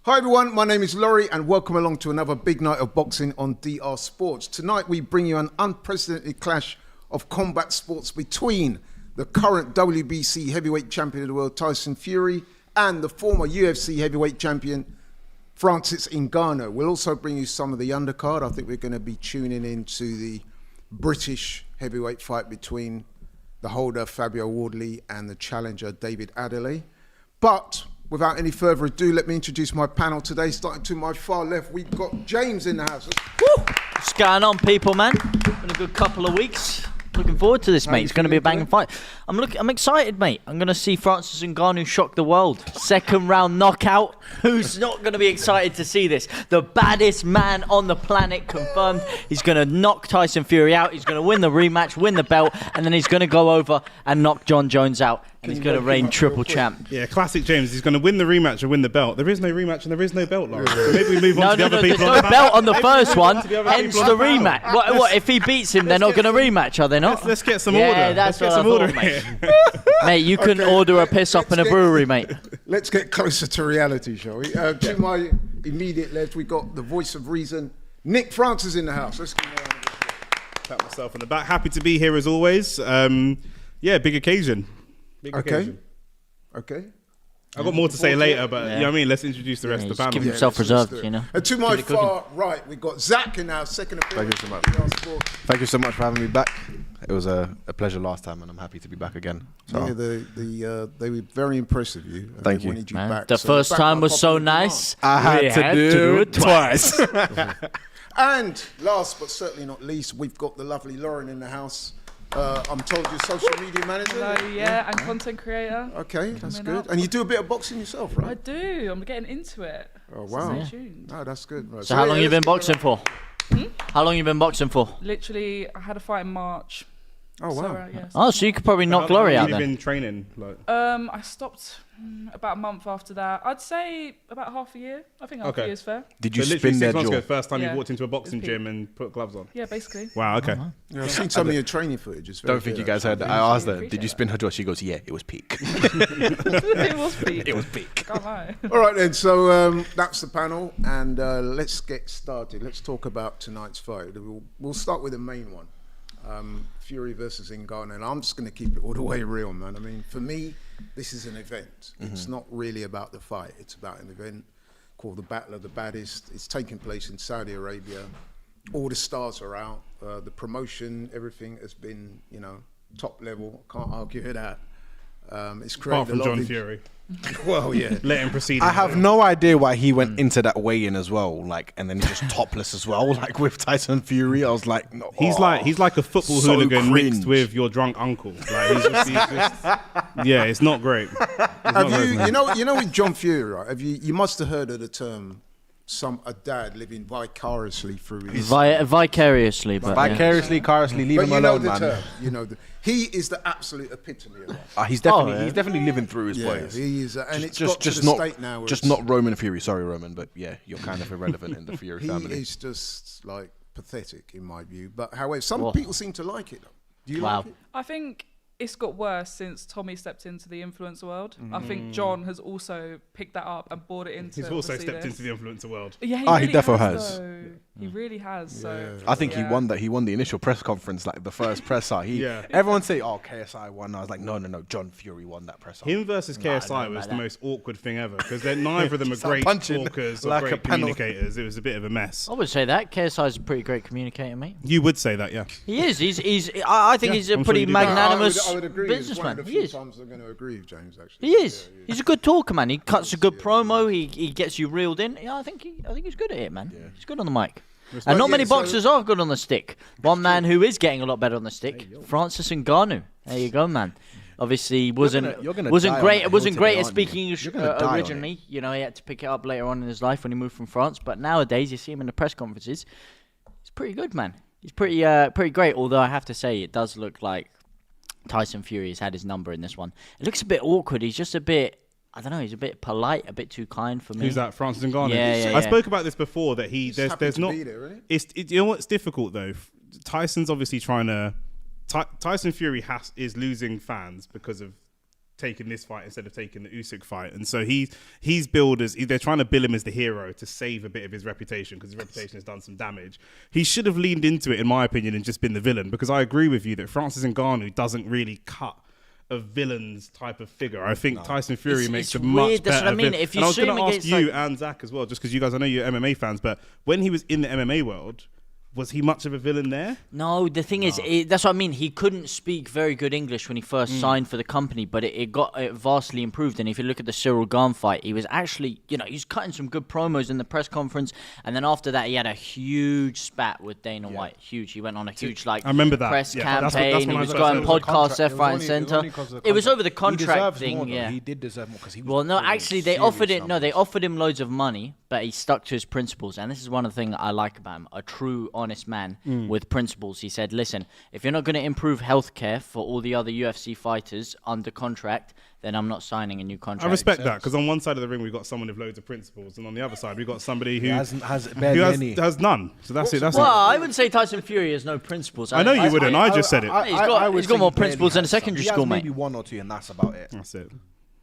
Hi everyone, my name is Laurie and welcome along to another big night of boxing on DR Sports. Tonight we bring you an unprecedented clash of combat sports between the current WBC heavyweight champion of the world, Tyson Fury, and the former UFC heavyweight champion, Francis Ngannou. We'll also bring you some of the undercard. I think we're going to be tuning into the British heavyweight fight between the holder, Fabio Wardley, and the challenger, David Adeleye. But without any further ado, let me introduce my panel today. Starting to my far left, we've got James in the house. Woo! What's going on, people, man? Been a good couple of weeks. Looking forward to this, mate. It's going to be a banging fight. I'm excited, mate. I'm going to see Francis Ngannou shock the world. Second round knockout. Who's not going to be excited to see this? The baddest man on the planet confirmed. He's going to knock Tyson Fury out. He's going to win the rematch, win the belt, and then he's going to go over and knock John Jones out. And he's going to reign triple champ. Yeah, classic James. He's going to win the rematch and win the belt. There is no rematch and there is no belt, Laurie. So maybe we move on to the other people. There's no belt on the first one, hence the rematch. What if he beats him, they're not going to rematch, are they not? Let's get some order. Yeah, that's what I thought, mate. Mate, you couldn't order a piss up in a brewery, mate. Let's get closer to reality, shall we? To my immediate left, we got the voice of reason, Nick Francis in the house. Let's give him a round of applause. Pat myself in the back. Happy to be here as always. Yeah, big occasion. Okay. I've got more to say later, but you know what I mean? Let's introduce the rest of the panel. Keep himself reserved, you know. And to my far right, we've got Zach in our second appearance. Thank you so much. Thank you so much for having me back. It was a pleasure last time, and I'm happy to be back again. So. Yeah, they were very impressed with you. Thank you. Back. The first time was so nice. I had to do it twice. And last but certainly not least, we've got the lovely Lauren in the house. I'm told you're social media manager. Hello, yeah, and content creator. Okay, that's good. And you do a bit of boxing yourself, right? I do. I'm getting into it. Oh wow! Stay tuned. Oh, that's good. Right. So how long have you been boxing for? How long have you been boxing for? Literally, I had a fight in March. Oh wow! So, yes. Oh, so you could probably knock Laurie out then. How long have you been training? I stopped about a month after that. I'd say about half a year. I think half a year is fair. Did you so spin their 6 months jaw? ago, first time you walked into a boxing gym and put gloves on? Yeah, basically. Wow, okay. Yeah, I've seen some of your training footage. It's very Don't think good, you guys heard that. I asked her, did you spin her jaw? She goes, yeah, it was peak. It was peak. It was peak. Can't lie. All right then, so that's the panel, and let's get started. Let's talk about tonight's fight. We'll start with the main one. Fury versus Ngannou, and I'm just going to keep it all the way real, man. I mean, for me, this is an event. It's not really about the fight. It's about an event called the Battle of the Baddest. It's taking place in Saudi Arabia. All the stars are out. The promotion, everything has been, top level. Can't argue with that. It's created Apart from John Fury. Well, yeah. Let him proceed. I have no idea why he went into that weigh-in as well, and then he's just topless as well, like with Tyson Fury. I was like, no. He's like a football so hooligan cringe. mixed with your drunk uncle. Like he's just, yeah, it's not great. You know with John Fury, right? You must have heard of the term a dad living vicariously through his Vicariously, but vicariously, leave him alone, man. Term. He is the absolute epitome of that. He's definitely living through his boys. He is, and it's just got to the not state now. Just not Roman Fury. Sorry, Roman, but yeah, you're kind of irrelevant in the Fury family. He is just like pathetic in my view. But however, some people seem to like it. Do you like it? I think it's got worse since Tommy stepped into the influencer world. I think John has also picked that up and brought it into. He's also stepped into the influencer world. Yeah, he definitely has. He really has. So I think he won that. He won the initial press conference, like the first presser. Everyone say, "Oh, KSI won." I was like, "No, John Fury won that presser." Him versus KSI was the most awkward thing ever because neither of them are great talkers or great communicators. It was a bit of a mess. I would say that KSI is a pretty great communicator, mate. You would say that, yeah. He is. I think he's a pretty magnanimous I would agree. businessman. He is. Times I'm going to agree with James. Actually, he is. He's a good talker, man. He cuts a good promo. He gets you reeled in. Yeah, I think he's good at it, man. Yeah. He's good on the mic. And not many boxers are good on the stick. One man who is getting a lot better on the stick, Francis Ngannou. There you go, man. Obviously, wasn't great at speaking English originally. He had to pick it up later on in his life when he moved from France. But nowadays, you see him in the press conferences. He's pretty good, man. He's pretty great. Although I have to say, it does look like Tyson Fury has had his number in this one. It looks a bit awkward. He's just a bit. I don't know. He's a bit polite, a bit too kind for me. Who's that? Francis Ngannou. Yeah. I spoke about this before that there's not. There, really? You know what's difficult though. Tyson's obviously trying to. Tyson Fury is losing fans because of taking this fight instead of taking the Usyk fight. And so he's billed as, they're trying to bill him as the hero to save a bit of his reputation because his reputation has done some damage. He should have leaned into it, in my opinion, and just been the villain, because I agree with you that Francis Ngannou doesn't really cut a villain's type of figure. I think Tyson Fury makes a much better. That's what I mean. villain. If you and I was going to ask against, you and Zach as well, just because you guys, I know you're MMA fans, but when he was in the MMA world, was he much of a villain there? No, the thing is, that's what I mean. He couldn't speak very good English when he first signed for the company, but it got vastly improved. And if you look at the Cyril Gane fight, he was actually, he was cutting some good promos in the press conference. And then after that, he had a huge spat with Dana White. Huge. He went on a huge I remember that. Press campaign. He was going podcasts left, right, and centre. It was over the contract thing. He did deserve more because he was. Well, no, actually, they offered it. No, they offered him loads of money, but he stuck to his principles. And this is one of the things I like about him: a true, honest man with principles. He said, listen, if you're not going to improve healthcare for all the other UFC fighters under contract, then I'm not signing a new contract. I respect that, because on one side of the ring we've got someone with loads of principles, and on the other side we've got somebody who has none. So that's it. I wouldn't say Tyson Fury has no principles. I know you wouldn't. I just said it. He's got more principles than a secondary school, mate. Maybe one or two, and that's about it. That's it.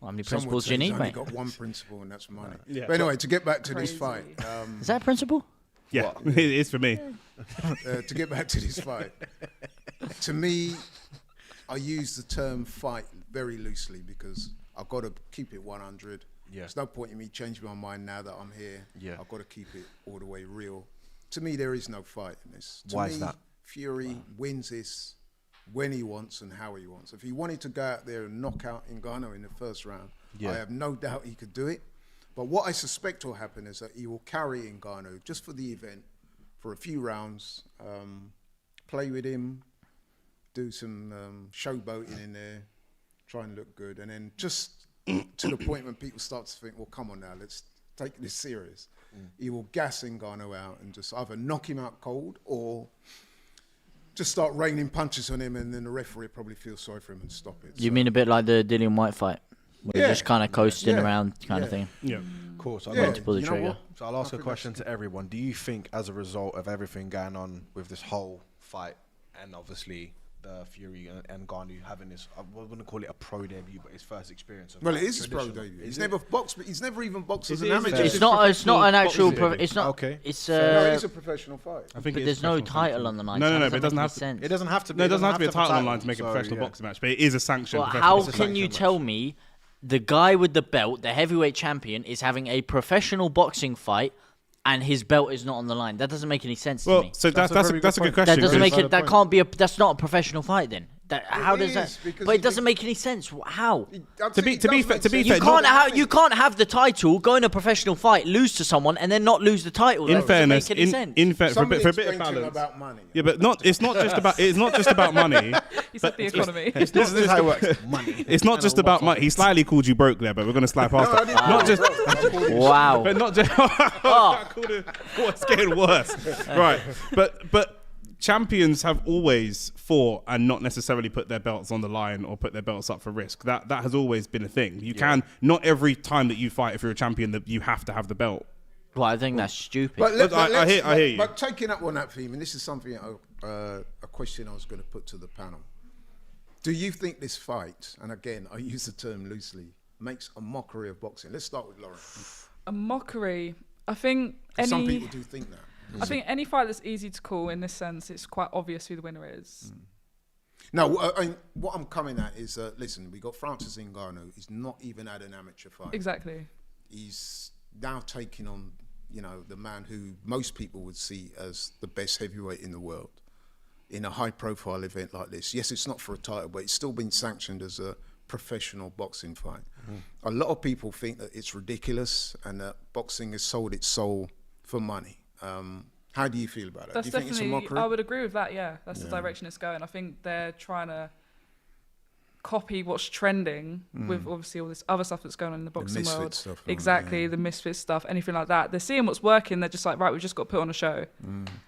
How many principles do you need, mate? He's only got one principle, and that's money. But anyway, to get back to this fight. Is that a principle? Yeah, it is for me. To get back to this fight, to me, I use the term fight very loosely because I've got to keep it 100. There's no point in me changing my mind now that I'm here. I've got to keep it all the way real. To me, there is no fight in this. Why is that? Fury wins this when he wants and how he wants. If he wanted to go out there and knock out Ngannou in the first round, I have no doubt he could do it. But what I suspect will happen is that he will carry Ngannou just for the event for a few rounds, play with him, do some showboating in there, try and look good, and then just to the point when people start to think, well, come on now, let's take this serious. He will gas Ngannou out and just either knock him out cold or just start raining punches on him, and then the referee probably feels sorry for him and stop it. You mean a bit like the Dillian White fight? Where you're just kind of coasting around kind of thing. Yeah. Cool. So to pull the trigger. So I'll ask a question to everyone. Do you think, as a result of everything going on with this whole fight, and obviously the Fury and Ngannou having this, I wouldn't call it a pro debut, but his first experience. Well, it is his pro debut. He's never boxed, but he's never even boxed as an amateur. It's not an actual. It's not. Okay. It's no, it's a professional fight. I think but there's no title on the line. No, but it doesn't have to. It doesn't have to. No, it doesn't have to be a title on line to make a professional boxing match, but it is a sanctioned. Well, how can you tell me the guy with the belt, the heavyweight champion, is having a professional boxing fight and his belt is not on the line? That doesn't make any sense to me. So that's a good question. That doesn't make it. That can't be a. That's not a professional fight then. How does that? But it doesn't make any sense. How? To be fair, you can't have the title, go in a professional fight, lose to someone, and then not lose the title. In fairness, for a bit of balance. About money. Yeah, but it's not just about money. He said the economy. This is how it works. Money. It's not just about money. He slightly called you broke there, but we're gonna slap past that. Not just. Wow. But not just. It's getting worse. Right, but. Champions have always fought and not necessarily put their belts on the line or put their belts up for risk. That has always been a thing. You can, not every time that you fight, if you're a champion, that you have to have the belt. Well, I think that's stupid. But I hear you. But taking up on that theme, and this is something, a question I was going to put to the panel. Do you think this fight, and again, I use the term loosely, makes a mockery of boxing? Let's start with Laurie. A mockery? I think some people do think that. I think any fight that's easy to call in this sense, it's quite obvious who the winner is. No, what I'm coming at is, listen, we got Francis Ngannou. He's not even had an amateur fight. Exactly. He's now taking on, the man who most people would see as the best heavyweight in the world in a high-profile event like this. Yes, it's not for a title, but it's still been sanctioned as a professional boxing fight. A lot of people think that it's ridiculous and that boxing has sold its soul for money. How do you feel about it? That's do you think it's a mockery? I would agree with that, yeah. That's the direction it's going. I think they're trying to copy what's trending with obviously all this other stuff that's going on in the boxing world. Stuff, exactly, the misfit stuff, anything like that. They're seeing what's working. They're just like, right, we've just got to put on a show.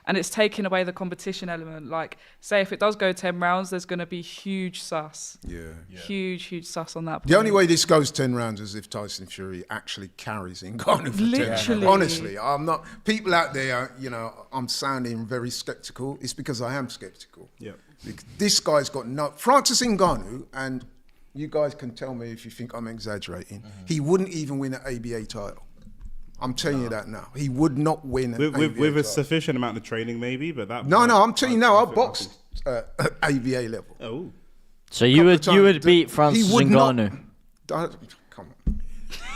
And it's taking away the competition element. Like, say if it does go 10 rounds, there's going to be huge sus. Yeah. Huge sus on that point. The only way this goes 10 rounds is if Tyson Fury actually carries Ngannou for 10 rounds. Honestly, I'm not. People out there, I'm sounding very skeptical. It's because I am skeptical. Yeah. This guy's got no. Francis Ngannou, and You guys can tell me if you think I'm exaggerating. He wouldn't even win an ABA title. I'm telling you that now. He would not win an ABA with a title. sufficient amount of training, maybe, but that. No, I'm telling you now. I boxed at ABA level. Oh, So you would beat Francis He would not- Ngannou. Come on.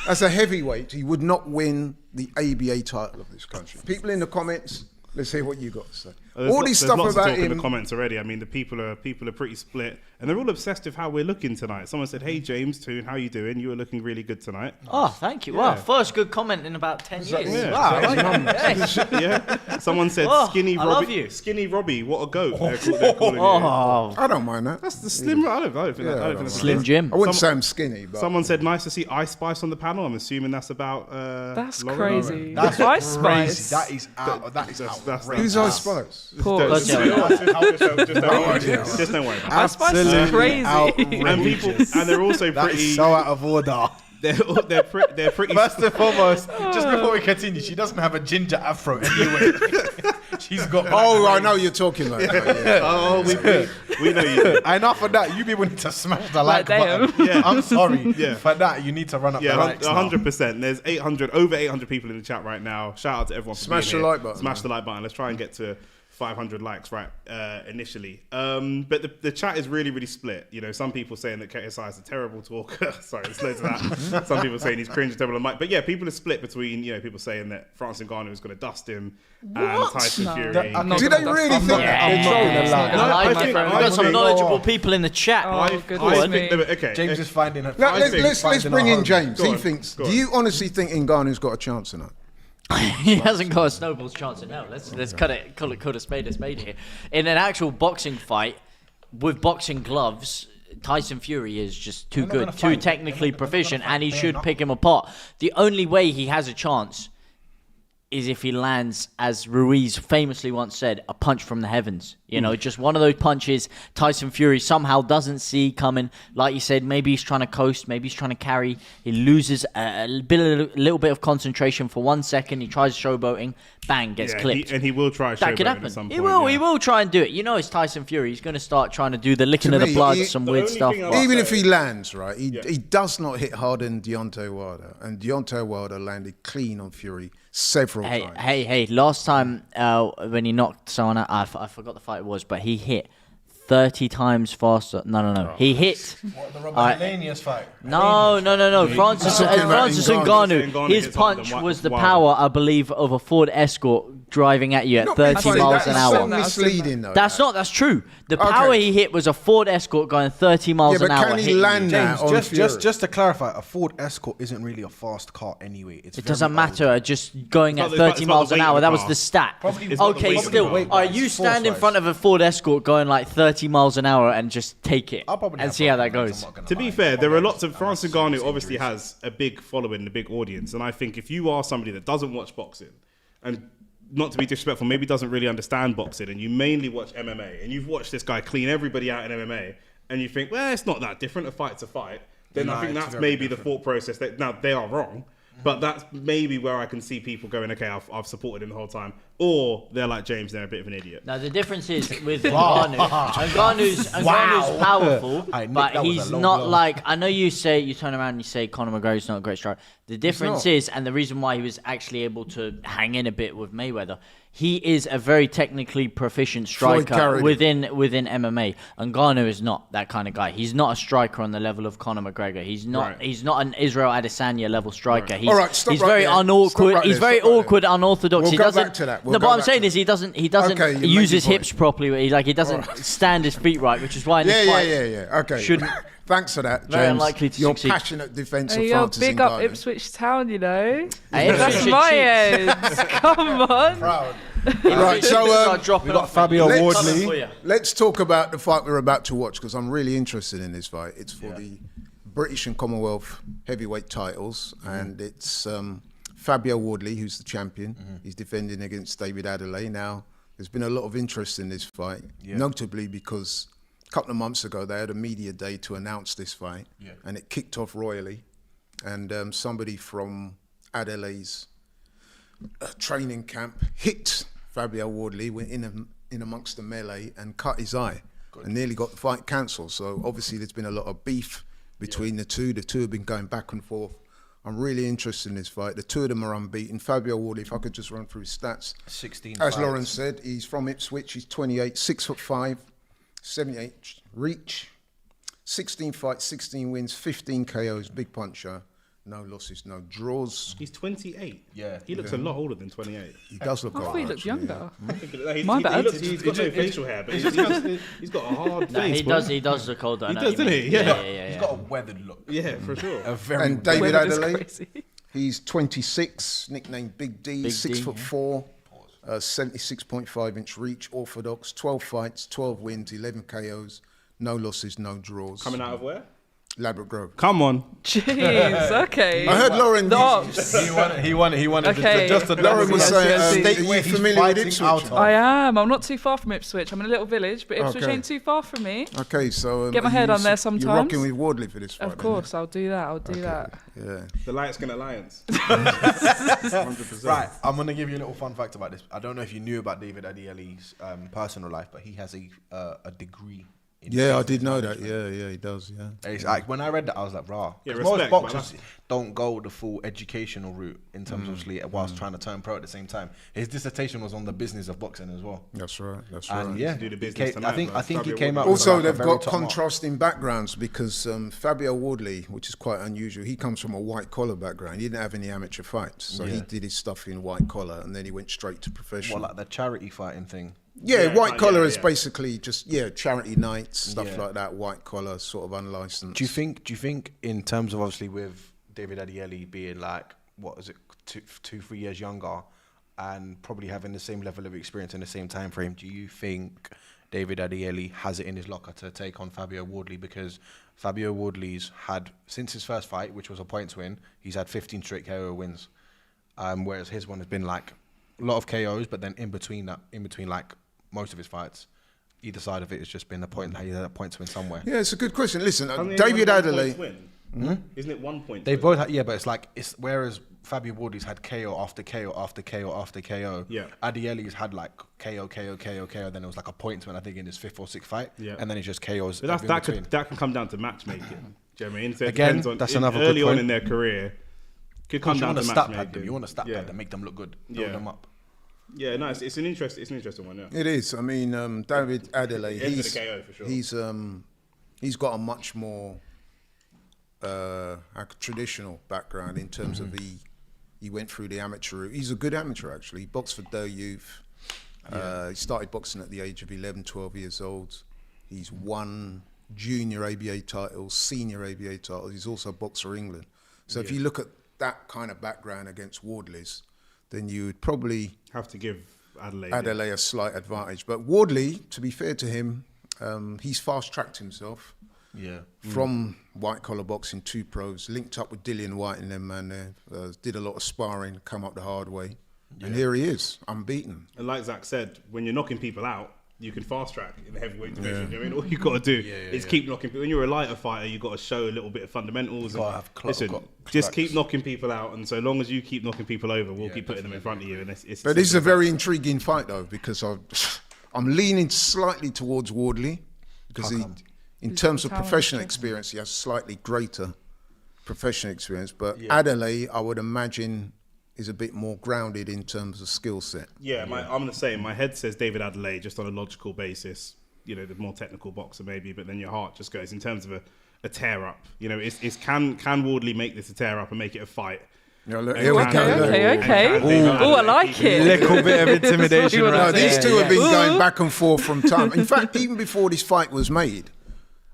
As a heavyweight, he would not win the ABA title of this country. People in the comments, let's hear what you got to say. All this stuff lots about of talk in him. the comments already. I mean, the people are pretty split, and they're all obsessed with how we're looking tonight. Someone said, "Hey James, Toon, how you doing? You were looking really good tonight." Oh, thank you. Wow, first good comment in about 10 years. Yeah. Wow, I like that. Yeah. Someone said, Oh, "Skinny I Robbie, love you. Skinny Robbie, what a goat." They're calling you. Oh, I don't mind that. That's the slim. I don't think Yeah, I that. I don't don't think that's Slim Jim. I wouldn't say I'm skinny, but Someone said, "Nice to see Ice Spice on the panel." I'm assuming that's about. That's Laurie. crazy. That's Ice crazy. Spice. That is out. That is That's- who's Ice Spice? Pause. Just don't worry about it. Ice Spice is crazy. And people, and they're also That pretty. is so out of order. They're pretty. First and foremost, just before we continue, she doesn't have a ginger afro anyway. She's got. Oh, I know you're talking like that. Yeah. Oh, we know you. Enough of that. You people need to smash the like damn. button. Yeah. I'm sorry. Yeah. For that, you need to run up the Yeah, likes now. 100%. There's over 800 people in the chat right now. Shout out to everyone for Smash being the here. like button, Smash man. the like button. Let's try and get to 500 likes initially. But the chat is really split. You know, some people saying that KSI is a terrible talker. Sorry, there's loads of that. Some people saying he's cringe terrible on mic. But yeah, people are split between, you know, people saying that Francis Ngannou is going to dust him and Tyson No. Fury. I'm not Do gonna they dust- really I'm think not- that? I'm not Yeah. gonna lie. I like I my think- friend. I We've got some think- knowledgeable people in the chat. Oh, I goodness think me. that- okay. James is finding her. Now, let's finding bring her in home. James. Go He on, thinks. go Do on. you honestly think Ngannou's got a chance tonight? He hasn't got a snowball's chance in hell. Let's call it a spade here. In an actual boxing fight with boxing gloves, Tyson Fury is just too They're not good, gonna too fight. technically They're not gonna proficient, fight. and he They're should not. pick him apart. The only way he has a chance is if he lands, as Ruiz famously once said, a punch from the heavens. You know, just one of those punches Tyson Fury somehow doesn't see coming. Like you said, maybe he's trying to coast, maybe he's trying to carry. He loses a little bit of concentration for 1 second. He tries showboating, bang, gets clipped. And he will try That could showboating happen. at some point. He will. yeah. He will try and do it. You know, it's Tyson Fury. He's going to start trying to do the licking To of the me, blood, he- some the weird only stuff. thing I but- like- Even if he lands, right, Yeah. he does not hit harder than Deontay Wilder. And Deontay Wilder landed clean on Fury several times. Hey! Last time when he knocked someone out, I forgot the fight it was, but he hit 30 times faster. No. He hit. What, the Robert Alright. Helenius fight? No. Francis talking about Ngannou. Ngannou His hits harder punch than was the Wilder. power, I believe, of a Ford Escort driving at you at Not being 30 funny, miles that an is hour. so misleading, though. That's true. The power he hit was a Ford Escort going 30 miles Yeah, an but hour. can he hitting you. land that James, on Fury? just to clarify, a Ford Escort isn't really a fast car anyway. It's It very doesn't old. matter, just going It's at not- 30 it's not miles the an weight of hour. the That was car. the stat. Probably- It's not the Okay, weight of the still, car. alright, you stand in front of a Ford Escort going like 30 miles an hour and just take it I'll probably and have see how that problems, goes. I'm not gonna To be lie. fair, there are Probably lots of have Francis some Ngannou obviously injuries. has a big following, a big audience, and I think if you are somebody that doesn't watch boxing and not to be disrespectful, maybe doesn't really understand boxing, and you mainly watch MMA, and you've watched this guy clean everybody out in MMA, and you think, well, it's not that different. A fight's a fight. Then No, I think it's that's very maybe different. the thought process. That now they are wrong, but that's maybe where I can see people going, okay, I've supported him the whole time, or they're like James, they're a bit of an idiot. Now the difference is with Ngannou's powerful, Hey, Nick, but that was he's a low not blow. like, I know you turn around and you say Conor McGregor's not a great striker. The difference is, and the reason why he was actually able to hang in a bit with Mayweather, he is a very technically proficient Floyd striker carried within MMA. And Ngannou is not that kind of guy. He's not a striker on the level of Conor McGregor. He's not. Right. He's not an Israel Adesanya level striker. He's, All right, stop he's right very there. Stop unawkward. right he's there, very stop right there. awkward, unorthodox. We'll he go doesn't. back to that. We'll No, go but I'm back saying to is that. he doesn't Okay, you made use your his hips point. properly. He doesn't stand his feet right, which is why in this fight, Yeah. Okay. shouldn't- Thanks for that, James. Very unlikely to Your succeed. passionate defence of Hey, yo, Francis big up Ngannou. Ipswich Town, you know. Hey, That's Ipswich my Cheeks. ends. Come on. Proud. Right, so Start dropping we got off. Fabio Let's- Wardley. For you. let's talk about the fight we're about to watch because I'm really interested in this fight. It's for the British and Commonwealth heavyweight titles, and it's Fabio Wardley, who's the champion. He's defending against David Adeleye. Now, there's been a lot of interest in this fight, notably because a couple of months ago they had a media day to announce this fight, and it kicked off royally. And somebody from Adelaye's training camp hit Fabio Wardley in amongst the melee and cut his eye and nearly got the fight cancelled. So obviously there's been a lot of beef between the two. The two have been going back and forth. I'm really interested in this fight. The two of them are unbeaten. Fabio Wardley, if I could just run through his stats. 16 As fights. Lauren said, he's from Ipswich. He's 28, 6'5", 78 reach, 16 fights, 16 wins, 15 KOs, big puncher. No losses, no draws. He's 28. Yeah. He looks a lot older than 28. He does look I thought older. he looked actually, younger. He's, My bad. He's got no facial hair, but he's got a hard No, face. he does look older. He I know does, what you doesn't he? mean. Yeah. He's got a weathered look. Yeah, for sure. A very And David Weathered is Adeleye, crazy. he's 26, nicknamed Big D, Big 6'4", 76.5 inch reach, orthodox, 12 fights, 12 wins, 11 KOs, no losses, no draws. Coming out of where? Ladbroke Grove. Come on. Jeez, okay. I heard Lauren. The ops. He wanted Okay. just to Lauren was saying, state are you where he's familiar with fighting Ipswich? out of. I am. I'm not too far from Ipswich. I'm in a little village, but Ipswich Okay. ain't too far from me. Okay, so Get my are head you on there You're sometimes. rocking with Wardley for this fight, Of course, I'll do that. I'll do that. then, yeah? The Light Skin Alliance. 100%. Right, I'm gonna give you a little fun fact about this. I don't know if you knew about David Adeyemi's personal life, but he has a degree. In Yeah, I business did know that. management. Yeah, he does. Yeah. It's like when I read that, I was like, "Rah." Yeah, 'Cause most respect, but boxers don't go the full educational route in terms of obviously whilst trying to turn pro at the same time. His dissertation was on the business of boxing as well. That's right. That's And right. yeah, Do the he business came- tonight, I bro. think he Fabio came Wardley. out. with Also, like a they've very got top mark. contrasting backgrounds because Fabio Wardley, which is quite unusual, he comes from a white collar background. He didn't have any amateur fights, so he Yeah. did his stuff in white collar, and then he went straight to professional. Well, like the charity fighting thing. Yeah, white collar yeah, is yeah. basically just charity nights, stuff Yeah. like that. White collar, sort of unlicensed. Do you think in terms of obviously with David Adeyemi being like what is it 2-3 years younger and probably having the same level of experience in the same time frame, do you think David Adeyemi has it in his locker to take on Fabio Wardley? Because Fabio Wardley's had, since his first fight, which was a points win, he's had 15 straight KO wins, whereas his one has been like a lot of KOs, but then in between like most of his fights, either side of it has just been a point. He had a point to win somewhere. Yeah, it's a good question. Listen, Hasn't David anyone 1 point Adeleye. win? Isn't it 1 point? They win? both had, yeah, but it's like whereas Fabio Wardley's had KO after KO after KO after KO. Yeah. Adeyemi's had like KO. Then it was like a point win, I think, in his 5th or 6th fight. Yeah. And then it's just KOs. But that between. can come down to matchmaking. Do you know what I mean? So it Again, depends on, that's another good early on point. in their career. Could come You down want to to stat pad matchmaking. them. You want to stat Yeah. pad them, make them look good, build Yeah. them up. Yeah, no, it's an interesting one. Yeah. It is. I mean, David Adeleye. Ends with a KO for sure. He's got a much more a traditional background in terms of he went through the amateur route. He's a good amateur actually. He boxed for Doe Youth. He started boxing at the age of 11, 12 years old. He's won junior ABA titles, senior ABA titles. He's also boxed for England. So if you look at that kind of background against Wardley's, then you would probably Have to give Adeleye. Adeleye a slight advantage. But Wardley, to be fair to him, he's fast-tracked himself Yeah. from white-collar boxing to pros, linked up with Dillian White and them, man, there. Did a lot of sparring, come up the hard way. And here he is, unbeaten. And like Zach said, when you're knocking people out, you can fast track in the heavyweight division. You know what I mean, all you've got to do is keep knocking people. When you're a lighter fighter, you've got to show a little bit of fundamentals. Gotta And have listen, got just cracks. keep knocking people out, and so long as you keep knocking people over, we'll keep putting them in front of you. And it's But this is a very intriguing fight, though, because I'm leaning slightly towards Wardley, because in terms of Talent, professional yeah. experience, he has slightly greater professional experience. But Adeleye, I would imagine, is a bit more grounded in terms of skill set. Yeah, I'm the same. My head says David Adeleye just on a logical basis. You know, the more technical boxer maybe, but then your heart just goes in terms of a tear up. You know, can Wardley make this a tear up and make it a fight? You know, look, And here we can- go. look. Okay. And can David Oh, I Adeleye like keep it. Little bit of intimidation. That's what we No, wanna these say. two have been Ooh. going back and forth from time. In fact, even before this fight was made,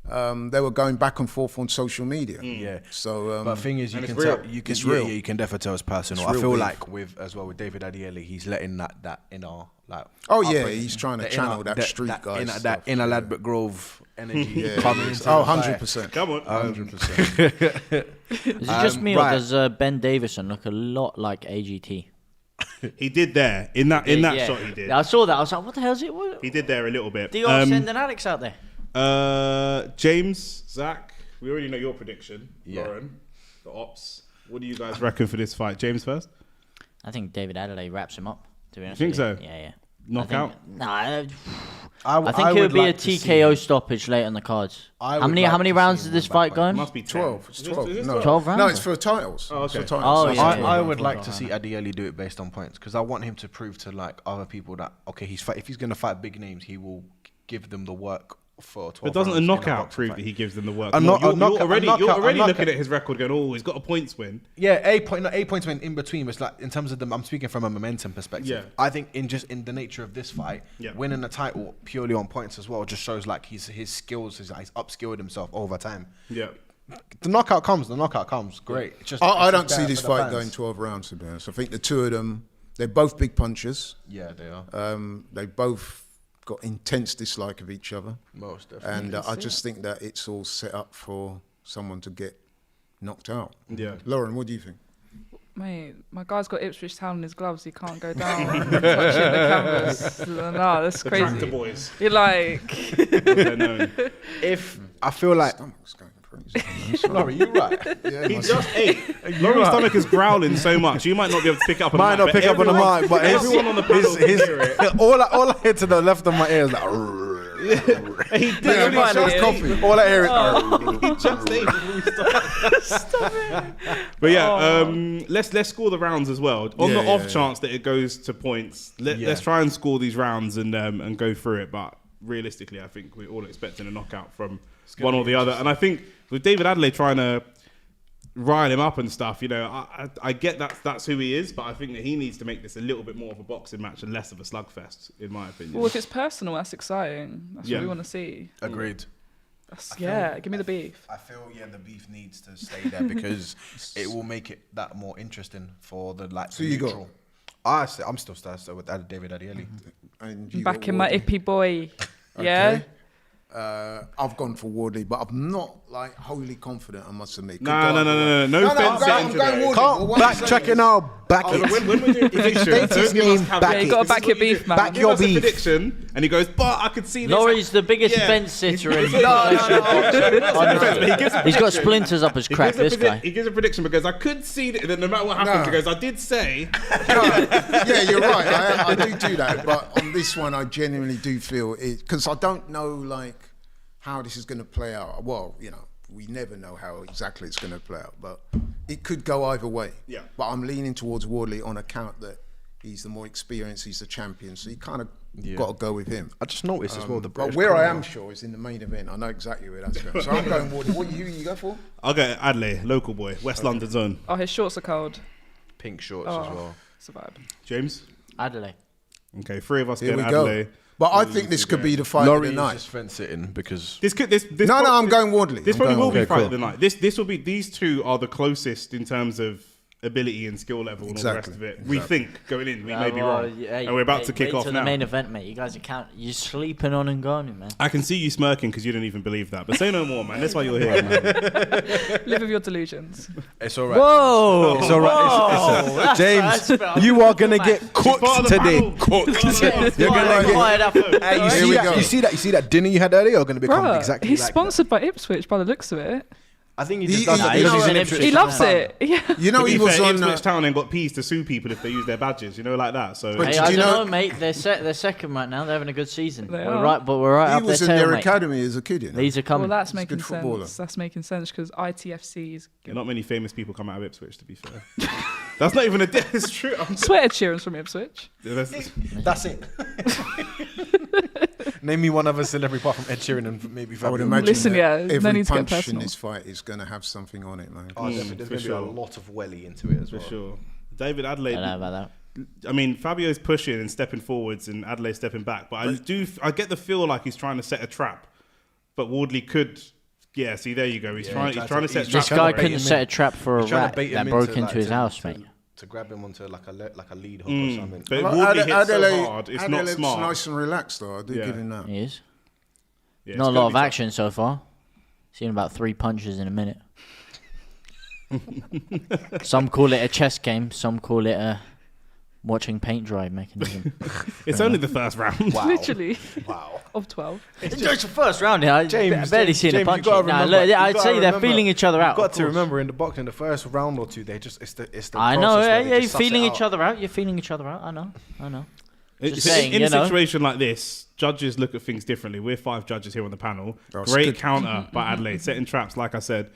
they were going back and forth on social media. Yeah. So, But the thing is, you And can it's tell, real. you can, It's yeah, real. yeah, you can definitely tell it's personal. It's I real feel beef. like with David Adeyemi, he's letting that inner like. Oh, yeah, upbringing, he's trying to the channel that street guy inner, stuff, that inner yeah. Ladbroke Grove energy yeah, coming into oh, the fight. 100%. Come on. 100%. Is it just me right. or does Ben Davison look a lot like AGT? He did there in that Yeah. shot. He did. I saw that. I was like, what the hell is it? What? He did there a little bit. Dior sending Alex out there. James, Zach, we already know your prediction. Yeah. Lauren, the ops. What do you guys reckon for this fight? James first. I think David Adeleye wraps him up. To be honest think with you. so? Yeah. Knockout? I think it would be a TKO stoppage late on the cards. How many rounds is this fight going? It must be 12. It's 12. No. 12 rounds? No, it's for titles. Oh, okay. It's for titles. Oh, yeah. I would like to see Adeleye do it based on points because I want him to prove to like other people that if he's going to fight big names, he will give them the work for 12 But doesn't a rounds in knockout boxing prove fight. that he gives them the work? A You're knockout- already a knockout- looking at his record going, oh, he's got a points win. Yeah, 8 points went in between. But it's like in terms of I'm speaking from a momentum perspective. Yeah. I think in the nature of this fight, Yeah. winning the title purely on points as well just shows like his skills. He's upskilled himself over time. Yeah. The knockout comes. Great. It's just, I it's don't just see there this for the fight fans. going 12 rounds, to be honest. I think the two of them, they're both big punchers. Yeah, they are. They both got intense dislike of each other. Most definitely. And I just think that it's all set up for someone to get knocked out. Yeah. Lauren, what do you think? Mate, my guy's got Ipswich Town in his gloves. He can't go down. Touching the canvas. No, that's The crazy. tractor boys. You're like, They're known. if I feel like Stomach's going crazy. Laurie, you're right. Yeah, He my- just ate. Laurie's stomach is growling so much. You might not be able to pick up on Might the not mic. pick up on the mic, but everyone on the panel can hear it. all I hear to the left of my ear is like. He did. Yeah, He it's just just ate. coffee. All I hear is. He just ate before we started. But yeah, let's score the rounds as well. On the off chance that it goes to points, let's try and score these rounds and go through it. But realistically, I think we're all expecting a knockout from one or the other. And I think with David Adeleye trying to rile him up and stuff, you know, I get that's who he is, but I think that he needs to make this a little bit more of a boxing match and less of a slugfest, in my opinion. well, if it's personal, that's exciting. That's what we want to see. Agreed. Give me the beef. I feel the beef needs to stay there because it will make it that more interesting for the like. So you got- neutral. I'm still starting with David Adeleye. And you Back got in my Wardley. ippy boy. Yeah. Okay. I've gone for Wardley, but I'm not like wholly confident. I must admit. No offense. I'm going Wardley. Can't backtrack it now. Back it. When we're doing predictions, states his don't give name, us caveats. back Yeah, you gotta This is back your what you beef, do. man. Back Give your us a beef. prediction, and he goes, but I could see this. Laurie's the biggest Yeah. fence sitter in No. He's got splinters up his crack, this guy. He gives a prediction because I could see that. Then no matter what happens, he goes, I did say. Yeah, you're right. I do that, but on this one, I genuinely do feel it because I don't know like how this is going to play out. Well, you know, we never know how exactly it's going to play out, but it could go either way. Yeah. But I'm leaning towards Wardley on account that he's the more experienced, he's the champion, so you kind of got to go with him. I just noticed as well the But British where I crowd. am sure is in the main event. I know exactly where that's going. So I'm going Wardley. Who you go for? I'll go Adeleye, local boy, West London zone. Oh, his shorts are cold. Pink shorts Oh. as well. It's a vibe. James. Adeleye. Okay, three of us Here get we go. Adeleye. But I think this could be the fight of Laurie the is night. just fence sitting because This No, I'm going Wardley. This I'm probably going will be Wardley. fight of the night. This will be. These two are the closest in terms of ability and skill level and all the rest of it. We think going in, we may be wrong, and we're about to kick off to now. the main event, mate. You guys are you're sleeping on Ngannou, man. I can see you smirking because you don't even believe that. But say no more, man. That's why you're here, man. Live with your delusions. it's all right. Whoa! It's all right. It's James, you are gonna get part of cooked the today. panel. Cooked. You're gonna get. Hey, you Here see we that? go. You see that dinner you had earlier? Are gonna become Bruh, exactly he's like sponsored by Ipswich by the looks of it. that. I think he He- just does he- that you because know, he's an he Ipswich He fan. loves it. Yeah. You know, To he be was fair, on. Ipswich Town and got peas to sue people if they use their badges, you know, like that. So But Hey, do I you don't know- know, mate. They're second right now. They're having a good season. They We're are. right, but we're right He up was their in tail, their mate. academy as a kid, you know. These are coming. Well, that's He's a making good footballer. sense. That's making sense because ITFC is. not many famous people come out of Ipswich, to be fair. That's not even a. It's true. Sweater cheerings from Ipswich. That's it. Name me one other celebrity apart from Ed Sheeran and maybe I would Fabio. imagine Listen, that yeah, no every need to get punch in personal. this fight is going to have something on it, man. Oh, definitely. There's for going to be sure. a lot of welly into it as For well. sure. David I don't know Adeleye. about that. I mean, Fabio's pushing and stepping forwards, and Adeleye stepping back. But I get the feel like he's trying to set a trap. But Wardley could. Yeah, see, there you go. He's trying to set. he's This traps. trying guy to bait couldn't him set in. a trap for a He's trying to rat bait that him broke into, into like, his to- house, to- mate. To grab him onto like a lead hook or something. But Well, Wardley hits so Adeleye- hard. It's not Adeley's smart. nice and relaxed, though. I do Yeah. give him that. He is. Yeah, it's Not a gonna lot be of tough. action so far. Seen about 3 punches in a minute. Some call it a chess game. Some call it a watching paint dry mechanism. It's only the first round. Wow. Literally. Wow. Of 12. It's just the first round here. I've James, barely James, seen a James, you punch. gotta Nah, remember- look, you I'd gotta say they're remember- feeling each other out. You've got of to course. remember in the boxing, the first round or two, it's the I know, process where yeah, they you're just suss it feeling out. each other out. You're feeling each other out. I know. In a situation like this, judges look at things differently. We're 5 judges here on the panel. Great counter by Adeleye, setting traps. Like I said,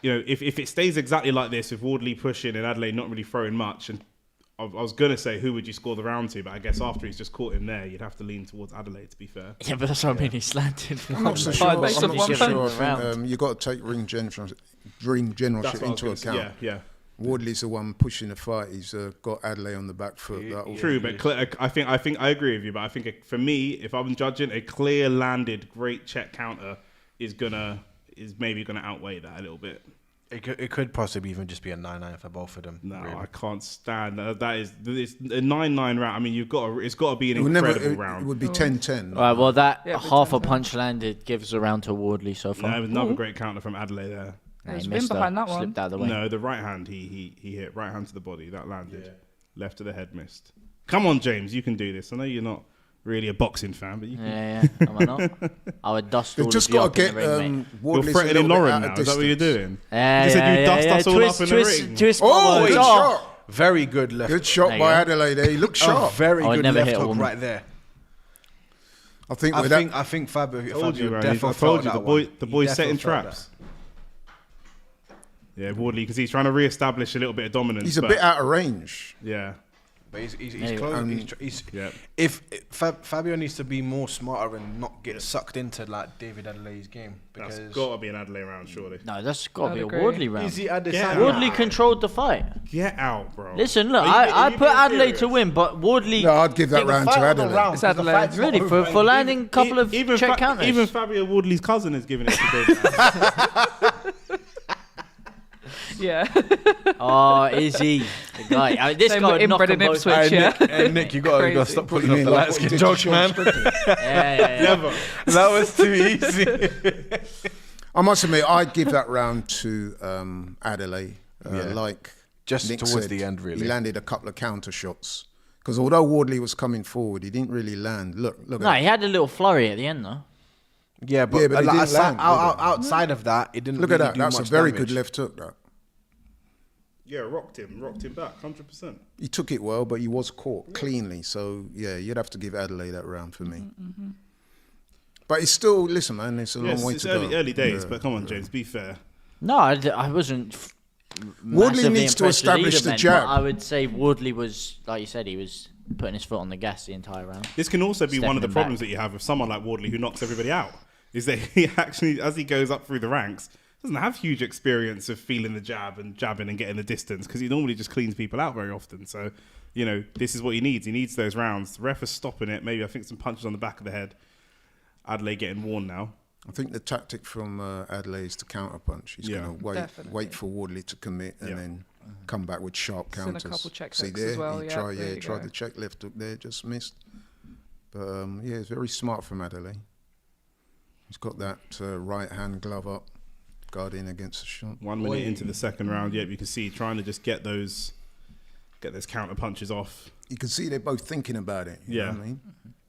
if it stays exactly like this, with Wardley pushing and Adeleye not really throwing much, and I was going to say who would you score the round to, but I guess after he's just caught him there, you'd have to lean towards Adeleye, to be fair. Yeah, but that's what I mean. He's slanted. I'm not so sure. You've got to take ring generalship into account. Yeah. Wardley's the one pushing the fight. He's got Adeleye on the back foot. True, but I think I agree with you. But I think for me, if I'm judging, a clear landed great check counter is maybe gonna outweigh that a little bit. It could possibly even just be a 9-9 for both of them. No, really. I can't stand that. It's a 9-9 round. I mean, it's got to be an incredible round. It would be 10-10. Right, well, that half a punch landed gives a round to Wardley so far. No, another great counter from Adeleye there. He's been behind that one. Slipped out of the way. No, the right hand he hit. Right hand to the body. That landed. Yeah. Left to the head missed. Come on, James. You can do this. I know you're not really a boxing fan, but you can. Yeah. Am I not? I would dust all They've just of you got up to in the get ring, mate. You're threatening Lauren now. Is that what you're doing? Yeah, you said you dust us all up in the ring. Twist Oh, good shot. Very good left. Good shot There by you go. Adeleye there. He looked sharp. Very I would good never left hit a hook woman. right there. I think Fabio I told you, defo the boy's setting traps. Yeah, Wardley, because he's trying to re-establish a little bit of dominance. he's a bit out of range. Yeah. But he's Hey, close. If Fabio needs to be more smarter and not get sucked into like David Adelaye's game, because That's got to be an Adeleye round, surely. No, that's got to be a agree. Wardley round. is he at the Get side? out. Wardley controlled the fight. Get out, bro. Listen, look, Are I you put being Adeleye serious? to win, but Wardley... No, I'd give that round to Adeleye. It's Adeleye. Really, for landing a couple of check counters. Even Fabio Wardley's cousin is giving it to David. Yeah. Oh, is he? The guy. This Same guy with would knock inbred them in both Ipswich, out. yeah. Nick, you got to Crazy. stop pulling off the light skin jokes, man. Yeah. Never. That was too easy. I must admit, I'd give that round to Adeleye. Like Just Nick towards said, the end, really. He landed a couple of counter shots. Because although Wardley was coming forward, he didn't really land. Look No, at he had a little flurry at the end, though. Yeah, but, Yeah, but it like, didn't land, outside of that, it didn't Look really at that. do That's a much very damage. good left hook, that. Yeah, rocked him back, 100%. He took it well, but he was caught cleanly. So, yeah, you'd have to give Adeleye that round for me. But it's still, listen, man, it's a long way It's to go. early days, Yeah. but come on, James, be fair. No, I wasn't. Wardley massively needs to impressed with establish either the men, jab. but I would say Wardley was, like you said, he was putting his foot on the gas the entire round. This can also be one of the Stepping problems back. that you have with someone like Wardley who knocks everybody out. Is that he actually, as he goes up through the ranks, doesn't have huge experience of feeling the jab and jabbing and getting the distance because he normally just cleans people out very often. So, this is what he needs. He needs those rounds. The ref is stopping it. Maybe I think some punches on the back of the head. Adeleye getting worn now. I think the tactic from Adeleye is to counter punch. He's Yeah. going to Definitely. wait for Wardley to commit and then come back with sharp Seen a counters. couple check See hooks there, as well, he yeah, tried, there you tried go. the check left hook there, just missed. But it's very smart from Adeleye. He's got that right hand glove up, guarding against the shot. 1 minute into the second round, you can see trying to just get those counter punches off. You can see they're both thinking about it. You know what I mean?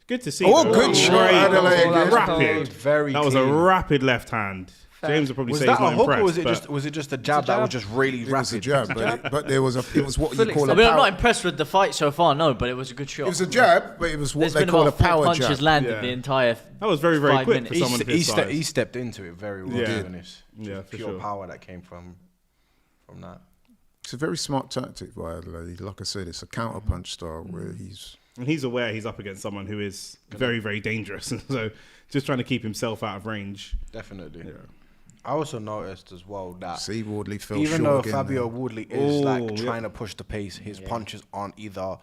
Good to see. Oh, though. good shot, Adeleye again. Rapid. Very That was a clean. rapid left hand. James will probably Was say that he's a not hook impressed. or but was it just a jab that was just really It rapid? was a jab, but there was it was what you Fully call a I mean, I'm power. not impressed with the fight so far, no, but it was a good shot. It was a jab, but it was what There's they been call a about 4 power punches jab. landed Yeah. the entire. That was very, very 5 quick minutes. for someone of his size. He stepped into it very well, Yeah. to be honest. Yeah, Just for pure sure. power that came from that. It's a very smart tactic by Adeleye. Like I said, it's a counter punch style where he's. And he's aware he's up against someone who is very, very dangerous. So just trying to keep himself out of range. Definitely. Yeah. I also noticed as well that See, Wardley fell even short though again Fabio there. Wardley is like Oh, trying to push the pace, his punches aren't either.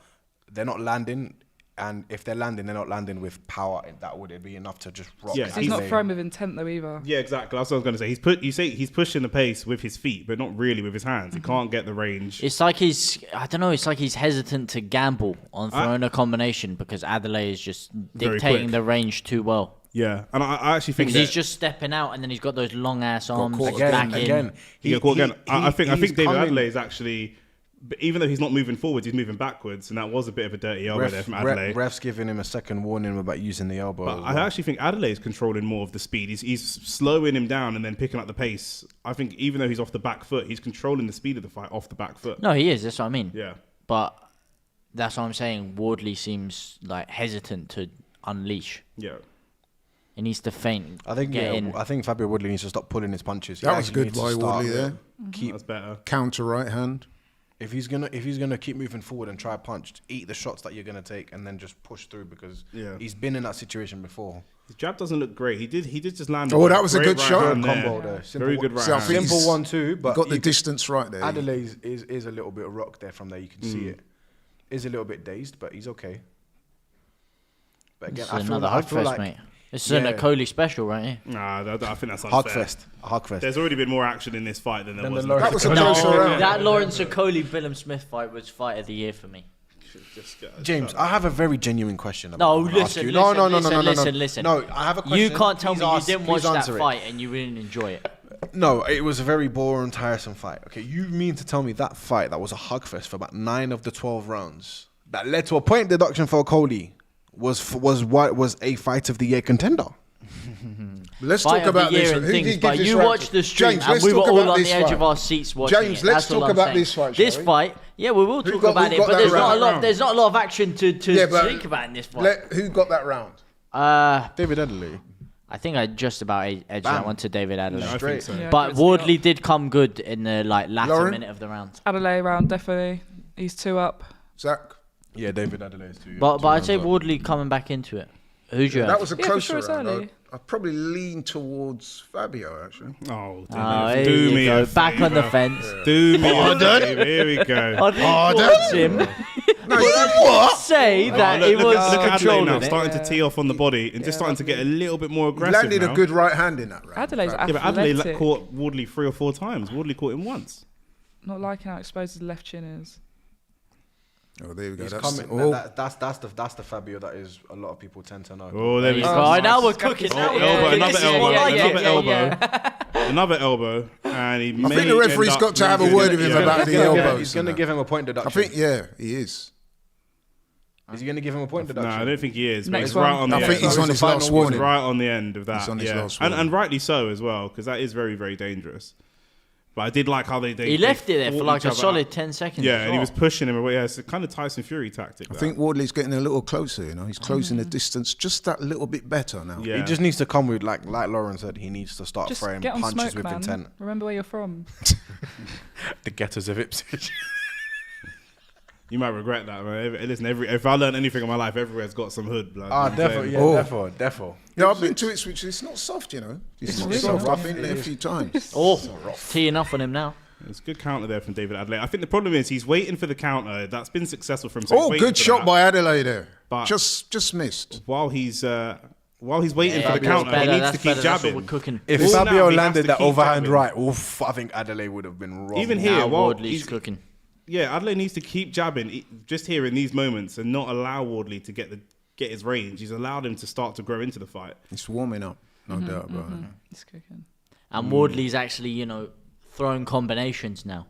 They're not landing, and if they're landing, they're not landing with power. That would be enough to just rock. Yeah, He's not Adeleye. throwing with intent though either. Yeah, exactly. That's what I was going to say. He's pushing the pace with his feet, but not really with his hands. He can't get the range. It's like I don't know, it's like he's hesitant to gamble on throwing a combination because Adeleye is just Very dictating quick. the range too well. Yeah, and I actually think Because he's just stepping out and then he's got those long ass arms caught back in. Again, he got caught again. I think he's David coming- Adeleye is actually, but even though he's not moving forwards, he's moving backwards, and that was a bit of a dirty elbow there from Adeleye. Ref's giving him a second warning about using the elbow. But as I well. actually think Adeleye is controlling more of the speed. He's slowing him down and then picking up the pace. I think even though he's off the back foot, he's controlling the speed of the fight off the back foot. No, he is. That's what I mean. Yeah. But That's what I'm saying. Wardley seems like hesitant to unleash. Yeah. He needs to feint. I think get in. I think Fabio Woodley needs to stop pulling his punches. He That was actually good needs to by start Wardley there. Keep That's better. Counter right hand. if he's gonna keep moving forward and try punch, eat the shots that you're gonna take and then just push through because he's been in that situation before. His jab doesn't look great. He did just land. Oh, that was a good right shot. hand Combo there. there. Very good right See, I hand. think Simple 1-2, but got the distance right there. Adeleye is a little bit of rock there from there. You can see it. Is a little bit dazed, but he's okay. But again, It's I feel another like, Hugfest, mate. This is an Okoli special, right here. Nah, I think that's unfair. Hugfest. There's already been more action in this fight than there was. Lawrence That was a Okoli. closer round. That Lawrence Okoli-Billum Smith fight was fight of the year for me. James, I have a very genuine question. No, I'm gonna ask listen, you. listen. No, I have a question. You can't tell Please me ask- you didn't watch please that answer it. fight and you didn't enjoy it. No, it was a very boring, tiresome fight. Okay, you mean to tell me that fight that was a hugfest for about 9 of the 12 rounds that led to a point deduction for Okoli was a fight of the year contender? Let's Fight talk of the about year this. and Who things, did but give this you round? watched the stream James, and let's we were talk all about on the this edge fight. of our seats watching James, it. let's That's all talk I'm about saying. this fight, This shall we? fight, yeah, we will talk got- about who it, got but that there's not a round? lot. There's not a lot of action to but speak about in this fight. Who got that round? David Adeleye. I think I just about edged that one to David Adeleye. I think so. Yeah, But give it to Wardley me. did come good in the latter Lauren? minute of the round. Adeleye round, definitely. He's 2 up. Zach? Yeah, David Adeleye is too. But I'd say Wardley coming back into it. Who's your? That was a Yeah, for closer sure it's round. early. I'd probably lean towards Fabio, actually. Oh, Here do you me go. a Back on the favour. fence. Do me a favour. Here we go. That's him. No, what? Say that Look, it was look at Adeleye controlling now, it. starting to tee off on the body and just starting to get a little bit more He aggressive landed now. a good right hand in that round. Adelaide's Yeah, but athletic. Adeleye caught Wardley 3 or 4 times. Wardley caught him once. Not liking how exposed his left chin is. Oh, there we go. He's That's, coming. oh, That's the Fabio that is a lot of people tend to know. Oh, there we go. Oh, now we're cooking. Oh, Now we're elbow, cooking. another This is elbow, more like another it. elbow, another elbow, and he I think the referee's got to have a word with him about the elbows. He's going to give him a point I deduction. think, yeah, he is. Is he going to give him a point No, deduction? I don't think he is. But Next he's right one. on the I end. think he's on his last warning. Right on the end of that. He's on his yeah. last and warning. rightly so as well, because that is very, very dangerous. But I did like how they He left it there for fought like each a other solid out. 10 seconds. Yeah, as and he well. was pushing him away. Yeah, it's a kind of Tyson Fury tactic. I think Wardley's getting a little closer, you know. He's closing the distance just that little bit better now. Yeah. He just needs to come with, like Lauren said, he needs to start Just throwing get on punches smoke, with man. intent. Remember where you're from. The getters of Ipswich. You might regret that, man. Listen, if I learn anything in my life, everywhere's got some hood. Blood. Ah, You know what I'm definitely, saying? yeah, Oh. defo. Yeah, I've been to Ipswich. It's not soft, you know. It's not really soft. not. I've been there a few times. Oh, teeing off on him now. It's a good counter there from David Adeleye. I think the problem is he's waiting for the counter. That's been successful for him. So he's Oh, waiting good for shot that. by Adeleye there. But- Just missed. While he's waiting for the That's counter, he better, needs that's to keep better, that's what we're jabbing. cooking. If Well, now Fabio he has landed to that keep overhand jabbing. right, oof, I think Adeleye would have been wrong. Even Now here, while Wardley's he's cooking. Yeah, Adeleye needs to keep jabbing just here in these moments and not allow Wardley to get his range. He's allowed him to start to grow into the fight. It's warming up, no doubt about it. He's cooking. And Wardley's actually, throwing combinations now.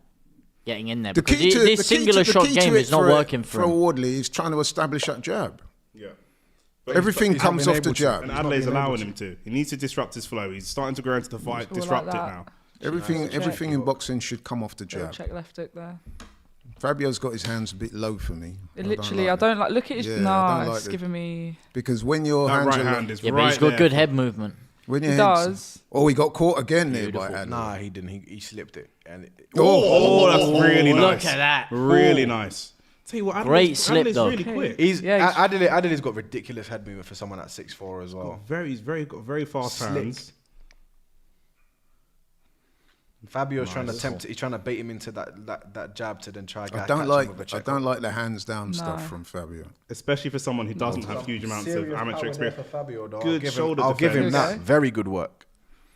Getting in there. The Because key to this singular shot game is not working for him. Wardley. He's trying to establish that jab. Yeah. Everything he's not comes been off the able to. jab. And Adelaide's allowing him to. He needs to disrupt his flow. He's starting to grow into the fight, all disrupt like it that. now. Everything in boxing should come off the Little jab. check left hook there. Fabio's got his hands a bit low for me. Literally, I don't like. Look at his. Yeah, I Nah, don't like it's the- giving me. Because when your That hands right are hand low, is Yeah, right but he's got there. good head movement. when your He hands, does. oh, he got caught again there by Beautiful. Adeleye. Nah, he didn't. He slipped it. And Oh, that's really nice. Look at that. Really nice. Tell you what, Great slip, Adelaide's though. really quick. he's Yeah, Adelaide's got ridiculous head movement for someone at 6'4" as well. He's got very fast Slick. hands. Fabio's trying to tempt. He's trying to bait him into that jab to then try. I catch don't him like with a I check. don't like the hands down No. stuff from Fabio. Especially for someone who doesn't have huge amounts of Serious amateur power there experience. for Fabio, though. Good shoulder I'll give him defense. that. Okay. Very good work.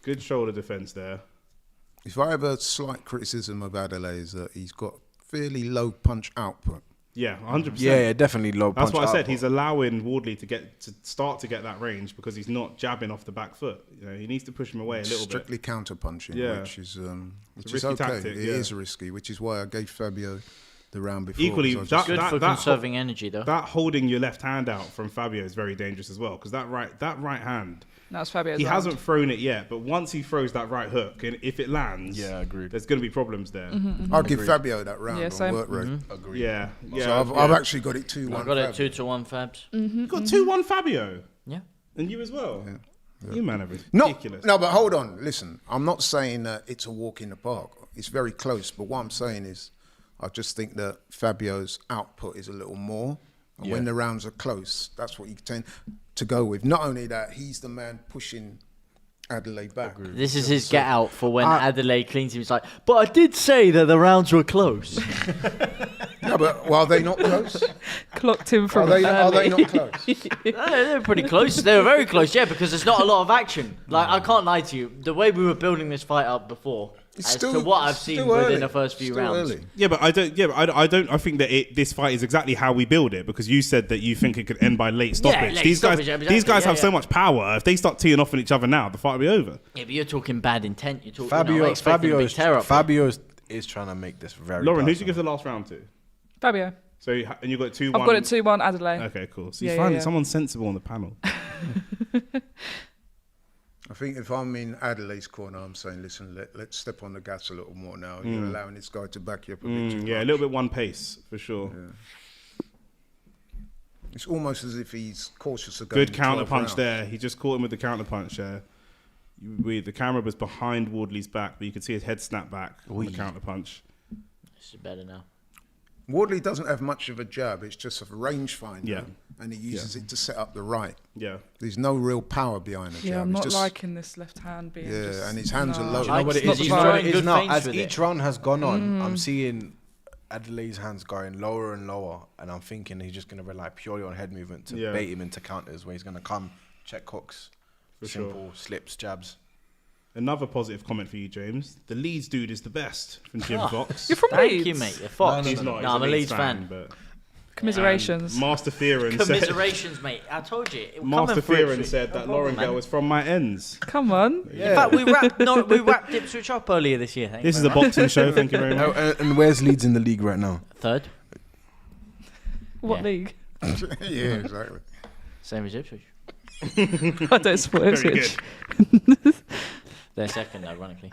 Good shoulder defense there. If I have a slight criticism of Adeleye is that he's got fairly low punch output. Yeah, 100%. Yeah, definitely low That's punch what I said. output. He's allowing Wardley to start to get that range because he's not jabbing off the back foot. He needs to push him away a little Strictly counter punching, Yeah. which is a okay. risky tactic, It yeah. is risky, which is why I gave Fabio the round before. Equally, 'cause I just- Good for conserving energy, though. That holding your left hand out from Fabio is very dangerous as well, because that right hand, That's Fabio's he round. hasn't thrown it yet, but once he throws that right hook, and if it lands, agreed. there's going to be problems there. I'll give Fabio that round Yeah, on same. work rate. Agreed. Yeah, yeah. So I've actually got it 2-1. I got it Fabio. 2-1 Fabs. You got 2-1 Fabio, Yeah. and you as well. You man are No, ridiculous. no, but hold on. Listen, I'm not saying that it's a walk in the park. It's very close. But what I'm saying is, I just think that Fabio's output is a little more. And when the rounds are close, that's what you tend to go with. Not only that, he's the man pushing Adeleye back. This is his get out for when Adeleye cleans him. He's like, but I did say that the rounds were close. No, but are they not close? Clocked him Are from they early. not close? No, they were pretty close. They were very close, yeah, because there's not a lot of action. Like, I can't lie to you. The way we were building this fight up before, It's as to what I've seen still within early. the first few Still rounds. early. Yeah, but I don't. Yeah, but I don't. I think that this fight is exactly how we build it, because you said that you think it could end by late stoppage. late these stoppage, guys, exactly, these guys have yeah. so much power. If they start teeing off on each other now, the fight will be over. Yeah, but you're talking bad intent. You're talking Fabio is trying to make this very. Lauren, who'd you personal. give the last round to? Fabio. So and you got 2-1. I've got it 2-1 Adeleye. Okay, cool. So Yeah, you yeah, find yeah. someone sensible on the panel. I think if I'm in Adelaide's corner, I'm saying, listen, let's step on the gas a little more now. You're allowing this guy to back you up a bit too Yeah, a much. little bit one pace for sure. It's almost as if he's cautious of going Good in 12 counter punch rounds. there. He just caught him with the counter punch there. The camera was behind Wardley's back, but you could see his head snap back on the counter punch. This is better now. Wardley doesn't have much of a jab. It's just a rangefinder. Yeah. And he uses it to set up the right. Yeah. There's no real power behind the jab. Yeah, I'm It's not just, liking this left hand being. Yeah, just, and his hands are low. You know what it It's is? not You know what throwing it is good now? feints As with each it. round has gone on, I'm seeing Adelaide's hands going lower and lower, and I'm thinking he's just going to rely purely on head movement to Yeah. bait him into counters, where he's going to come, check hooks, For simple slips, jabs. Another positive comment for you, James. The Leeds dude is the best from Jim Fox. You're from Thank Leeds. you, mate. You're Fox. He's not. No, He's I'm a Leeds fan. But Commiserations. Master Fearon said. Commiserations, mate. I told you. Master Coming for Fearon Ipswich. said No that problem, Lauren man. Girl was from my ends. Come on. In fact, we wrapped Ipswich up earlier this year. Thank This you is a very much. boxing show. Thank you very much. And where's Leeds in the league right now? Third. What Yeah. league? Yeah, exactly. Same as Ipswich. I don't support Very Ipswich. good. They're second, ironically.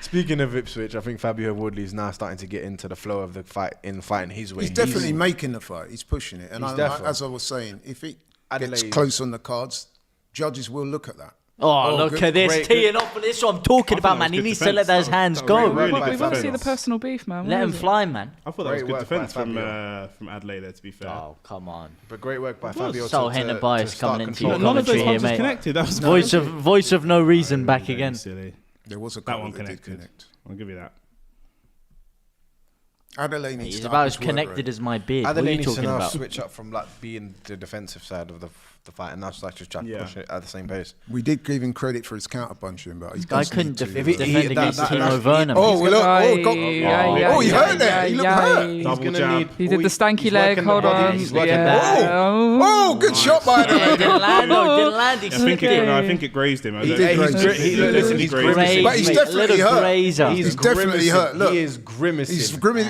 Speaking of Ipswich, I think Fabio Wardley is now starting to get into the flow of the fight, fighting his way. He's definitely making the fight. He's pushing it. And He's I, definitely- as I was saying, if it gets Adelaide- close on the cards, judges will look at that. Oh, look good- at this great- teeing off. This is what I'm talking I about, thought that man. was He good needs to defense. let those That hands was go. really We've good got to see the defense. personal beef, man. Let What him is it? fly, man. I thought that was Great good work by defense Fabio. from Adelaide there, to be fair. Oh, come on. But great work by Fabio. So Henna bias coming into your But none of those commentary here, punches mate. connected. That was Voice of no reason back Very again. Silly. There was a That couple one that did connected. connect. I'll give you that. Adelaide needs He's to about up as his work connected rate. as my beard. What are Adelaide you needs to talking now about? switch up from like being the defensive side of the fight, and now just try to Yeah. push it at the same pace. We did give him credit for his counter punching, but he Guy does couldn't need to. defend he- against that- Timo that's- Werner. Oh, mate. well, look, Aye, got, aye, oh, aye, he aye, hurt there. He looked aye, hurt. aye. Double gonna jab. need- He did the stanky he's leg. working the Hold body, on. he's working Yeah. the body. Oh, good shot by Yeah, Adelaide. didn't land. No, didn't land. He I slipped think it. I think it grazed him. I He don't did think graze it him. definitely He- grazed Graze, him. But he's mate, definitely little hurt. grazer. He's definitely hurt. Look, He is grimacing.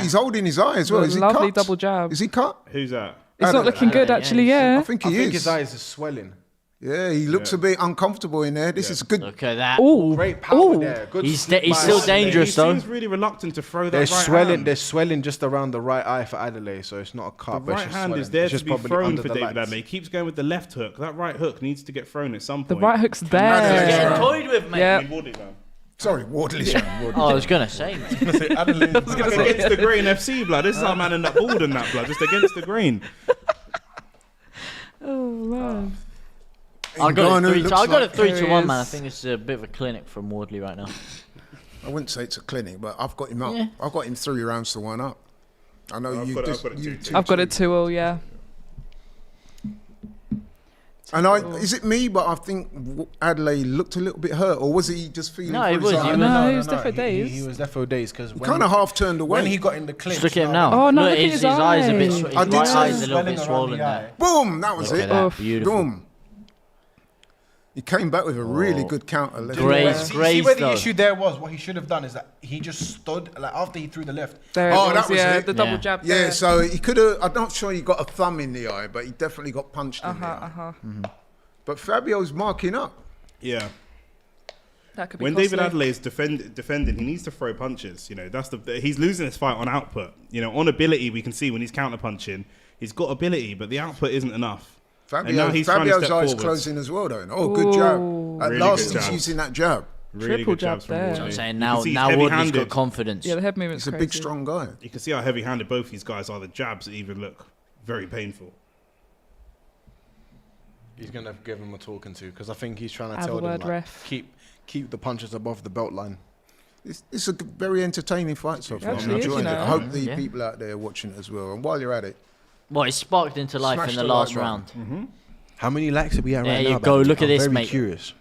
He's holding his eye as well. Is he Lovely cut? double jab. Is he cut? Who's that? It's not looking good, actually, I yeah. think I he think is. his eyes are swelling. Yeah, he looks a bit uncomfortable in there. This is good. Look at that. Ooh. Great power there. Good He's slip he's by still Adelaide. dangerous, He though. seems really reluctant to throw that There's right swelling. hand. There's swelling just around the right eye for Adelaide, so it's not a cut. The but it's right just hand swelling. is there It's to just be probably thrown under for the David lights. Adelaide. He keeps going with the left hook. That right hook needs to get thrown at some The point. right hook's He's there. getting toyed with, mate. Yeah. I mean, Wardley, man. Sorry, Wardley. Oh, I was gonna say, mate. Like against the grain FC, blood. This is our man in that bald and that, blood. Just against the grain. Oh, man. I got Ngannou it 3 looks I got like- it 3-1, man. I Yes. think it's a bit of a clinic from Wardley right now. I wouldn't say it's a clinic, but I've got him up. Yeah. I've got him 3 rounds to 1 up. I know I've you. got it- dis- I've got it you 2-2. two- I've got it 2-0, yeah. And is it me? But I think Adelaide looked a little bit hurt, or was he just feeling? No, he for his was, he eye? was. No, he was there for He days. was there for days because Kind of half turned away. when he got in the clinch. Just look at him now. Oh, no, look, look at his his eyes a bit. eye. His I did right say eye's a little bit swollen there. Boom! That was Look it. at that, Oof. beautiful. Boom. He came back with a really good counter. left. Grace, See Grace, where the though. issue there was. What he should have done is that he just stood like after he threw the left. There it Oh, was, that was yeah, it? the double Yeah. jab. Yeah, there. so he could have. I'm not sure he got a thumb in the eye, but he definitely got punched in the eye. But Fabio's marking up. Yeah. That could be When costly. David Adeleye is defending, he needs to throw punches. You know, he's losing this fight on output. You know, on ability, we can see when he's counter punching, he's got ability, but the output isn't enough. And now he's trying to Fabio's step eyes forwards. closing as well, though. Oh, good jab. At Really last, good he's jab. using that jab. Really Triple good jab jabs from there. Wardley. I'm saying You now can see he's Wardley's got heavy-handed. confidence. Yeah, the head movement's He's a crazy. big, strong guy. You can see how heavy-handed both these guys are. The jabs even look very painful. He's gonna give him a talking to because I think he's trying to Have a tell them word, like, ref. keep the punches above the belt line. It's a very entertaining fight so far. I'm Actually is, enjoying you it. know. I hope the Yeah. people out there are watching it as well. And while you're at it, Well, it sparked into life Smash in the the last like round. How many likes are we at There right you now? go, Babaji? look at I'm this, very mate. Curious.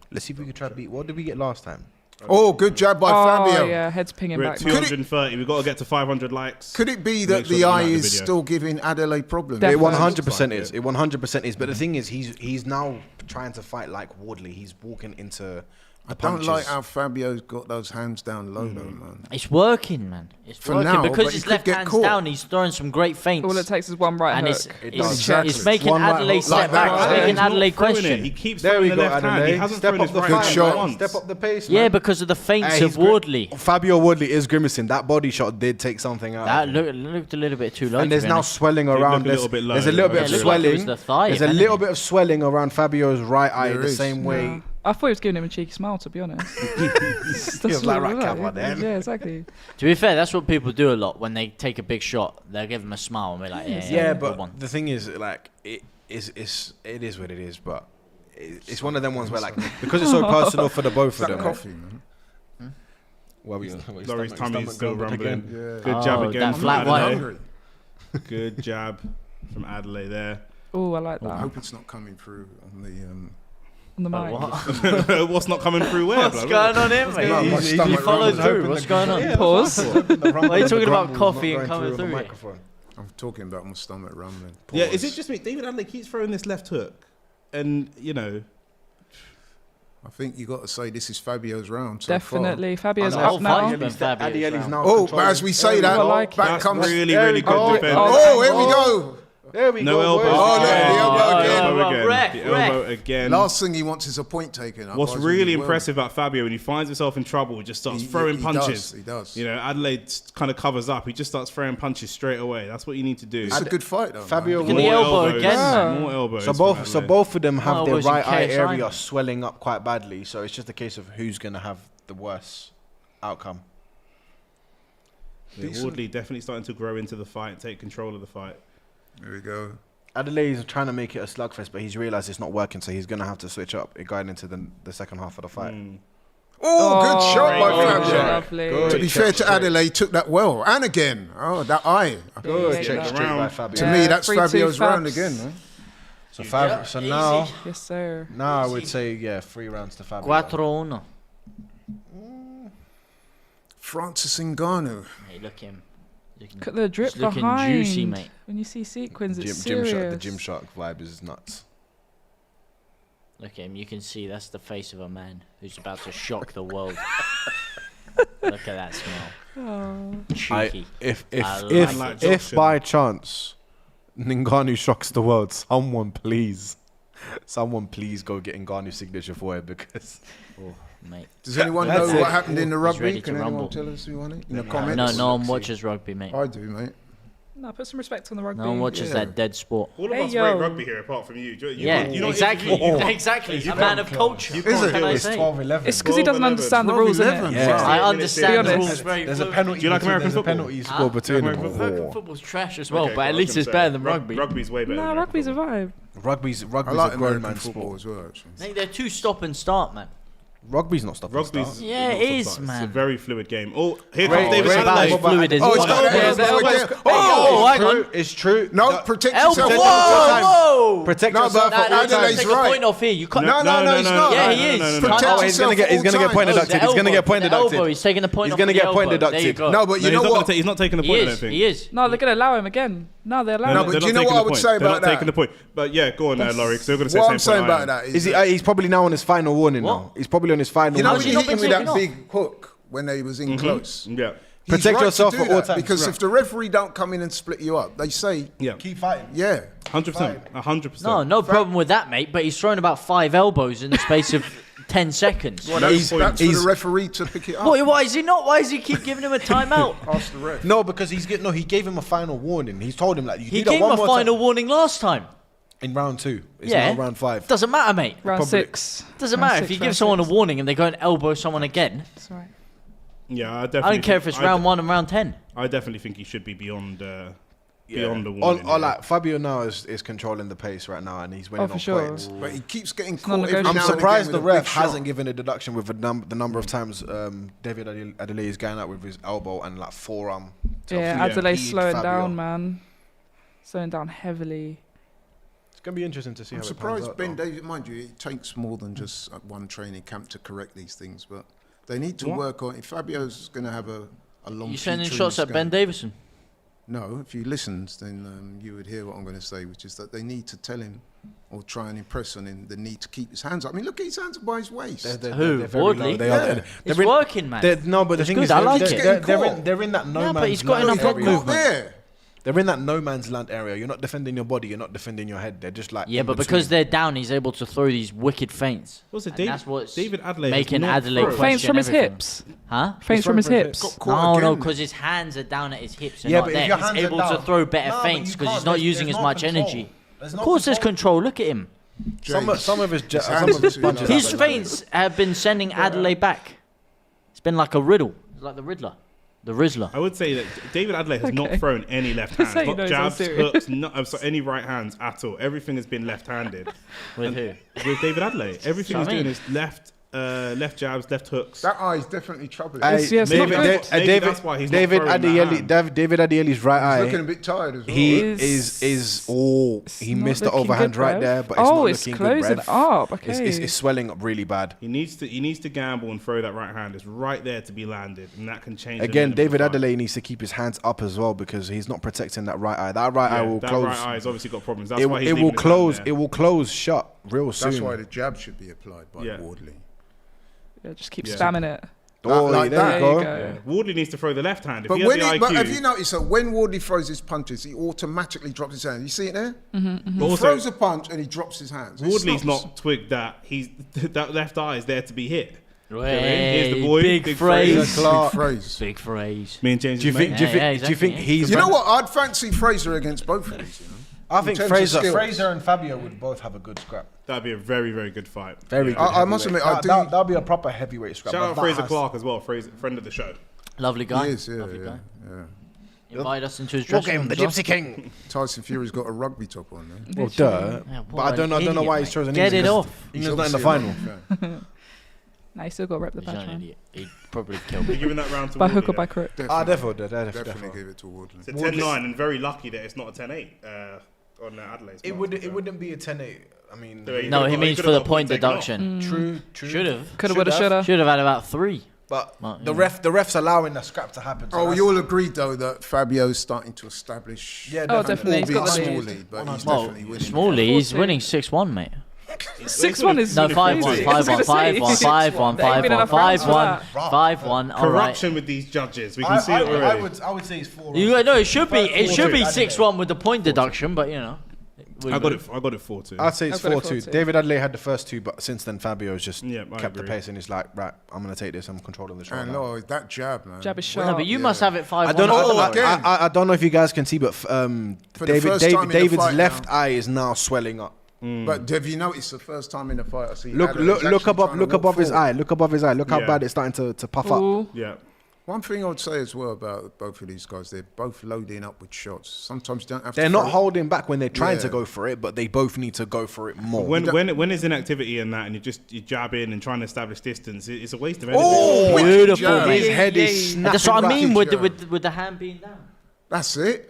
Let's see if we can try to beat. What did we get last time? oh, good jab by Oh, Fabio. yeah, head's pinging We're back. at 230. We've got to get to 500 likes. Could it be Make that sure the that you eye like the is video. still giving Adeleye problems? It Definitely. 100% Looks is. like It 100% is. But the thing is, he's now trying to fight like Wardley. He's walking into. I The don't punches. like how Fabio's got those hands down low, though, man. It's working, man. It's For working now, because but his he could left get hand's caught. down. He's throwing some great feints. All it takes is one right and hook. it's, It it's, does. Exactly. it's making One right Adeleye hook step like back. that. It's making He's not Adeleye throwing question. it. He keeps There throwing we the go, left hand. He Adeleye. hasn't Step thrown up his the right Good hand fight, shot. once. Step up the pace. Yeah, man. because of the feints He's of Wardley. Fabio Wardley is grimacing. That body shot did take something out. That of him. looked a little bit too low. And there's to be now honest. swelling look around. a little bit low. There's a little bit Yeah, of it looked like it swelling. was the thigh, There's if a little anything. bit of swelling around Fabio's right eye There the is. same way. I thought he was giving him a cheeky smile, to be honest. Feels That's like what it right looked camera then. Yeah, exactly. To be fair, that's what people do a lot when they take a big shot. They'll give him a smile and be like, "Yeah, Yeah, good but one." the thing is, like, it is what it is. But it's one of them ones where, like, because it's so personal for the both of That them. coffee, man. Laurie's tummy is still rumbling. Yeah. Good jab Oh, again that from flat I'm white. Adeleye. hungry. Good jab from Adeleye there. Oh, I like I that. hope it's not coming through on the. On the mic. What? What's not coming through where? What's blood? going on here, mate? No, my You stomach followed rumbles. through. What's going on? Pause. Why are you talking about coffee and coming through it? I'm talking about my stomach rumbling. Yeah, is Pause. it just me? David Adeleye keeps throwing this left hook, and you know, I think you got to say this is Fabio's round. So Definitely. Fabio's the whole up now. fight's been fabulous. now. But as we say that, I like it. back that's comes. really, There really we good go. defense. Oh, here we go. There we No go. elbows. boys. Oh, look, the elbow The again. elbow Well, again. ref, The elbow again. Last thing he wants is a point taken. What's Otherwise really he'll be impressive about Fabio when he finds himself in trouble, he just starts He- throwing he punches. does, he does. You know, Adelaide kind of covers up. He just starts throwing punches straight away. That's what you need to do. It's a good fight, though. Fabio man. Look at the More elbow elbows. again, man. More elbows. So from both Adeleye. of them have Oh, their was in right eye KSI. area swelling up quite badly. So it's just a case of who's gonna have the worse outcome. Yeah, Wardley definitely starting to grow into the fight, take control of the fight. There we go. Adeleye is trying to make it a slugfest, but he's realised it's not working, so he's gonna have to switch up going into the second half of the fight. Oh, good shot by good Fabio. shot. Lovely. Good. To be fair to Adeleye, he took that well. And again. Oh, that eye. Good Yeah, check yeah. straight by Round. Fabio. To Yeah, me, that's 3-2 Fabio's round Fabs. again, man. So Yeah, so easy. Yes, sir. now I would say 3 rounds to Fabio. 4-1. Francis Ngannou. Hey, look him. Looking, Look at the drip he's looking behind. juicy, mate. When you see sequins, it's Gym serious. Shark, the Gym Shark vibe is nuts. Look at him. You can see that's the face of a man who's about to shock the world. Look at that smile. Oh. Cheeky. If I like it. if by chance Ngannou shocks the world, someone please go get Ngannou's signature for it because Mate. Does anyone know That's it. what happened in the He's rugby? ready Can to anyone rumble. tell us who won it? In the No, comments? No one watches rugby, mate. I do, mate. No, put some respect on the rugby. No one watches Yeah. that dead sport. All of Hey, us yo. rate rugby here, apart from you. Yeah, you know, exactly. Exactly. A man of culture. Is What it? can I it's say? 12-11. It's because he doesn't 12-11. understand the rules, isn't 12-11. it? Yeah. I understand the Be honest. rules very There's a fluently. penalty. Do you like American there's football? a penalty score between American them. American football's trash as well, Okay, but I at was least gonna it's say, better than rugby. Rugby's way better. Nah, than rugby's a American vibe. Rugby's I a like grown American man football sport. as well, actually. I think they're too stop and start, man. Rugby's not stopping start. Rugby's Yeah, not it is, start. man. It's a very fluid game. Oh, here Great, comes David great. About Adelaide. as fluid as Oh, it it's is. got Yeah, the elbows- Oh, hang on. It's true. No, protect Elbow. yourself. Whoa, all the time. whoa. Protect No, yourself but at all Adelaide's times. Take a right. point off here. You can't. No, he's not. Yeah, he is. Protect Oh, he's gonna yourself get a point all the time. deducted. He's gonna get a point The elbow. deducted. He's taking the point He's off gonna the get a point elbow. There you deducted. go. No, but you know what? He's not taking the He point, I don't is. think. He is. No, they're going to allow him again. No, they're allowing No, him. but They're do you not know taking what I the would point. say They're about not taking the that? point. But yeah, go on, Laurie, because they're going to say What the I'm same saying point I about am. that Is is, he? He's probably now on his final warning What? now. He's probably on his final you know, warning. when Has he he hit not him been with taken that off? big hook when they was in close. Yeah. He's Protect right yourself to do at all that, times. because if the referee don't come in and split you up, they say, Yeah. Keep fighting. yeah. 100%. 100%. No problem with that, mate. But he's thrown about 5 elbows in the space of 10 seconds. Well, that's for the he's- referee to pick it up. Why is he not? Why does he keep giving him a timeout? Ask the ref. No, because he gave him a final warning. He's told him like you He do that gave him one a more final time warning last time. in round 2. It's Yeah. now round 5. Doesn't matter, mate. Round Probably. 6. Doesn't Round matter if six, you give round someone a six. warning and they go and elbow someone again. That's right. Yeah, I definitely. I don't care if it's round 1 and round 10. I definitely think he should be beyond the On, warning. like Fabio now is controlling the pace right now, and he's winning for on sure. points. But he keeps getting not caught every negotiable. now I'm and surprised again the with a ref big shot. hasn't given a deduction with the number of times David Adeleye is going out with his elbow and like forearm. to Yeah, obviously Adelaide's impede slowing Fabio. down, man. Slowing down heavily. It's gonna be interesting to see. I'm how surprised it pans out, Ben though. David, mind you, it takes more than just one training camp to correct these things, but they need to What? work on. If Fabio's going to have a long You sending future in shots this at Ben game- Davison? No, if you listened, then you would hear what I'm going to say, which is that they need to tell him or try and impress on him the need to keep his hands up. I mean, look at his hands up by his waist. Who? very Wardley? low. They Yeah. are. It's they're in- working, man. No, but the It's thing good, is, I like they're, it. they're in that no Yeah, man's but he's got land enough Got head area. movement. there. They're in that no man's land area. You're not defending your body. You're not defending your head. They're just like Yeah, in but between. because they're down, he's able to throw these wicked feints. Also, And David, that's what's David Adeleye making has not Adelaide thrown. question Feints from his everything. hips. Huh? Feints from his from his hips. Got No, caught no, again. because his hands are down at his hips and Yeah, not but if there. your He's hands are able to down- throw better No, but feints you because he's can't. not There's using as no much control. energy. There's Of no course, there's control. control. Look at him. Some of his hands punches are out His there. feints have been sending Adelaide back. It's been like a riddle. It's like the Riddler. The Rizzler. I would say that David Adeleye has not Okay. thrown any left That's hands, how you know not he's all jabs, serious. hooks, not any right hands at all. Everything has been left-handed. With who? With David Adeleye, everything he's That's what I doing mean. is left jabs, left hooks. That eye's definitely troubling. Hey, It's- yeah, it's Maybe not good. that's- maybe that's why he's not David throwing that Adeyemi, hand. David Adeyemi's right He's looking a eye. bit tired as well. He It's- is he not missed the looking overhand good, right bruv. there, but it's not Oh, it's looking closing good, bruv. up. Okay. It's swelling up really bad. He needs to gamble and throw that right hand. It's right there to be landed, and that can change. the Again, momentum David of the fight. Adeleye needs to keep his hands up as well because he's not protecting that right eye. That right eye Yeah, will that close. right eye's obviously got problems. That's It, why he's it leaving will his hand close. there. It will close shut real soon. That's why the jab should be applied by Yeah. Wardley. Yeah, just keep Yeah. spamming it. Oh, Like there that. you go. There you Yeah. Wardley needs to throw the left hand. If But, he when has the but IQ, have you noticed that when Wardley throws his punches, he automatically drops his hand? You see it there? Mm-hmm, He Also- throws a punch and he drops his hands. It's Wardley's not twigged that that left eye is there to be hit. Hey, Here's the boy, big big phrase. phrase. Big phrase. Big phrase. Me and James. Do you think? mate. Do you think? Yeah, Do you think exactly. he's? You know what? I'd fancy Fraser against both of these. You know? I In think terms of skills. Fraser and Fabio would both have a good scrap. That'd be a very, very good fight. Very Yeah. good. I must heavyweight. admit, I do- That'll be a proper heavyweight scrap. Shout but out that Fraser has- Clark as well, Fraser, friend of the show. Lovely guy. He is, yeah, Lovely yeah, guy. yeah. Invite us into his Look dressing him, room. the as well. Gypsy King. Tyson Fury's got a rugby top on there. Well, duh. Yeah, But what I don't know. an I don't know idiot, why he's mate. chosen. Get it off. England's not in the obviously a final. rugby fan. Nah, you still got to rep the He's not patch, an man. idiot. He'd probably kill We're me. giving that round to By Wardley, hook or by yeah. crook. Definitely Definitely. give it to Wardley. It's a 10-9 and very lucky that it's not a 10-8 on Adelaide's. It mark, would. so. It wouldn't be a 10-8. I mean, So he No, could've he got- means could've for the got point taken off. deduction. true. Should have. Coulda, woulda, shoulda. Should have had about 3. But Well, the yeah. refs allowing the scrap to happen. so Oh, that's- you all agreed though that Fabio's starting to establish. Yeah, Oh, definitely. definitely. He's got albeit the lead. small lead, but he's Well, definitely winning. Smalley, he's 4-2. winning 6-1, mate. 6-1 is No, crazy. 5-1, I was 5-1, gonna say. 5-1, 5-1, There ain't been 5-1, enough rounds for 5-1, that. 5-1. All right. Corruption with these judges. We can see it already. I would say it's 4. You know, it should be 4-2. 6-1 with the point deduction, but you know. I got it 4-2. I'd say it's I've got it 4-2. 4-2. David Adeleye had the first 2, but since then Fabio's just Yeah, I kept the agree. pace and he's like, right, I'm gonna take this. I'm controlling this right And now. Lord, that jab, man. Jab is No, sharp. but you Yeah. must have it 5-1. I don't know. Oh, I, again. I don't know if you guys can see, but For the David, first time in the David's fight left now. eye is now swelling up. But have you noticed the first time in the fight I see Look Adelaide's actually above trying to walk his forward. eye. Look above his eye. Look how Yeah. bad it's starting to puff up. Ooh. Yeah. One thing I would say as well about both of these guys, they're both loading up with shots. Sometimes you don't have They're to. not throw- holding back when they're trying to Yeah. go for it, but they both need to go for it more. When there's inactivity and that, and you're jabbing and trying to establish distance, it's a waste of energy. Oh, Beautiful, jab. mate. His head is Yeah. snapping. That's what I back. mean with Yeah. with the hand being down. That's it.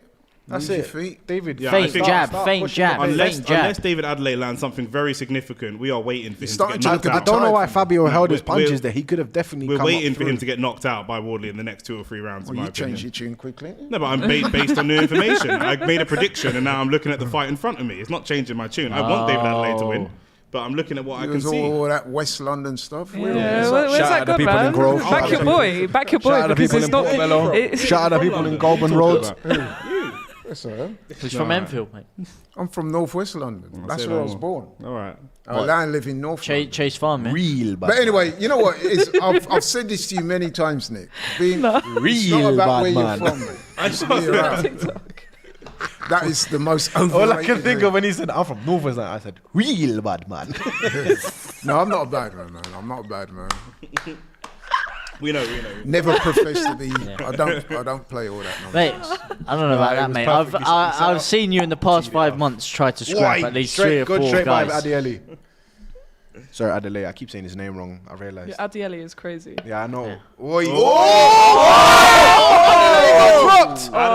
That's Move your it. feet. David, Yeah, I Feint think- jab, start feint pushing the jab, bait. Unless feint jab. unless David Adeleye lands something very significant, we are waiting for him to starting get to knocked look at I out. don't know why Fabio held his We're- punches there. He could have definitely We're come waiting up for him through. to get knocked out by Wardley in the next 2 or 3 rounds. in Well, my you changed opinion. your tune quickly. No, but I'm based on new information. I made a prediction, and now I'm looking at the fight in front of me. It's not changing my tune. I want David Adeleye to win, but I'm looking at what I It can was see. all that West London stuff. Yeah, Where- where's Shout out that to gone, people in man? Grove. Back your boy, back your boy. Shout out to because people it's in not. Portobello. it's- Shout out to people in Goulburn Road. Yes, sir. He's from Enfield, mate. I'm from Northwest London. That's say where I no was more. born. All right. I live in North. London. Chase Farm, man. Real bad. But anyway, you know what? I've said this to you many times, Nick. It's not Real about where bad you're man. from. Mate. It's me around. That is the most overrated. All I can think thing. of when he said, I'm from Northwest, I said, real bad man. No, I'm not a bad man, man. I'm not a bad man. We know. Never professed to be. I don't play all that nonsense. Mate, I don't know about it that, was mate. perfectly set I've up. seen you in the past 5 months try to scrap at least 3 or 4 Straight by guys. Adeleye. Sorry, Adeleye. I keep saying his name wrong. I realized. Yeah, Adeleye is crazy. Yeah, I know. Yeah. Oi.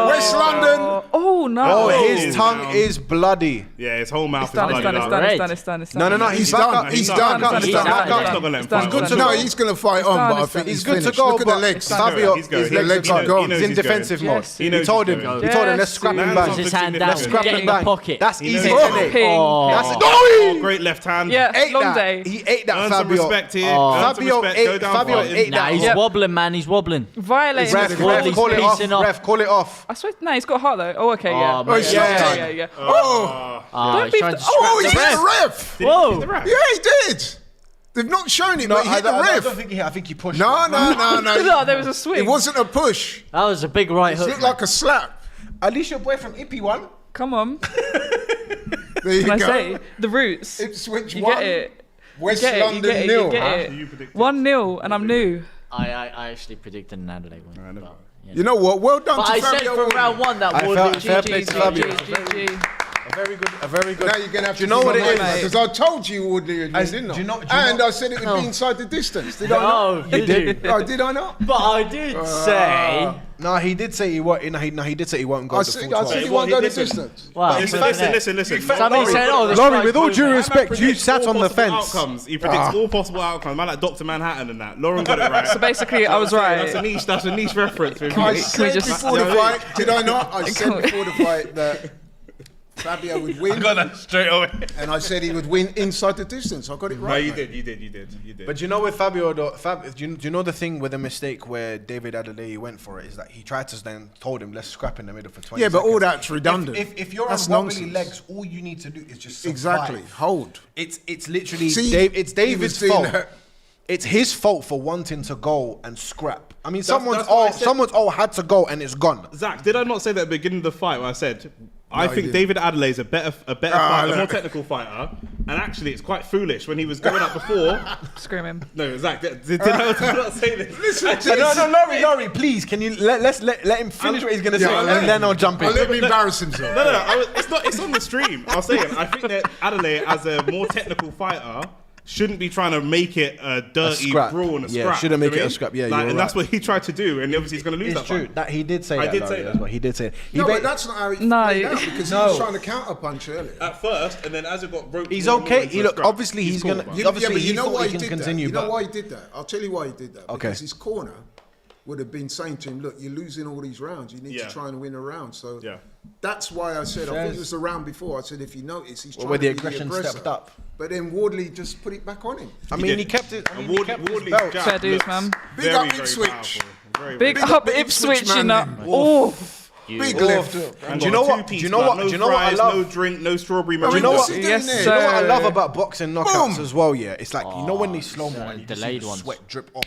West London. Oh no! Oh, Oh, his tongue down. is bloody. Yeah, his whole mouth It's is done. It's bloody done. It's up. done. It's Red. done. It's done. It's No, done. no, He's back done. up. He's not- done. done. He's He's done. done. He's not gonna let him It's done. fight. Good to No, go. he's going to fight It's on, done, but I it's think done. he's He's good to finished. go, Look at the but legs. Fabio, He's going. his He knows legs he's are going. gone. He knows He's in he's going. defensive mode. Yes, He knows told he's him. going. He told him, let's Yes, scrap he him is. back. Puts his hand Let's down, scrap get him in the back. pocket. That's easy, Oh. isn't it? Ping. Oh. That's Oh, great left hand. Yeah, ate long that. day. He ate that, Earn some Fabio. respect here. Oh. Earn some Fabio respect. ate- Go down Fabio fighting. ate Nah, that. he's Yep. wobbling, man. He's wobbling. Violating. Ref, Wardley's call it off. piecing off. Ref, call it off. I swear, no, he's got heart though. Oh, okay, yeah. Oh, mate. he's yeah, not yeah, yeah. Oh, Ah, Don't he's be trying to f- scrap oh, the he's hit ref. the ref. Whoa. The ref. Yeah, he did. They've not shown it, No, but he I hit the don't ref. think he hit. I think he pushed. No, it. no. No, there was a swing. It wasn't a push. That was a big right It hook. looked like a slap. At least your boy from Ippy won. Come on. There you Can I go. say the roots? Ipswich You won. get it. West You get it. You London get it. nil. You get it. You predicted. 1-0, and I'm new. I actually predicted an Adelaide win. know. but, You know what? Well done But to I said Fabio. from Wardley. round 1 that I Wardley felt was fair GG, play to GG. Fabio. GG. A very good. Now you're gonna have to Do you know what it is? Because I told you Woodley would win, didn't I? do you know- And I said it would be inside the distance. Did I No, not? you did. Oh, did I not? But I did say. No, he did say he won't. No, he did say he won't go I the said, full I 12. said he Well, won't he go the didn't. distance. Wow. Listen. Somebody said, oh, this Laurie, guy's with all due proven. respect, you sat on the fence. Outcomes. He predicts all possible outcomes. Man, like Dr. Manhattan and that. Lauren got it right. So basically, I was That's a right. niche. That's a niche reference. For I me. said just- before the fight, did I not? I said we- before the fight that Fabio would win. that straight away. And I said he would win inside the distance. I got it No, right. you mate. did. You did. But you know with Fabio, though, do you know the thing with the mistake where David Adeleye went for it is that he tried to then told him let's scrap in the middle for 20 Yeah, but seconds. all that's redundant. If you're That's on wobbly nonsense. legs, all you need to do is just survive. Exactly. Hold. It's literally See, it's he David's was doing fault. that. It's his fault for wanting to go and scrap. I mean, that's what I said. someone's all had to go and it's gone. Zach, did I not say that at the beginning of the fight where I said I you think didn't. David Adeleye is a better fighter, a look. more technical fighter, and actually it's quite foolish when he was going up before. Screaming. No, Zach, did I not say this? Listen to No, this. Laurie, please, can you let him finish what he's gonna say, I'll and let then I'll jump in. I'll let him embarrass himself. No, it's on the stream. I was saying I think that Adeleye, as a more technical fighter, shouldn't be trying to make it a dirty scrap. brawl and a Yeah, scrap. shouldn't you make know it what I a mean? scrap. Yeah, Like, you're and that's right. what he tried to do, and obviously he's going to lose It's that true fight. that he did say I that. did Laurie, say as that. well. He did say it. He No, ba- but that's not how he No, played you- out because No. he was trying to counter punch earlier. At first, and then as it got roped, He's more and more okay. into He a look. scrap, Obviously, he's cool, gonna. but- Obviously, but he you know thought why he he can did continue. that? You know But why he did that? I'll tell you why he did that. Okay. Because his corner would have been saying to him, look, you're losing all these rounds. You need Yeah. to try and win a round. So Yeah. that's why I said, I think it was the round before, I said, if you notice, he's trying where to the be aggression aggressor. stepped up. But then Wardley just put it back on him. I mean, he kept it. And Wardley's belt. jab Fair dues, looks man. Big very, up very Ipswich. powerful. Very, Big very- up the Ipswich, Ipswich you man know. then. Oh, Big lift. And Do you know got a what? Do two-piece, you know blood, what? no Do you know what I fries, love? No drink, no strawberry. Bro, Do you know what's what? he doing Yes, there? You know what I sir. love about boxing knockouts Boom. as well? Yeah, it's like you know when they slow mo it's, and you just see delayed the ones. sweat drip off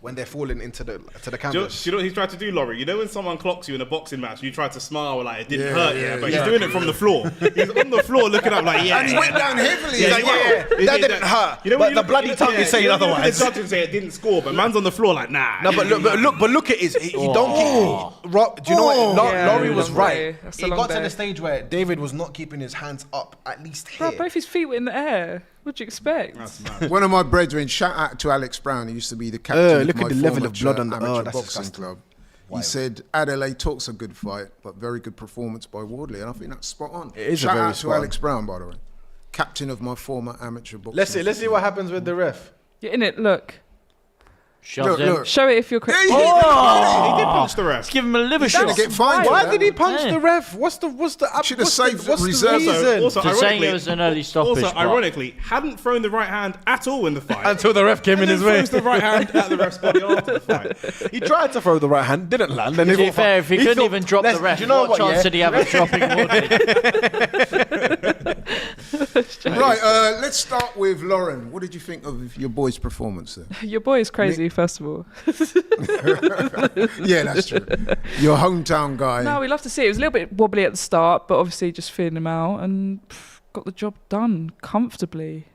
when they're falling into the Do you know canvas. what he's tried to do, Laurie? You know when someone clocks you in a boxing match, you try to smile like it didn't Yeah, hurt, yeah, but yeah. he's doing it from the floor. He's on the floor looking up like, yeah. And he went down heavily. Yeah, as he's well. like, yeah, that didn't hurt. You know, But when you the look- bloody tongue is saying you look at otherwise. The judge and say it didn't score, but man's on the floor like, nah. No, but look at his. He don't keep. Do you know what? Yeah, Laurie was long right. day. That's a It long got to day. the stage where David was not keeping his hands up at least here. Bro, both his feet were in the air. What'd you expect? That's mad. One of my brethren, shout out to Alex Brown, he used to be the captain of look my at the level former of blood on the- amateur that's boxing disgusting. club. He said Adeleye talks a good fight, but very good performance by Wardley, and I think that's spot on. It is a shout very out to spot on. Alex Brown, by the way, captain of my former amateur boxing. Let's see what happens with the ref. You're in it. Look. Shoves Look, him. look. Show it if you're quick. Yeah, he He did punch the ref. Give him a liver should shot. have get fined. Why for did that. he punch Yeah. the ref? What's the Should have saved what's reserve. the reason? Also, For saying ironically, it was an early stoppage. also, but- ironically, hadn't thrown the right hand at all in the fight. Until the ref came in and his then way. throws the right hand at the ref's body after the fight. He tried to throw the right hand, didn't land. And To be fair, if he couldn't thought, even drop the let's- ref, do you know what chance yeah? did he have of dropping Wardley? Right, let's start with Lauren. What did you think of your boy's performance there? Your boy is crazy, first of all. Yeah, that's true. Your hometown guy. No, we love to see it. It was a little bit wobbly at the start, but obviously just feeling him out and got the job done comfortably.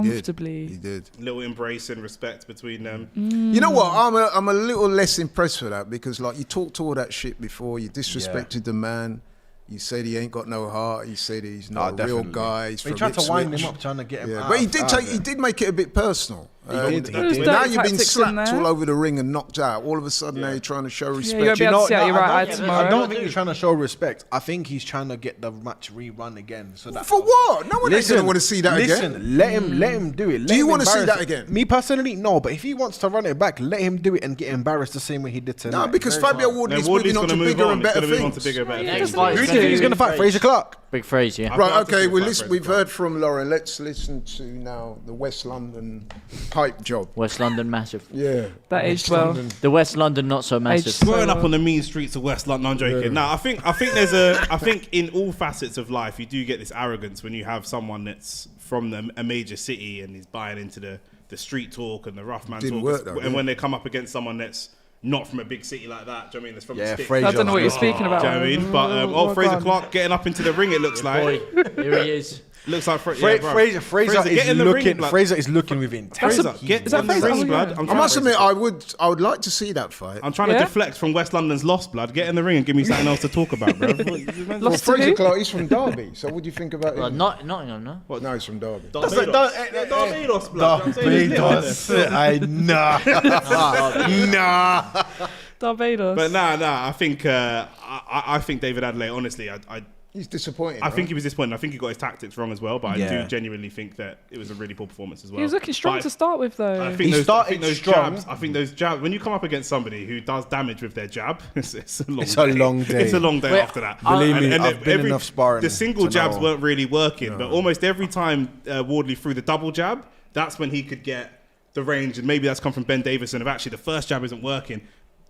He did. Little embrace and respect between them. You know what? I'm a little less impressed with that because like you talked all that shit before. You disrespected the man. You said he ain't got no heart. You said he's not a real guy. He's He from tried to wind Ipswich. him up, trying to get him Yeah, out. but he did make it a bit personal. did. There was Now dirty you've been tactics in slapped there. all over the ring and knocked out. All of a sudden, now you're trying to show respect. you won't be able to see out your right eye I tomorrow. don't think he's trying to show respect. I think he's trying to get the match rerun again. So that For what? No one ain't gonna want to see that again. Listen, let him do it. Do you want to see that again? Me personally, no. But if he wants to run it back, let him do it and get embarrassed the same way he did tonight. No, because Very Fabio hard. Wardley's No, Wardley's moving on to gonna move bigger on. and He's better gonna move on to things. bigger and better Next things. fight's Who do you gonna think he's be going to fight? Fraser Clark. Big phrase, yeah. Right, I'd okay, like to see we've Fraser heard from Lauren. Let's listen to now the West London pipe job. West London massive. Yeah. That aged well. The West London not so massive. Aged Growing up well. on the mean streets of West London, I'm joking. Now, I think I think in all facets of life, you do get this arrogance when you have someone that's from a major city and he's buying into the street talk and the rough man Didn't talk. work though, and when they come up against someone that's not from a big city like that, do you know what I mean? That's from the sticks. Fraser. I don't know what you're speaking about. Do you know what I mean? But Fraser God. Clark getting up into the ring, it looks like. Boy, here he is. Looks like Fraser get in the ring, looking. blood. Fraser is looking with intent. Fraser, get Is that in the Fraser? ring, Oh, blood. yeah. I'm I must trying- admit, I would like to see that fight. I'm trying to Yeah? deflect from West London's lost, blood. Get in the ring and give me something else to talk about, bro. Well, Lost to Fraser who? Clark, he's from Derby. So what do you think about Well, him? Nottingham, no? No, he's from Derby. Barbados, blood. I'm saying it's lit on there. Nah. Barbados. But nah. I think David Adeleye. Honestly, He's disappointing. I think he was disappointed. I think he got his tactics wrong as well. But I Yeah. do genuinely think that it was a really poor performance as well. He was looking strong But to start with, though. I think He those, I started think those strong. jabs. I think those jabs. When you come up against somebody who does damage with their jab, it's a long. It's a long day. It's a long day Wait, after that. Believe me, I've been enough sparring The single to jabs know. weren't really working, but almost every time Wardley threw the double jab, that's when he could get the range. And maybe that's come from Ben Davison of actually the first jab isn't working.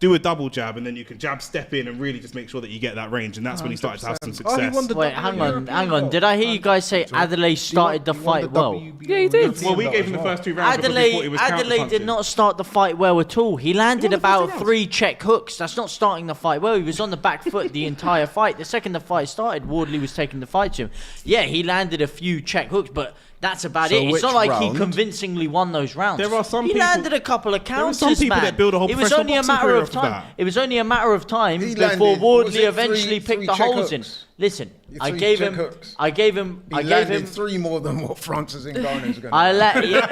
Do a double jab and then you can jab step in and really just make sure that you get that range. And that's when he started to have some Oh, he success. won the Wait, hang on. Did I hear you guys say Adeleye started the fight well? Yeah, he did. Well, we gave him the first two rounds because we thought he was Adeleye did counterpunching. not start the fight well at all. He landed He won the first about two rounds. 3 check hooks. That's not starting the fight well. He was on the back foot the entire fight. The second the fight started, Wardley was taking the fight to him. Yeah, he landed a few check hooks, but that's about So it. It's which not like round? he convincingly won those rounds. There are some he people- landed a couple of there are counters, some people man. that build a whole it was professional only a boxing matter career of off time. that. It was only a matter of time He before landed- was Wardley it eventually three picked the check holes in. hooks? Listen, I three gave check him. hooks. I gave him. He I gave landed him. 3 more than what Francis Ngannou is going to. I let yeah.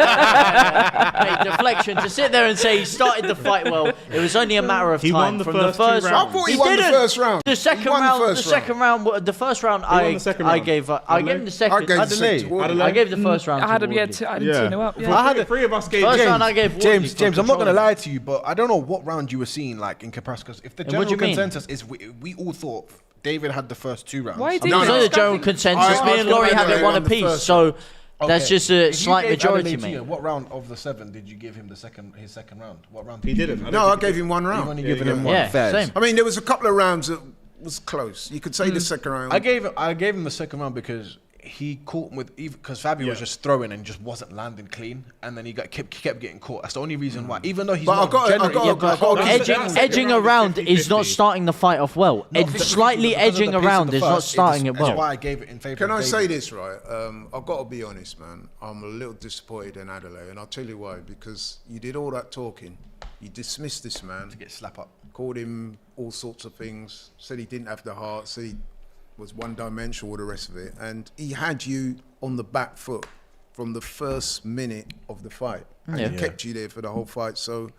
Mate, deflection to sit there and say he started the fight well. It was only a matter of He time won the from first the two first rounds. round. I thought he won the didn't. first round. The second He won the round. first The second round. The first round. won the second I round? gave. I gave him the second. I gave the Adeleye. second to Wardley. I gave the first round. I had to him, yeah, Wardley. I didn't 2-0 up. Yeah. I had Three of us gave First James. round I gave Wardley James, for I'm not gonna controlling. lie to you, but I don't know what round you were seeing, like in comparison. Because if the And what general do you mean? consensus is we all thought David had the first 2 rounds. Why It's did No, not no. the general consensus. I Me was and Laurie gonna have say it one on the apiece, first so that's Okay. just a If you slight gave majority, Adeleye to mate. you, what round of the 7 did you give him his second round? What round? He did you didn't. give him? No, I gave him 1 You've round. only given him yeah. one. Yeah, Fair. same. I mean, there was a couple of rounds that was close. You could say the second round. I gave him the second round because he caught him with because Fabio was just throwing and just wasn't landing clean, and then he kept getting caught. That's the only reason why. Even though he's edging around is not starting the fight off well. Slightly edging around is not starting it well. That's why I gave it in favour. Can I say this, right? I've got to be honest, man. I'm a little disappointed in Adeleye, and I'll tell you why. Because you did all that talking, you dismissed this man to get slap up, called him all sorts of things, said he didn't have the heart, said he was one-dimensional, all the rest of it, and he had you on the back foot from the first minute of the fight, and he kept you there for the whole fight. So,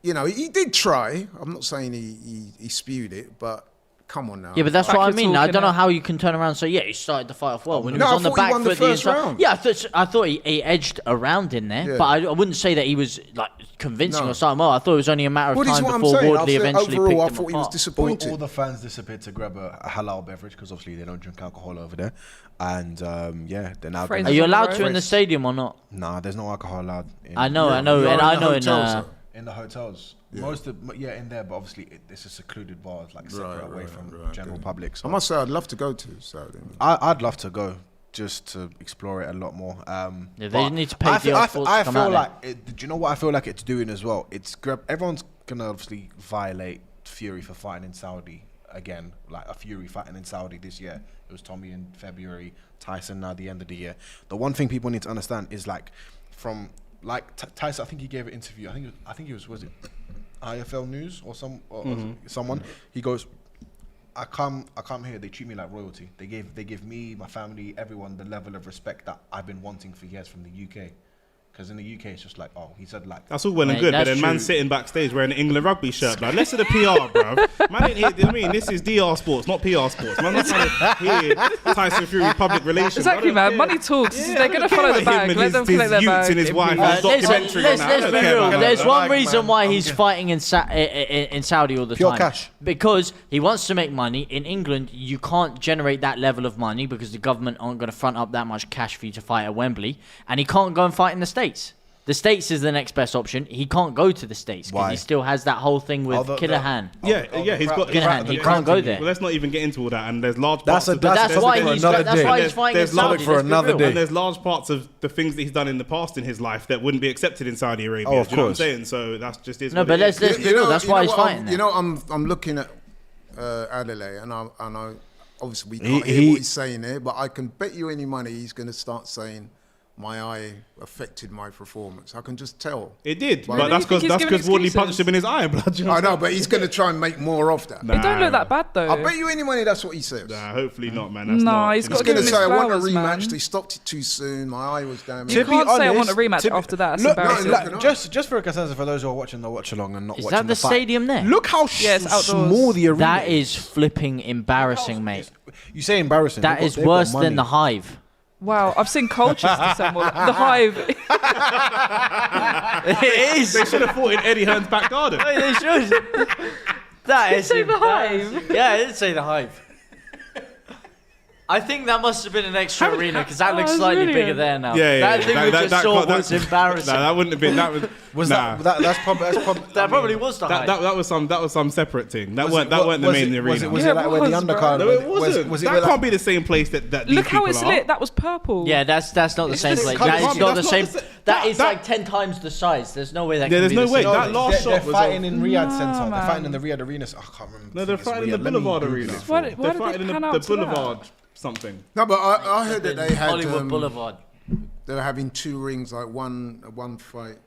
you know, he did try. I'm not saying he spewed it, but come on now. Yeah, but that's what I mean. I don't know how you can turn around and say, he started the fight off well when he was on the back foot the entire round. Yeah, I thought he edged around in there, but I wouldn't say that he was like convincing or something. Well, I thought it was only a matter of time before Wardley eventually picked him apart. I thought he was disappointed. All the fans disappeared to grab a halal beverage because obviously they don't drink alcohol over there, and they're now. Are you allowed to in the stadium or not? Nah, there's no alcohol allowed. I know, in the hotels. Most of in there, but obviously it's a secluded bar, like separate away from general public. So I must say, I'd love to go to Saudi. I'd love to go just to explore it a lot more. They need to pay the sports to come out do you know what I feel like it's doing as well? Everyone's gonna obviously violate Fury for fighting in Saudi again, like a Fury fighting in Saudi this year. It was Tommy in February, Tyson now at the end of the year. The one thing people need to understand is Tyson, I think he gave an interview. I think it was it IFL News or someone. He goes, I come here. They treat me like royalty. They give me, my family, everyone the level of respect that I've been wanting for years from the UK. Because in the UK, it's just he said that's all well and good, but then man sitting backstage wearing an England rugby shirt, like less of the PR, bro. Man ain't here. I mean, this is DR Sports, not PR Sports. Man, not trying to hear Tyson Fury public relations. Exactly, man. Money talks. They're gonna follow the bag. Let them collect their bag. And his wife. Let's be real. There's one reason why he's fighting in Saudi all the time. Pure cash. Because he wants to make money. In England, you can't generate that level of money because the government aren't going to front up that much cash for you to fight at Wembley, and he can't go and fight in the States. The States is the next best option. He can't go to the States because he still has that whole thing with Killahan. He's got Killahan. He can't go there. Well, let's not even get into all that. And there's large parts. That's why he's fighting in Saudi. For another day. And there's large parts of the things that he's done in the past in his life that wouldn't be accepted in Saudi Arabia. Oh, of do you know what I'm course. saying? So that's just is. No, but let's be real. That's why he's fighting. You know, I'm looking at Adeleye, and I obviously we can't hear what he's saying there, but I can bet you any money he's going to start saying, my eye affected my performance. I can just tell. It did, Really? but that's because Wardley punched him in his eye, blood. I know, but he's going to try and make more of that. It don't look that bad though. I bet you any money that's what he says. Nah, hopefully not, man. That's not. He's got to going to say, I want a flowers, rematch. man. They stopped it too soon. My eye was damaged. You can't say I want a rematch after that. That's embarrassing. Just for a consensus for those who are watching the watch along and not Is watching that the stadium there? Look how small the arena That is flipping embarrassing, mate. You say embarrassing. That is worse than the Hive. Wow, I've seen cultures assemble. The Hive. It is. They should have fought in Eddie Hearn's back garden. They should. That is. Say the Hive. Yeah, I did say the Hive. I think that must have been an extra arena because that looks slightly bigger there now. Yeah. That thing we just saw was embarrassing. Nah, that wouldn't have been. That was. That's probably. That probably was the Hive. That was some separate thing. That weren't the main arena. Was it like where the undercard? No, it wasn't. That can't be the same place that. Look how it's lit. That was purple. Yeah, that's not the same place. That is not the same. That is like 10 times the size. There's no way that. Yeah, there's no way. Same. That last shot was. They're fighting in Riyadh Centre. They're fighting in the Riyadh Arena. I can't remember. No, they're fighting in the Boulevard Arena. Why did they pan out the to that? Boulevard something. No, but I heard that they had Hollywood Boulevard. They were having 2 rings, like one fight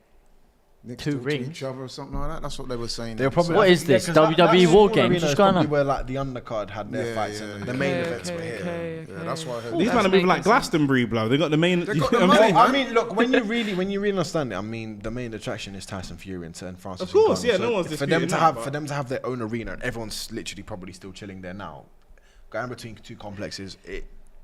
next Two to rings? each other or something like that. That's what they were saying. They were probably. What is this? WWE War Games? What's going on? Where like the undercard had their fights and the main events were here. Yeah, that's why I heard. These men are moving like Glastonbury, blow. They got the main. They got the money. I mean, look, when you really understand it, I mean, the main attraction is Tyson Fury and Francis. Of course, Ngannou. yeah, So no one's for disputing them to that, have but- for them to have their own arena and everyone's literally probably still chilling there now. Going between 2 complexes,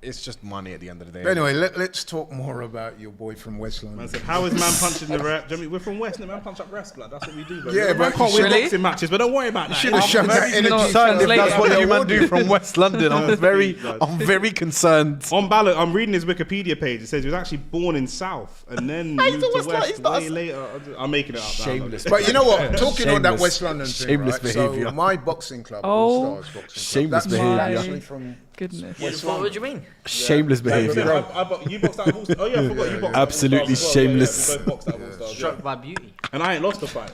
it's just money at the end of the day. But anyway, let's talk more about your boy from West London. Man said, how is man punching the ref? Do you know what I mean? We're from West, and man punch up refs, blood. That's what we do, bro. Yeah, man but can't win really? boxing matches, but don't worry about that. should have shown that energy. concerned if that's what you man do from West London. I'm very concerned. On ballot, I'm reading his Wikipedia page. It says he was actually born in South and then moved to West way later. I'm making it up. Shameless. But you know what? Talking on that Shameless. West London thing, Shameless right? behaviour. So my boxing club, Oh. All Stars Boxing Shameless Club, that's behaviour. actually from Goodness. What do you mean? Shameless behaviour. You boxed out of All Stars. Oh yeah, I forgot you boxed Absolutely out of All Stars as well. shameless. Yeah, we both boxed out of All Stars. Struck by beauty. And I ain't lost a fight.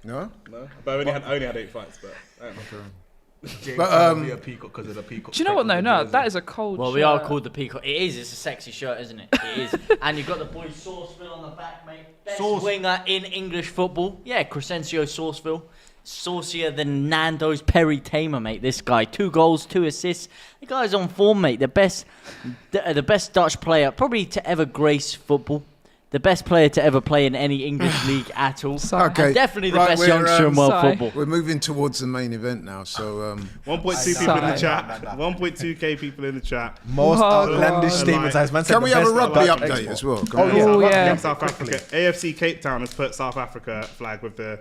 no. No, but I only had 8 fights. But I don't know. But a peacock because of the peacock. Do you know what? No, that is a cold. Well, we are shirt. called the Peacock. It is. It's a sexy shirt, isn't it? It is. And you've got the boy Sourceville on the back, mate. Best winger in English football. Yeah, Crescencio Sourceville. Saucier than Nando's Perry Tamer, mate. This guy, 2 goals, 2 assists. The guy's on form, mate. The best Dutch player probably to ever grace football. The best player to ever play in any English league at all. Sorry. Okay. And definitely the Right, best we're, youngster in world sorry. football. we're moving towards the main event now. So 1.2 people in the Sorry. chat. 1.2k people in the chat. Most Oh, outlandish God. statements. As man said, can we the have a best rugby Dutch update export. as well? Come Oh, on. yeah. Oh, Rugby yeah. and South Africa. AFC Cape Town has put South Africa flag with the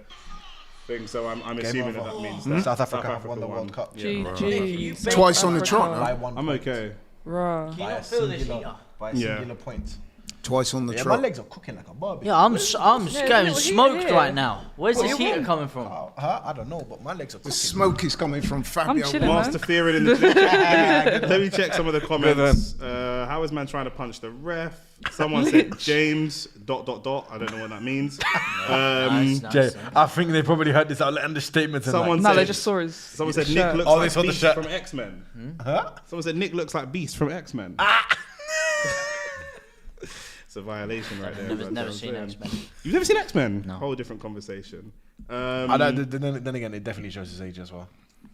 thing, so I'm assuming that means that South Africa have won the World Cup. GG. Twice on the trot, Africa. no? By 1 I'm point. okay. Rah. Can you not feel this heater? By a Yeah. singular point. Twice on the Yeah, my trot. legs are cooking like a barbecue. Yeah, I'm getting little heat smoked here. right now. Where's What this do you heater want? coming from? I don't know, but my legs are The cooking. smoke is coming from Fabio. chilling, Wall. man. Master Fearing in the chat. Let me check some of the comments. How is man trying to punch the ref? Someone said James ... I don't know what that means. Nice, Jay, nice. I think they probably heard this understatement. And Someone No, said, they just saw his. someone said his Nick shirt. looks Oh, they like saw the Beast shirt. from X-Men. Huh? Someone said Nick looks like Beast from X-Men. It's a violation right there. Never, never seen X-Men. You've never seen X-Men? No. Whole different conversation. Then again, it definitely shows his age as well.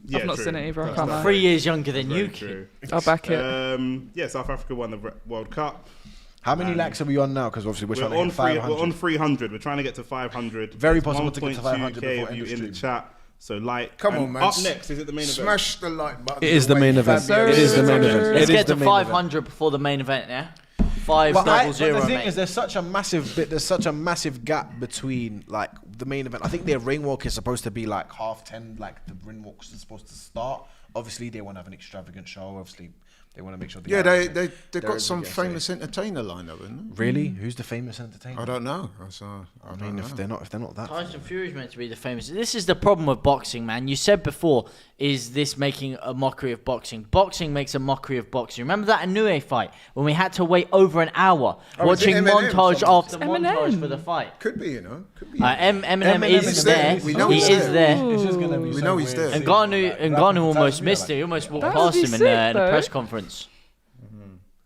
Yeah, I've not true. seen it either. I That's can't not- lie. 3 years younger than very you, true. I'll back it. Yeah, South Africa won the World Cup. How many lakhs are we on now? Because obviously we're trying to on get 500. We're on 300. We're trying to get to 500. Very There's possible to get to 500 1.2K before of you end of in the stream. chat. So like, Come and on, man. Up next, is it the main event? Smash the like button. It is the main event. Fabio It is the main said. event. Let's It is get the to main event. 500 before the main event, yeah? But the 500, thing mate. is, there's such a massive gap between like the main event. I think their ring walk is supposed to be like 10:30. Like the ring walk is supposed to start. Obviously, they want to have an extravagant show. Obviously, they want to make sure. Yeah, they've There got is a some guest, famous entertainer lineup, isn't Really? Who's the famous entertainer? I don't know. I mean, if they're not that. Tyson Fury's meant to be the famous. This is the problem with boxing, man. You said before, is this making a mockery of boxing? Boxing makes a mockery of boxing. Remember that Inoue fight when we had to wait over an hour watching was it Eminem montage something? after montage Eminem. for the fight? Could be, you know. Could be. Eminem is is there. there. We know he he's is there. there. It's just gonna be We so know he's weird there. And seeing, Ngannou like, almost like, missed it. He almost walked That would past be him in sick, the though. press conference.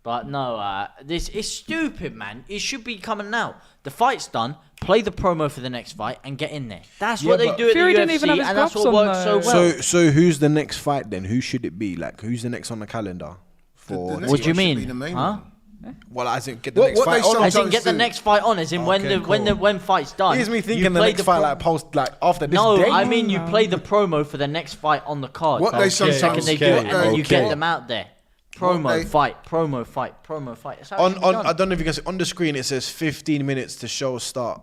But no, this is stupid, man. It should be coming now. The fight's done. Play the promo for the next fight and get in there. That's what they but do at Fury the didn't UFC, even have his and that's gloves what on, works so though. well. So who's the next fight then? Who should it be? Like who's the next on the calendar for? The next What do you one should be mean? the main Huh? one. Well, as in get the What- next what fight they on. sometimes As in, get the do. next fight on. As in, Okay, cool. when fight's done. Here's me you thinking the play next fight pro- like post like after this No, day. I mean you play the promo for the next fight on the card. What they sometimes they do, do, and then you okay. get them out there. Promo What they- fight, promo fight, promo fight. That's how it on should be I done. don't know if you can see on the screen it says 15 minutes to show start.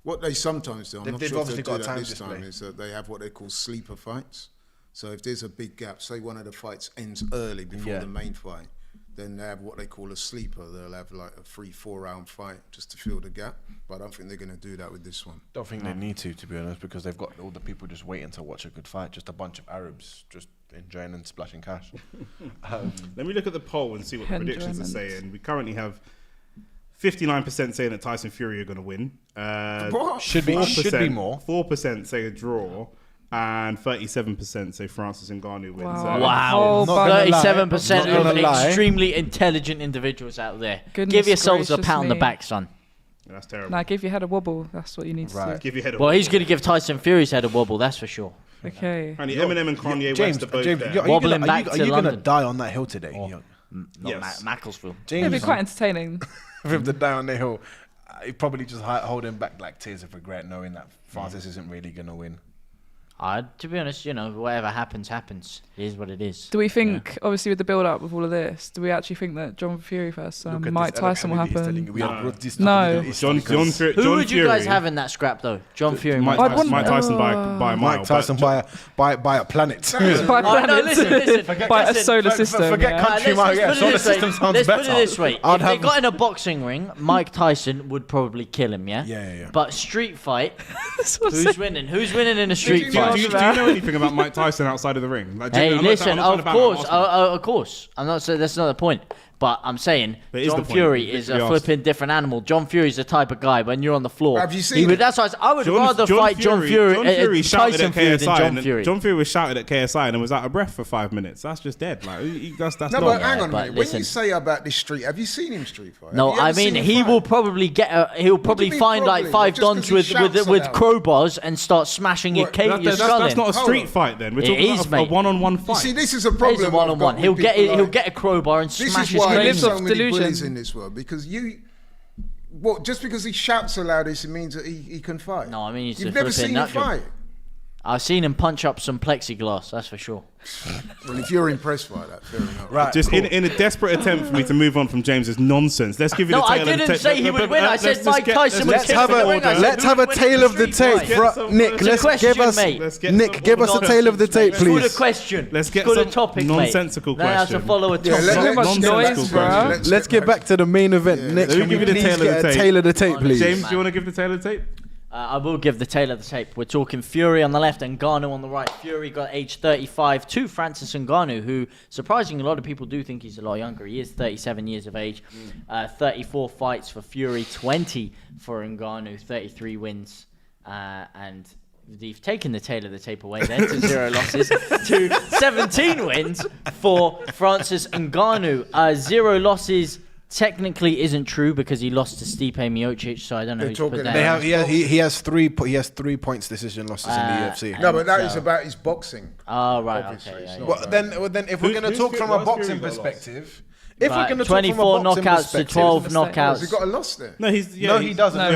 What they sometimes do, I'm not They've sure if obviously they got do a that time this display. time, is that they have what they call sleeper fights. So if there's a big gap, say one of the fights ends early before Yeah. the main fight, then they have what they call a sleeper. They'll have like a 3-4 round fight just to fill the gap. But I don't think they're going to do that with this one. Don't think they need to be honest, because they've got all the people just waiting to watch a good fight. Just a bunch of Arabs just enjoying and splashing cash. Let me look at the poll and see what the predictions are Enjoyment. saying. We currently have 59% saying that Tyson Fury are going to win. What? Should be more. 4% say a draw. And 37% say Francis Ngannou wins. Wow. Wow, Whole Not gonna lie, 37% not gonna of lie. extremely intelligent individuals out there. Goodness Give yourselves a gracious pat on the me. back, son. That's terrible. Nah, give your head a wobble. That's what you need Right. to Give your head a Well, he's wobble. going to give Tyson Fury's head a wobble, that's for sure. do. Okay. Apparently Eminem and Kanye James, West are both James, there. are you Wobbling gonna, back are to you gonna London. die on that hill today? Not Yes. Macclesfield. It'd be James, quite entertaining. for him to die on the hill, he probably just holding back like tears of regret, knowing that Francis isn't really gonna win. To be honest, whatever happens. It is what it is. Do we think, obviously, with the build-up of all of this, do we actually think that John Fury versus Mike Tyson will happen? No. John Fury. Who would you guys have in that scrap though? John Fury, Mike Tyson by a mile. Mike Tyson by a planet. By no, listen. by a solar system. Forget country mile. Yeah, solar system sounds better. Let's put it this way: if they got in a boxing ring, Mike Tyson would probably kill him. Yeah. But street fight, who's winning? Who's winning in a street fight? Do you know anything about Mike Tyson outside of the ring? Like, Hey, listen, of course. I'm not saying that's not the point. But I'm saying John Fury is a flipping different animal. John Fury's the type of guy when you're on the floor. Have you seen it? That's why I would rather fight John Fury Tyson Fury than John Fury. John Fury was shouted at KSI and was out of breath for 5 minutes. That's just dead. Like that's no, not. but hang on a minute. When you say about this street, have you seen him street fight? No, I mean he will probably he'll probably find like 5 dons with crowbars and start smashing your skull in. That's not a street fight then. We're talking about a one-on-one fight. You see, this is a problem. It's a one-on-one. He'll get a crowbar and smash his skull. Lives off delusion. Bullies in this world because just because he shouts so loud, it means that he can fight. No, I mean you've never seen him fight. I've seen him punch up some plexiglass, that's for sure. Well, if you're impressed by that, fair enough. Right, just cool. in a desperate attempt for me to move on from James's nonsense, let's give you the tale of the tape. No, I didn't say he would win. I said Mike Tyson would Let's have a tale of the tape. Nick, give us a tale of the tape, please. Good question. Let's get some topic, nonsensical question. Now to follow a topic. Let's get back to the main event. Nick, can we please get a tale of the tape, please? James, do you want to give the tale of the tape? I will give the tale of the tape. We're talking Fury on the left and Ngannou on the right. Fury got age 35 to Francis Ngannou, who, surprisingly, a lot of people do think he's a lot younger. He is 37 years of age. 34 fights for Fury, 20 for Ngannou, 33 wins. And they've taken the tail of the tape away there to 0 losses to 17 wins for Francis Ngannou. 0 losses technically isn't true because he lost to Stipe Miocic, so I don't know who's put that. He has 3 points decision losses in the UFC. No, but that is about his boxing. Oh right, okay. Well, then if we're going to talk from a boxing perspective. If we're going to talk 24 knockouts to 12 knockouts. Has he got a loss there? No, he doesn't.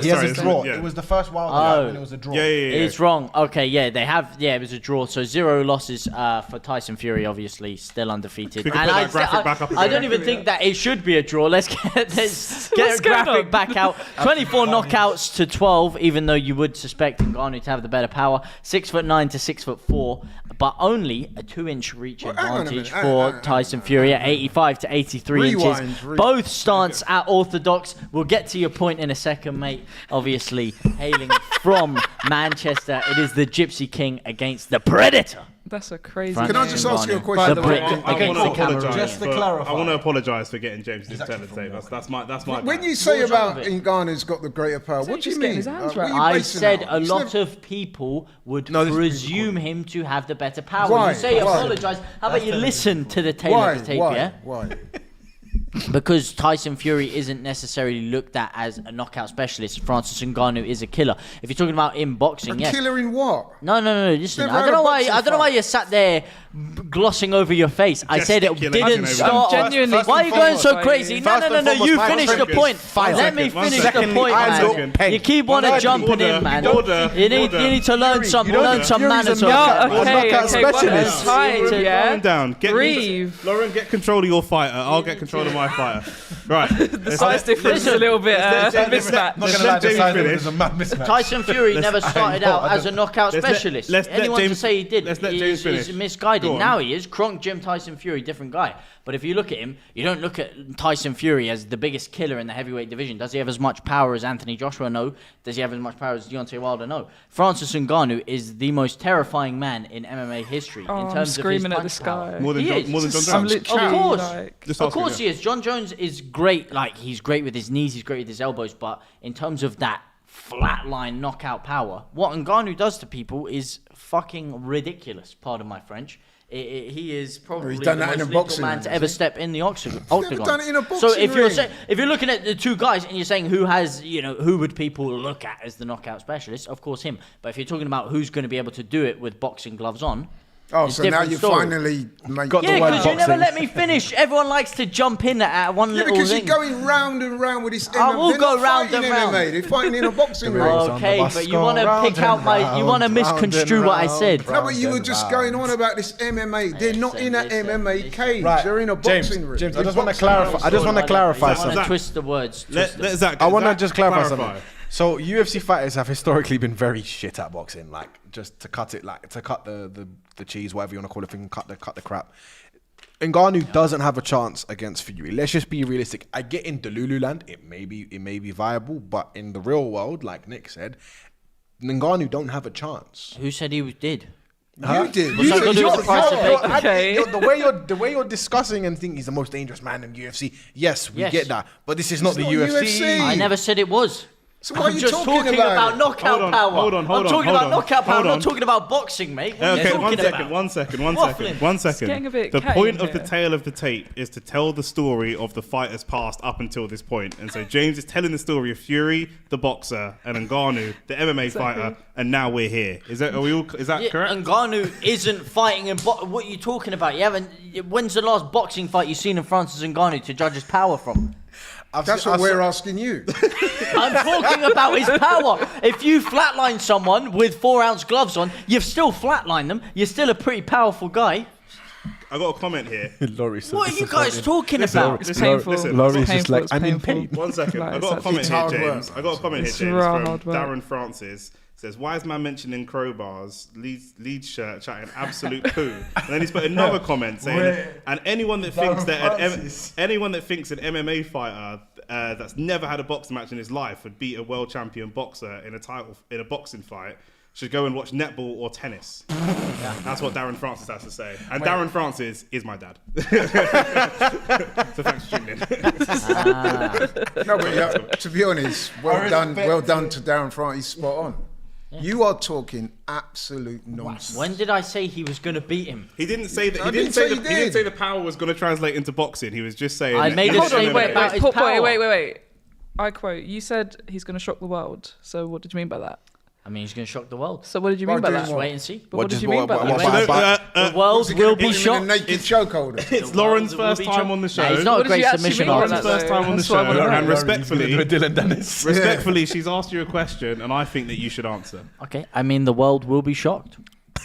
He has a draw. It was the first wild card and it was a draw. It's wrong. Okay, it was a draw. So 0 losses for Tyson Fury, obviously, still undefeated. And I don't even think that it should be a draw. Let's get a graphic back out. 24 knockouts to 12, even though you would suspect Ngannou to have the better power. 6'9" to 6'4", but only a 2-inch reach advantage for Tyson Fury at 85 to 83 inches. Both stance at orthodox. We'll get to your point in a second, mate. Obviously, hailing from Manchester, it is the Gypsy King against the Predator. That's a crazy. Can I just ask you a question? I want to apologise for getting James to tell the tape. That's my. When you say about Ngannou's got the greater power, what do you mean? I said a lot of people would presume him to have the better power. Why? You say apologise. How about you listen to the tape of the tape? Why? Because Tyson Fury isn't necessarily looked at as a knockout specialist. Francis Ngannou is a killer. If you're talking about in boxing, yes. Killer in what? No. Listen, I don't know why you sat there glossing over your face. I said it didn't start. Genuinely. Why are you going so crazy? No. You finish the point. Let me finish the point, man. You keep jumping in, man. You need to learn some manners. Okay. Specialist. Calm down. Breathe. Lauren, get control of your fighter. I'll get control of my fighter. Right. The size difference is a little bit mismatch. Tyson Fury never started out as a knockout specialist. Anyone to say he did is misguided. Now he is. Kronk, Jim, Tyson Fury, different guy. But if you look at him, you don't look at Tyson Fury as the biggest killer in the heavyweight division. Does he have as much power as Anthony Joshua? No. Does he have as much power as Deontay Wilder? No. Francis Ngannou is the most terrifying man in MMA history in terms of his punch power. More than John Jones. Of course he is. John Jones is great. Like, he's great with his knees, he's great with his elbows. But in terms of that flatline knockout power, what Ngannou does to people is fucking ridiculous. Pardon my French. He is probably the most lethal man to ever step in the octagon. Done it in a boxing so if ring. You're looking at the two guys and you're saying who would people look at as the knockout specialist, of course him. But if you're talking about who's going to be able to do it with boxing gloves on, Oh, It's so now different you story. finally Got Yeah, the word because you never boxing. let me finish. Everyone likes to jump in at one Yeah, little because thing. you're going round and round with this MMA. I will They're go not round fighting and round. MMA. They're fighting in a boxing ring. on the Okay, bus but you go want to round pick out and my, you want to round, misconstrue round what I and said. No, but you were round just and going round. on about this MMA. They're not in an Listen, MMA listen. cage. Right. They're in a boxing ring. James, I In just want to boxing clarify. rings. I just want to clarify I want something. to twist the words. Let Zach. I want to Zach just clarify something. So UFC fighters have historically been very shit at boxing, like just to cut it, like to cut the cheese, whatever you want to call it, thing, cut the crap. Ngannou doesn't have a chance against Fury. Let's just be realistic. I get in Delulu land, it may be viable, but in the real world, like Nick said, Ngannou don't have a chance. Who said he did? You did. What's that got to do with the price of bacon? Okay. The way you're discussing and think he's the most dangerous man in UFC. Yes, we Yes. get that, but this is not the not UFC. UFC. I never said it was. So why are I'm you just talking about about it? knockout Hold on, power. hold on, hold I'm on, talking hold about on, knockout power. hold I'm on. not talking about boxing, mate. What are you Okay, talking one about? second. Waffling. One second. getting a bit The catty point in of the here. tale of the tape is to tell the story of the fighters past up until this point. And so James is telling the story of Fury, the boxer, and Ngannou, the MMA fighter, and now we're here. Is that Yeah, correct? Ngannou isn't fighting in what are you talking about? You haven't. When's the last boxing fight you've seen in Francis Ngannou to judge his power from? That's what we're asking you. I'm talking about his power. If you flatline someone with 4-ounce gloves on, you've still flatlined them. You're still a pretty powerful guy. I got a comment here. Laurie said What are you guys talking Listen, about? It's listen, painful. listen. Laurie's It's just like, painful, I'm in it's painful. pain. One second. Like, I got a it's comment here, hard work. James. I got a comment here, It's James, real from hard work. Darren Francis. Says, why is man mentioning crowbars, lead shirt, chatting absolute poo? And then he's put another comment saying, and anyone that thinks that anyone that thinks an MMA fighter that's never had a boxing match in his life would beat a world champion boxer in a boxing fight should go and watch netball or tennis. That's what Darren Francis has to say. And Darren Francis is my dad. So thanks for tuning in. No, but to be honest, well done to Darren Francis. He's spot on. You are talking absolute nonsense. When did I say he was going to beat him? He didn't say that. I He didn't didn't say say the, he he didn't did. say the power was going to translate into boxing. He was just saying. I that made he a was Hold on, statement MMA. about his power. wait. I quote, you said he's going to shock the world. So what did you mean by that? I mean, he's going to shock the world. So what did you mean by doing that? Let's wait and see. But what did you mean by what- that? what- The world What's he will gonna be hit him with a shocked. naked chokeholder. It's Lauren's will first be time shocked. on the show. Nah, he's not a What does great she actually submission mean by artist. that, First time on the That's what I show, wanna know. and respectfully, Dylan Dennis. respectfully, she's asked you a question, and I think that you should answer. Okay, I mean, the world will be shocked.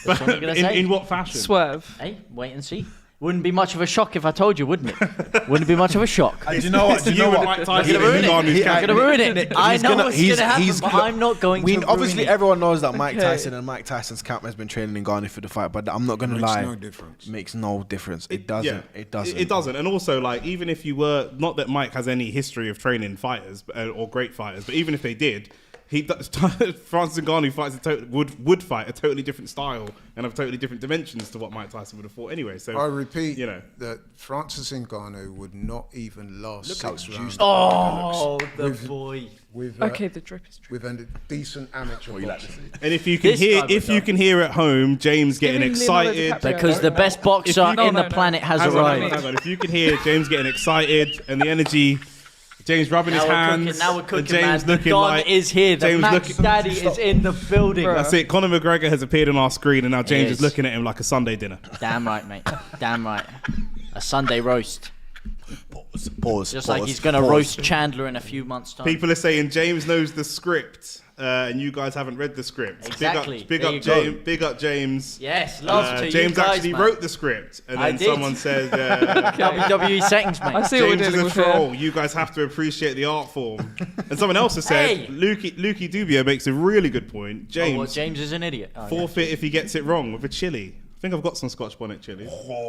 That's what I'm going to say. In what fashion? Swerve. Hey, wait and see. Wouldn't be much of a shock if I told you, wouldn't it? Wouldn't be much of a shock. Do you know what? It's you and Mike Tyson You're gonna ruin and Ngannou's it. You're captain. gonna ruin it. I know what's he's- gonna happen, he's but gonna- I'm not going to. Obviously, ruin it. everyone knows that Mike Okay. Tyson and Mike Tyson's camp has been training Ngannou for the fight, but I'm not going to Makes lie. no difference. Makes no difference. It doesn't. Yeah, It doesn't. It doesn't. And also, like, even if you were not that Mike has any history of training fighters or great fighters, but even if they did, Francis Ngannou fights would fight a totally different style and have totally different dimensions to what Mike Tyson would have fought anyway. So I repeat, you know, that Francis Ngannou would not even last Look how 6 rounds. Oh, the boy. With, Okay, the drip is drip. with a decent amateur boxer. and if you can This hear, guy would if you go. can hear at home, James getting Giving Leonardo excited. DiCaprio. Because the best boxer No, in the no. planet has Hang on, arrived. hang on. If you can hear James getting excited and the energy, James rubbing his hands, Now we're and cooking, man. James The looking Don like is here. The James Max looking- Daddy is in the building. Bruh. That's it. Conor McGregor has appeared on our screen, and now James is. is looking at him like a Sunday dinner. Damn right, mate. Damn right. A Sunday roast. Pause. Just like he's going to roast Chandler in a few months' time. People are saying James knows the script, and you guys haven't read the script. Exactly. Big There up you go. James. Big up James. Yes, love to James you guys, actually man. wrote the script, and I then did. someone says WWE settings, mate. I see what we're James is dealing a with here. troll. You guys have to appreciate the art form. And someone else has said Hey. Lukey Dubio makes a really good point. Oh, James well, James is an idiot. Oh, yeah. forfeit if he gets it wrong with a chili. I think I've got some Scotch bonnet chili.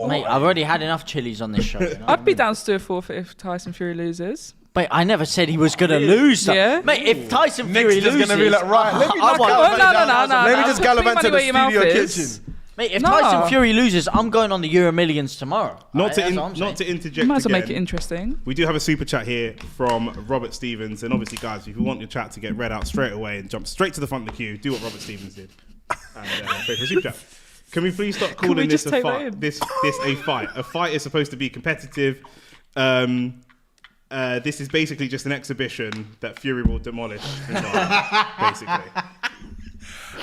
Mate, I've already had enough chilies on this show. You know? I'd be down to do a forfeit if Tyson Fury loses. Mate, I never said he was going to lose. Yeah. Mate, if Tyson Next Fury is just loses... gonna be like, right, let me I knock want- out- Oh, no. Let me just Put gallivant money to the where your mouth studio is. kitchen. Mate, if No. Tyson Fury loses, I'm going on the Euro Millions tomorrow. Not to That's what I'm saying. not to interject You might as well again. make it interesting. We do have a super chat here from Robert Stevens, and obviously, guys, if you want your chat to get read out straight away and jump straight to the front of the queue, do what Robert Stevens did and pay for a super chat. Can we please stop we calling this just a take that fight? in? This a fight. A fight is supposed to be competitive. This is basically just an exhibition that Fury will demolish. Basically.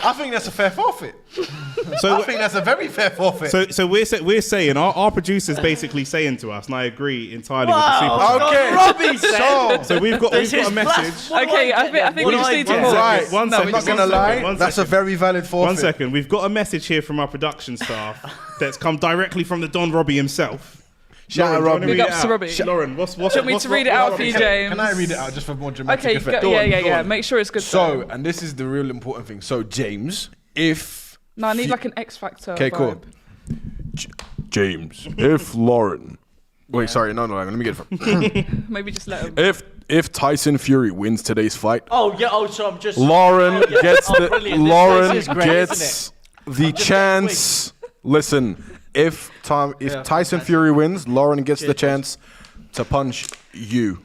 I think that's a fair forfeit. So I think that's a very fair forfeit. So we're saying our producer's basically saying to us, and I agree entirely with the super. Wow. Okay. Robbie said. So we've got a message. Okay, I think we just need to pause. Right. One I'm second, not going to one lie. second, one That's a second. very valid forfeit. 1 second. We've got a message here from our production staff that's come directly from the Don Robbie himself. Shout out, Lauren, do you Robbie. wanna read Big it ups to out? Robbie. Lauren, what's Do you want me to read it out for you, James? Can I read it out just for more dramatic Okay, effect? yeah. Make sure it's good. So, though. and this is the real important thing. So, James, if... No, I need like an X Factor. Okay, cool. James, if Lauren... Wait, sorry, no, let me get it from... Maybe just let him. If Tyson Fury wins today's fight, Oh yeah. Oh, so I'm just. Lauren Oh, yeah. gets Oh, the brilliant. Lauren This is great, gets the chance. Listen, if Tyson Fury wins, Lauren gets the chance to punch you.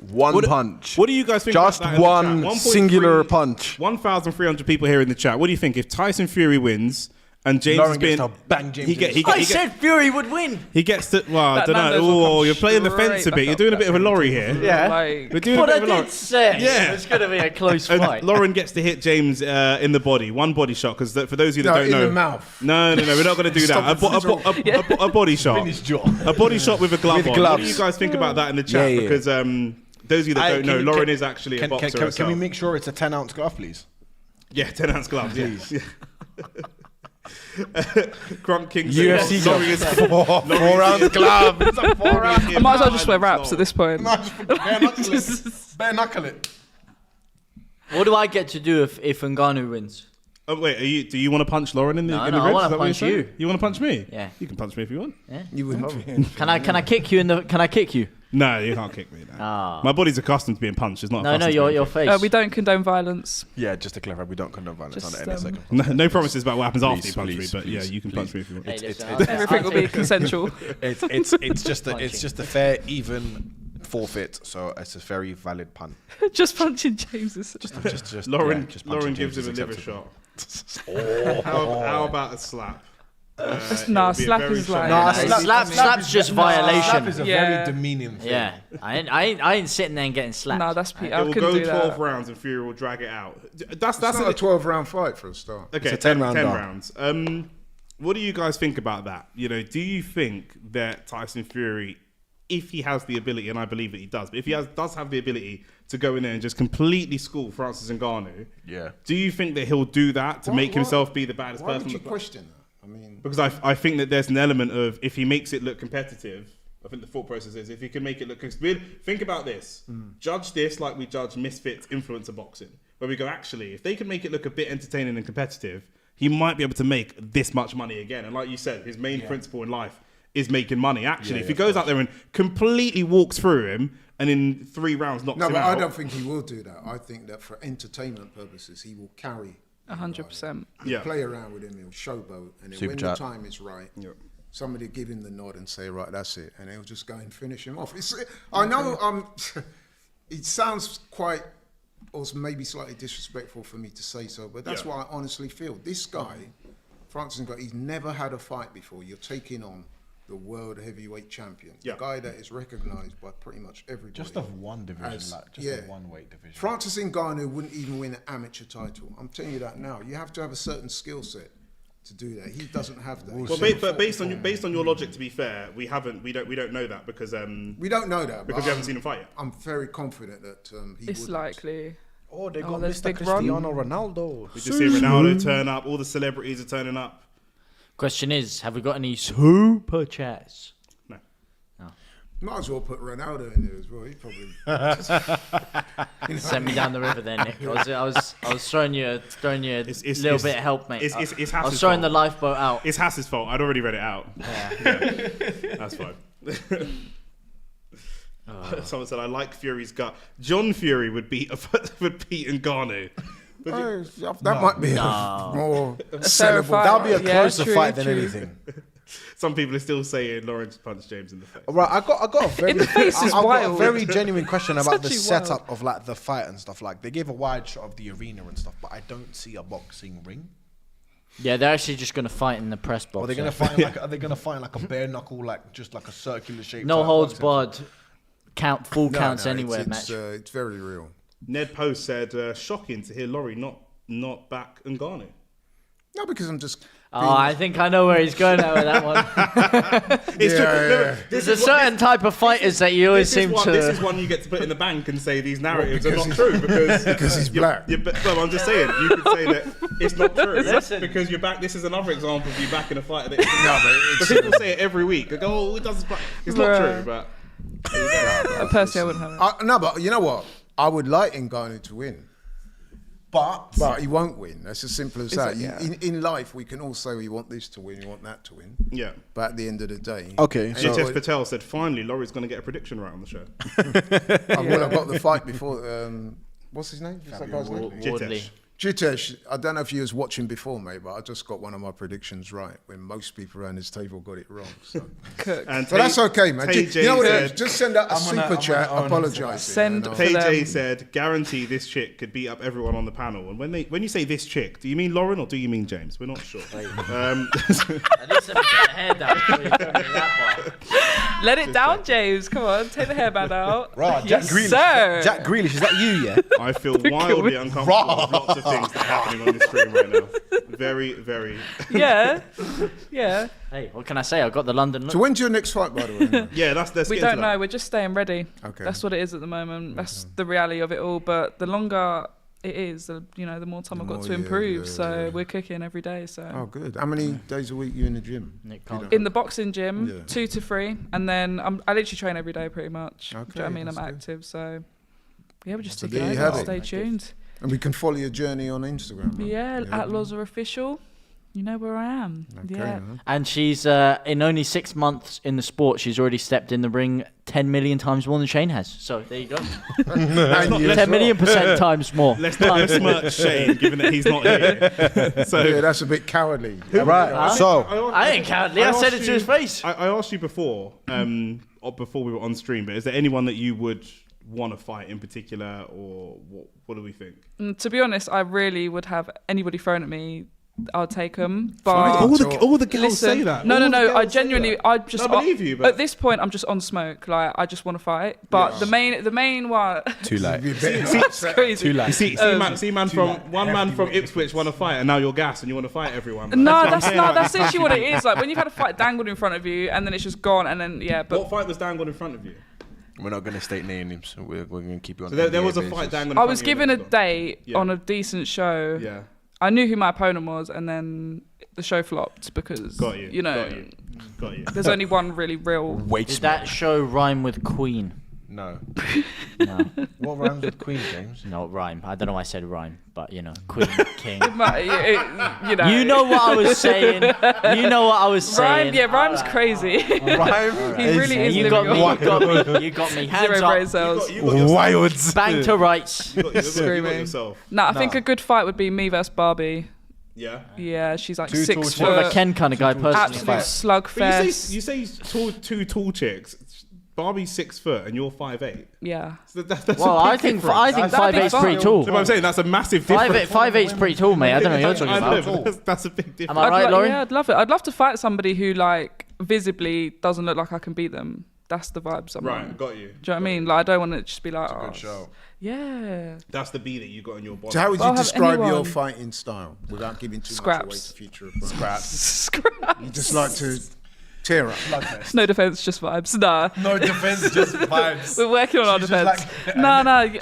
One punch. What do you guys think? Just about that in the one chat? 1.3 singular punch. 1,300 people here in the chat. What do you think if Tyson Fury wins and James Lauren has gets been? to bang James. I said Fury would win. He gets to. Well, I That don't Nando's know. will Oh, come you're playing the straight fence a back bit. You're up doing a that bit of a Laurie here. Like, We're doing But a I bit of a Laurie. did say Yeah. it's gonna be a close And fight. Lauren gets to hit James in the body, one body shot. Because for those of you that No, don't in know, the mouth. No, we're not going to do that. A body shot. Finish jaw. A body shot with a glove With on. What do gloves. you guys think about that in the chat? Yeah. Because those of you that don't know, Lauren is actually a boxer Can herself. we make sure it's a 10-ounce glove, please? Yeah, 10-ounce gloves. Yeah. Crump King. UFC Laurie is glove. 4-ounce glove. It's a 4-ounce. I might as well just wear wraps at this point. Bare knuckle it. What do I get to do if Ngannou wins? Oh wait, do you want to punch Lauren in the No, in no, the I ribs? wanna Is that what you're punch saying? you. You want to punch me? Yeah. You can punch me if you want. You wouldn't. Can I kick you in the? Can I kick you? No, you can't kick me. No. Ah. My body's accustomed to being punched. It's not. No, accustomed to being your kicked. face. We don't condone violence. Yeah, just to clarify, we don't condone violence Just, under any second. No promises about what happens after you Please, punch please, me, but yeah, please, you can please. punch me if you want. Hey, listen, Everything will be take- consensual. It's just a fair, even forfeit. So it's a very valid pun. Just punching James's. Just Lauren, yeah, just punching Lauren James gives him is a liver acceptable. shot. How about a slap? Nah, It would be a slap very is shocking- like- Slap's just violation. Slap is a Yeah. very demeaning thing. Yeah, I ain't sitting there and getting slapped. Nah, that's Pete. It I will couldn't go do 12 that. rounds and Fury will drag it out. That's That's not a 12-round fight for a start. okay. It's a 10-round 10 round. rounds. What do you guys think about that? You know, do you think that Tyson Fury, if he has the ability, and I believe that he does, but if he does have the ability to go in there and just completely school Francis Ngannou, Yeah. do you think that he'll do that to make himself be the baddest Why person? would you on the planet? question that? I mean, Because I think that there's an element of if he makes it look competitive, I think the thought process is if he can make it look. Think about this. Judge this like we judge misfits influencer boxing, where we go actually if they can make it look a bit entertaining and competitive, he might be able to make this much money again. And like you said, his main principle in life is making money. Actually, if he goes out there and completely walks through him and in 3 rounds knocks no, him but out, I don't think he will do that. I think that for entertainment purposes, he will carry. 100%. Yeah. Play around with him, he'll showboat, and then Super when chat. the time is right, somebody give him the nod and say, right, that's it, and he'll just go and finish him off. I know it sounds quite, or maybe slightly disrespectful for me to say so, but that's what I honestly feel. This guy, Francis Ngannou, he's never had a fight before. You're taking on the world heavyweight champion, the guy that is recognised by pretty much everybody. Just of one division, of one weight division. Francis Ngannou wouldn't even win an amateur title. I'm telling you that now. You have to have a certain skill set to do that. He doesn't have that. but based on your logic, to be fair, we don't know that because We don't know that because but we haven't seen him fight yet. I'm very confident that he It's would. likely. Oh, they got there's Mr. big run. Cristiano Ronaldo. We just see Ronaldo turn up. All the celebrities are turning up. Question is, have we got any super chats? Might as well put Ronaldo in there as well. He probably Send me down the river then, Nick. I was throwing you a It's- little bit of help, mate. it's I was Hass's throwing fault. the lifeboat out. It's Hass's fault. I'd already read it out. Yeah. That's fine. Someone said, I like Fury's gut. John Fury would beat Ngannou. that might be a more fair sellable. fight. That'll be a Yeah, closer true, fight than true. anything. Some people are still saying Lawrence punched James in the face. Right, I got a very, In the face is I got a wild. very genuine question It's about the actually setup of like the fight and stuff. Like they gave a wide shot of the arena and stuff, but I don't see a boxing ring. Yeah, they're actually just going to fight in the press box. Are they gonna fight? Are they gonna fight like a bare knuckle, like just like a circular shape? No type holds boxing? barred. Full counts anywhere it's, match. it's very real. Ned Post said, shocking to hear Laurie not back Ngannou. No, because I'm just. Oh, I think I know where he's going at with that one. There's a certain type of fighters that you always seem to. This is one you get to put in the bank and say these narratives are not true because he's black. Well, I'm just saying you could say that it's not true because you're back. This is another example of you backing a fighter that but people say it every week. They go, "Oh, it doesn't." It's not true, but Personally, I wouldn't have it. No, but you know what? I would like Ngannou to win. But he won't win. That's as simple as that. In life, we can all say we want this to win, we want that to win. Yeah. But at the end of the day... Okay. Jitesh Patel said, finally, Laurie's going to get a prediction right on the show. I've got the fight before... what's his name? Wardley. Jitesh, I don't know if you was watching before, mate, but I just got one of my predictions right when most people around this table got it wrong. So. And But that's okay, man. You know what it is? Just send out a super chat apologising. Send for KJ them. said, guarantee this chick could beat up everyone on the panel. And when you say this chick, do you mean Lauren or do you mean James? We're not sure. I need to get the hair down before you throw me that bar. Let it down, James. Come on, take the hairband out. Right, Yes, sir. Jack Grealish, is that you, yeah? I feel wildly uncomfortable with lots of things that are happening on this stream right now. Very, very... Yeah. Hey, what can I say? I've got the London look. So when's your next fight, by the way? Yeah, let's We get into don't that. know. We're just staying ready. Okay. That's what it is at the moment. That's the reality of it all. But the longer it is, the more time I've got to improve. So we're cooking every day. So Oh, good. How many days a week you in the gym? Nick can't. in the boxing gym, Yeah. 2 to 3, and then I literally train every day pretty much. Do you know what I mean? that's I'm good. active. So yeah, we're just So taking there you over. have it. Stay tuned. And we can follow your journey on Instagram. Right? Yeah, at Laws are official. You know where I am. Okay, Yeah. man. And she's in only 6 months in the sport, she's already stepped in the ring 10 million times more than Shane has. So there you go. 10 million% times more. Let's not besmirch Shane, given that he's not here. So Yeah, that's a bit cowardly. Right, so... I ain't cowardly. I said it to his face. I asked you before, or before we were on stream, but is there anyone that you would want to fight in particular, or what do we think? To be honest, I really would have anybody thrown at me. I'll take them. All But the girls listen, say that. no. All the girls I say genuinely, that. I just. I believe you, but at this point, I'm just on smoke. Like I just want to fight. But the main one. Too late. It's crazy. Too late. See, man from Ipswich want to fight, and now you're gassed and you want to fight everyone. Man. No, that's literally what it is. Like when you've had a fight dangled in front of you, and then it's just gone, and then But What fight was dangled in front of you? We're not going to state names, so we're going to keep you on. So there was a NDA fight basis. dangled in I front was of you. given a next door. date Yeah. on a decent show. Yeah. I knew who my opponent was, and then the show flopped because Got you. Got you. there's only one really real. Wait, Did that show rhyme with Queen? No. No, What rhymes with Queen, James? no, rhyme. I don't know why I said rhyme, but Queen, King. You You know what I was saying. You know what I was saying. Rhyme's crazy. Rhyme? He really is. You got me. living You got me. Hands Zero brain up. cells. Wild. Bang to rights. You got Screaming. yourself. I think a good fight would be me versus Barbie. Yeah. Yeah, she's like Too 6 tall, More of a foot, Ken kind of guy, personally. absolute But slugfest. you say two tall chicks. Barbie's 6 foot and you're 5'8". Yeah. So that's Well, a big I think difference. 5'8's pretty fine. tall. So what I'm saying, that's a massive difference. 5'8's pretty tall, mate. I don't know what you're talking I about. know, but that's a big difference. Am I right, Laurie? Yeah, I'd love it. I'd love to fight somebody who like visibly doesn't look like I can beat them. That's the vibes I'm on. Right, got you. Do you know what I mean? Like I don't want to just be like, It's a oh, good show. yeah. That's the B that you got in your body. So how would I'll you have describe your anyone. fighting style without giving too much away Scraps. to future opponents? Scrap. You just like to tear up. No defense, just vibes. Nah. No defense, just vibes. We're working on our She's just defense. No,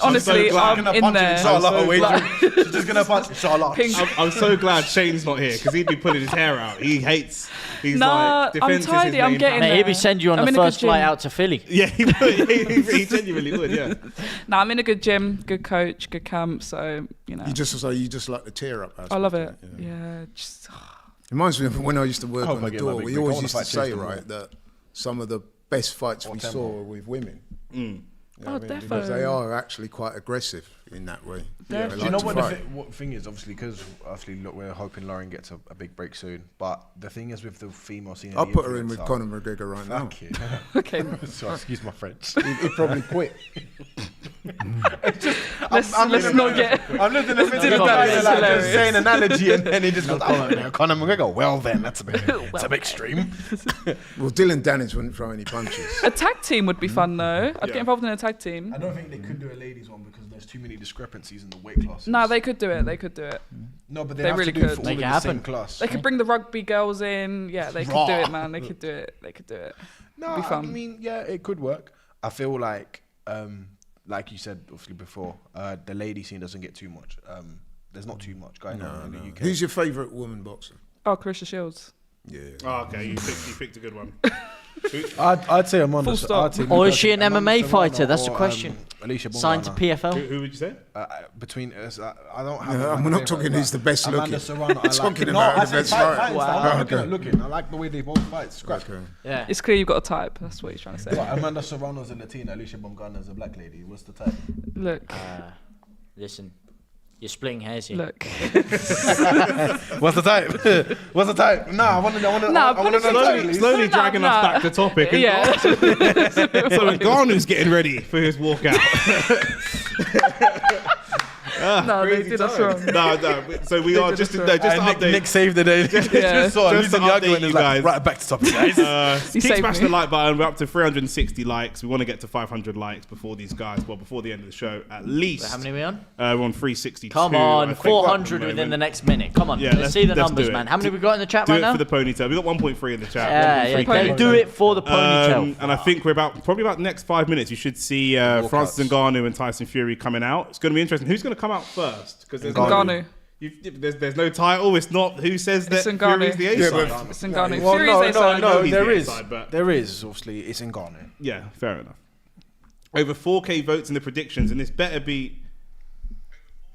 honestly, glad. I'm in there. She's just gonna punch Inshallah. Pink. I'm so glad Shane's not here because he'd be pulling his hair out. He hates. He's Nah, like, I'm defense is his tidy, I'm main getting passion. Mate, he'd be sending you on I'm the in a good first flight gym. out to Philly. Yeah, he would. He genuinely would. Yeah. Nah, I'm in a good gym, good coach, good camp. So you know, You just like to tear up. I love it. aspect, yeah. Yeah, just Reminds me of when I used to work Oh, on the if I get door. my big We break, I always wanna used to fight say, Chase right, tomorrow. that some of the best fights we tempo. saw were with women. You know Oh, what I mean? Because they defo. are actually quite aggressive in that way. Yeah. They Do you like know to what fight. what thing is? Obviously, because look, we're hoping Lauren gets a big break soon. But the thing is with the female scene, I'll put her in with Conor McGregor right now. Fuck you. okay. So excuse my French. He'd probably quit. Let's not get. I'm listening to Dylan Dennis like hilarious. just saying analogy, and then he just goes, Conor McGregor. Well, then that's a bit extreme. Well, Dylan Dennis wouldn't throw any punches. A tag team would be fun though. I'd get involved in a tag team. I don't think they could do a ladies one because there's too many discrepancies in the weight classes. No, they could do it. They could do it. No, but they have really to do could. it for Make all it in the same happen. class. They could bring the rugby girls in. Yeah, they could do it, man. They could do it. They could do it. No, Be fun. I mean, yeah, it could work. I feel like you said obviously before, the lady scene doesn't get too much. There's not too much going on in the UK. Who's your favourite woman boxer? Oh, Carissa Shields. Yeah. Oh, okay, you picked a good one. I'd say Amanda. Full stop. I'd say Or is she an Amanda MMA Serrano fighter? That's the or, question. Alicia Signed to Bongana. PFL. Who would you say? Between us, I don't have. No, we're not talking who's the best Amanda looking. Serrano. We're talking about the best fighter. Wow. I'm not looking. I like the way they both fight. Scratch. Okay. Yeah. It's clear you've got a type. That's what he's trying to say. But Amanda Serrano's a Latina. Alicia Bongana's a black lady. What's the type? Look, Listen, you're splitting hairs here. look. What's the type? What's the type? No, I want to know. No, put it Slowly dragging us back to topic. And Yeah. So Ngannou's getting ready for his walkout. No, they did us wrong. no. So we are just to update. Nick saved the day. Yeah. Just saw Just to losing the argument. update Is you like, guys. right back to topic, guys. He Keep saved smashing me. the like button. We're up to 360 likes. We want to get to 500 likes before these guys. Well, before the end of the show, at least. How many are we on? We're on 362. Come I on, think, 400 at the within the moment. next minute. Come on, Yeah, let's let's- see the let's numbers, do it. man. How many we got in the chat Do right it now? for the ponytail. We got 1.3 in the chat. Yeah, 1.3. yeah. Do it for the ponytail. And I think we're probably about the next 5 minutes. You should see Francis Ngannou and Tyson Fury coming out. It's going to be interesting. Who's going to come out first? Because there's Ngannou. there's no title. It's not who says that It's Ngannou. Fury's the A Yeah, side. but- It's Ngannou. Well, Fury's A-side. he's there the is. A-side, but- There is, obviously. It's in Ghana. Yeah, fair enough. Over 4K votes in the predictions, and this better be.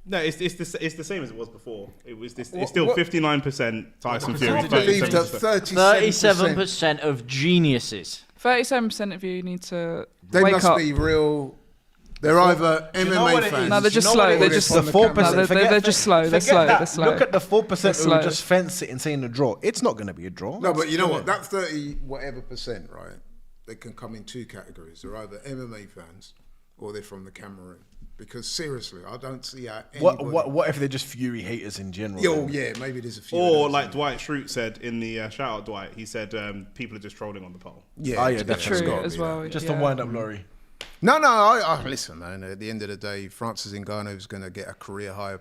No, it's the same as it was before. It's still 59% Tyson Fury. I believe that 37% of geniuses. 37% of you need to They wake must up. be real. They're either Do you know what MMA it is? fans. No, they're just You know what slow. it They're is? just the 4%. No, they're just slow. They're Forget slow. that. They're slow. Look at the 4% They're who slow. just fence it and saying a draw. It's not going to be a draw. No, but you know what? That 30 whatever percent, right? They can come in two categories. They're either MMA fans or they're from the Cameroon. Because seriously, I don't see how anybody... What if they're just Fury haters in general? Oh, yeah, maybe there's a few. Or of those. like Dwight Schrute said in the shout out Dwight, he said people are just trolling on the poll. Yeah, Oh, yeah, that's definitely. True gotta as be well. that. Just yeah. to wind up Laurie. No, I listen, man. At the end of the day, Francis Ngannou is going to get a career higher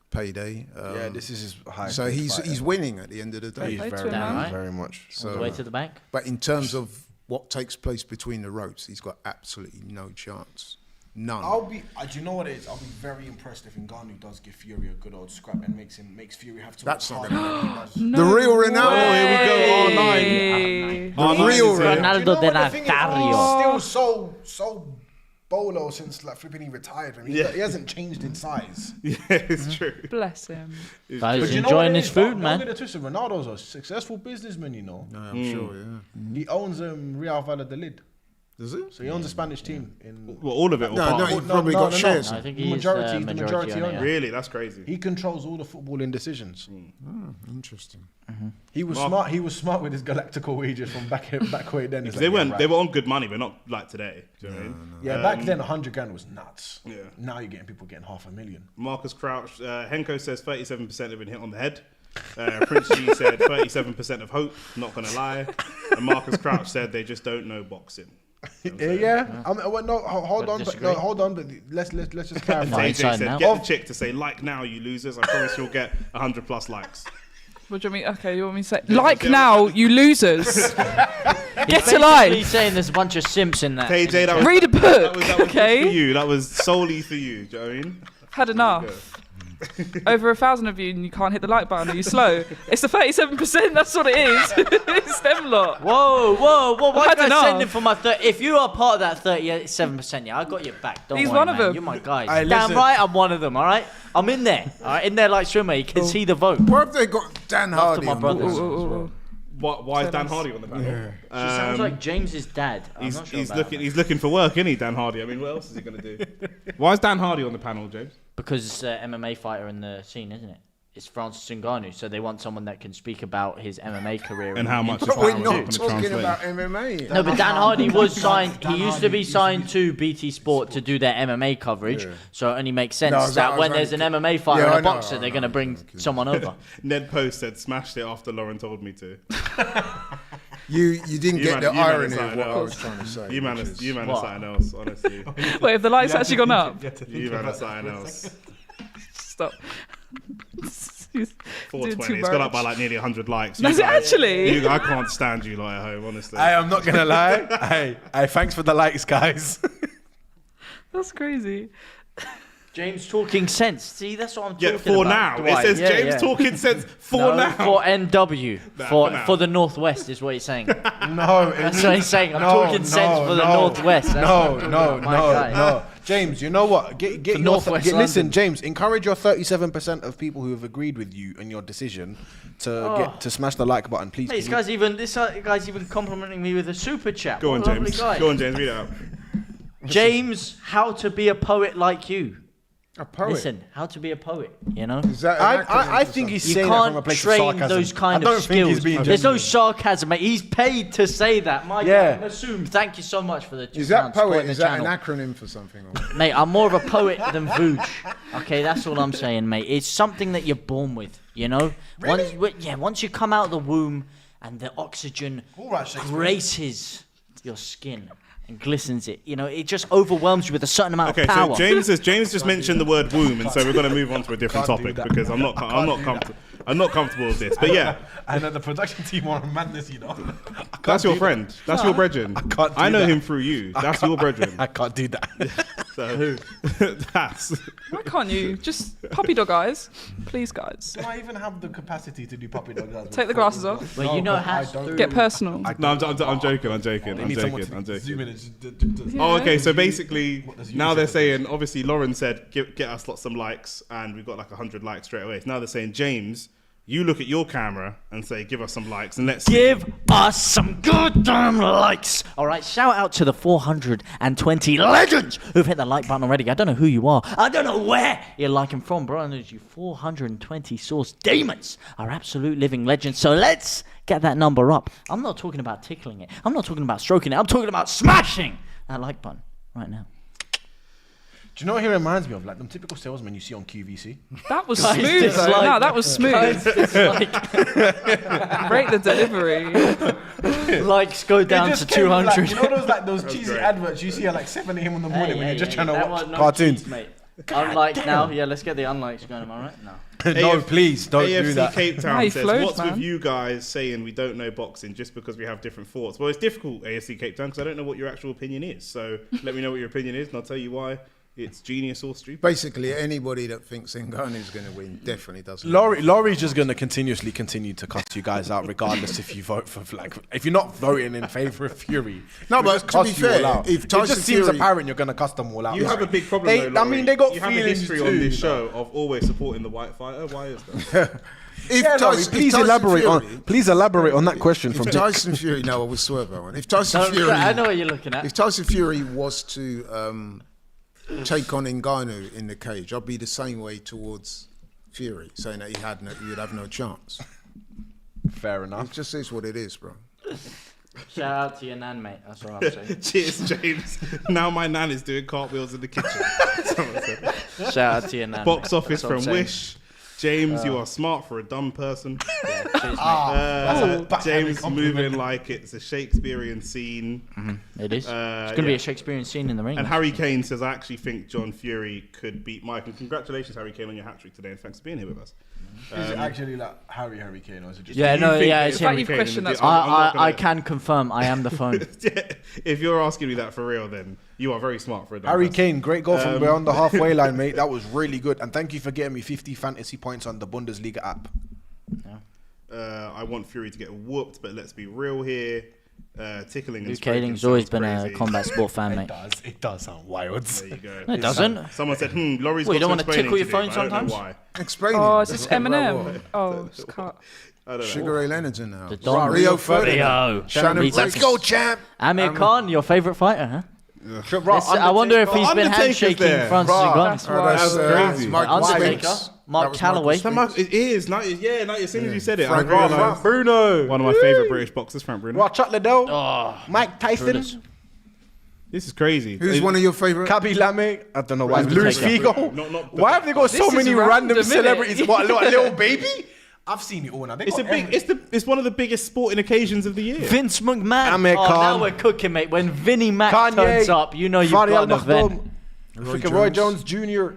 payday. Yeah, this is his highest. So paid he's fighter. winning at the end of the day. He's Play to very, him, man. very much. All the way to the bank. But in terms of what takes place between the ropes, he's got absolutely no chance. None. Do you know what it is? I'll be very impressed if Ngannou does give Fury a good old scrap and makes Fury have to. That's work not harder. going to The real Ronaldo. Here we go, Hey. R9. The real is here. Ronaldo Do you know de what the thing is? Nazario. He's still so bolo since like flipping he retired. He hasn't changed in size. Yeah, it's true. Bless him. Guys, But you know what enjoying it his is? food, Don't man. get it twisted. Ronaldo's a successful businessman, you know. No, I'm sure, yeah. He owns Real Valladolid. Does it? So he owns a Spanish team in. Well, all of it. Or No, part no, of he it. probably got shares. I think The he's majority, he's the majority majority owner, owner. yeah. Really, that's crazy. He controls all the footballing decisions. Interesting. He was smart. He was smart with his Galactical wages from back way then. He's They like, weren't. yeah, They right. were on good money, but not like today. Do you know what I mean? Yeah, back then 100 grand was nuts. Yeah. Now you're getting people getting $500,000. Marcus Crouch, Henko says 37% have been hit on the head. Prince G said 37% of hope. Not gonna lie. And Marcus Crouch said they just don't know boxing. Yeah. I mean, well, no, hold on, disagree. hold on, but let's just clarify. No, AJ inside said now. get the chick to say like now, you losers. I promise you'll get 100+ likes. What do you mean? Okay, you want me to say like now, you losers? Get a Basically life. saying there's a bunch of simps in that. KJ, that was Read a book. that was just for Okay. you. That was solely for you. Do you know what I mean? Had enough. Over 1,000 of you, and you can't hit the like button. Are you slow? It's the 37%. That's what it is. It's them lot. Whoa! Why had are you enough. sending for my 30? If you are part of that 37%, yeah, I got your back. Don't He's worry, one of man. them. You're my guy. Hey, Damn listen. right, I'm one of them. All right, I'm in there. All right, in there like swimmer. You can see the vote. Why have they got Dan Hardy my on brothers. board? Why is Dan Hardy on the panel? She sounds like James's dad. I'm not sure He's about looking. that. He's looking for work, isn't he, Dan Hardy? I mean, what else is he going to do? Why is Dan Hardy on the panel, James? Because MMA fighter in the scene, isn't it? It's Francis Ngannou, so they want someone that can speak about his MMA career And how much But we're not Gonna talking translate. about MMA. No, but Dan Hardy was signed. He used to be signed to BT Sport to do their MMA coverage. So it only makes sense No, that when there's an MMA fighter Yeah, and I a know, boxer, I they're know. going to bring someone over. Ned Post said, smashed it after Lauren told me to. You didn't You get man- the you man irony is of something what I else. was trying to say. You man which is is- What? something else, honestly. Wait, have the lights actually gone up? You man is something else. Stop. 420. It's gone up by like nearly 100 likes. Does it actually? I can't stand you like at home, honestly. Hey, I'm not gonna lie. Hey, thanks for the likes, guys. That's crazy. James talking sense. See, that's what I'm Yeah, talking for about. now. Dwight. It says Yeah, James yeah. talking sense for No, now. For NW. Nah, for for now. for the Northwest is what he's saying. No, That's what he's saying. I'm talking sense for the Northwest. That's what I'm talking about, my guy. No. James, you know what? Get your Northwest listen, London. James. Encourage your 37% of people who have agreed with you and your decision to smash the like button, please. Hey, this guy's even complimenting me with a super chat. Go on, What a lovely James. guy. Go on, James. Read it out. James, how to be a poet like you. A poet. Listen, how to be a poet, you know? Is that an acronym I for think he's You saying that from a can't place of train sarcasm. those kind I don't of think he's skills. being There's no genuine. sarcasm, mate. He's paid to say that. My Yeah. God, assume. Thank you so much for the Is that £2 supporting poet? the Is that an channel. acronym for something? Or? Mate, I'm more of a poet than Vooch. Okay, that's all I'm saying, mate. It's something that you're born with, you know? Once you come out of the womb and the oxygen All right, Shakespeare. graces your skin and glistens it, you know, it just overwhelms you with a certain amount Okay, of power. so James just mentioned the word womb, and so we're going to move on to a different Can't do topic that. because I'm not comfortable with this. But yeah, I know the production team are on madness, you know. that's your friend. That's your brethren. can't do I know that. him through you. That's your brethren. I can't do that. So that's Why can't you? Just puppy dog eyes. Please, guys. Do I even have the capacity to do puppy dog guys? Take the glasses off. Well, you know how to Get personal. no. I'm joking. I'm joking. They I'm need someone joking. to I'm zoom joking. in and just- Oh, okay. So basically, does now Usyk they're do? saying, obviously, Lauren said, get us some likes, and we've got like 100 likes straight away. So now they're saying, James, you look at your camera and say, give us some likes, and let's see. Give us some goddamn likes. All right, shout out to the 420 legends who've hit the like button already. I don't know who you are. I don't know where you're liking from, bro. I know you 420 source demons are absolute living legends. So let's get that number up. I'm not talking about tickling it. I'm not talking about stroking it. I'm talking about smashing that like button right now. Do you know what he reminds me of? Like them typical salesmen you see on QVC. That was Guys smooth, though. dislike- No, that was smooth. Rate the delivery. Likes go down to 200. Like, you know those cheesy great. adverts you see at like 7 a.m. in the morning when you're just trying to that watch one, no cartoons. cheese, mate. Unlike now, yeah, let's get the unlikes going, am I right? No. No, please don't AFC do that. Cape Town Hey, says, flows, what's man. with you guys saying we don't know boxing just because we have different thoughts? Well, it's difficult, AFC Cape Town, because I don't know what your actual opinion is. So let me know what your opinion is, and I'll tell you why it's genius or stupid. Basically, anybody that thinks Ngannou's going to win definitely doesn't. Laurie's just going to continue to cuss you guys out regardless if you vote for if you're not voting in favour of Fury. No, he'll but just to cuss be you all fair, out. if it Tyson just seems Fury- apparent you're going to cuss them all out. You have a big problem, though, I mean, Laurie. they got you have a feelings history too, on this you know. show of always supporting the white fighter. Why is that? If Yeah, Laurie, Tyson- if please Tyson elaborate on that question from If Dick. Tyson Fury, no, I will swerve that one. If Tyson Don't- Fury, I know what you're looking at. if Tyson Fury was to take on Ngannou in the cage, I'd be the same way towards Fury, saying that he'd have no chance. Fair It enough. just is what it is, bro. Shout out to your nan, mate. That's what I'm saying. Cheers, James. Now my nan is doing cartwheels in the kitchen. Someone said. Shout out to your nan. Box mate. office That's what I'm from saying. Wish. James, you are smart for a dumb person. Yeah, cheers, mate. James moving like it's a Shakespearean scene. It is. It's going to be a Shakespearean scene in the ring. And Harry Kane says, I actually think John Fury could beat Mike. And congratulations, Harry Kane, on your hat-trick today. And thanks for being here with us. Is it actually like Harry Kane or is it just... Yeah, no, think yeah, that it's it's him. Harry You've Kane questioned in the that deal? I'm not I gonna- can confirm I am the phone. If you're asking me that for real, then you are very smart for a dumb Harry person. Kane, great goal from beyond the halfway line, mate. That was really good. And thank you for getting me 50 fantasy points on the Bundesliga app. I want Fury to get whooped, but let's be real here. Tickling and Luke stroking Haling's always sounds been a crazy. combat sport fan, mate. It does sound wild. There you go. No, it doesn't. Someone said, Laurie's Well, you got don't some wanna tickle explaining your to phone do, but I don't know sometimes? why. Explain. Oh, it. is this About Eminem? what? Oh, it's cut. I don't know. Sugar Ray Leonard's in now. The Don Rio Ferdinand. Rio. Shannon Let's Briggs. Go, champ! Amir Khan, your favourite fighter, huh? I wonder if he's been Undertaker's handshaking there. Francis That's Ngannou. right. That's crazy. Michael Undertaker, Spinks. Mark That was Michael Calloway. Spinks. It is. No, as soon as you said it, Frank I realised. Bruno. Bruno. One of my favourite British boxers, Frank Bruno. Chuck Liddell. Oh, Mike Tyson. Brutus. This is crazy. Who's one of your favourite? Kabi Lame. I don't know why. Undertaker. Luis Figo. Not- Why have they got so This is many random, random innit? celebrities? What, little baby? I've seen it all now. They It's got a big. It's one of the biggest sporting occasions of the year. Vince McMahon. Amir Oh, Khan. now we're cooking, mate. When Vinnie Mac Kanye, turns up, you know you've Fadi got an Al event. Maktoum, freaking Roy Jones Jr.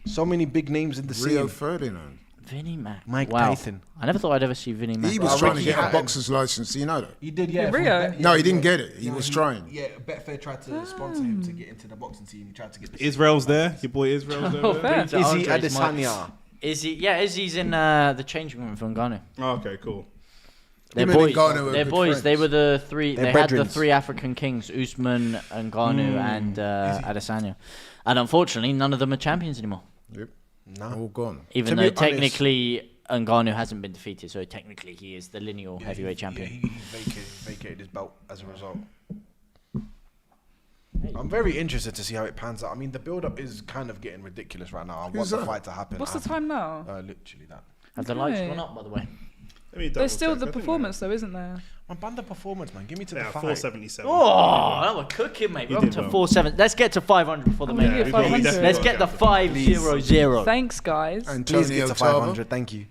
So many big names in the Rio scene. Ferdinand. Vinnie Mac. Mike wow. Tyson. I never thought I'd ever see Vinnie Mac. He was Well, trying to Ricky get a Hatton. boxer's license. You know that? He did, yeah. In Rio? No, he didn't get it. He was trying. Yeah, Betfair tried to sponsor him to get into the boxing team. He tried to get the Israel's there. Your boy Israel's Oh, there. fair. Izzy Andre's mic. Adesanya. Izzy, yeah, Izzy's in the changing room from Ngannou. Oh, okay, cool. They're Him and boys. Ngannou were They're good boys. They friends. were the three. They're They had the brethrens. three African kings: Usman, Ngannou, and Adesanya. And unfortunately, none of them are champions anymore. Yep. No. All gone. Even To though be honest- technically Ngannou hasn't been defeated, so technically he is the lineal heavyweight champion. He vacated his belt as a result. I'm very interested to see how it pans out. I mean, the build-up is kind of getting ridiculous right now. I want Who's the that? fight to happen. What's the time now? Literally that. Have the lights Okay. gone up, by the way? Let me double There's still check. the I think performance, though, isn't there? Man, ban the performance, man. Give me to Yeah, the fight. 477. Oh, that we're cooking, mate. We're up did to well. 4-7. Let's get to 500 before the Oh, main yeah, event. 500. definitely Let's got get to the get 500. Thanks, guys. Please Antonio get to Tarver, 500. Thank you.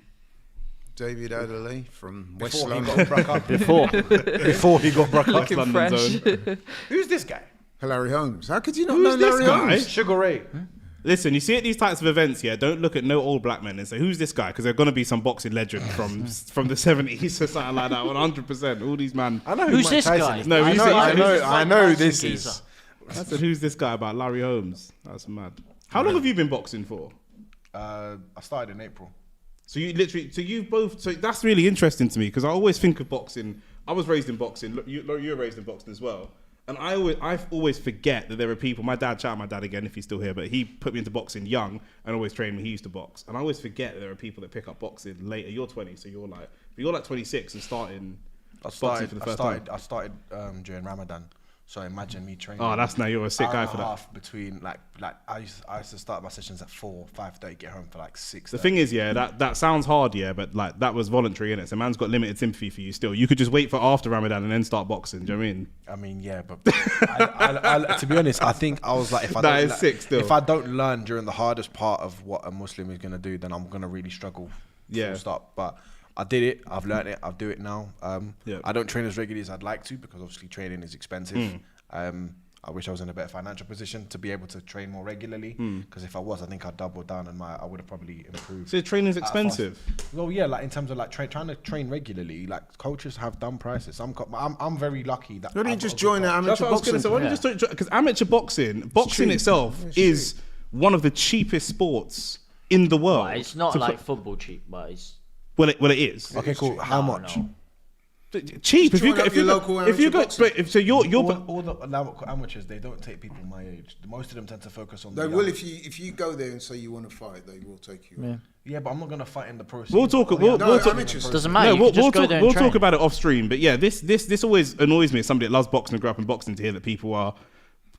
David Adeleye from West Before he London. got broke up. Before. Before he got broke up. Looking London fresh. zone. Who's this guy? Larry Holmes. How could you not Who's know this Larry guy? Holmes? Sugar Ray. Listen, you see at these types of events, yeah, don't look at no old black men and say, who's this guy? Because they're going to be some boxing legend from the 70s or something like that, 100%. All these man. I know who Who's Mike this Tyson guy? is. No, I you know, said- I you know, said- I know who this Tyson is. geezer. I said, who's this guy about Larry Holmes? That's mad. How long have you been boxing for? I started in April. So you literally, so you both, so that's really interesting to me because I always think of boxing. I was raised in boxing. Look, you were raised in boxing as well. And I always forget that there are people. My dad, shout out my dad again if he's still here, but he put me into boxing young and always trained me. He used to box, and I always forget that there are people that pick up boxing later. You're 20, so you're like 26 and starting boxing for the first time. I started during Ramadan. So imagine me training. Oh, that's now you're a sick hour guy and for a that. half between like I used to start my sessions at 4, 5:30, get home for like 6. The thing is, yeah, that sounds hard, yeah, but like that was voluntary, innit? So man's got limited sympathy for you still. You could just wait for after Ramadan and then start boxing. Do you know what I mean? I mean, yeah, but to be honest, I think I was like, if I That don't is sick still. if I don't learn during the hardest part of what a Muslim is gonna do, then I'm gonna really struggle. Yeah. Full stop. But I did it. I've learned it. I'll do it now. Yeah. I don't train as regularly as I'd like to because obviously training is expensive. I wish I was in a better financial position to be able to train more regularly. Because if I was, I think I'd double down and I would have probably improved. So training's at a expensive. fast- Well, yeah, like in terms of like trying to train regularly, like coaches have dumb prices. I'm very lucky that. Why don't you I've just got a join good the coach. That's amateur what I was going to boxing? say. Why don't you just because amateur boxing cheap. itself It's is one of the cheapest sports in the world. Well, it's not to like put- football cheap, but it's well, it is. Okay, cool. How much? No. Cheap. Just If you join go, up if you your go, local if you amateur go, boxing. but so you're All the amateurs, they don't take people my age. Most of them tend to focus on. They the will young. if you go there and say you want to fight, they will take you. Yeah. Yeah, but I'm not gonna fight in the pro. We'll talk- we'll No, talk- amateurs. Doesn't matter. You we'll, can just go talk, there and we'll train. talk about it off stream. But yeah, this always annoys me as somebody that loves boxing and grew up in boxing to hear that people are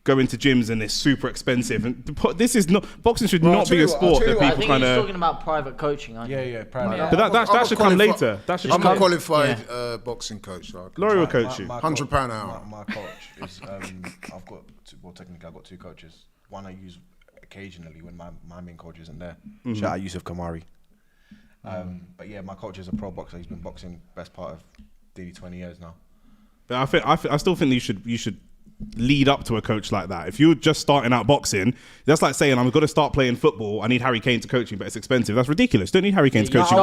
going to gyms and it's super expensive. And this is not boxing should Well, not I'll be tell a you what, I'll sport tell that you what, I people think kind he's of. talking about private coaching, aren't you? Yeah, private. Yeah. But that I'm a should come qualifi- later. That should I'm come a later. qualified boxing coach. So I can- Laurie will coach you. £100 an hour. My coach is. I've got. Technically, I've got 2 coaches. One I use occasionally when my main coach isn't there. Shout out Yusuf Kamari. But yeah, my coach is a pro boxer. He's been boxing best part of nearly 20 years now. But I still think that you should lead up to a coach like that. If you're just starting out boxing, that's like saying I'm going to start playing football. I need Harry Kane to coach me, but it's expensive. That's ridiculous. Don't need Harry Kane to coach you.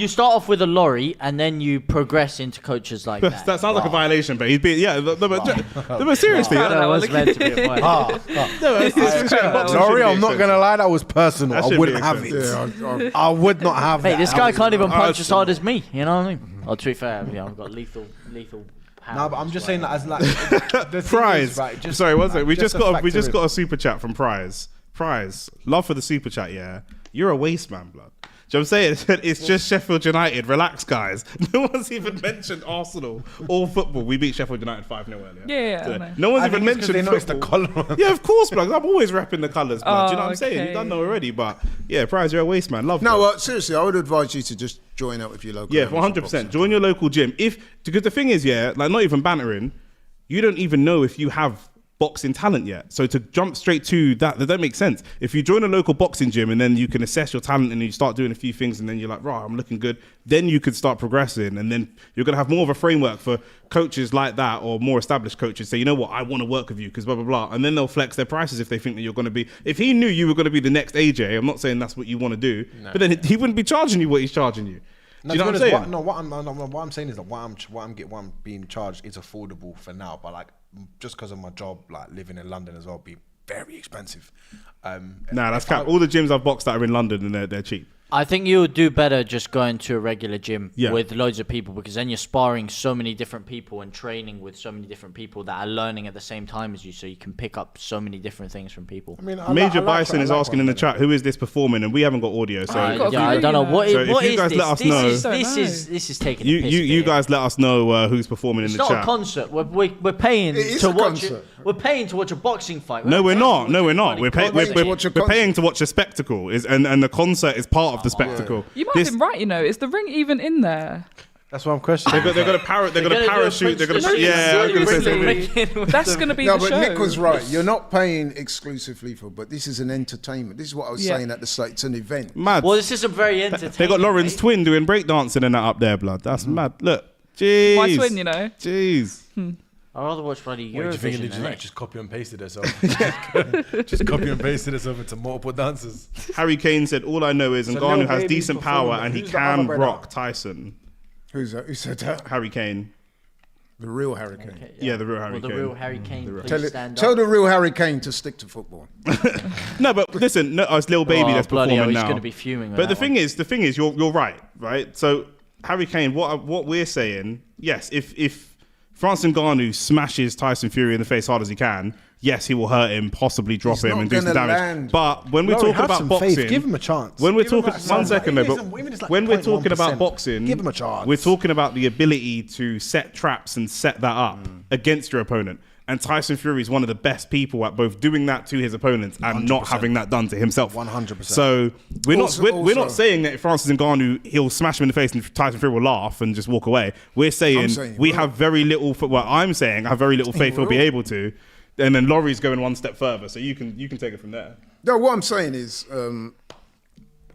You start off with a Laurie, and then you progress into coaches like that. That sounds like a violation, but he's being but seriously. Wow. That was meant to be a point. Laurie, I'm not gonna lie, that was personal. That I should wouldn't be have it. Yeah, I would not have Mate, that. this That guy was- can't even punch as personal. hard as me. You know what I mean? Oh, to be fair, I've got lethal power. No, but I'm just saying that as like the thing Prize. is, right, just, Sorry, one second. We just just the got fact we of just it. got a super chat from Prize. Prize, love for the super chat. Yeah, you're a waste man, blood. what I'm saying? It's just Sheffield United. Relax, guys. No one's even mentioned Arsenal or football. We beat Sheffield United 5-0 earlier. Yeah, So I know. no one's I even think it's 'cause mentioned they noticed the football. colour. Yeah, of course, blood. I'm always repping the colours, blood. Do you know what I'm saying? okay. You don't know already, but yeah, Prize, you're a waste, man. Love No, that. seriously, I would advise you to just join up with your local. Yeah, amateur 100%. boxing. Join your local gym. Because the thing is, yeah, like not even bantering, you don't even know if you have boxing talent yet. So to jump straight to that don't make sense. If you join a local boxing gym and then you can assess your talent and you start doing a few things and then you're like, right, I'm looking good, then you could start progressing, and then you're going to have more of a framework for coaches like that or more established coaches say, you know what, I want to work with you because blah, blah, blah. And then they'll flex their prices if they think that you're going to be, if he knew you were going to be the next AJ, I'm not saying that's what you want to do, but then he wouldn't be charging you what he's charging you. Do you know what I'm saying? What I'm saying is that what I'm being charged is affordable for now, but like just because of my job, like living in London as well, be very expensive. Nah, that's cap. All the gyms I've boxed that are in London and they're cheap. I think you would do better just going to a regular gym Yeah. with loads of people, because then you're sparring so many different people and training with so many different people that are learning at the same time as you, so you can pick up so many different things from people. I mean, Major Bison is asking in the chat, who is this performing? And we haven't got audio, so You've got a I don't know video. what So is, if what you is guys this. let us this know- is Don't this know. is taking the piss. you guys let us know who's performing in It's the not a chat. concert. We're paying It is to a watch concert. it. We're paying to watch a boxing fight. No, we're not. No, we're not. Bloody We're concert. watch a paying to watch a spectacle, and the concert is part of the spectacle. You might This- have been right, you know. Is the ring even in there? That's what I'm questioning. They've got a parachute. They're gonna, yeah. I was gonna say something. That's going to be No, the but show. Nick was right. You're not paying exclusively for, but this is an entertainment. This is what I was Yeah. saying at the start. It's an event. Mad. Well, this is a very entertaining. They got Lauren's mate. twin doing breakdancing and that up there, blood. That's mad. Look, jeez. My twin, you know. Jeez. I'd rather watch bloody What do you think? Eurovision Did you than like it. just copy and pasted herself? Just copy and pasted herself into multiple dancers. Harry Kane said, "All I know is So Ngannou Lil has Baby's decent power performing. and he Who's the other can brother? rock Tyson." Who's that? Who said that? Harry Kane. The real Harry Kane. Okay, Yeah, the real Harry Well, the Kane. real Harry Kane. Please Tell, stand tell up. the real Harry Kane to stick to football. No, but listen, no, it's Lil Baby Oh, that's bloody hell, performing he's now. going to be fuming. with But the that thing is, you're right? So Harry Kane, what we're saying, yes, if Francis Ngannou smashes Tyson Fury in the face hard as he can, yes, he will hurt him, possibly drop He's him not and do some gonna damage. land. But when we're Laurie, talking have about some boxing, faith. Give him a chance. When we're Give him talking, that one some- second though, even it's like when we're talking 0.1%, about boxing, give him a chance. we're talking about the ability to set traps and set that up against your opponent. And Tyson Fury is one of the best people at both doing that to his opponents and not 100%. having that done to himself. 100%. So we're Also- we're not also- saying that if Francis Ngannou, he'll smash him in the face and Tyson Fury will laugh and just walk away. We're saying, saying he we will. have very little. Well, I'm saying I have very little faith he'll be will. able to. And then Laurie's going one step further, so you can take it from there. No, what I'm saying is,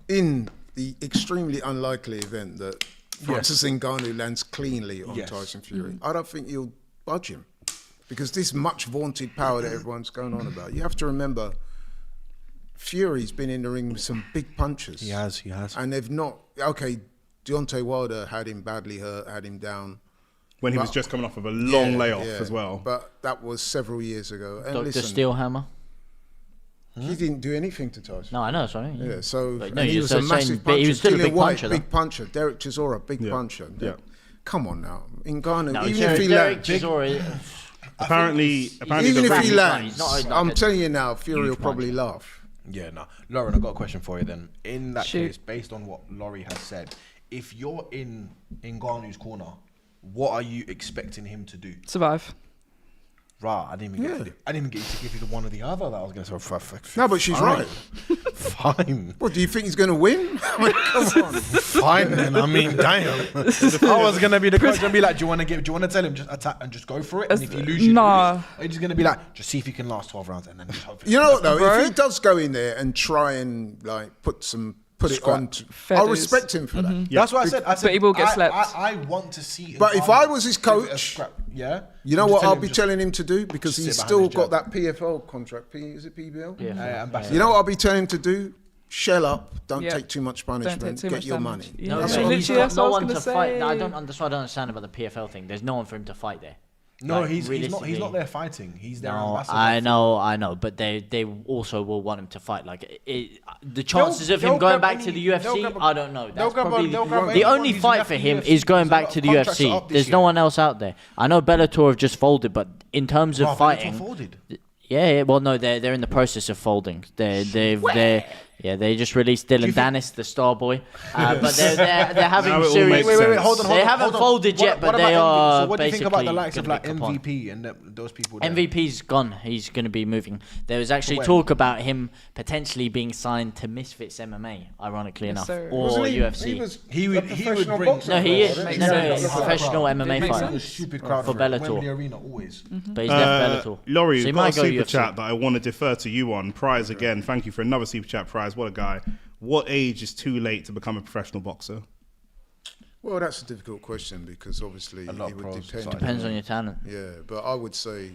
in the extremely unlikely event that Francis Ngannou lands cleanly on Yes. Tyson Fury, I don't think he'll budge him. Because this much vaunted power that everyone's going on about. You have to remember, Fury's been in the ring with some big punches. He has. And they've not, okay, Deontay Wilder had him badly hurt, had him down. When he was just coming off of a long Yeah, layoff yeah. one as well. But that was several years ago. And Dr. listen, Steelhammer. he didn't do anything to Tyson. No, I know. Sorry. Yeah, so But no, and he you're was a saying- massive but he puncher. was still a Dillian big White, puncher, though. big puncher. Derek Chisora, big puncher. Yeah. Come on now, Ngannou. No, even if he Derek lands, Chisora. Apparently even the if he he's lands, not I'm a telling you now, Fury will huge probably puncher. laugh. Yeah, no. Lauren, I've got a question for you then. In that Shoot. case, based on what Laurie has said, if you're in Ngannou's corner, what are you expecting him to do? Survive. Right, I didn't even get you to give you the one or the other that I was going to say. No, but she's right. Fine. What, do you think he's going to win? I mean, come on. Fine then. I mean, damn. I was gonna be the coach and be like, do you want to tell him just attack and just go for it? And if you lose, you Nah. lose. Or you're just gonna be like, just see if you can last 12 rounds and then just hope. You know what though? Bro. If he does go in there and try and like put it on, Fair I'll dues. respect him for that. That's what I said. I said, he will get slapped. I want to see. But if Ngannou I was his give it a coach, scrap, yeah. You know Just what tell I'll him be just- telling him to do? Because just he's sit still behind got his that PFL contract. Is it PBL? Yeah. Ambassador. You know what I'll be telling him to do? Shell up. Don't Yeah. take too much Don't punishment. take too Get much your damage. money. Yeah. No, That's but all he's he's got That's what no I was one gonna to fight. No, say. that's what I don't understand about the PFL thing. There's no one for him to fight there. No, Like, he's not realistically. there fighting. He's there. No, ambassador. I know, but they also will want him to fight. Like the chances of him they'll going grab back to the any- they'll UFC, grab a- I don't know. they'll That's grab a- probably they'll grab the anyone only who's fight left for in him UFC. is going So back to the contracts are UFC. up this There's no year. one else out there. I know Bellator have just folded, but in terms of Bro, Bellator fighting, folded. yeah, well, no, they're in the process of folding. They're Yeah, they just released Dylan Dennis, the star boy. But they're having Now it all serious. makes sense. Hold on. They haven't folded yet, but they are. So what do you think about the likes of basically like gonna pick up on. MVP and those people? There? MVP's gone. He's going to be moving. There was actually When? talk about him potentially being signed to Misfits MMA, ironically enough, sir. or Wasn't UFC. He would bring. No, he is. Makes No, sense. he's a professional MMA Makes fighter. sense. Stupid crowd For Bellator. Wembley Arena always. But he's left Bellator. Laurie, so he you've got a might go super UFC. chat that I want to defer to you on. Prize again. Thank you for another super chat, Prize. What a guy. What age is too late to become a professional boxer? Well, that's a difficult question because obviously lot it of would pros depend. decide. Depends on your talent. Yeah, but I would say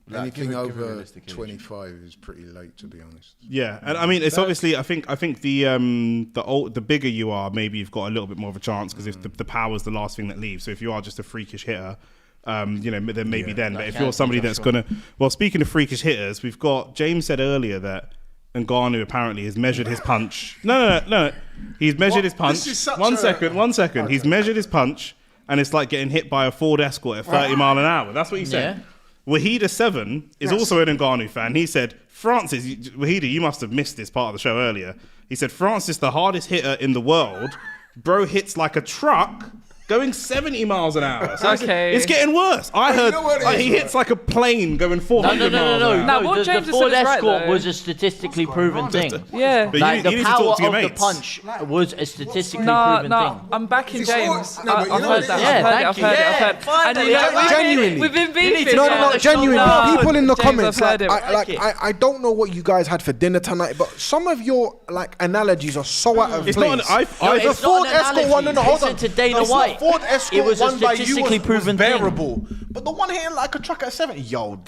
Like, anything give a over realistic age. 25 is pretty late, to be honest. Yeah, and I mean, it's obviously. I think the bigger you are, maybe you've got a little bit more of a chance because if the power's the last thing that leaves. So if you are just a freakish hitter, then maybe then. But if you're somebody that's gonna, well, speaking of freakish hitters, we've got James said earlier that Ngannou apparently has measured his punch. No. He's measured his punch. This is such One a- second. Okay. He's measured his punch, and it's like getting hit by a Ford Escort at 30 mile an hour. That's what he said. Yeah. Wahida7 is also an Ngannou fan. He said, Francis, Wahida, you must have missed this part of the show earlier. He said, Francis, the hardest hitter in the world. Bro hits like a truck going 70 miles an hour. So Okay. it's getting worse. I heard know what it he is, hits like a plane going 400 miles an hour. No, what the James has Ford said is right, Escort though. was a statistically proven thing. Yeah. But Like you the need to power talk to your of the mates. punch was a statistically No, proven thing. I'm backing It's James. all- no, but you I've know heard what that. it is? Yeah, I've heard it. finally. And Genuinely. we've been beefing. No, yeah. genuinely. No, People in the James, comments, I've heard like, it. I don't know what you guys had for dinner tonight, but some of your like analogies are so out of It's place. not an- I've- No, I've- it's the Ford not an Escort one, analogy. hold on. Listen to Dana No, it's not. White. Ford Escort It was a one by you statistically was proven thing. bearable, but the one hitting like a truck at 70,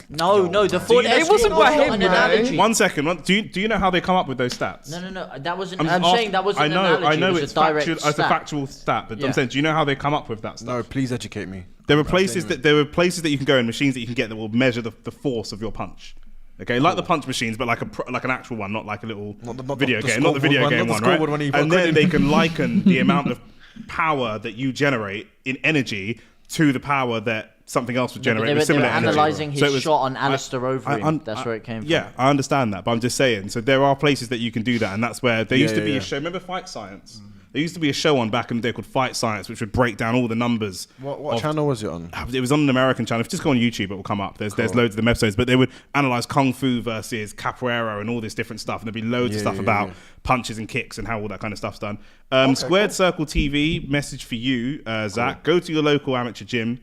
No, the Ford you- Escort It wasn't by was him, an bro. analogy. 1 second. Do you know how they come up with those stats? No, that wasn't. I'm I'm just saying that wasn't I know, an analogy. I know it was it's a direct factual. It's a stat. factual stat, but Yeah. I'm saying, do you know how they come up with that stuff? No, please educate me. There were places that you can go in, machines that you can get that will measure the force of your punch. Okay, like the punch machines, but like an actual one, not like a little Not video the game, not the video scoreboard one, game not one, the right? scoreboard one you put And a then credit they in. can liken the amount of power that you generate in energy to the power that something else would generate They with were similar energy. analysing his So it was- shot on Alistair Overeem. That's where it came from. Yeah, I understand that, but I'm just saying. So there are places that you can do that, and that's where there used to be yeah. a show. Remember Fight Science? There used to be a show on back in the day called Fight Science, which would break down all the numbers. What channel was it on? It was on an American channel. If you just go on YouTube, it will come up. There's loads of them episodes, but they would analyze kung fu versus capoeira and all this different stuff, and there'd be loads of stuff about punches and kicks and how all that kind of stuff's done. Squared Circle TV message for you, Zach. Go to your local amateur gym.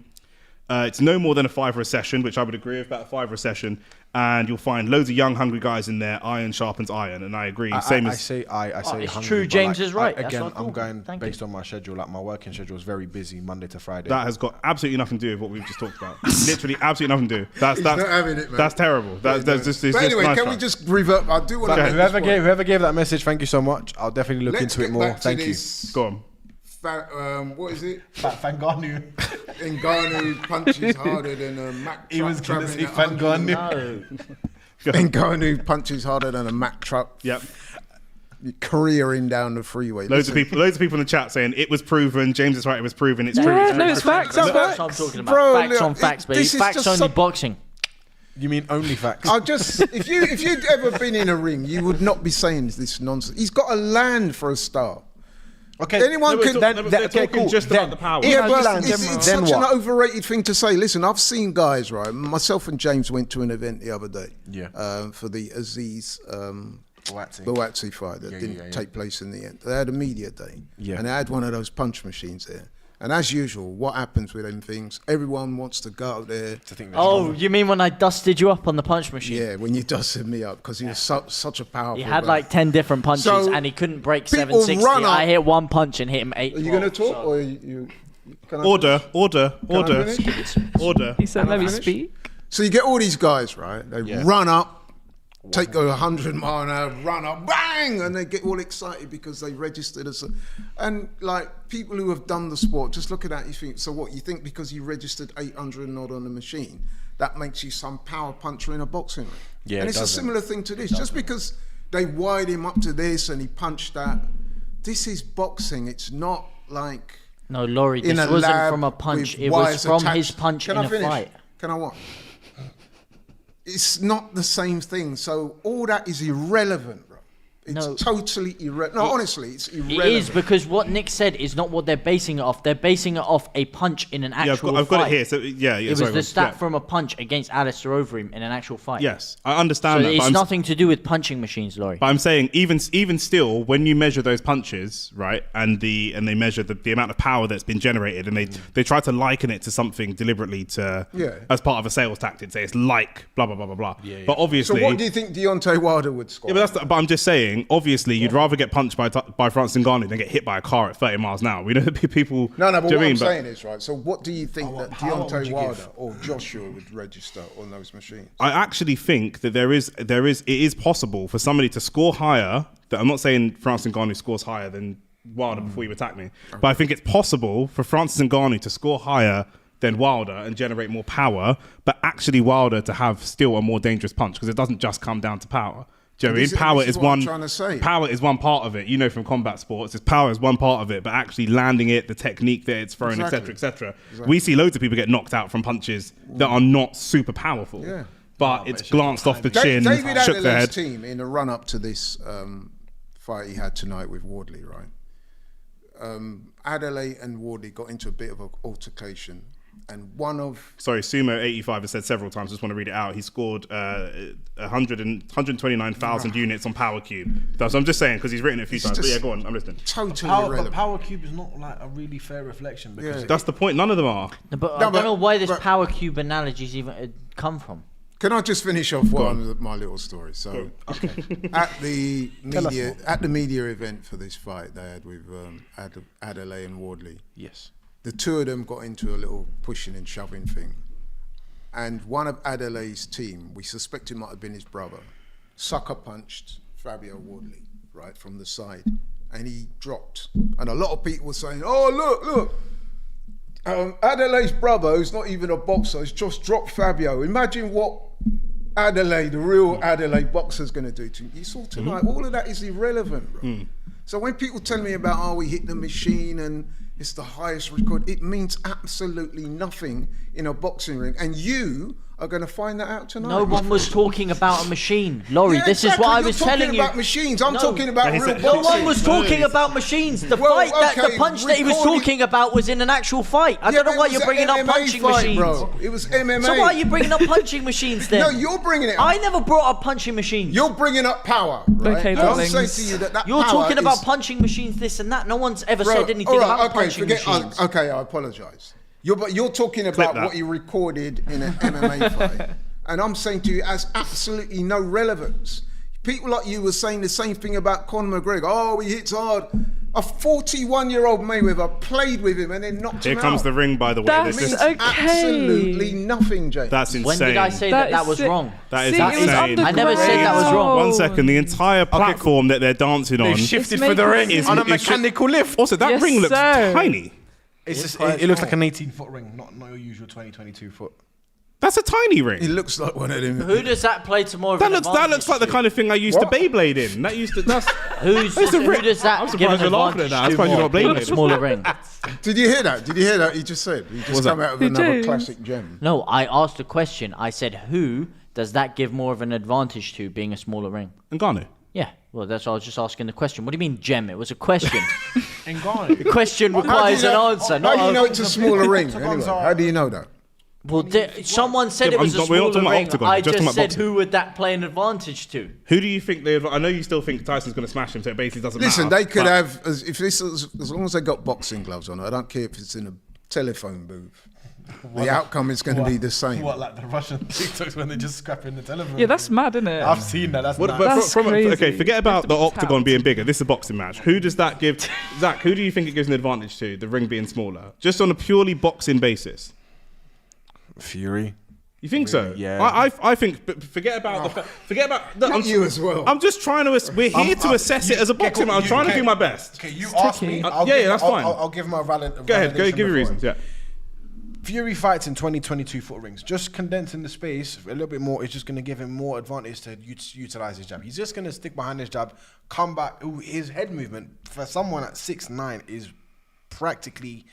It's no more than a $5 a session, which I would agree with, about $5 a session, and you'll find loads of young, hungry guys in there. Iron sharpens iron, and I agree. I as say it's hungry, true, but, James like, is right. That's Again, what I I'm thought. going Thank based on my schedule. Like my working schedule is very busy Monday to Friday. That has got absolutely nothing to do with what we've just talked about. Literally, absolutely nothing to do. That's not having it, man. That's terrible. That's just. It's But just anyway, nice can we try. just revert? I do want to. Whoever gave that message, thank you so much. I'll definitely look Let's into it get more. back to Thank you. this Go on. What is it? Fanganu. Ngannou punches harder than a Mack truck. He was gonna travelling say at 100. No. Ngannou punches harder than a Mack truck. Yep. Careering down the freeway. Loads of Listen, people in the chat saying it was proven. James is right. It was proven. It's true. Yeah, It's true. no, it's facts. No, It's That's facts. what I'm talking about. Bro, Facts look, on facts, baby. this is Facts just only some- boxing. You mean only facts? I just if you'd ever been in a ring, you would not be saying this nonsense. He's got to land for a start. Okay. Anyone No, can. they're talking just about the power. Yeah, If but he lands, it's then such an what? overrated thing to say. Listen, I've seen guys, right? Myself and James went to an event the other day. Yeah. For the Aziz Boateng. Boateng fight that Yeah, didn't yeah. take place in the end. They had a media day. Yeah. And they had one of those punch machines there. And as usual, what happens with them things? Everyone wants to go out there. Oh, you mean when I dusted you up on the punch machine? Yeah, when you dusted me up because he was such a powerful. He had guy. like 10 different punches So, and he couldn't break people 760. run up- I hit one punch and hit him 8. Are you going to talk or you? Can I Order. finish? Order. He said, "Let me finish? speak." So you get all these guys, right? They run up, take a 100 mile an hour, run up, bang, and they get all excited because they registered as a. And like people who have done the sport, just look at that. You think, so what? You think because you registered 800 and odd on the machine, that makes you some power puncher in a boxing ring? Yeah, and it it's a doesn't. similar thing to this. Just because they wired him up to this and he punched that, this is boxing. It's not like. No, Laurie, In this a wasn't lab from a punch. with It was wires from attached. his punch Can in I a finish? fight. Can I what? It's not the same thing. So all that is irrelevant, bro. It's totally irrelevant. No, honestly, it's irrelevant. It is, because what Nick said is not what they're basing it off. They're basing it off a punch in an actual fight. I've got it here. So it was the stat from a punch against Alistair Overeem in an actual fight. Yes, I understand So that. it's nothing to do with punching machines, Laurie. But I'm saying even still, when you measure those punches, right, and they measure the amount of power that's been generated, and they try to liken it to something deliberately as part of a sales tactic. Say it's like blah blah blah blah blah. Yeah. But obviously, So what do you think Deontay Wilder would score? Yeah, but I'm just saying. Obviously, you'd rather get punched by Francis Ngannou than get hit by a car at 30 miles an hour. We know that people. No, but do what you I'm mean? saying is, right, so what do you think that power would Deontay you Wilder give? or Joshua would register on those machines? I actually think that it is possible for somebody to score higher. That I'm not saying Francis Ngannou scores higher than Wilder before you attack me, but I think it's possible for Francis Ngannou to score higher than Wilder and generate more power, but actually Wilder to have still a more dangerous punch, because it doesn't just come down to power. Do you know what I mean? Power is what I'm one. trying to say. Power is one part of it. You know, from combat sports, power is one part of it, but actually landing it, the technique that it's thrown, Exactly. etc. We see loads of people get knocked out from punches that are not super powerful. Yeah. But it's glanced off the chin, David shook their Adelai's head. team in the run-up to this fight he had tonight with Wardley, right? Adeleye and Wardley got into a bit of an altercation, and one of... Sorry, Sumo85 has said several times, just want to read it out. He scored 129,000 units on Power Cube. So I'm just saying, because he's written it a few times. But yeah, go on, I'm listening. Totally But irrelevant. Power Cube is not like a really fair reflection, because That's the point. None of them are. No, but I No, don't know why this but- power cube analogies even come from. Can I just finish off my little story? So, at the media event for this fight they had with Adeleye and Wardley, yes. the two of them got into a little pushing and shoving thing, and one of Adelaye's team, we suspect it might have been his brother, sucker punched Fabio Wardley right from the side, and he dropped. And a lot of people were saying, "Oh, look." Adelaide's brother, who's not even a boxer, has just dropped Fabio. Imagine what Adeleye, the real Adeleye boxer, is going to do to him. You saw tonight, all of that is irrelevant, bro. So when people tell me about, we hit the machine and it's the highest record, it means absolutely nothing in a boxing ring. And you are going to find that out tonight. No one was talking about a machine, Laurie. Yeah, this exactly. is what I You're was talking telling you. about machines. I'm No. talking about real boxing. No one was talking about machines. The Well, fight, okay, the punch that he was recording- talking about was in an actual fight. I Yeah, don't know but why it you're was bringing an up MMA punching fight, machines. bro. It was MMA. So why are you bringing up punching machines then? No, you're bringing it up. I never brought up punching machines. You're bringing up power, right? Okay, And I'm darlings. saying to you that You're power talking about is- punching machines, this and that. No one's ever Bro, said anything all right, about okay, punching forget, machines. okay, I apologise. You're talking about that. what he recorded in an MMA fight, and I'm saying to you, it has absolutely no relevance. People like you were saying the same thing about Conor McGregor. Oh, he hits hard. A 41-year-old Mayweather played with him and then knocked Here him comes out. the ring, by the way. That's This is- okay. Absolutely nothing, James. That's insane. When did I say that That was is wrong? That is See, it was insane. I never said that was wrong. One second, the entire platform that they're dancing on. They've shifted It's for the ring making on a sense. mechanical lift. Also, that Yes, ring looks sir. tiny. It's just, quite it looks like small. an 18-foot ring, not your usual 20-22 foot. That's a tiny He ring. looks like one of them. Who does that play to more of That an looks advantage like the to? kind of thing I used to What? Beyblade in. That used to. That's. Who does that I'm give surprised an you're laughing at advantage that. I'm to surprised you're more? not blaming A it. smaller ring. Did you hear that? Did you hear that? He just said. He just What's come that? out with He another did. classic gem. No, I asked a question. I said, who does that give more of an advantage to, being a smaller ring? Ngannou. Yeah, well, that's why I was just asking the question. What do you mean, gem? It was a question. Ngannou. The question requires an answer. How Not do you know a, it's a smaller ring? octagons Anyway, are- how do you know that? well, someone said Yeah, it was a we're not talking smaller about ring. octagon, I just talking just about said, boxing. who would that play an advantage to? Who do you think they? I know you still think Tyson's going to smash him, so it basically doesn't Listen, matter. they could but- have, as long as they got boxing gloves on, I don't care if it's in a telephone booth. The outcome is going to be the same. What, like the Russian TikToks when they're just scrapping the telephone? Yeah, that's mad, isn't it? I've seen that. That's What, mad. but That's okay, crazy. forget about the You have to be octagon tapped. being bigger. This is a boxing match. Who does that give? Zach, who do you think it gives an advantage to? The ring being smaller, just on a purely boxing basis. Fury. You think so? Yeah. I think. But forget about forget about. Not you as well. I'm just trying to. We're here to assess it as a boxing match. I'm trying to do my best. Okay, you asked me. tricky. Yeah, that's fine. I'll give my valid. Go ahead. Go give your reasons. Yeah. Fury fights in 20-22 foot rings. Just condensing the space a little bit more is just going to give him more advantage to utilize his jab. He's just going to stick behind his jab, come back. Ooh, his head movement for someone at 6'9" is practically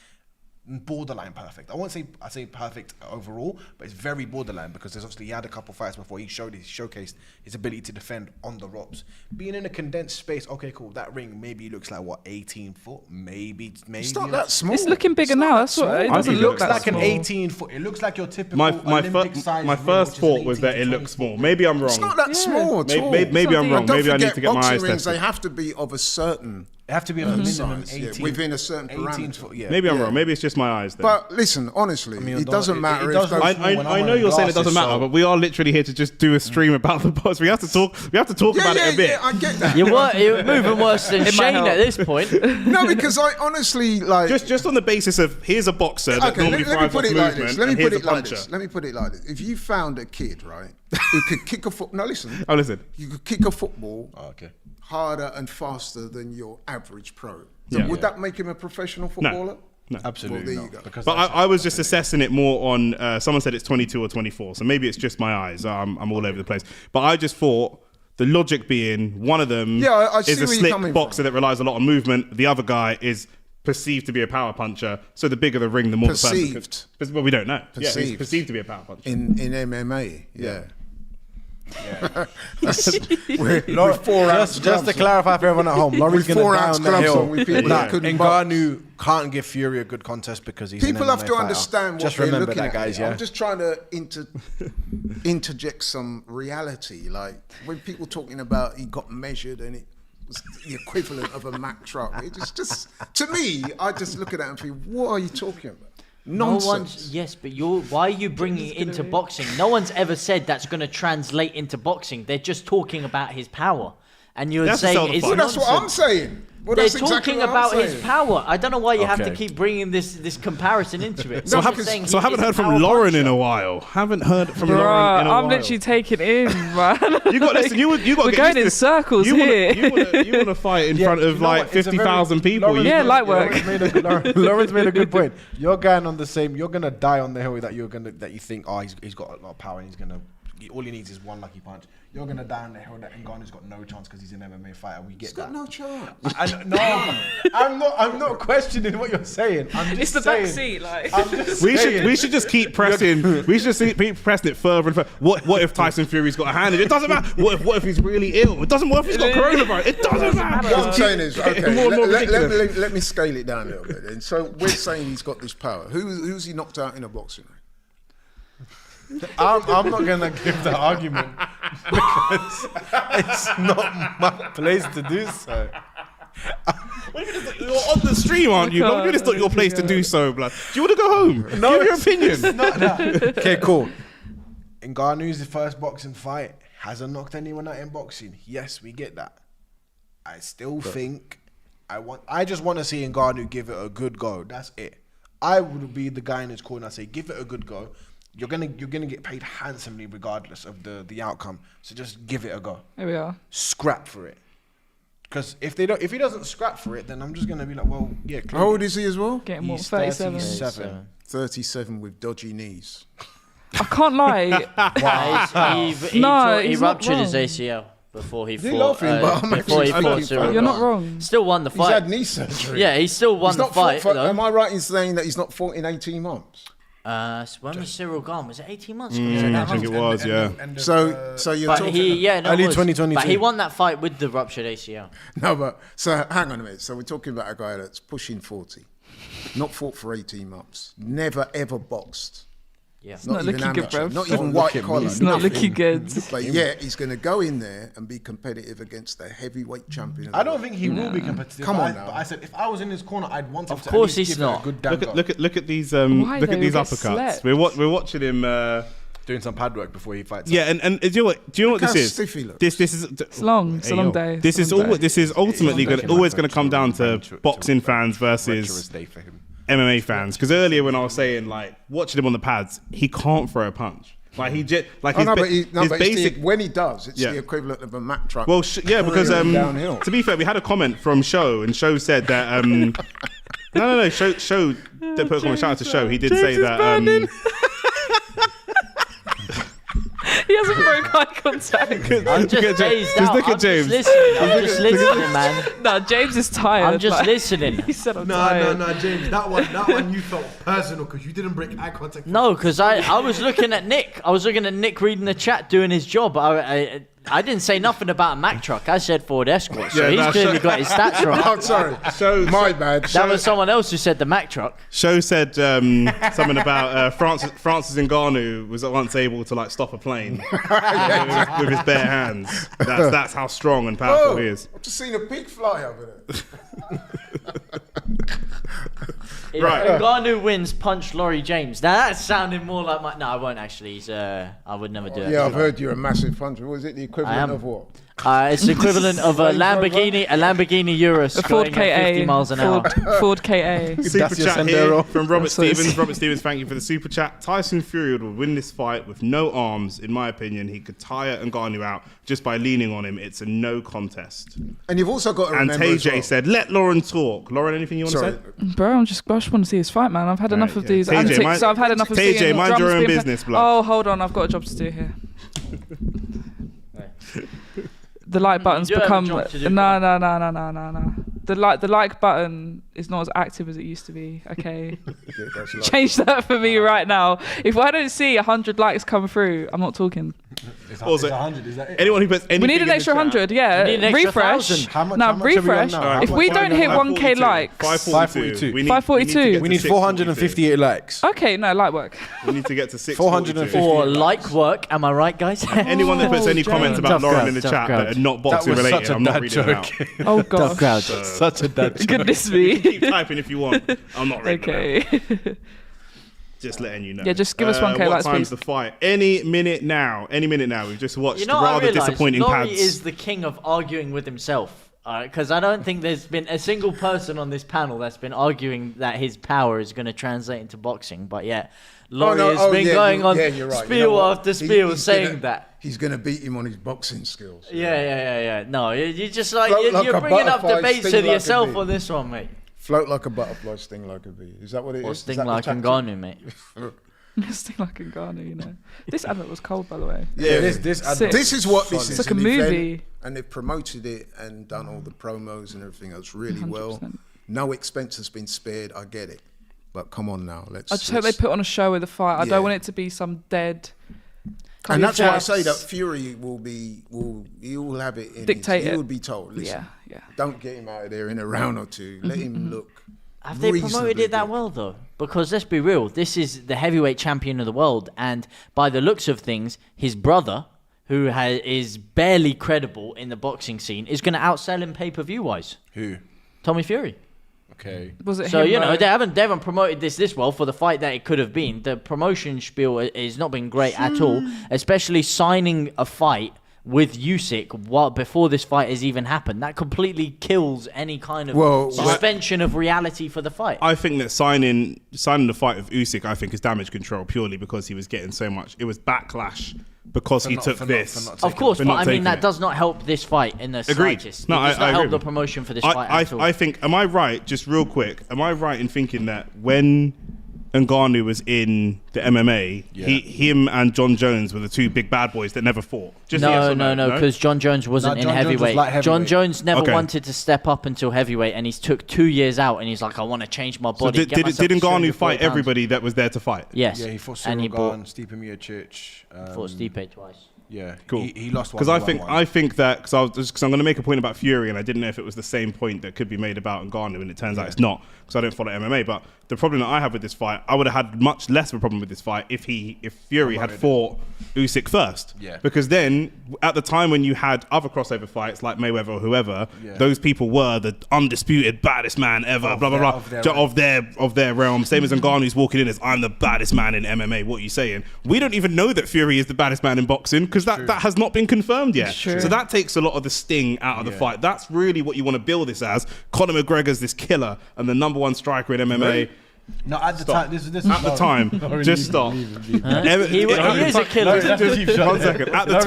borderline perfect. I say perfect overall, but it's very borderline because there's obviously he had a couple fights before he showcased his ability to defend on the ropes. Being in a condensed space, okay, cool. That ring maybe looks like what 18 foot, maybe. It's not that small. It's looking bigger now. That's what it doesn't It look looks that like small. an 18 foot. It looks like your typical My first thought was that it looks small. Maybe I'm wrong. It's not that small at all. Maybe I'm wrong. Don't Maybe I need forget, to get my boxing eyes rings, tested. they have to be of a certain It have to be a minimum size, yeah, 18 within a certain 18 parameter. foot. Yeah. Maybe I'm wrong. Maybe it's just my eyes. Then. But listen, honestly, it doesn't matter. it does if look those- small when I'm I know wearing you're saying it doesn't glasses, matter, so- but we are literally here to just do a stream about the box. We have to talk about it a bit. Yeah, I get that. You're moving worse than It might Shane help. at this point. No, because I honestly like. Just on the basis of here's a boxer that Okay, normally let me thrives put off it like movement, this. Let me and put here's it a like puncher. this. Let me put it like this. If you found a kid, right, who could kick a foot. No, listen. Oh, listen. You could kick a football Okay. harder and faster than your average pro. So Yeah. would that make him a professional footballer? No. Absolutely. Well, there not, you go. because But that's I was just assessing it more on. Someone said it's 22 or 24, so maybe it's just my eyes. I'm all over the place. But I just thought the logic being one of them Yeah, I see is a where you're slick coming boxer from. that relies a lot on movement. The other guy is perceived to be a power puncher. So the bigger the ring, the more the Perceived. person. Well, we don't know. Yeah, he's Perceived. perceived to be a power puncher. In MMA, yeah. Laurie, with 4 ounce just gloves to clarify for everyone at home, Laurie's With going to 4 die ounce on the gloves hill. on with people that couldn't Ngannou can't give Fury a good contest because he's People an have MMA to fighter. understand what Just they're remember looking that, at. guys. Here. Yeah. I'm just trying to interject some reality. Like when people talking about he got measured and it was the equivalent of a Mack truck. It's just to me, I just look at that and think, what are you talking about? Nonsense. Yes, but why are you bringing it into boxing? No one's ever said that's going to translate into boxing. They're just talking about his power. And you're That's to sell saying the it's fight. Well, that's what I'm nonsense. saying. Well, They're that's exactly talking what I'm about his saying. power. I don't know why you have to Okay. keep bringing this comparison into it. So I I'm just saying haven't he's a heard from power Lauren puncher. in a while. Haven't heard from Bruh, Lauren in a while. I'm literally taking in, man. You got listen. You got to We're get going used to in this. circles you here. You want to fight in front of like 50,000 people. Yeah, light work. Lawrence made a good point. You're going on the same. You're gonna die on the hill that you think. Oh, he's got a lot of power and he's gonna. All he needs is one lucky punch. You're gonna die on the hill that Ngannou's got no chance because he's an MMA fighter. We get He's got that. no chance. I'm not questioning what you're saying. I'm just It's the saying, back seat, like. I'm just We saying. should just keep pressing. We should just keep pressing it further and further. What if Tyson Fury's got a hand? It doesn't matter. What if he's really ill? It doesn't matter if he's got coronavirus. It doesn't matter. What I'm saying is, okay, More and more ridiculous. let me scale it down a little bit. And so we're saying he's got this power. Who's he knocked out in a boxing ring? I'm not gonna give the argument because it's not my place to do so. You're on the stream, aren't you? Don't just not your place to do so, blood. Do you want to go home? No, Give your opinion. Not that. Okay, cool. Ngannou's the first boxing fight. Hasn't knocked anyone out in boxing. Yes, we get that. I still think I just want to see Ngannou give it a good go. That's it. I would be the guy in his corner and say, give it a good go. You're gonna get paid handsomely regardless of the outcome. So just give it a go. Here we are. Scrap for it. Because if he doesn't scrap for it, then I'm just gonna be like, well, yeah. How old is he as well? Getting more He's 37. 37. 37 with dodgy knees. I can't lie. He he's not ruptured his wrong. ACL before he You're fought. laughing, but I'm before he actually fought thinking Cyril. for You're not Gane. wrong. Still won the He's fight. had knee surgery. Yeah, he still won He's the not fought fight. for, though. am I right in saying that he's not fought in 18 months? When was Cyril Gane? Was it 18 months? I ago? think it was, yeah. So you're But talking. Early it was. 2022. But he won that fight with the ruptured ACL. No, but so hang on a minute. So we're talking about a guy that's pushing 40, not fought for 18 months, never ever boxed. Yeah. not even looking good, amateur, bruv. not Don't even look white at me. collar. It's not nothing. looking good. But yet he's going to go in there and be competitive against the heavyweight champion. Of the I don't world. think he will be competitive. Come on but now. But I said if I was in his corner, I'd want him Of to course at least he's give it not. a good damn go. Look at these Why look they at these will get uppercuts. slept? We're watching him. Doing some pad work before he fights. Yeah, and do you know what how this is? stiff he looks. This is It's long. It's a long day. This is ultimately always going to come down to boxing fans versus day for him. MMA fans. Because earlier when I was saying like watching him on the pads, he can't throw a punch. Like he just like Oh, his, no, ba- but his it's basic. when he does, it's Yeah. the equivalent of a Mack truck. Well, yeah, because downhill. to be fair, we had a comment from Show, and Show said that no, Show did put a comment. Shout out to Show. He did say that. He hasn't broke eye contact. I'm just phased out. look at I'm James. I'm just listening, man. No, James is tired. I'm just listening. He said I'm tired. No, James. That one you felt personal because you didn't break eye contact. No, because I was looking at Nick. I was looking at Nick reading the chat, doing his job. I didn't say nothing about a Mack truck. I said Ford Escort. So he's clearly got his stats wrong. Oh, sorry. My bad. That was someone else who said the Mack truck. Show said something about Francis Ngannou was once able to like stop a plane with his bare hands. That's how strong and powerful he is. I've just seen a pig fly over there. If Right. Ngannou wins, punch Laurie James. Now that sounded more like my. No, I won't actually. He's. I would never do it. Yeah, I've heard you're a massive puncher. What is it? The equivalent of what? It's the equivalent of a Lamborghini Urus A Ford going at 50 KA. miles an hour. Ford KA. Super Dacia chat here Sandero. from Robert That's what it Stevens. is. Robert Stevens, thank you for the super chat. Tyson Fury would win this fight with no arms. In my opinion, he could tire Ngannou out just by leaning on him. It's a no contest. And you've also got to And remember as TJ well. said, let Lauren talk. Lauren, anything you want Sorry. to say? Bro, I just want to see his fight, man. I've had enough of yeah. these TJ, antics. mind- I've had enough of TJ, seeing mind your drums own being business, blood. Oh, hold on. I've got a job to do here. The like button's do have a become job to do, no. The like button is not as active as it used to be. Okay, change that for me right now. If I don't see 100 likes come through, I'm not talking. Also, 100. Is that it? anyone who puts anything We need an in the extra chat- 100. Yeah, We need an extra refresh. 1,000. How much Now are we on refresh. now? Alright, If we don't hit 1K 542. likes, 542. We need 542. to get We to need 458 likes. okay, no light work. We need to get to 642. 450. Or like work, am I right, guys? Anyone that puts any comments about Tough Lauren crowd, in the tough chat crowd. that are not That boxing was related, such a I'm not dad reading them out. joke. Oh Tough god, crowd. Such a dad joke. goodness me. Keep typing if you want. I'm not reading them out. Okay. Just letting you know. Yeah, just give us 1K what likes, time's please. the fight? Any minute now. Any minute now. We've just watched You know what I rather realised? disappointing Laurie pads. is the king of arguing with himself. Because I don't think there's been a single person on this panel that's been arguing that his power is going to translate into boxing. But yeah, Laurie has been going on you're right. spiel You know what? after spiel He's saying gonna- that. He's going to beat him on his boxing skills. Yeah. No, you just like Float like you're a bringing up butterfly, debates sting to like a yourself bee. on this one, mate. Float like a butterfly, sting like a bee. Is that what it is? Or Is sting that the like tactic? Ngannou, mate. Sting like Ngannou, you know. This advert was cold, by the way. Yeah, This Sick. This is what this is. It's like a an event, movie. and they've promoted it and done all the promos and everything else really well. 100%. No expense has been spared. I get it, but come on now, let's. I just hope they put on a show with the fight. I Yeah. don't want it to be some dead. And that's why I Jabs. say that Fury he will have it in Dictate he it. will be told. Listen, Yeah. don't get him out of there in a round or two. Let him look. Have they promoted reasonably it that good. well, though? Because let's be real, this is the heavyweight champion of the world, and by the looks of things, his brother, who is barely credible in the boxing scene, is going to outsell him pay-per-view wise. Who? Tommy Fury. Okay. Was it So him, you know though? they haven't promoted this well for the fight that it could have been. The promotion spiel has not been great at all, especially signing a fight with Usyk before this fight has even happened. That completely kills any kind of suspension of reality for the fight. I think that signing the fight with Usyk, I think, is damage control purely because he was getting so much. It was backlash because he took this. Of course, for but not I mean taking that it. does not help this fight in the Agreed. slightest. No, it does I not help agree. the promotion for this fight at all. I think, am I right, just real quick, am I right in thinking that when Ngannou was in the MMA, him and John Jones were the two big bad boys that never fought? Just yes or No, because John Jones wasn't in John Jones was heavyweight. light John heavyweight. Jones never Okay. wanted to step up until heavyweight, and he's took 2 years out, and he's like, I want to change my So body. did Ngannou 240 fight pounds. everybody that was there to fight? Yes. Yeah, he fought and Cyril he Gane, Stipe Miocic. fought Stipe twice. Yeah, Cool. He lost one. Because he won one. I think that because I'm going to make a point about Fury, and I didn't know if it was the same point that could be made about Ngannou, and it turns out it's not because I don't follow MMA. But the problem that I have with this fight, I would have had much less of a problem with this fight if Fury had fought Usyk first. Yeah. Because then at the time when you had other crossover fights like Mayweather or whoever, those people were the undisputed baddest man ever. Blah blah blah. Of their realm. Same as Ngannou's walking in as I'm the baddest man in MMA. What are you saying? We don't even know that Fury is the baddest man in boxing because that has not been confirmed yet. True. So that takes a lot of the sting out of the fight. That's really what you want to build this as. Conor McGregor's this killer and the number one striker in MMA. No, at the time, this At the time, just stop. He is a killer. One second. At the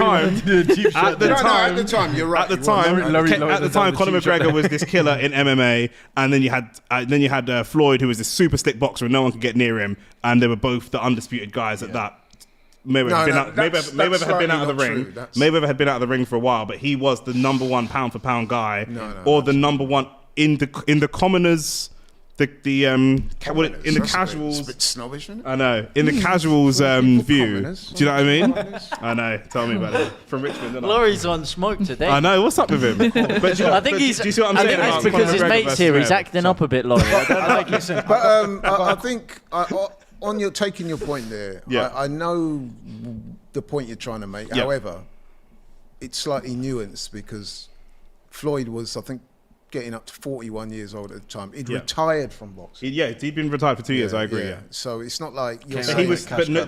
time, you're right. At the time, Conor cheap shot. McGregor was this killer in MMA, and then you had Floyd, who was this super slick boxer, and no one could get near him, and they were both the undisputed guys at that Mayweather had been out of the slightly ring. not true. Mayweather had been out of the ring for a while, but he was the number one pound for pound guy, No, the number one in the commoners. In the casuals, It's a bit snobbish, isn't it? I know. In the casuals view, commoners. do you know what I mean? I know. Tell me about it. From Richmond, isn't it? Laurie's on smoke today. I know. What's up with him? But I think he's. Do you see what I'm I saying? think about that's because Conor his McGregor mate's versus here. He's Mayweather? acting up a bit, Laurie. But I think on your taking your point there, Yeah. I know the point you're trying to make. Yeah. However, it's slightly nuanced because Floyd was, I think, getting up to 41 years old at the time. He'd retired from boxing. He'd been retired for 2 years. I agree. Yeah. So it's not like you're But saying he was. But no,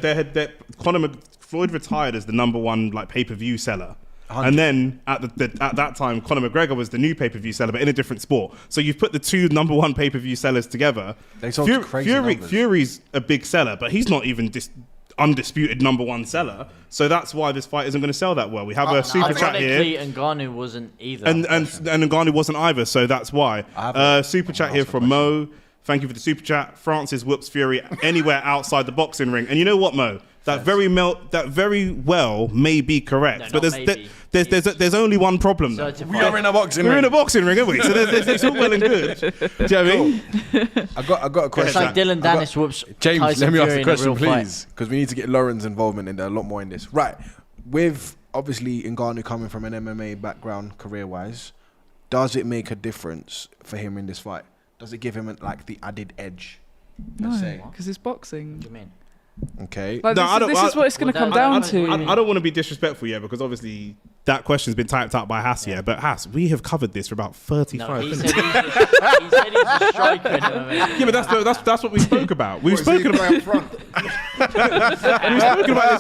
Floyd retired as the number one pay-per-view seller. 100. And then at that time, Conor McGregor was the new pay-per-view seller, but in a different sport. So you've put the two number one pay-per-view sellers together. They sold crazy numbers. Fury's a big seller, but he's not even undisputed number one seller. So that's why this fight isn't going to sell that well. We have a super chat here. And Ngannou wasn't either. And Ngannou wasn't either, so that's why. Super chat here from Mo. Thank you for the super chat. Francis whoops Fury anywhere outside the boxing ring. And you know what, Mo? That very well may be correct, No, but there's only one problem. Though. We are in a boxing We're ring. in a boxing ring, aren't we? So it's all well and good. Do you know what I mean? I got a It's question. like Dylan Dennis whoops James, Tyson let me ask Fury the in a question, real fight. please, because we need to get Lauren's involvement in there a lot more in this. Right, with obviously Ngannou coming from an MMA background career-wise, does it make a difference for him in this fight? Does it give him the added edge? Let's say. No, because it's boxing. What do you mean? Okay. Like, this is what it's going to come down to. I don't want to be disrespectful, because obviously that question's been typed out by Hass, but Hass, we have covered this for about 35 No, he minutes. said he's a striker in MMA. Yeah, but that's what we spoke about. We've spoken about this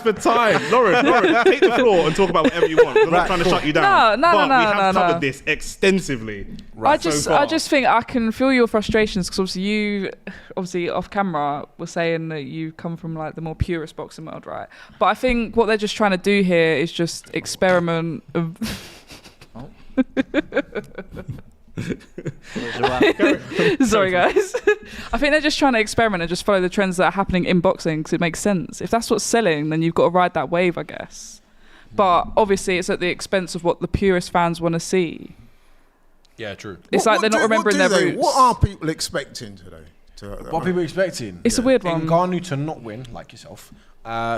for time. Lauren, take the floor and talk about whatever you want. We're not trying to shut you down. No, but we have no. covered this extensively. I just think I can feel your frustrations because obviously you, off camera, were saying that you come from the more purist boxing world, right? But I think what they're just trying to do here is just experiment. Sorry, guys. I think they're just trying to experiment and just follow the trends that are happening in boxing because it makes sense. If that's what's selling, then you've got to ride that wave, I guess. But obviously, it's at the expense of what the purist fans want to see. Yeah, true. It's they're not remembering their roots. What are people expecting today? What are people expecting? It's a weird one. Ngannou to not win, like yourself.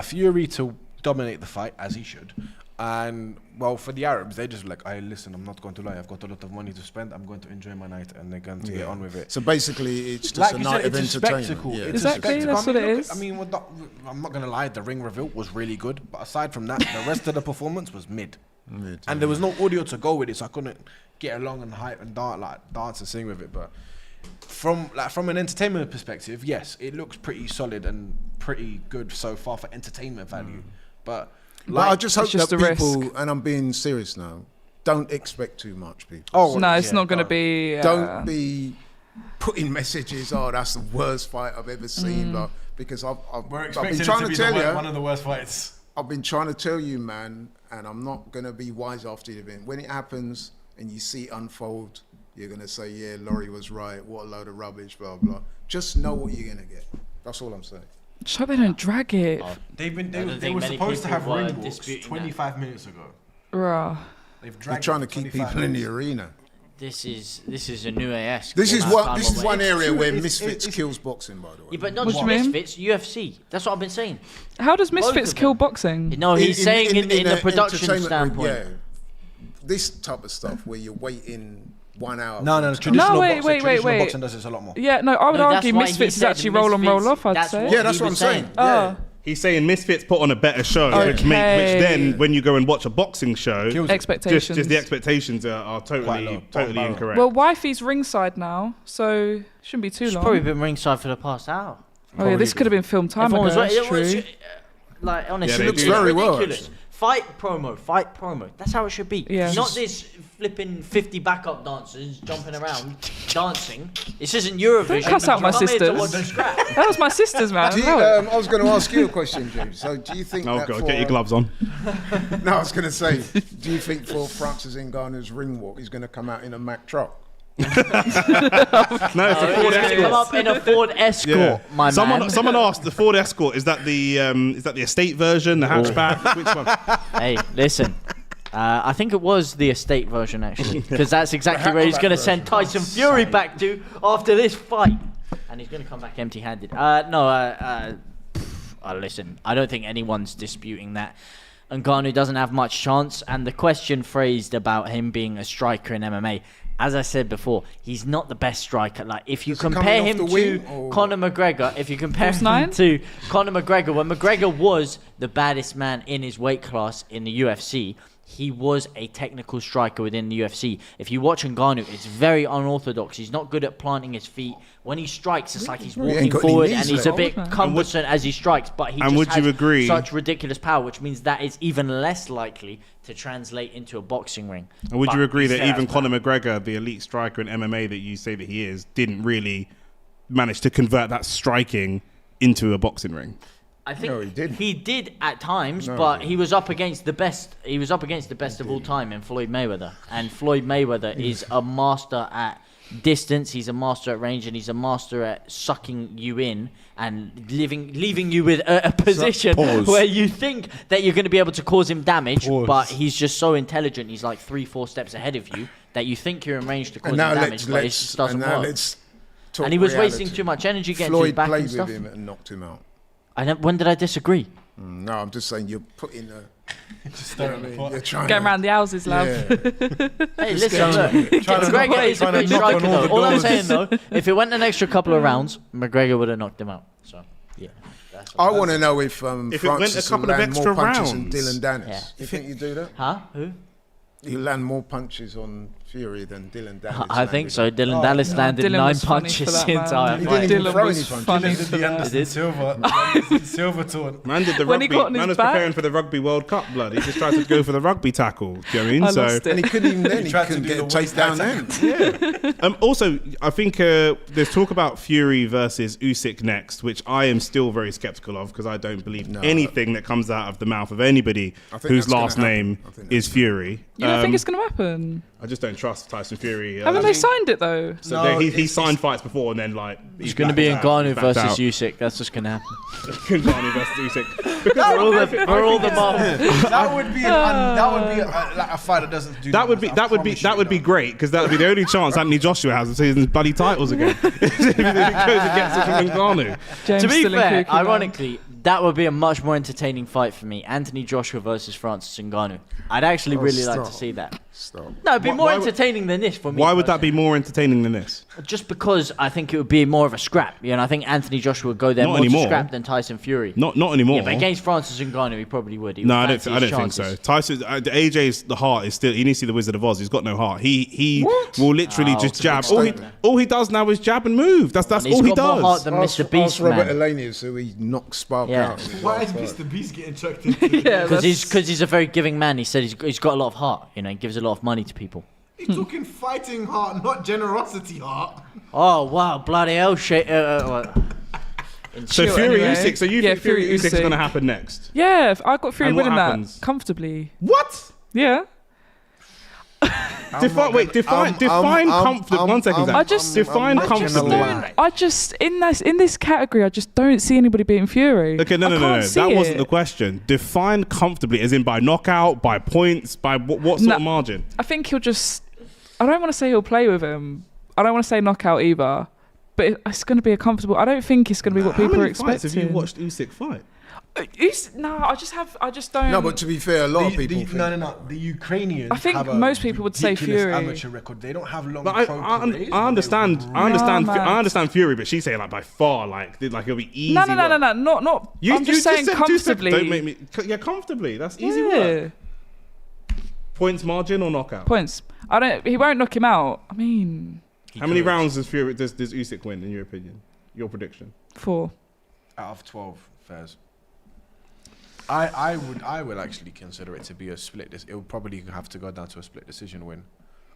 Fury to dominate the fight, as he should. And, well, for the Arabs, they just listen, I'm not going to lie. I've got a lot of money to spend. I'm going to enjoy my night. And they're going to get on with it. So basically, it's just a night of it's entertainment. a spectacle. Yeah. It's Exactly, a spectacle. that's what it is. I mean, I'm not going to lie. The ring reveal was really good. But aside from that, the rest of the performance was mid. And there was no audio to go with it. So I couldn't get along and hype and dance and sing with it. But from an entertainment perspective, yes, it looks pretty solid and pretty good so far for entertainment value. But I just hope just that a people, risk. and I'm being serious now, don't expect too much, people. Oh, No, it's yeah, not going to be. Don't be putting messages, that's the worst fight I've ever seen, because I've been trying to tell you. one of the worst fights. I've been trying to tell you, man, and I'm not going to be wise after the event. When it happens and you see it unfold, you're going to say, yeah, Laurie was right, what a load of rubbish, blah, blah. Just know what you're going to get. That's all I'm saying. Just hope they don't drag it. They don't think were many supposed to have people were ring walks disputing 25 minutes ago. Rah. They've They're dragged trying to it keep 25 people in the minutes. arena. This is a new AS. This is one area where It's- Misfits kills boxing, by the way. Yeah, but not What just do you mean? Misfits, UFC. That's what I've been saying. How does Both Misfits of kill them. boxing? No, he's saying in a the production entertainment standpoint. Yeah, this type of stuff where you're waiting 1 hour. No, for traditional wait, boxing, wait, traditional wait. boxing does this a lot more. Yeah, no, I would No, that's argue why he Misfits is said actually roll on, roll Misfits, off, I'd that's say. what Yeah, that's he what I'm was saying. Oh. Yeah. He's saying Misfits put on a better show, which Okay. then when you go and watch a boxing show, Kills it. Expectations. just the expectations are Quite totally low. totally Bottom incorrect. Well, Wifey's ringside now, so shouldn't be too She's long. probably been ringside for the past hour. Oh yeah, this could have been filmed time ago. Everyone was That's right. true. Like honestly, Yeah, they it's do that. Very well, ridiculous. actually. Fight promo. That's how it should be. Yeah. Not this flipping 50 backup dancers jumping around dancing. This isn't Eurovision. Don't cuss out my Come here to sisters. watch a scrap. That was my sister's man. Do you, No. I was going to ask you a question, James. So, do you think Oh that god, for, get your gloves on. No, I was going to say, do you think for Francis Ngannou's ring walk, he's going to come out in a Mack truck? No, it's a Ford He's gonna come Escort. up in a Ford Escort, my man. Someone asked the Ford Escort. Is that the estate version, the hatchback? Which one? Hey, listen. I think it was the estate version, actually, because that's exactly where he's going to send Tyson Fury back to after this fight. And he's going to come back empty-handed. Listen, I don't think anyone's disputing that. Ngannou doesn't have much chance. And the question phrased about him being a striker in MMA, as I said before, he's not the best striker. Like, if you compare him to Conor McGregor, when McGregor was the baddest man in his weight class in the UFC, he was a technical striker within the UFC. If you watch Ngannou, it's very unorthodox. He's not good at planting his feet. When he strikes, it's like he's walking forward and he's a bit cumbersome as he strikes, but he just has such ridiculous power, which means that is even less likely to translate into a boxing ring. And would you agree that even Conor McGregor, the elite striker in MMA that you say that he is, didn't really manage to convert that striking into a boxing ring? I think he did at times, but he was up against the best. He was up against the best of all time in Floyd Mayweather, and Floyd Mayweather is a master at distance. He's a master at range, and he's a master at sucking you in and leaving you with a position where you think that you're going to be able to cause him damage, but he's just so intelligent. He's like 3-4 steps ahead of you that you think you're in range to cause him damage, but it just doesn't work. And he was wasting too much energy getting to his back and stuff. Floyd played with him and knocked him out. When did I disagree? No, I'm just saying you're putting a... You're trying going around the houses, love. Hey, listen, look. McGregor is a good striker, though. All I'm saying, though, if it went an extra couple of rounds, McGregor would have knocked him out. So, yeah. I want to know if Francis it went a couple of extra more punches rounds. Than Dylan Dennis. Yeah. You think you do that? Huh? Who? You land more punches on Fury than Dylan Dennis. I think so. Dylan Dennis landed 9 punches the entire fight. He didn't even throw any punches. He did the Anderson Silva taunt. Man did the rugby. Man was preparing for the Rugby World Cup, blood. He just tried to go for the rugby tackle. Do you know what I mean? And he couldn't even then. He couldn't get a takedown then. Yeah. Also, I think there's talk about Fury versus Usyk next, which I am still very skeptical of because I don't believe anything that comes out of the mouth of anybody whose last name is Fury. You don't think it's going to happen? I just don't trust Tyson Fury. Haven't they signed it though? So he signed fights before and then like it's going to be Ngannou versus Usyk. That's just going to happen. Ngannou versus Usyk. Because we're all the mob. That would be a fight that doesn't do. That would be great because that would be the only chance Anthony Joshua has of seeing his bloody titles again. If he goes and gets it from Ngannou. To be fair, ironically, that would be a much more entertaining fight for me. Anthony Joshua versus Francis Ngannou. I'd actually really like to see that. No, it'd be more entertaining than this for me. Why would that be more entertaining than this? Just because I think it would be more of a scrap. You know, I think Anthony Joshua would go there more to scrap than Tyson Fury. Not anymore. Yeah, but against Francis Ngannou, he probably would. No, I don't think so. Tyson, AJ's the heart is still. He needs to see the Wizard of Oz. He's got no heart. He will literally just jab. All he does now is jab and move. That's all he does. He's got more heart than Mr. Beast, man. Robert Elenius, who he knocks Spark out. Why is Mr. Beast getting chucked into? Because he's a very giving man. He said he's got a lot of heart. You know, he gives a lot of money to people. He's talking fighting heart, not generosity heart. Oh wow, bloody hell, shit. So Fury Usyk. So you think Fury Usyk is going to happen next? Yeah, I got Fury winning that comfortably. What? Yeah. Define comfort. 1 second. Define comfortably. I just in this category, I just don't see anybody beating Fury. Okay, no. That wasn't the question. Define comfortably, as in by knockout, by points, by what sort of margin? I think he'll just. I don't want to say he'll play with him. I don't want to say knockout either. But it's going to be a comfortable. I don't think it's going to be what people are expecting. Have you watched Usyk fight? No, I just don't. No, but to be fair, a lot of people. No. The Ukrainians. I think most people would say Fury. Amateur record. They don't have long. I understand Fury, but she's saying like by far, like it'll be easy. No. Not. I'm just saying comfortably. Don't make me. Yeah, comfortably. That's easy work. Points margin or knockout? Points. He won't knock him out. I mean. How many rounds does Usyk win in your opinion? Your prediction? 4 out of 12 fairs. I would actually consider it to be a split. It would probably have to go down to a split decision win.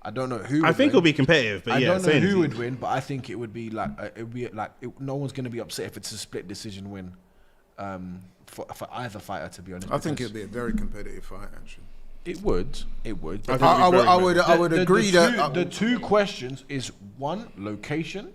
I don't know who. I think it'll be competitive, but I don't know who would win, but I think it would be like no one's going to be upset if it's a split decision win for either fighter. To be honest, I think it'll be a very competitive fight actually. It would. But I would agree that the two questions is one, location.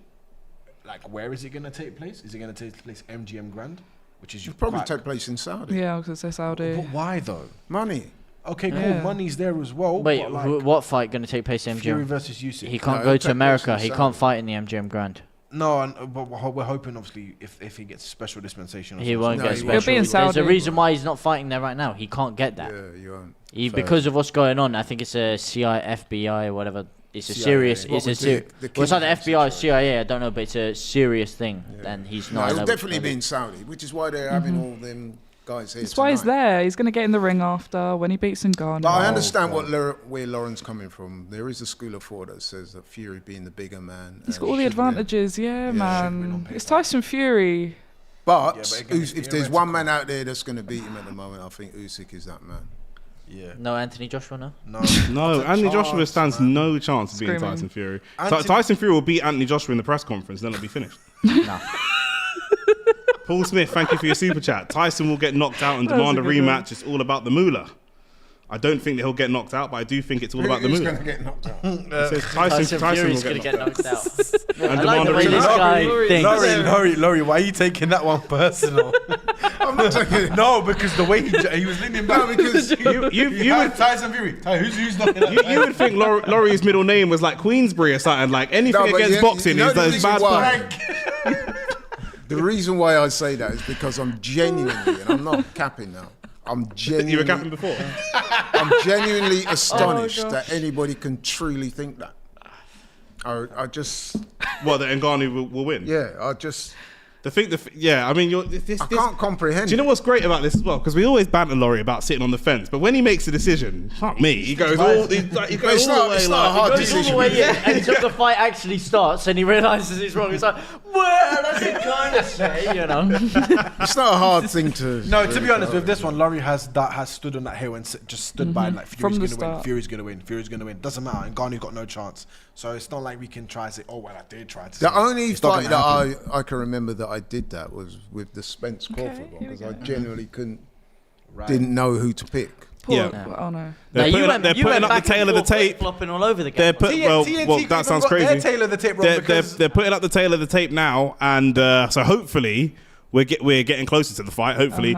Like, where is it going to take place? Is it going to take place MGM Grand, which is it'll probably take place in Saudi. Yeah, I was gonna say Saudi. But why though? Money. Okay, cool. Yeah. Money's there as well. Wait, but like, what fight going to take place in Fury MGM? versus Usyk. He can't No, go it'll to take America. place in He Saudi. can't fight in the MGM Grand. No, but we're hoping obviously if he gets special dispensation. Or He something. won't No, get he special. won't. He'll be in There's Saudi. a reason why he's not fighting there right now. He can't get that. Yeah, you won't. Because of what's going on. I think it's a FBI or whatever. It's a CIA. serious. What It's a with serious. the Well, it's either kidnapping FBI or situation. CIA. I don't know, but it's a serious thing. And he's No, not. he'll allowed- definitely be in Saudi, which is why they're having all them guys here. That's why he's tonight. there. He's gonna get in the ring after when he beats Ngannou. But I understand where Lauren's coming from. There is a school of thought that says that Fury being the bigger man. He's got all the should win. advantages. Yeah, win on man. paper. It's Tyson Fury. But, but again, it's if there's one theoretical. man out there that's going to beat him at the moment, I think Usyk is that man. Yeah. No, Anthony Joshua, no. No, Not a Anthony Joshua chance, stands man. no chance of beating Screaming. Tyson Fury. Anthony- Tyson Fury will beat Anthony Joshua in the press conference, then it'll be finished. No. Paul Smith, thank you for your super chat. Tyson will get knocked out and That was demand a a good one. rematch. It's all about the moolah. I don't think that he'll get knocked out, but I do think it's all about the Who's moolah. going to get knocked out? It says Tyson Tyson Fury's will going to get get knocked out. knocked out. And I like demand the a way this rematch. guy Laurie, thinks. Laurie, why are you taking that one personal? I'm not taking No, because the way he was leaning back. No, because You would Tyson Fury. Who's not? you would think Laurie's middle name was like Queensbury or something. Like anything No, but against you boxing know is the those reason bad. why? The reason why I say that is because I'm genuinely, and I'm not capping now, You were capping before. I'm genuinely astonished gosh. that anybody can truly think that. I just, What, that Ngannou will win? yeah, I just, Yeah, I mean, this. I can't comprehend. Do you know what's great about this as well? Because we always banter Laurie about sitting on the fence, but when he makes a decision, fuck me, he goes all he It's goes all not- the way it's not a like. hard Goes all the decision. way in, and until the fight actually starts, and he realizes he's wrong. He's like, "Well, that's it, kind of say, you know." It's not a hard thing to. No, to be honest, with this one, Laurie has stood on that hill and just stood by like From Fury's the gonna win, start. Fury's gonna win, Fury's gonna win. Doesn't matter, and Ngannou's got no chance. So it's not like we can try to say, oh well, I did try to. The say. only It's not fight gonna that happen. I can remember that I did that was with the Spence Crawford one here we because go. I genuinely Right. didn't know who to pick. Poor, Yeah. Oh no. They're putting up the back tail and of the forth, tape. flopping all over the They're game. put, well, TNT well, could've that sounds got their crazy. tail of the tape, bro, They're because- putting up the tail of the tape now, and so hopefully we're getting closer to the fight. Hopefully,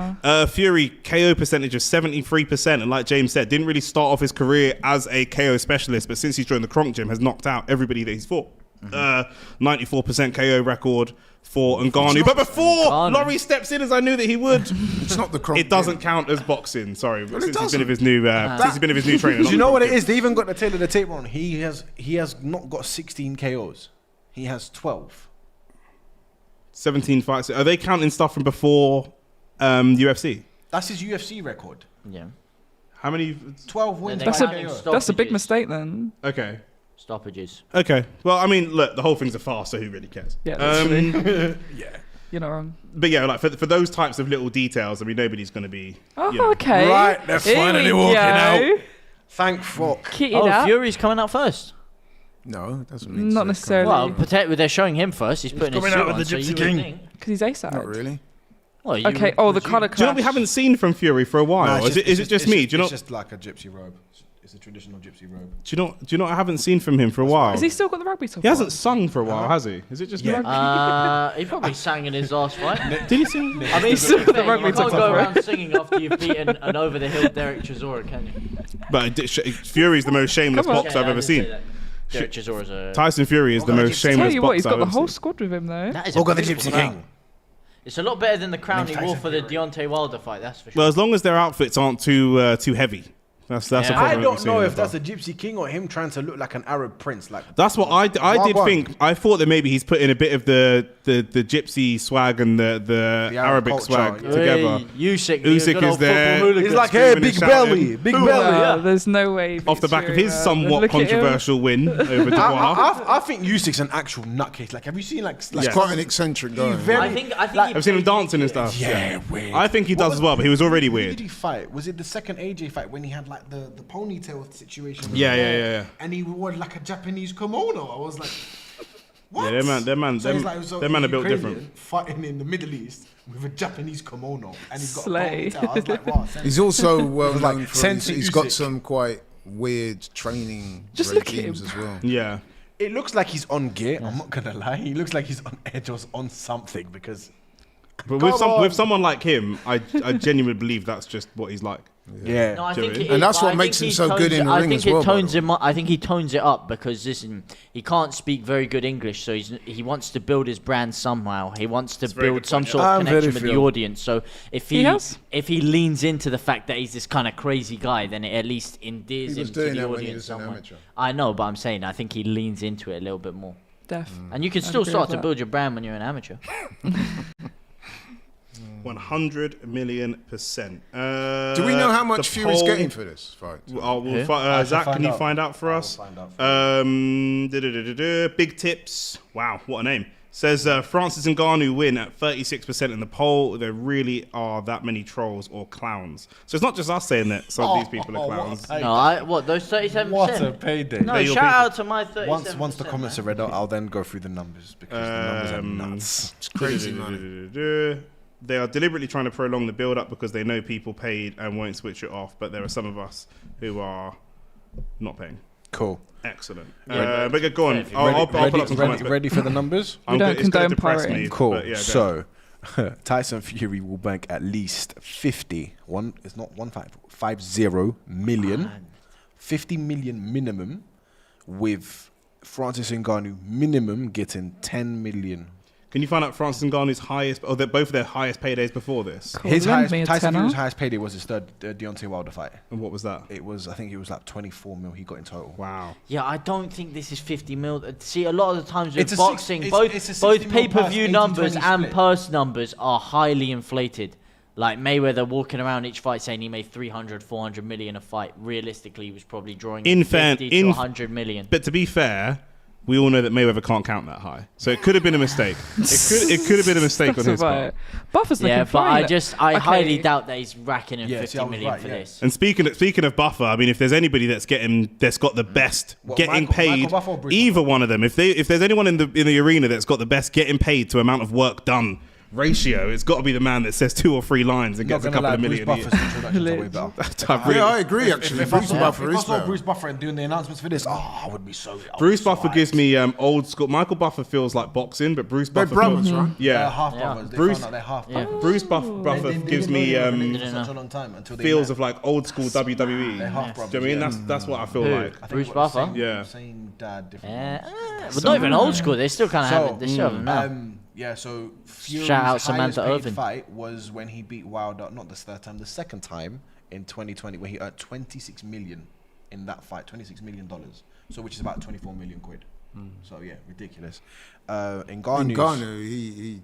Fury KO percentage of 73%, and like James said, didn't really start off his career as a KO specialist, but since he's joined the Kronk Gym, has knocked out everybody that he's fought. 94% KO record for Ngannou. But before Ngannou. Laurie steps in, as I knew that he would, It's not the Kronk it doesn't count as boxing. Sorry, since he's been doesn't. of his new since he's been of his new trainer. Do not you the know what Kronk it Gym. is? They even got the tail of the tape wrong. He has not got 16 KOs. He has 12. 17 fights. Are they counting stuff from before UFC? That's his UFC record. Yeah. How many? 12 wins. They're That's a- counting That's a big stoppages. mistake then. Okay. Stoppages. Okay. Well, I mean, look, the whole thing's a farce, so who really cares? Yeah, Yeah. You're not wrong. But yeah, like for those types of little details, I mean, nobody's going to be. Oh, you know. okay. Right, they're Here finally we walking go. out. Thank fuck. Kitted Oh, up. Fury's coming out first. No, it doesn't mean Not so. necessarily. Well, they're showing him first. He's putting his coming suit out with on, the so Gypsy you would King. think- Because he's A-side. Not really. Well, you Okay. would Oh, the presume- colour Do you know what we clash. haven't seen from Fury for a while? Nah, Is it just me? Do you know? It's just like a gypsy robe. It's a traditional gypsy robe. Do you know what I haven't seen from him for a while? Has he still got the rugby top? He hasn't on? sung for a while, has he? Is it just Yeah. me? He probably sang in his last fight. Did he sing? I mean, still got the you rugby can't top go on, around singing after you've beaten an over-the-hill Derek Chisora, can you? But Fury's the most shameless Come on. boxer I've ever seen. Derek Chisora's a... Tyson Fury is the most Tell shameless you what, he's boxer got I've the ever whole seen. squad with him though. That is Oh, got the beautiful Gypsy crown. King. It's a lot better than the crown he Tyson wore for the Fury. Deontay Wilder fight, that's for sure. Well, as long as their outfits aren't too heavy. That's a Yeah. problem. I we've don't seen know in if the that's past. a gypsy king or him trying to look like an Arab prince. Like That's what I did Wagwan. think. I thought that maybe he's putting a bit of the gypsy swag and the Arab Arabic culture, swag yeah. together. Usyk, Usyk is there. He's like, screaming hey, and big shouting. belly, big belly. Yeah, there's no way. he Off the beats back of Fury, his man. somewhat Look at him. controversial win over Dubois. I think Usyk's an actual nutcase. Like, have you seen like He's quite an eccentric guy. I think I've seen him dancing and stuff. Yeah, weird. I think he does as well, but he was already Who did weird. he fight? Was it the second AJ fight when he had like the ponytail situation? with Yeah, the yeah, hair, yeah, yeah. And he wore like a Japanese kimono. I was like, What? Yeah, them man So he's like, so are built Ukrainian different. fighting in the Middle East with a Japanese kimono, and he's got Slay. a belt. I was like, wow. He's also well was like known for Sensei he's got Usyk. some quite weird training Just look at regimes him. as well. Yeah. It looks like he's on gear. I'm not gonna lie. He looks like he's on edge or on something because. But Come with on. someone like him, I genuinely believe that's just what he's like. Yeah. No, I Do think it. it And is, that's but what I makes think him he so good tones- in the I ring think as well, It by tones the him. I think he tones it up because listen, he can't speak very good English, so he wants to build his brand somehow. He wants to very build good some point, sort yeah. of I'm very connection with the feel- audience. So if He has. if he leans into the fact that he's this kind of crazy guy, then it at least endears He was him to doing the that when he audience was an somewhere. amateur. I know, but I'm saying I think he leans into it a little bit more. Def. And you can I'd still agree start with to that. build your brand when you're an amateur. 100 million%. Do we know how the much Fury's poll- getting for this fight? Who? Zach, find can you out. find out for I will us? find out for Big Tips. Wow, what a name. Says Francis Ngannou win at 36% in the poll. There really are that many trolls or clowns. So it's not just us saying that some of these people are clowns. No, those 37%. What a payday. No, They're your shout people. out to my 37%. Once the comments are read out, I'll then go through the numbers because the numbers are nuts. It's crazy money. They are deliberately trying to prolong the build-up because they know people paid and won't switch it off. But there are some of us who are not paying. Cool. Excellent. Yeah. But go on. I'll put up some comments. but ready for the numbers? We don't it's gonna condone depress pirating. me, Cool. but yeah, go So, Tyson Fury will bank at least 50 million, 50 million minimum, with Francis Ngannou minimum getting 10 million. Can you find out Francis Ngannou's highest, or they're both their highest paydays before this? Cool. His Lend highest, me a Tyson tenner. Fury's highest payday was his third Deontay Wilder fight. And what was that? I think it was like 24 mil he got in total. Wow. Yeah, I don't think this is 50 mil. See, a lot of the times with It's a boxing, six- both it's a 60 mil pay-per-view purse, numbers 80-20 and split. purse numbers are highly inflated. Like Mayweather walking around each fight saying he made 300, 400 million a fight. Realistically, he was probably drawing In 50 to 100 million. But to be fair, we all know that Mayweather can't count that high. So it could have been a mistake. It could have been a mistake on That's his about part. it. Buffer's looking Yeah, but fine. I Okay. highly doubt that he's racking in Yeah, 50 see, I was million right, for yeah. this. And speaking of Buffer, I mean, if there's anybody that's got the best What, getting Michael paid, Buffer or Bruce either one of them, if there's anyone in the arena that's got the best getting paid to amount of work done ratio, it's got to be the man that says 2 or 3 lines and Not gets a gonna couple lie, of Bruce million. a year. Buffer's introductions are way better. Yeah, I agree. Actually, If I Bruce saw Buffer is if I saw better. Bruce Buffer and doing the announcements for this, I would be so. Bruce Buffer gives me old school. Michael Buffer feels like boxing, but Bruce They're Buffer brothers, feels, right? yeah. half Yeah. brothers. They Bruce- found out they're half Yeah. brothers. Bruce Buffer gives me Didn't such know. a long time until they feels met. of like old school WWE. They're half Do brothers. you know what I mean? yeah. That's what I feel Who? like. I think Bruce we've got the Buffer? same- Yeah. Same dad, different. Yeah, but not even old school. They still kind of have it. They still have it now. Yeah, so Fury's Shout out highest Samantha paid Irvin. fight was when he beat Wilder, not this third time, the second time in 2020, where he earned 26 million in that fight, $26 million, so which is about 24 million quid. So yeah, ridiculous. Ngannou, he,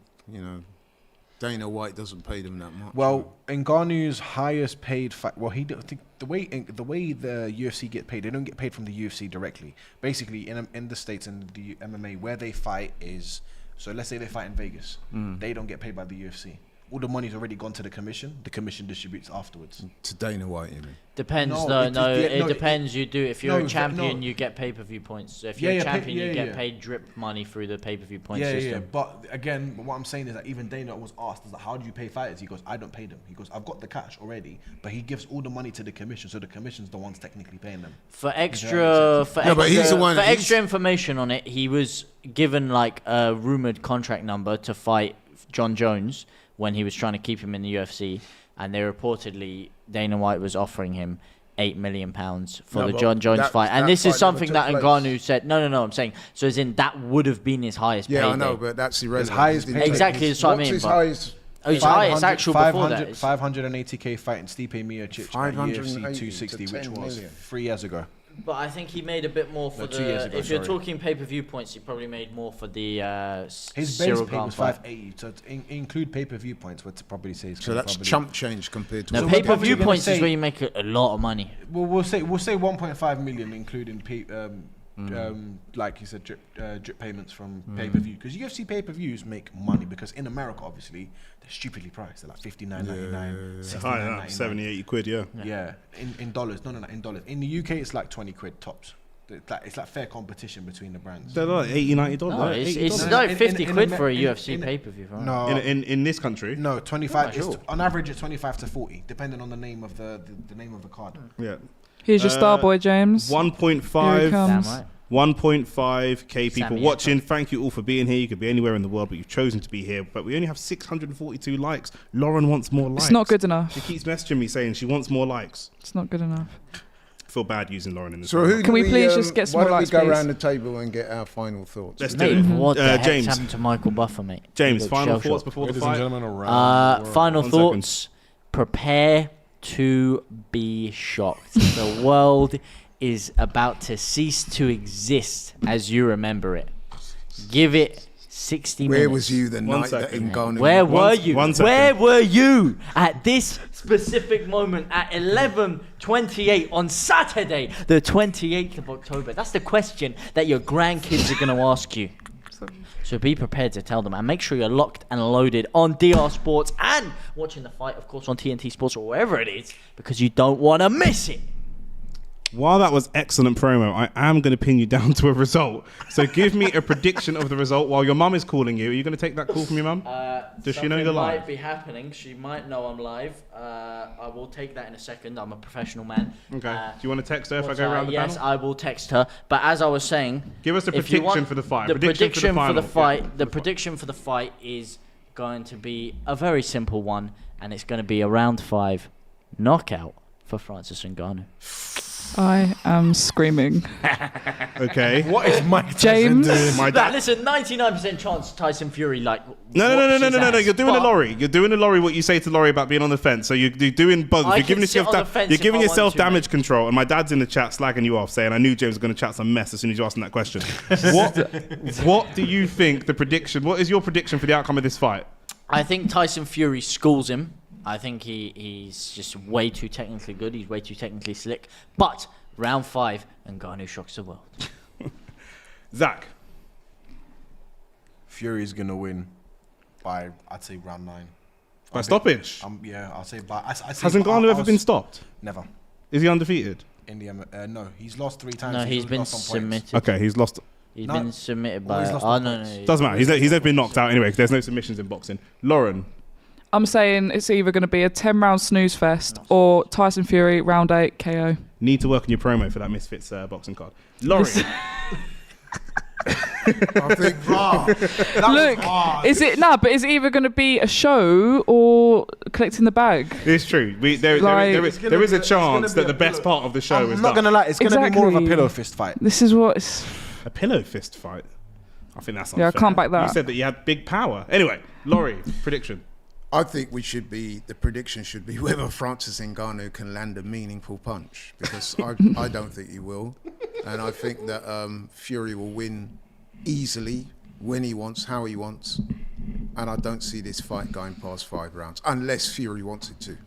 Dana White doesn't pay them that much. Well, Ngannou's highest paid fight. Well, I think the way the UFC get paid, they don't get paid from the UFC directly. Basically, in the States and the MMA, where they fight is, so let's say they fight in Vegas, they don't get paid by the UFC. All the money's already gone to the commission. The commission distributes afterwards. To Dana White, you mean? Depends, No, though. it- No, yeah, it no, depends. You do. If you're no, a champion, no. you get pay-per-view points. So if Yeah, you're a yeah, champion, you yeah, get yeah. paid drip money through the pay-per-view point Yeah, system. But again, what I'm saying is that even Dana was asked, is like, how do you pay fighters? He goes, I don't pay them. He goes, I've got the cash already, but he gives all the money to the commission, so the commission's the ones technically paying them. For extra, No, but he's the one- for he's- extra information on it, he was given like a rumored contract number to fight John Jones when he was trying to keep him in the UFC, and they reportedly Dana White was offering him £8 million for No, the but John Jones that- fight, and that this fight is something never that took place. Ngannou said. No, I'm saying so as in that would have been his highest. Yeah, I payday. know, but that's irrelevant. His highest He didn't paid- take Exactly, his- that's what I what's mean, his but- highest? Oh, his highest actual before that. 580k fighting Stipe Miocic at 580 UFC 260, to which 10 was million. 3 years ago. But I think he made a bit more for No, 2 years ago, if you're sorry. talking pay-per-view points, he probably made more for the His base Cyril pay Gane was fight. 580, so to include pay-per-view points, would probably say. So that's probably, chump change compared to. No, So what- we're probably pay-per-view gonna points is say- where you make a lot of money. Well, we'll say 1.5 million, including like you said, drip payments from pay-per-view. Because UFC pay-per-views make money because in America, obviously, they're stupidly priced. They're like $59.99, High $69.99. enough, 70, 80 quid, yeah. Yeah, in dollars. No, in dollars. In the UK, it's like 20 quid tops. It's like fair competition between the brands. They're like $80, $90. No, it's like 50 quid for a UFC pay-per-view, right? No, In this country? no, 25. Sure. On average, it's 25 to 40, depending on the name of the name of the card. Yeah. Here's your star boy, James. 1.5. Here he comes. Damn right. 1.5k people Sammy watching. Thank you all for being here. You could be anywhere in the world, but you've chosen to be here. But we only have 642 likes. Lauren wants more likes. It's not good enough. She keeps messaging me saying she wants more likes. It's not good enough. I feel bad using Lauren in this. So one. who Can do we please just get some why more don't likes, we go please? around the table and get our final thoughts? Let's do Mate, it. what the heck's James. happened to Michael Buffer, mate? James, Good final shell thoughts shock. before the Ladies and fight. gentlemen, around Final 1 thoughts. Prepare to be shocked. The world is about to cease to exist as you remember it. Give it 60 minutes. Where was you the 1 night that second. Ngannou? Where One- were you? 1 second. Where were you at this specific moment at 11:28 on Saturday, the 28th of October? That's the question that your grandkids are going to ask you. So be prepared to tell them, and make sure you're locked and loaded on DR Sports and watching the fight, of course, on TNT Sports or wherever it is, because you don't want to miss it. While that was excellent promo, I am going to pin you down to a result. So give me a prediction of the result while your mum is calling you. Are you going to take that call from your mum? Does she know you're live? Might be happening. She might know I'm live. I will take that in a second. I'm a professional man. Okay. Do you want to text her if I go around the yes, panel? I will text her. But as I was saying, Give us a if you prediction want for the fight. The prediction for the final. fight. Yeah, The prediction for the fight is going to be a very simple one, and it's going to be a round 5 knockout for Francis Ngannou. I am screaming. Okay. What is Mike James? doing? My Nah, dad. listen, 99% chance Tyson Fury No. whoops his ass. You're doing a But Laurie. You're doing a Laurie. What you say to Laurie about being on the fence. So you're doing both. I You're can giving sit yourself on the fence you're if giving I want yourself to, damage mate. control. And my dad's in the chat slagging you off, saying I knew James was going to chat some mess as soon as you asked him that question. What do you think the prediction? What is your prediction for the outcome of this fight? I think Tyson Fury schools him. I think he's just way too technically good. He's way too technically slick. But round 5, Ngannou shocks the world. Zach. Fury's gonna win by, I'd say, round 9. By stoppage. Yeah, I'll say by. Has Ngannou ever been stopped? Never. Is he undefeated? In the no, he's lost 3 times. No, he's been lost on points. submitted. Okay, he's lost. He's No. been submitted Well, by. he's lost Oh, on no, points. no. Doesn't matter. He's never been knocked out anyway because there's no submissions in boxing. Lauren. I'm saying it's either going to be a 10-round snooze fest or Tyson Fury round 8 KO. Need to work on your promo for that Misfits boxing card. Laurie. I think Look, is it but is it either going to be a show or collecting the bag? It's true. There is a chance that the best part of the show is I'm not gonna lie, it's gonna be more of a Exactly. pillow fist fight. This is what it's. a pillow fist fight. I think that's Yeah, I unfair. can't back that. You said that you had big power. Anyway, Laurie, prediction. I think the prediction should be whether Francis Ngannou can land a meaningful punch, because I don't think he will. And I think that Fury will win easily, when he wants, how he wants. And I don't see this fight going past 5 rounds, unless Fury wants it to.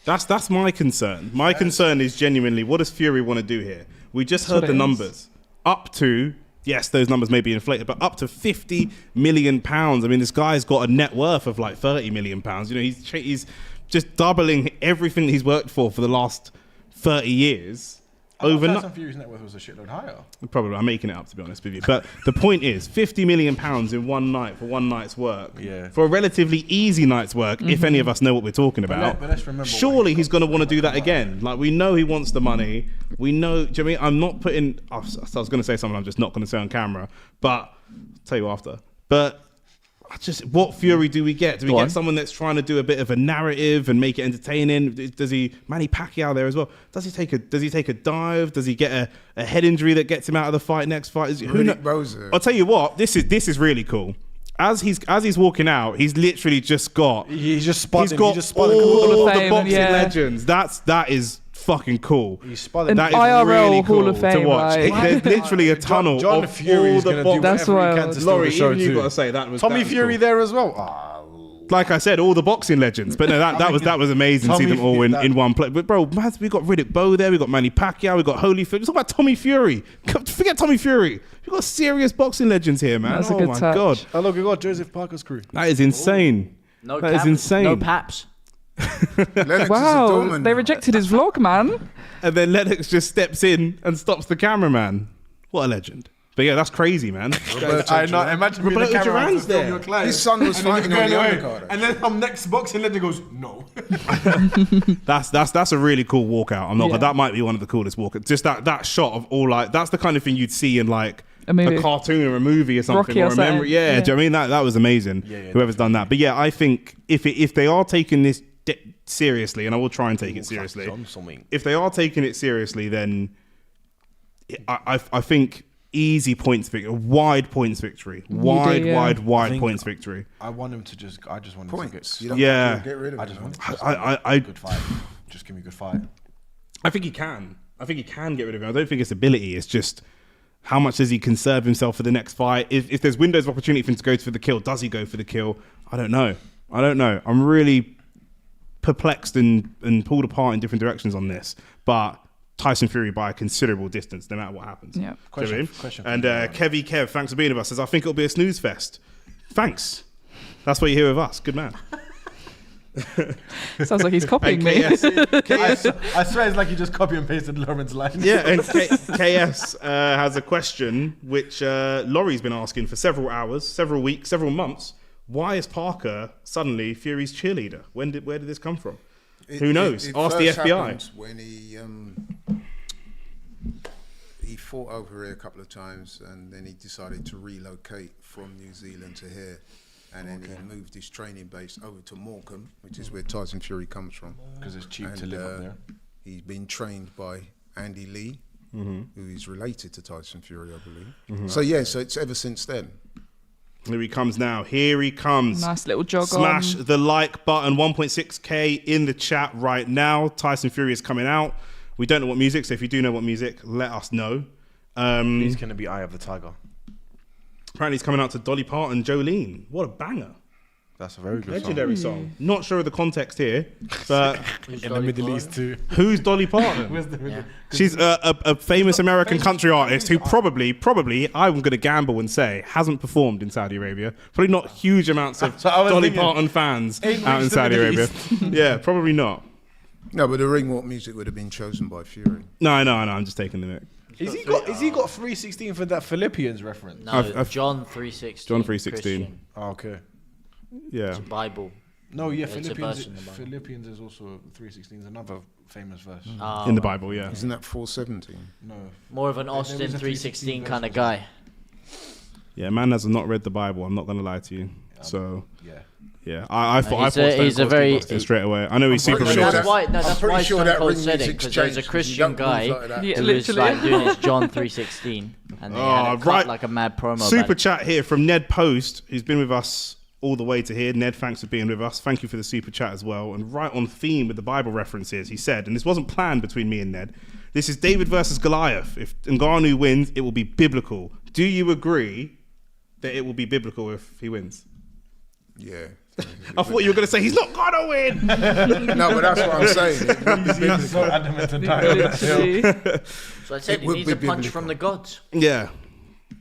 That's my concern. My concern is genuinely, what does Fury want to do here? We just heard what the it is. numbers. Up to, yes, those numbers may be inflated, but up to £50 million. I mean, this guy's got a net worth of like £30 million. You know, he's just doubling everything he's worked for the last 30 years. Overnight. Tyson Fury's net worth was a shitload higher. Probably, I'm making it up to be honest with you. But the point is, £50 million in one night for one night's work. Yeah. For a relatively easy night's work, if any of us know what we're talking about. But let's remember. Surely he's going to want to do that again. Like, we know he wants the money. We know. Do you know what I mean? I'm not putting. I was going to say something I'm just not going to say on camera. But I'll tell you after. But what Fury do we get? Do we get someone that's trying to do a bit of a narrative and make it entertaining? Does he Manny Pacquiao there as well? Does he take a dive? Does he get a head injury that gets him out of the fight next fight? Who knows? I'll tell you what. This is really cool. As he's walking out, he's literally just got. He's just spotted. He's got He's just spotted all of the Fame, boxing yeah. legends. That is fucking cool. He's spotted. An That is IRL really Hall cool of Fame, to watch. like- There's literally a tunnel John of Fury all is the gonna do boxing. That's whatever he wild. can to steal Laurie, the show even you too. got to say that was Tommy that was Fury cool. there as well. Like I said, all the boxing legends. But no, that was amazing to see Tommy them all Fury, in one place. But bro, we got Riddick Bowe there, we got Manny Pacquiao, we got Holyfield. Let's talk about Tommy Fury. Forget Tommy Fury. We've got serious boxing legends here, man. That's a oh good my touch. god, Oh look, we got Joseph Parker's crew. that is insane. No That is cameras, insane. No paps. Lennox is a Wow, doorman they now. rejected his vlog, man. And then Lennox just steps in and stops the cameraman. What a legend. But yeah, that's crazy, man. I know. Imagine being the Roberto camera Duran's to film there. your client. His son was and then fighting you're on the going undercard. And then some next boxing legend goes, no. That's a really cool walkout. I'm not. Yeah. That might be one of the coolest walkouts. Just that shot of all like that's the kind of thing you'd see in like A movie. a cartoon or a movie or something Rocky or or a memory. something. Yeah, Yeah. do you know what I mean that was amazing? Yeah, Whoever's done that. But yeah, I think if they are taking this seriously, and I will try and take it seriously. If they are taking it seriously, then I think easy points victory, wide points victory, wide points victory. I want him to just. I just want him Points. to You get. don't Yeah. have to get rid of I it, just man. want him to good fight. Just give me a good fight. I think he can. I think he can get rid of him. I don't think it's ability. It's just how much does he conserve himself for the next fight? If there's windows of opportunity for him to go for the kill, does he go for the kill? I don't know. I'm really perplexed and pulled apart in different directions on this. But Tyson Fury by a considerable distance, no matter what happens. Yeah. Question. And Kevy Kev, thanks for being with us, says, I think it'll be a snooze fest. Thanks. That's what you hear of us. Good man. Sounds like he's copying me. KS, I swear it's like you just copy and pasted Lauren's line. yeah, and KS has a question which Laurie's been asking for several hours, several weeks, several months. Why is Parker suddenly Fury's cheerleader? Where did this come from? Who knows? Ask the first FBI. happened when he fought over here a couple of times, and then he decided to relocate from New Zealand to here, and then he moved his training base over to Morecambe, which is where Tyson Fury comes from. Because it's cheap to And, live up there. He's been trained by Andy Lee, who is related to Tyson Fury, I believe. So yeah, so it's ever since then. Here he comes now. Here he comes. Nice little jog Smash on. the like button. 1.6k in the chat right now. Tyson Fury is coming out. We don't know what music, so if you do know what music, let us know. He's going to be Eye of the Tiger. Apparently he's coming out to Dolly Parton, Jolene. What a banger. That's a very good Legendary song. Not sure of the context here, but song. In the Middle East too. who's Dolly Parton? She's a famous American country artist who probably, I'm going to gamble and say, hasn't performed in Saudi Arabia. Probably not huge amounts of So I was Dolly thinking, Parton fans ain't out in reached the Saudi Middle Arabia. Yeah, probably not. No, but the ring walk music would have been chosen by Fury. No, I'm just taking the mic. Is he got 316 for that Philippians reference? No, I've- John 3:16. John 3:16. Christian. Oh, okay. Yeah. It's a Bible. No, yeah, It's a Philippians. verse in the Bible. Philippians is also 316. Another famous verse. In the Bible, yeah. Isn't that 417? No. More of an There Austin is a 3:16 3:16 kind of verse. guy. Yeah, man has not read the Bible. I'm not going to lie to you. So, Yeah. yeah. I thought he's a- Stone he's a Cold very- Steve Austin straight away. I know he's super pretty No, sure religious. that's why. No, I'm that's pretty why sure Stone that Cold ring said it music's because there's a changed, 'cause you Christian don't move guy like that. Yeah, who was literally. like doing his John 3:16, and they had it cut right. like a mad promo. Super about it. chat here from Ned Post, who's been with us all the way to here. Ned, thanks for being with us. Thank you for the super chat as well. And right on theme with the Bible references, he said, and this wasn't planned between me and Ned, this is David versus Goliath. If Ngannou wins, it will be biblical. Do you agree that it will be biblical if he wins? Yeah. I thought you were going to say, he's not going to win. No, but that's what I'm saying. So adamant and tired. Literally. So I said It he would needs be a punch biblical. from the gods. Yeah.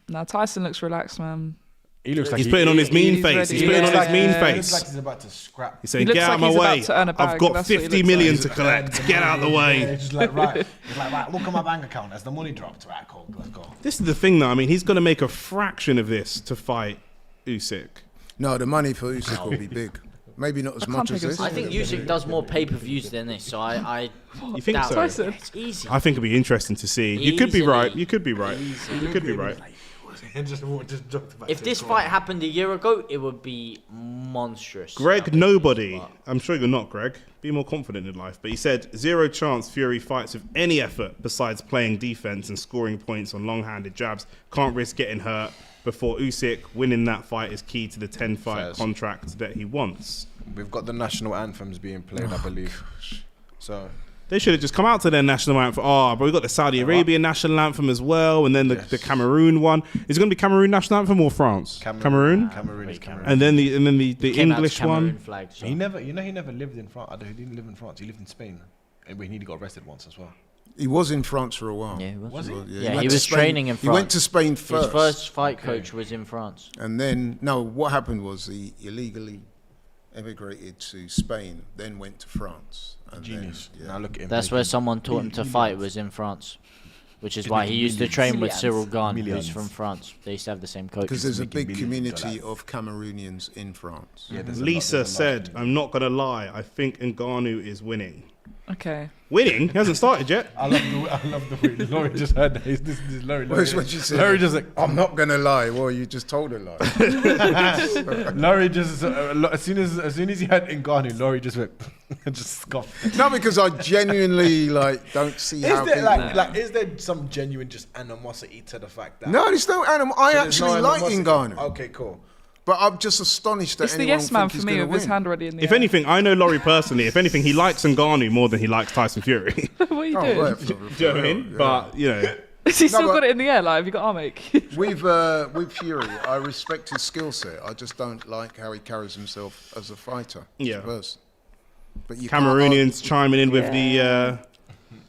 Now Tyson looks relaxed, man. He looks like He's putting on his mean he's face. ready. He's putting on Yeah. his mean He looks face. like he's about to scrap. He's saying, He looks get out of like my he's way. about to earn a I've bag. got That's what he 50 looks million like. to collect. Get out of the way. He's just like, right. He's like, right, look at my bank account. As the money dropped, right, cool, let's go. This is the thing, though. I mean, he's going to make a fraction of this to fight Usyk. No, the money for Usyk will be big. Maybe not as can't much take as him this. I think Usyk does more pay-per-views than this, so I You think doubt so? Tyson. It's easy. I think it'll be interesting to see. You could be Easily. right. You could be right. You could be right. And just joked about If this fight happened a year ago, it would be monstrous. Greg, nobody. I'm sure you're not, Greg. Be more confident in life. But he said, 0 chance Fury fights with any effort besides playing defense and scoring points on long-handed jabs. Can't risk getting hurt before Usyk. Winning that fight is key to the 10-fight Fairs. contract that he wants. We've got the national anthems being played, I believe. So, They should have just come out to their national anthem. Oh, but we got the Saudi Arabian national anthem as well, and then the Cameroon one. Is it going to be Cameroon national anthem or France? Cameroon. Cameroon is Cameroon. And then the Came out to English Cameroon one. flag, so. He never lived in France. He didn't live in France. He lived in Spain. And he got arrested once as well. He was in France for a while. Yeah, he was. Was he? Yeah, went he to was Spain. training in He went France. to Spain first. His first fight coach was in France. And then, no, what happened was he illegally emigrated to Spain, then went to France. And Genius. Then, Now look at him. That's where someone taught him to fight was in France. which is why he used to train with Cyril Gane, who's Millions. from France. They used to have the same coach. Because there's a making big millions of community dollars. of Cameroonians in France. Yeah, Lisa said, "I'm not gonna lie. I think Ngannou is winning. Okay. Winning? He hasn't started yet. I love the way Laurie just heard that. This is Laurie. Where's what you said? Laurie just like, I'm not gonna lie. Well, you just told a lie. Laurie just as soon as he had Ngannou, Laurie just went just scoffed. No, because I genuinely don't see how. Is there people- is there some genuine just animosity to the fact that? No, there's no animal. I So there's no actually like animosity? Ngannou, Okay, cool. but I'm just astonished that It's the anyone yes man think for he's me gonna with his win. hand already in the If air. anything, I know Laurie personally. If anything, he likes Ngannou more than he likes Tyson Fury. What are you Oh, doing? right, Do you know what I mean? yeah. But you know, Has he still but- got it in the air? Like, have you got arm ache? With Fury, I respect his skill set. I just don't like how he carries himself as a fighter. as a Yeah. person. But you can't Cameroonians chiming in with the.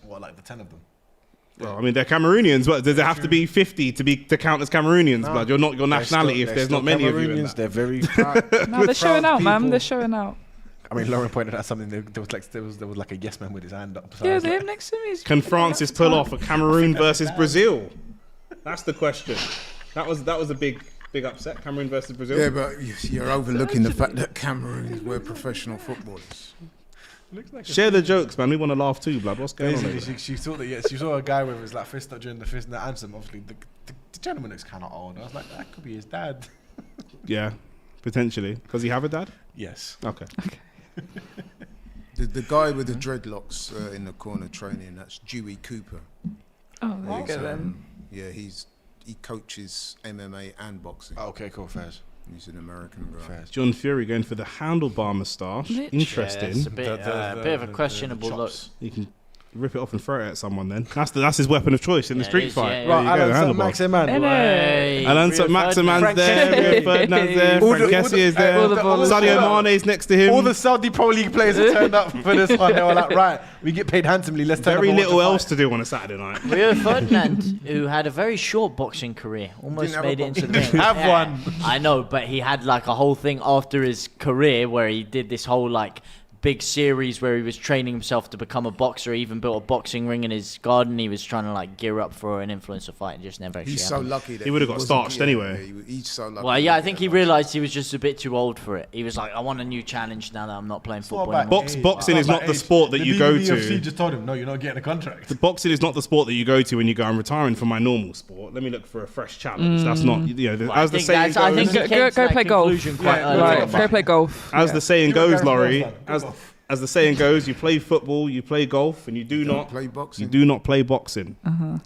What, like the 10 of them? Well, I mean, they're Cameroonians. What, does there have to be 50 to count as Cameroonians? Blood, you're not your nationality if there's not many of you. In that. They're very proud. No, they're showing out, man. people. They're showing out. I mean, Lauren pointed out something. There was like a yes man with his hand up. So I Yeah, was the like, him next to me. Is Can Francis pull off a Cameroon versus Brazil? That's the question. That was a big upset. Cameroon versus Brazil. Yeah, but you're overlooking the fact that Cameroons were professional footballers. Share the jokes, man. We want to laugh too, blood. What's going on? basically, over there? she saw that. Yeah, she saw a guy with his fist up during the fist and the anthem. Obviously, the gentleman looks kind of old. I was like, that could be his dad. Yeah, potentially. Does he have a dad? Yes. Okay. The guy with the dreadlocks in the corner training, that's Dewey Cooper. Oh, there you He's, go then. Yeah, he coaches MMA and boxing. Okay, cool. Fairs. He's an American guy. Fairs. John Fury going for the handlebar moustache. Mitch. Interesting. Yeah, it's a bit, bit of a questionable look. You can rip it off and throw it at someone then. That's his weapon of choice in the Yeah, it street is, fight. yeah, yeah. There you go, the Alan, handlebar. Max man. Hey. Alan Maximan's there, Rio Ferdinand's there, All Frank the- Kessier's all there, the ballers. Sadio Mane's next to him. All the Saudi Pro League players have turned up for this one. They were like, right, we get paid handsomely. Let's turn Very up and watch little a else fight. to do on a Saturday night. Rio Ferdinand, who had a very short boxing career, almost have made a it into the boxing ring. Have one. I know, but he had like a whole thing after his career where he did this whole like big series where he was training himself to become a boxer. He even built a boxing ring in his garden. He was trying to like gear up for an influencer fight and just never actually He's so happened. lucky that He would've got wasn't- starched anyway. He's so lucky. Well, yeah, I that think he realised he was just a bit too old for it. He was like, I want a new challenge now that I'm not playing football about anymore. Boxing is not the sport that you go UFC to. just told him, no, you're not getting a contract. Boxing is not the sport that you go to when you go, I'm retiring from my normal sport. Let me look for a fresh challenge. That's not, Well, as the saying I think goes, he came to Go that play golf. conclusion quite early Right, on. go play golf. as the saying goes, Laurie, Golf. as the saying goes, you play football, you play golf, and you do not play boxing. You do not play boxing. There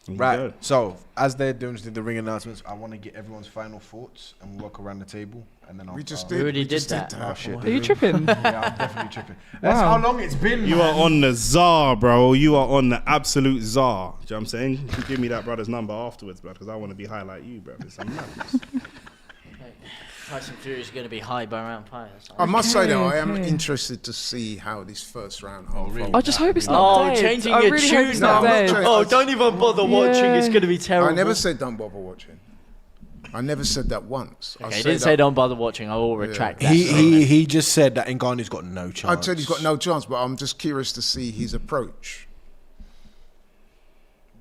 you Right. go. So, as they're doing the ring announcements, I want to get everyone's final thoughts and we'll walk around the table. And then We just We did. already we did just that. Oh, shit. Are you tripping? Yeah, I'm definitely tripping. That's how long it's been. You man. are on the czar, bro. You are on the absolute czar. Do you know what I'm saying? You can give me that brother's number afterwards, bro, because I want to be high like you, bro. It's a madness. Tyson Fury is going to be high by round 5. That's I must say though, I am Okay. interested to see how this first round unfolds. really? I just hope it's not dead. changing I your really hope tune it's now. not No, I'm not dead. changing. Oh, don't even bother watching. It's Yeah. going to be terrible. I never said don't bother watching. I never said that once. Okay, he didn't say don't bother watching. I will retract that. He just said that Ngannou's got no chance. I said he's got no chance, but I'm just curious to see his approach.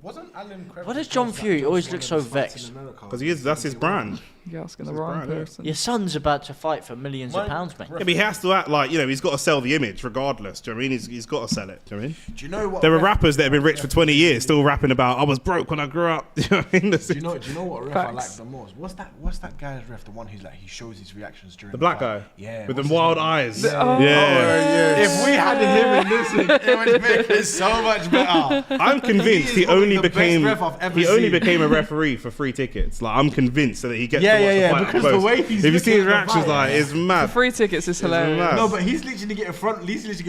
Wasn't Alan Why does John Fury always look so vexed? Because that's his brand. You're asking the This is wrong Brian, yeah. person. Your son's about to fight for millions of pounds, mate. Yeah, but he has to act like, he's got to sell the image regardless. Do you know what I mean? He's got to sell it. Do you know what I mean? Do you know what? There are rappers that have been rich for 20 years still rapping about, I was broke when I grew up. Do you know what I mean? Do you know what ref I like Facts. the most? What's that guy's ref? The one who's like he shows his reactions during The black fight? guy? Yeah. With what's them his wild name? eyes. Oh. Yeah. If we had him in this thing, it would make it so much better. I'm convinced He he is probably only the best became ref I've ever he only seen. became a referee for free tickets. Like I'm convinced so that he gets Yeah, to watch yeah, the fight because up the close. way he's if you see his looking at the reactions, fight, like it's mad. Free tickets is hilarious. mad. No, but he's literally getting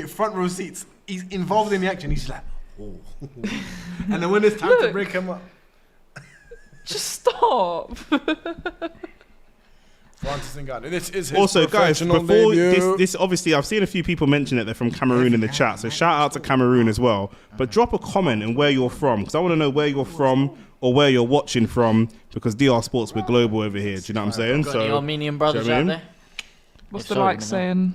front row seats. He's involved in the action. He's like, oh. And then when it's time to Look. break him up, Just stop. Francis Ngannou. This is his Also, guys, professional before debut. this, obviously, I've seen a few people mention it. They're from Cameroon in the chat, so shout out to Cameroon as well. But drop a comment and where you're from, because I want to know where you're from or where you're watching from, because DR Sports, we're global over here. Do you know what I'm saying? Got any Armenian brothers do you know what I out mean? there? What's If the so, like let me know. saying?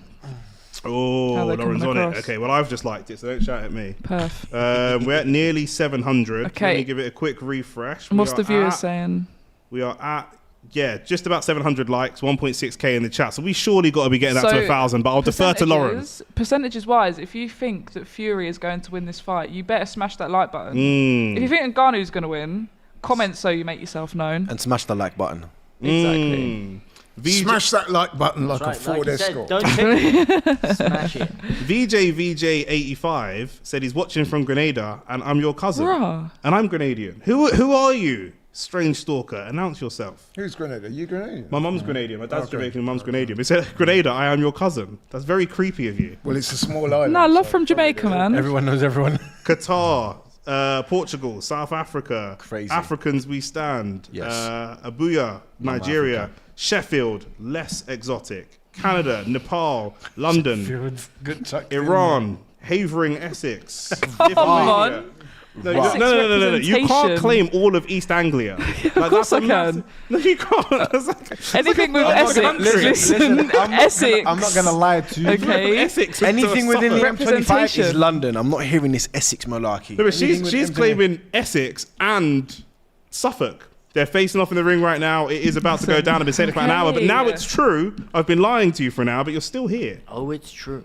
Oh, How they're Lauren's coming on it. across. Okay, well, I've just liked it, so don't shout at me. Perf. We're at nearly 700. Okay. Let me give it a quick refresh. And what's We the are viewers at- saying? We are at, just about 700 likes, 1.6k in the chat. So we surely got to be getting that to So, 1,000, but I'll defer to Lauren. Percentages wise, if you think that Fury is going to win this fight, you better smash that like button. Mm. If you think Ngannou's going to win, comment so you make yourself known. And smash the like button. Exactly. Mm. Smash that like button like That's a right, Ford like you said, Escort. don't check Smash it. VJ85 said he's watching from Grenada, and I'm your cousin. Bruh. And I'm Grenadian. Who are you, strange stalker? Announce yourself. Who's Grenada? You Grenadian? My mum's Grenadian. My dad's Okay. Jamaican. My mum's Grenadian. He said, Grenada, I am your cousin. That's very creepy of you. Well, it's a small island. No, love so from probably Jamaica, they're- man. Everyone knows everyone. Qatar, Portugal, South Africa, Crazy. Africans we stand, Yes. Abuja, Nigeria, Africa. Sheffield, less exotic, Canada, Nepal, London, Good chuck. Iran, Havering, Essex. Come on. No, Essex no. You can't representation. claim all of East Anglia. Like, Of course I that's a can. No, you can't. That's like- Anything with I'm not Essex. gonna- Listen, Essex. I'm not gonna lie to you. Okay. Essex. Anything within the Suffolk. M25 is Representation. London. I'm not hearing this Essex malarkey. No, but Anything with she's M25 claiming Essex and Suffolk. They're facing off in the ring right now. It is about to go down. I've been saying it for an hour, but now Okay. it's true. I've been lying to you for an hour, but you're still here. Oh, it's true.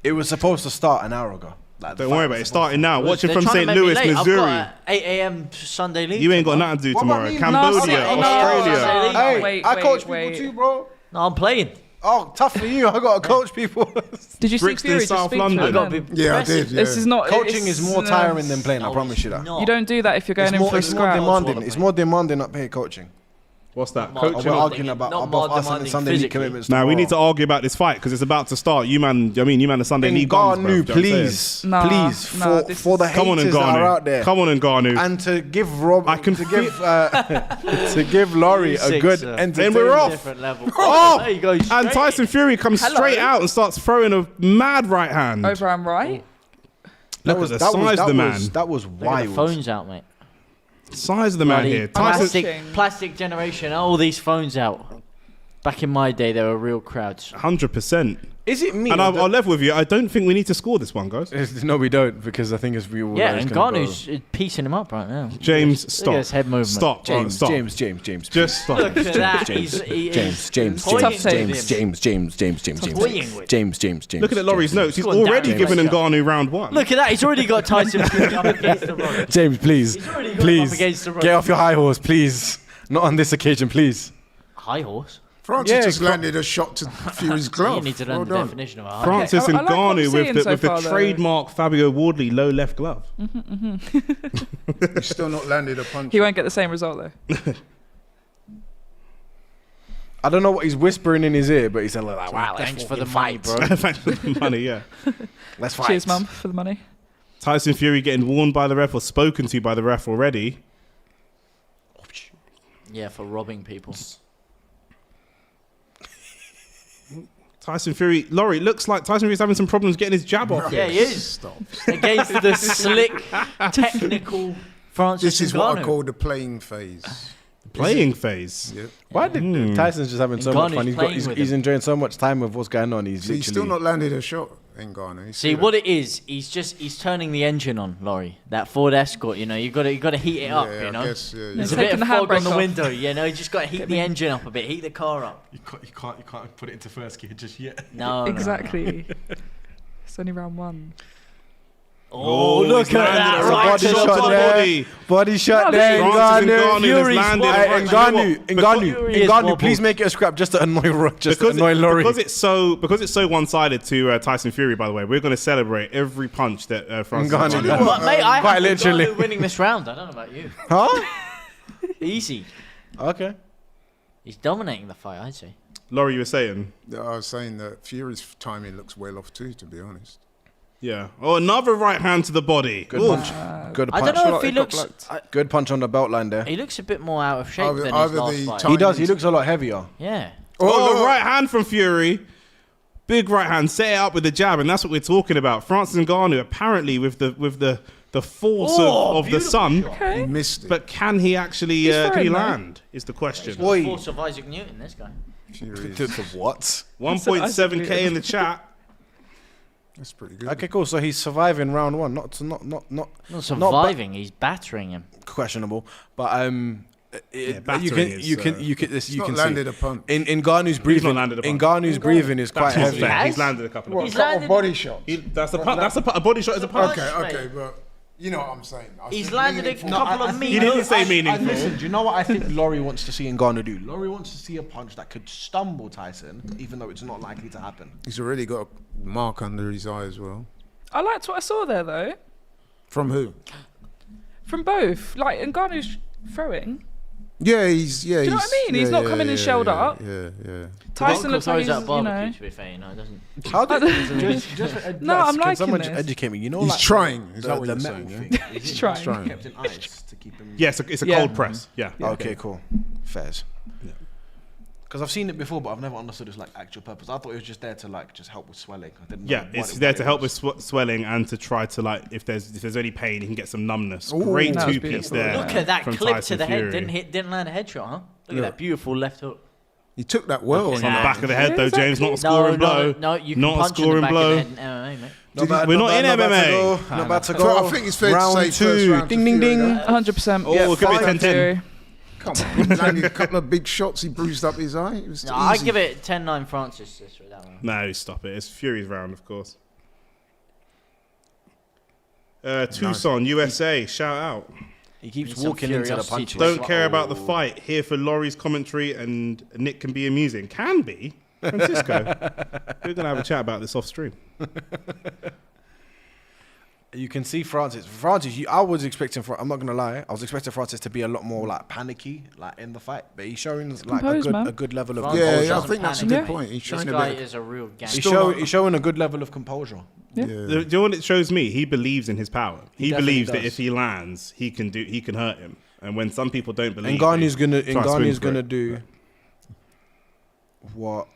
It was supposed to start an hour ago. Like, the Don't fight worry was about it. It's supposed starting now. Watching They're from trying to St. make me Louis, late. Missouri. I've got an 8 a.m. Sunday league. You ain't got nothing to do What about tomorrow. me? Cambodia, No, Australia. no. Hey, Wait, I coach wait. people too, bro. No, I'm playing. Oh, tough for you. I gotta coach people. Did you see Brixton, Fury just South speak London. to I him got to then? be Yeah, I aggressive. did. This is not. Coaching it's- is more tiring than playing. I No, promise you it's that. not. You don't do that if you're going in for a It's more scrap. demanding. It's more demanding up here coaching. What's that? Not Oh, Coaching? we're demanding arguing it, about not above more us and the demanding Sunday league physically. commitments. Now we need to tomorrow. argue about this fight because it's about to start. You man the Sunday league guns, bruv. Ngannou, Do you know what I'm saying? please, Nah, please, nah, for this for the is- Come on, haters that are out there, Ngannou. Come on, Ngannou. and to give Rob, I can to give to give Laurie a Usyk, good sir. entertainment. And we're off. Different level. Oh! There you go. And straight Tyson in. Fury comes Hello. straight out and starts throwing a mad right hand. Over and right. Look at the size of the man. That was Look at the wild. phones out, mate. Size of the man Bloody here. Tyson, plastic generation. All these phones out. Back in my day, there were real crowds. 100%. Is it me? And or I'll level with you. I don't think we need to score this one, guys. No, we don't, because I think it's we all. Yeah, and Ngannou's piecing him up right now. James, Look stop. at his head movement. Stop. James, Stop. James. Just stop. Look at that. James, He's James, toying Tough with take. him. Toying with James. Look at Laurie's notes. He's Go on, already Darren. given Let's go. Ngannou round one. Look at that. He's already got Tyson Fury up against the rope. James, please, He's already got him up against the rope. get off your high horse, please. Not on this occasion, please. High horse. Francis Yeah, just landed a shot to Fury's glove. You need to learn Well the done. definition of a high horse. Francis I and like what I'm Ngannou seeing with so the far, though. trademark Fabio Wardley low left glove. He's still not landed a punch. He won't get the same result though. I don't know what he's whispering in his ear, but he's like, "Wow, Thanks for the money, bro. Thanks for the money, yeah. let's fight." Cheers, mum, for the money. Tyson Fury getting warned by the ref or spoken to by the ref already. Yeah, for robbing people. Tyson Fury, Laurie, looks like Tyson Fury's having some problems getting his jab off. Yeah, he is. Stop. Against the slick, technical Francis This is what I Ngannou. call the playing phase. Playing phase. Yep. Why did Tyson's just having so much Ngannou's fun? playing with He's him. enjoying so much time with what's going on. He's See, literally he's still not landed a shot in Ghana. See what it is? He's turning the engine on, Laurie. That Ford Escort, you know, you got to heat it up, Yeah, you know. I guess, yeah, There's yeah. a bit Taking of the fog on handbrake the off. window, you know. You just got to heat the engine up a bit, heat the car up. You can't put it into first gear just yet. No, no, Exactly. It's only round one. Oh, look he's at landed that! a Right body to the shot body. there. Body. body shot No, there. Francis Ngannou. Ngannou has Fury's landed. wobbled. Right, you know what? Fury is Ngannou, please wobbled. make it a scrap just to annoy Laurie. Because it's so one-sided to Tyson Fury. By the way, we're going to celebrate every punch that Francis Ngannou. Ngannou. But mate, I Quite have literally. Ngannou winning this round. I don't know about you. Huh? Easy. Okay. He's dominating the fight, I'd say. Laurie, you were saying, I was saying that Fury's timing looks well off too, to be honest. yeah. Oh, another right hand to the body. Good Ooh. punch. Good I punch. don't know if he He got looks. blocked. Good punch on the belt line there. He looks a bit more out of shape Either- than either his last the fight. time- He does. He looks a lot heavier. Yeah. Oh, look. right hand from Fury. Big right hand, set it up with the jab, and that's what we're talking about. Francis Ngannou apparently with the force of the sun, He missed it. but can he actually He's can he fine, though. land? Is the question. Oi. Force of Isaac Newton, this guy. Fury The is- what? 1.7k in the chat. That's pretty good. Okay, cool. So he's surviving round one. Not surviving. He's battering him. questionable, but battering you can landed see a punch. in Ngannou's breathing. Ngannou's breathing is quite That's heavy. fair. He's landed a couple of He's punches. landed body shot. A body shot is a punch. Okay, but you know what I'm saying. He's landed a couple of He didn't mean. say meaningful. Listen, do you know what I think Laurie wants to see Ngannou do? Laurie wants to see a punch that could stumble Tyson, even though it's not likely to happen. He's already got a mark under his eye as well. I liked what I saw there though. From who? From both. Like Ngannou's throwing. Yeah, he's Do you know what I mean? He's not coming in shelled up. Yeah. Tyson looks like he's, that you barbecue, know. to be fair, you know, doesn't. How did No, I'm can liking someone this. educate me? You know, He's like trying. Is the, that what the you're metal saying? thing. He's trying. Trying. Kept in ice to keep him. Yes, it's a Yeah. cold press. Yeah. Okay, cool. Fairs. Because I've seen it before, but I've never understood its like actual purpose. I thought it was just there to like just help with swelling. I didn't know Yeah, what it's it- there what to it help was. with swelling and to try to like if there's any pain, he can get some numbness. Ooh, Great that was two-piece beautiful. there. Look at that from clip Tyson to the head. Fury. Didn't land a headshot, huh? Look at that beautiful left hook. He took that well. It's on the back of the head though, Exactly. James. Not a scoring blow. No, you can not a punch in the scoring back blow. of the head in MMA, mate. Not We're not in bad to MMA. go, Not bad to So go. I think it's fair round to say two. first round Ding, to ding, Fury, ding. right? 100%. Oh, it could be 10-10. Fury. Come on, he landed a couple of big shots. He bruised up his eye. It was No, I easy. give it 10-9 Francis for that one. No, stop it. It's Fury's round, of course. Tucson, USA. Shout out. He keeps Need some walking into the curiosity punches. to Don't care about the fight. Here for Laurie's commentary, and Nick can be amusing. Can be. Francisco. We're gonna have a chat about this off stream. You can see Francis. I was expecting. I'm not gonna lie. I was expecting Francis to be a lot more like panicky, like in the fight. But he's showing like Composed, man. a good level of Francis composure. Yeah, I doesn't think that's a panic. good point. He's This showing a guy bit. is a real He's, gangster. he's showing a good level of composure. Yeah. Do you know what it shows me? He believes in his power. He definitely believes that does. if he lands, he can hurt him. And when some people don't believe, Ngannou's they try to swing for gonna it. do what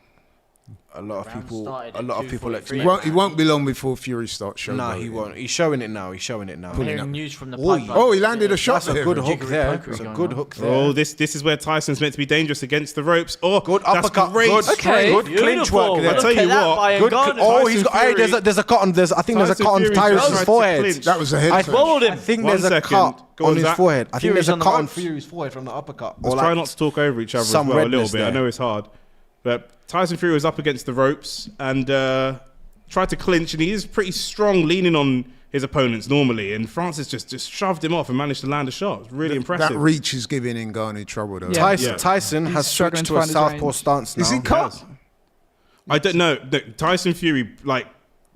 a lot of Round people started a at lot of people 2:43. expect. He won't be long before Fury starts showing. Nah, he won't. He's showing it now. I'm hearing news from the Oi. pipeline. Oh, he landed a shot That's a there. good hook Jiggery there. pokery That's a going good on. hook there. Oh, this is where Tyson's meant to be dangerous against the ropes. Oh, Good that's uppercut. great. Good, Okay. good clinch work there. I'll tell you what, Good. Oh, he's got. Hey, Fury- there's a cut on. I think there's a Tyson cut on Fury Tyrus's just tried to forehead. clinch. That was a head I clash. Rolled him. think 1 there's a second. cut Go on on, his Zach. forehead. I think Fury's there's a on the cut on ropes. Fury's forehead from the uppercut. Let's try not to talk over each other as some well a little redness bit. I there. know it's hard. But Tyson Fury was up against the ropes and tried to clinch, and he is pretty strong leaning on his opponents normally. And Francis just shoved him off and managed to land a shot. It's really impressive. That reach is giving Ngannou trouble though. Yeah. Tyson has struggling switched to to a find his southpaw range. stance now. Is he cut? I don't know. Look, Tyson Fury like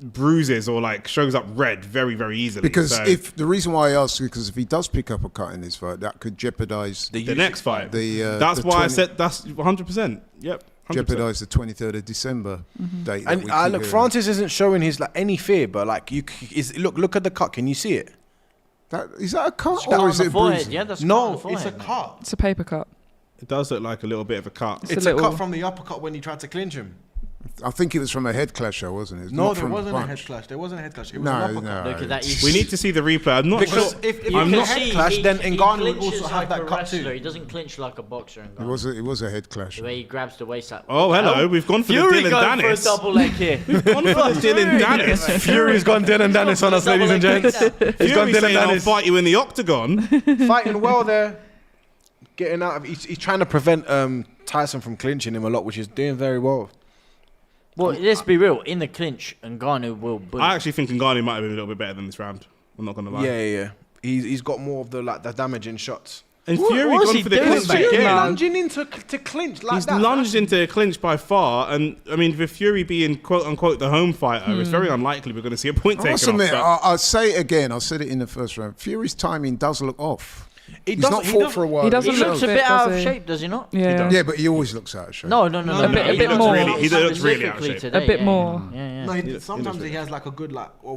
bruises or like shows up red very, very easily. Because So, if the reason why I ask is because if he does pick up a cut in this fight, that could jeopardize the next fight, the that's why I 20 said that's 100%. Yep. 100%. jeopardize the 23rd of December date. that And we keep look, hearing. Francis isn't showing his like any fear, but like look at the cut. Can you see it? Is that a cut Cut or on is the it forehead, bruising? yeah, that's cut on No, the it's a forehead, mate. cut. It's a paper cut. It does look like a little bit of a cut. It's It's a a little. cut from the uppercut when he tried to clinch him. I think it was from a head clash, though, wasn't it? No, Not there from wasn't a punch. head clash. There wasn't a head clash. It was No, an uppercut. no. Look at that. We need to see the replay. I'm not Because sure. if You I'm can not see head clash, he- then he Ngannou would clinches also like have a that cut wrestler. too. He doesn't clinch like a boxer. It was a head clash. The way he grabs the waist up. Oh, hello. We've gone for Fury the Dylan going for a Dennis. double leg here. Gone for the Dylan Dennis. Fury's gone Dylan Dennis on us, ladies and gents. He's gone Fury Dylan saying, I'll Dennis. fight you in the octagon. Fighting well there. Getting out of. He's trying to prevent Tyson from clinching him a lot, which is doing very well. Well, let's be real. In the clinch, Ngannou will bully. I actually think Ngannou might have been a little bit better than this round. I'm not going to lie. Yeah. He's got more of the damaging shots. And What- Fury what was gone he for the doing clinch back again. then? Lunging into to clinch like He's that. lunged into a clinch by far, and I mean, with Fury being quote unquote the home fighter, it's very unlikely we're going to see a point I taken must admit, off. I'll say it again. I said it in the first round. Fury's timing does look off. He's doesn't- not he fought doesn't- for a while. he doesn't He look looks a fit, bit out does of he? shape, does he not? Yeah. Yeah, but he always looks out of shape. No. A bit He more. He looks really out of Specifically shape. today, A bit yeah, more. Yeah. No, looks sometimes really he has like a good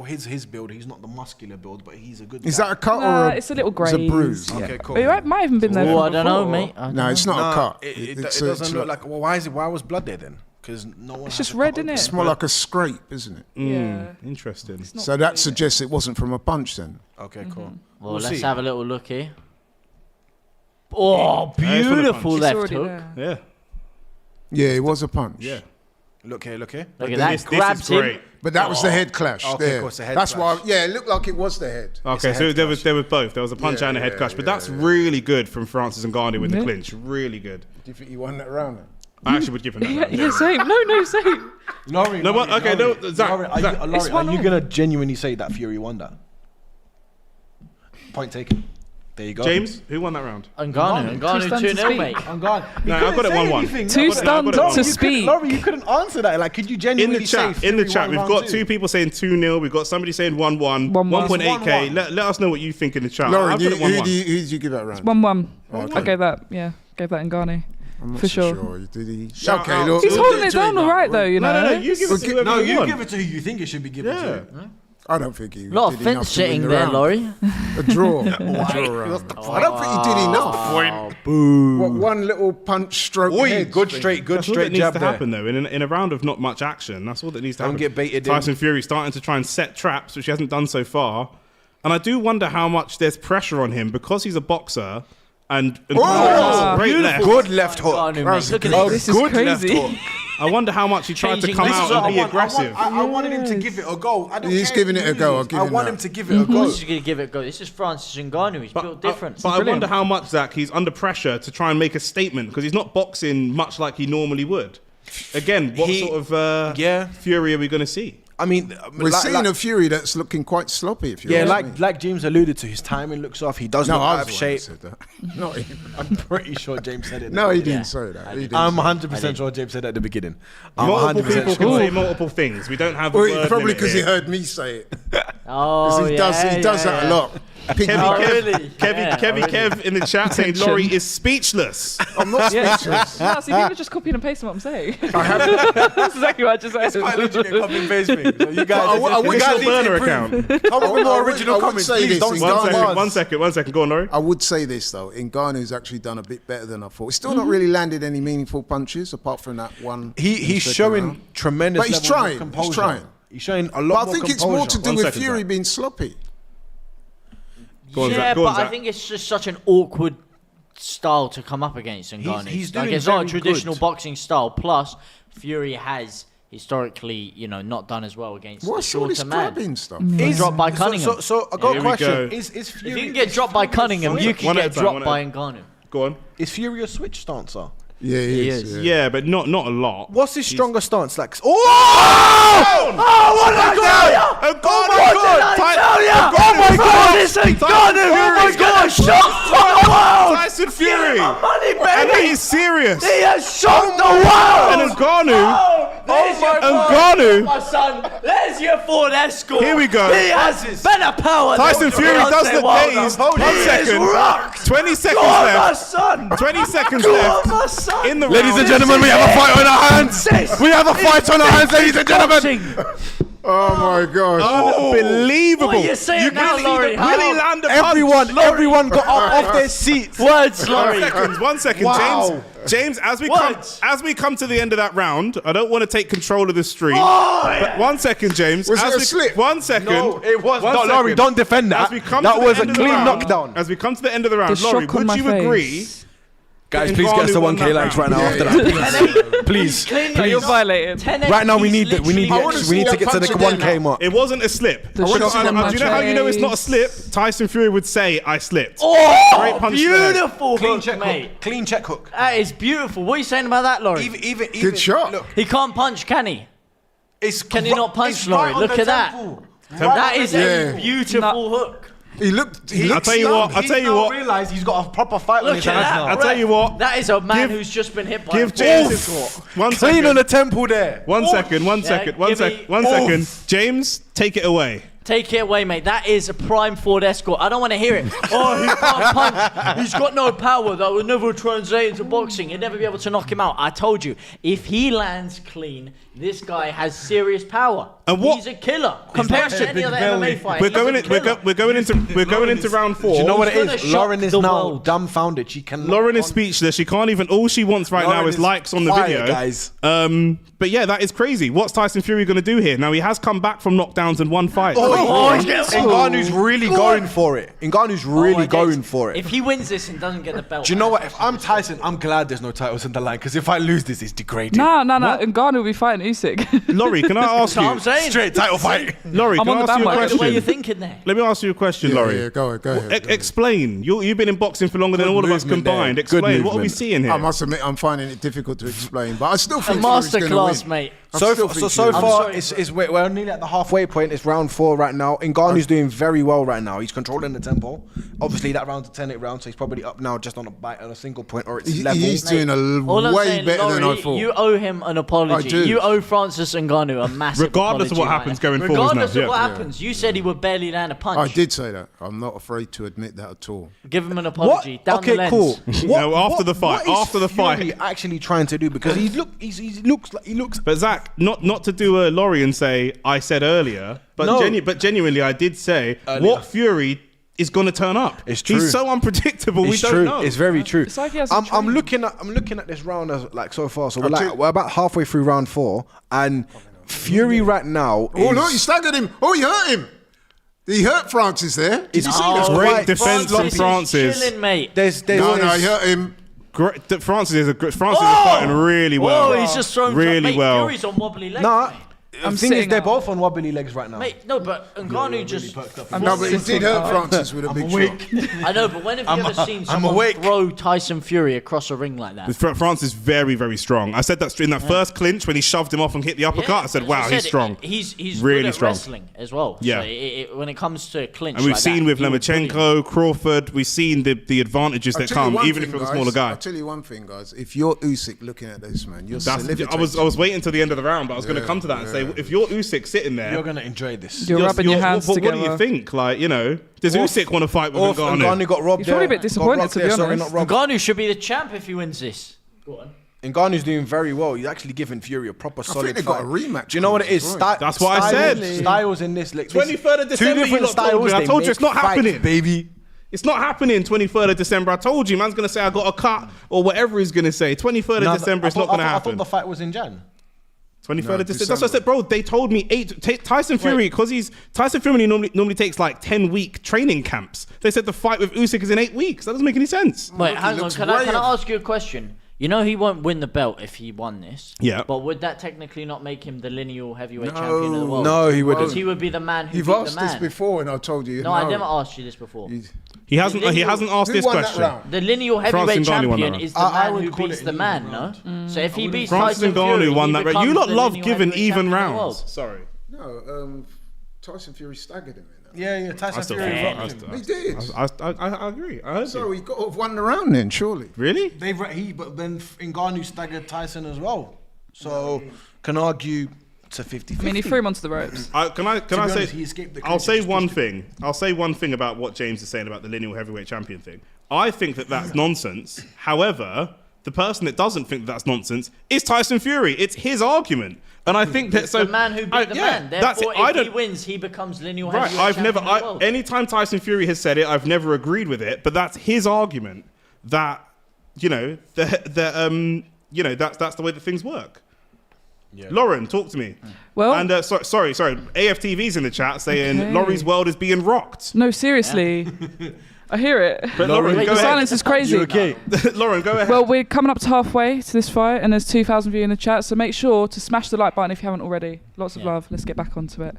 his build. He's not the muscular build, but he's a good. Is guy. that a cut Nah, or a, it's a little it's graze. a bruise? Yeah. Okay, cool. But it might even been there. Oh, from I don't know, before. mate. I don't No, it's know. not a cut. It It's doesn't a- look like. Well, why was blood there then? Because no one. It's has just a red, cut on innit? It's more like a scrape, isn't it? Yeah. Interesting. It's not So that really- suggests it wasn't from a punch then. Okay, cool. Well, We'll let's see. have a little look here. Oh, Yeah, it's full of beautiful It's left already hook. there. Yeah. Yeah, it was a punch. Yeah. Look here. Look at that. This Grabs is him. great. But that was the head clash. Okay, there. of course, the head That's clash. why. Yeah, it looked like it was the head. Okay, so there was both. There was a punch and a head clash, but that's really good from Francis Ngannou in the clinch. Really good. Do you think he won that round? I actually would give him that. round. Yeah, same. No, same. Laurie, No, what? Okay, no, Zach. Laurie, are Zach. you, Laurie, It's are 1-1. you gonna genuinely say that Fury won that? Point taken. There you go. James, who won that round? Ngannou Two stuns 2-0, to mate. I'm gone. No, I got it 1-1. Two stuns no, I got it to wrong. speak. Laurie, you couldn't answer that. Like, could you In genuinely the chat, say we've Fury won got round 2 people saying 2-0. We've got somebody saying 1-1. 1.8k. 1-1. Let us know what you think in the chat. Laurie, I've got it who 1-1. did you give that round? 1-1. Okay. I gave that Ngannou. I'm not for so sure. Did he? Shout Okay, out. look. He's we'll holding do it down now. all right, though, you know. No, you give it to whoever No, you you want. give it to who you think it should be given Yeah. to. I don't think he A lot of did enough fence to win sitting the there, round. Laurie. A draw. A draw round. I don't think he did enough. What, one little punch stroke head good thing. straight, good That's all that straight needs jab to there. happen, though. In a round of not much action, that's all that needs to Don't happen. get baited in. Tyson Fury starting to try and set traps, which he hasn't done so far. And I do wonder how much there's pressure on him because he's a boxer. And great left. Good left hook. Ngannou, mate. Look at Oh, this. This is good left crazy. hook. I wonder how much he tried to Changing come this out is and be what aggressive. I wanted him to give it a go. I don't He's care giving if it a he go, loses. I'll give I him want that. him to give it a go. This is going to give it a go. This is Francis Ngannou. He's built different. But I wonder how much, Zach, he's under pressure to try and make a statement because he's not boxing much like he normally would. Again, what He- sort of Fury are we going to see? I mean, We're seeing a Fury that's looking quite sloppy. If you yeah, ask me. like James alluded to, his timing looks off. He does No, look I out was of the one that shape. said that. Not him. I'm pretty sure James said it. No, he didn't Yeah. say that. He didn't I'm say 100% sure James said that at the beginning. I'm Multiple 100% people can sure. say multiple things. We don't have a Well, word probably limit because he here. heard me say it. Oh, He does that a lot. Piggy Oh, back. really? Yeah, Kevy really. Kev in the chat saying Laurie is speechless. I'm not speechless. No, so people are just copying and pasting what I'm saying. That's exactly what I just said. Quite literally a copy and paste thing. So you guys, I It's wish your I burner account. come up with more original I would comments. say Please this don't in start Ghana. bars. One second. Go on, Laurie. I would say this though, Ngannou's actually done a bit better than I thought. He's still not really landed any meaningful punches apart from that one. in the He's second showing round. tremendous But he's levels trying, of he's composure. trying. He's showing a But lot I more think composure. it's more to do One with second, Fury Zach. being sloppy. Go on, Yeah, Zach. Go on, but I Zach. think it's just such an awkward style to come up against Ngannou. he's Like doing it's not a very traditional good. boxing style. Plus, Fury has historically, not done as well against What's the all this shorter man. grabbing stuff? Is dropped by Cunningham. So I got Here a we question. go. Is If Fury, you can get dropped by Cunningham, you can One at get a time, dropped one by at Ngannou. Go on. Is Fury a switch stancer? Yeah, he is. Yeah. Yeah, but not a lot. What's his stronger stance like? Oh! What did I tell ya? Oh God! What did I tell ya? Oh my God! It's Ngannou! Oh my God! Shocked the world! Tyson Fury! Money, And baby! he's serious. He has shocked the world! And Ngannou. There's your Ngannou. my son. There's your Ford Escort. Here we go. He has better power. Tyson than Fury does the days. 1 second. 20 seconds You're my left. son. 20 seconds You're left. my son. In the Ladies and round. gentlemen, we have a fight on our hands. We have a fight on our hands, ladies and gentlemen. Oh my gosh. Unbelievable. What are you saying now, Laurie? Really land a punch. Everyone got up off their seats. Words, Laurie. 1 second, Wow. James, as we Words. come to the end of that round, I don't want to take control of the stream. Oh, But 1 second, James. Was as it a we- slip? 1 second. No, it was One not. Laurie, second. don't defend that. As we come That to the was a end of the clean round- knockdown. As we come to the end of the round, The Laurie, shock on would my you face. agree? Guys, Ngannou please get us to won 1K that likes right round. now after that. Please. Yeah, you're violated. Right now, we need to get to the 1K mark. It wasn't a slip. The Do you shock on my know how you know it's not a face. slip? Tyson Fury would say, I slipped. Great Oh, punch to the head. beautiful Clean hook, check mate. hook. Clean check hook. That is beautiful. What are you saying about that, Laurie? Even Good shot. Look, He can't punch, can he? it's Can he not punch, Laurie? Look at that. That is Yeah. a beautiful hook. He looked. I'll tell you what. Realize he's got a proper fight on Look his at hands that. now. I'll tell you what. That is a man Give- who's just been hit by Give a James ball. 1 Clean second. on the temple there. 1 second. 1 Yeah, second. 1 give second. me- 1 second. James, take it away. Take it away, mate. That is a prime Ford Escort. I don't want to hear it. Oh, he can't punch. He's got no power. That will never translate into boxing. You'll never be able to knock him out. I told you. If he lands clean, this guy has serious power. And what- He's a killer compared to any other MMA fighter. We're going into round 4. Do you know what it gonna is? shock Lauren is the now world. dumbfounded. She can. Lauren is speechless. She can't even. All she wants right now Lauren is is likes on the quiet, video, guys. But yeah, that is crazy. What's Tyson Fury going to do here? Now, he has come back from knockdowns and won fights. Ngannou's really going for it. Ngannou's really going for it. If he wins this and doesn't get the belt, Do you know what? If I'm Tyson, I'm glad there's no titles in the line, because if I lose this, it's degrading. No. Ngannou will be fighting Usyk. Laurie, can I ask That's what I'm you? saying. Straight title fight. Laurie, I'm can I on the ask you a bandwagon. The way you're question? thinking there. Let me ask you a question, Laurie. Yeah, go ahead. Explain. You've been in boxing for longer than all of us movement combined. there. Good Explain. What are we movement. seeing here? I must admit, I'm finding it difficult to explain, but I still A think Fury's gonna masterclass, win. mate. So still far, think Fury's sorry, it's we're nearly at the halfway point. It's round 4 right now. Ngannou's doing very well right now. He's controlling the tempo. Obviously, that round's a 10-8 round, so he's probably up now just on a single point, or it's level. He's doing All I'm way saying, better than I Laurie, thought. you owe him an apology. I do. You owe Francis Ngannou a massive Regardless of apology what right happens now. going forward Regardless now, of what yeah. happens, you said he would barely land a punch. I did say that. I'm not afraid to admit that at all. Give him an What? apology. Down the Okay, lens. cool. No, after the fight, What is after the fight. Fury actually trying to do? Because he looks. But Zach, not to do a Laurie and say I said earlier, but No. but genuinely I did say Earlier. what Fury is going to turn up. It's true. He's so unpredictable. It's we true. don't know. It's very true. It's like he has I'm a dream. looking at this round as like so far. So I'll we're about halfway through round 4, and Fury right now. Oh, is, no, he staggered him. Oh, he hurt him. He hurt Francis there. Did you see that? Oh, Great Right, defense from Francis is Francis. chilling, mate. There's No, he hurt him. Francis is fighting really well. Oh, he's just thrown really mate, well. Fury's on wobbly legs. Nah. mate. The I'm thing is, sitting they're up. both on wobbly legs right now. Mate, no, but Ngannou just. No, but he did hurt Francis with a big shot. I know, but when have you ever seen someone awake. throw Tyson Fury across a ring like that? Francis is very, very strong. I said that in that first clinch when he shoved him off and hit the uppercut. I said, as wow, he's said, strong. He's Really good at strong. wrestling as well. Yeah. So when it comes to clinch, And we've like seen that, with he was brilliant. Lomachenko, Crawford, we've seen the advantages I'll that tell you come, one even thing, if it was a guys. smaller guy. I'll tell you one thing, guys. If you're Usyk looking at this, man, you're I was waiting until the end of the round, but I was going to come to that and say, if you're Usyk sitting there, You're gonna enjoy this. You're rubbing your hands what together. do you think? Like, you know, does Usyk want to fight with Or Ngannou? Ngannou got robbed. He's probably a bit there. disappointed, Got robbed to be there, sorry, honest. not robbed. Ngannou should be the champ if he wins this. Go on. Ngannou's doing very well. He's actually giving Fury a proper solid think they got fight. a rematch Do you know what it is? as well. That's what I said. Styles in this. Like, 23rd of December, two you different lot told me. styles. I they told you make it's not fights, happening. baby. It's not happening 23rd of December. I told you, man's going to say I got a cut or whatever he's going to say. 23rd of December, it's not going to I happen. thought the fight was in Jan. 23rd of December. That's what I said, bro. They told me Tyson Fury, because Tyson Fury normally takes like 10-week training camps. They said the fight with Usyk is in 8 weeks. That doesn't make any sense. Wait, hang on. looks Can way I off. ask you a question? You know he won't win the belt if he won this. Yeah. But would that technically not make him the lineal heavyweight champion of the world? No, he wouldn't. Because he would be the man who You've beat asked the this man. before, and I told you. No, I never asked you this before. He hasn't asked Who this won that question. round? The lineal heavyweight Ngannou won that champion round. is the I man would who call beats it the an man, even no? round. So if he beats Francis Tyson Fury, Ngannou won he that round. becomes You lot the love lineal giving heavyweight even champion of the rounds. world. Sorry. No, Tyson Fury staggered him in that. Yeah, Tyson I still Fury. think- rocked him. He did. I agree. I heard So you. he got to have won the round then, surely. Really? But then Ngannou staggered Tyson as well. So can argue it's a 50-50. I mean, he threw him onto the ropes. Can I be say? honest, he escaped the I'll clinch, say just one pushed thing. I'll say one thing about what James is saying about the lineal heavyweight champion thing. I think that that's nonsense. However, the person that doesn't think that's nonsense is Tyson Fury. It's his argument, and I think that The man who beat the man. Therefore, if he wins, he becomes lineal Right, heavyweight champion of the world. anytime Tyson Fury has said it, I've never agreed with it, but that's his argument that, that's the way that things work. Yeah. Lauren, talk to me. Well- and sorry, AFTV's in the chat saying Okay. Laurie's world is being rocked. No, seriously. I hear it. But Lauren, Wait, go The ahead. silence is crazy. Lauren, go ahead. Well, we're coming up to halfway to this fight, and there's 2,000 of you in the chat, so make sure to smash the like button if you haven't already. Lots of love. Let's get back onto it.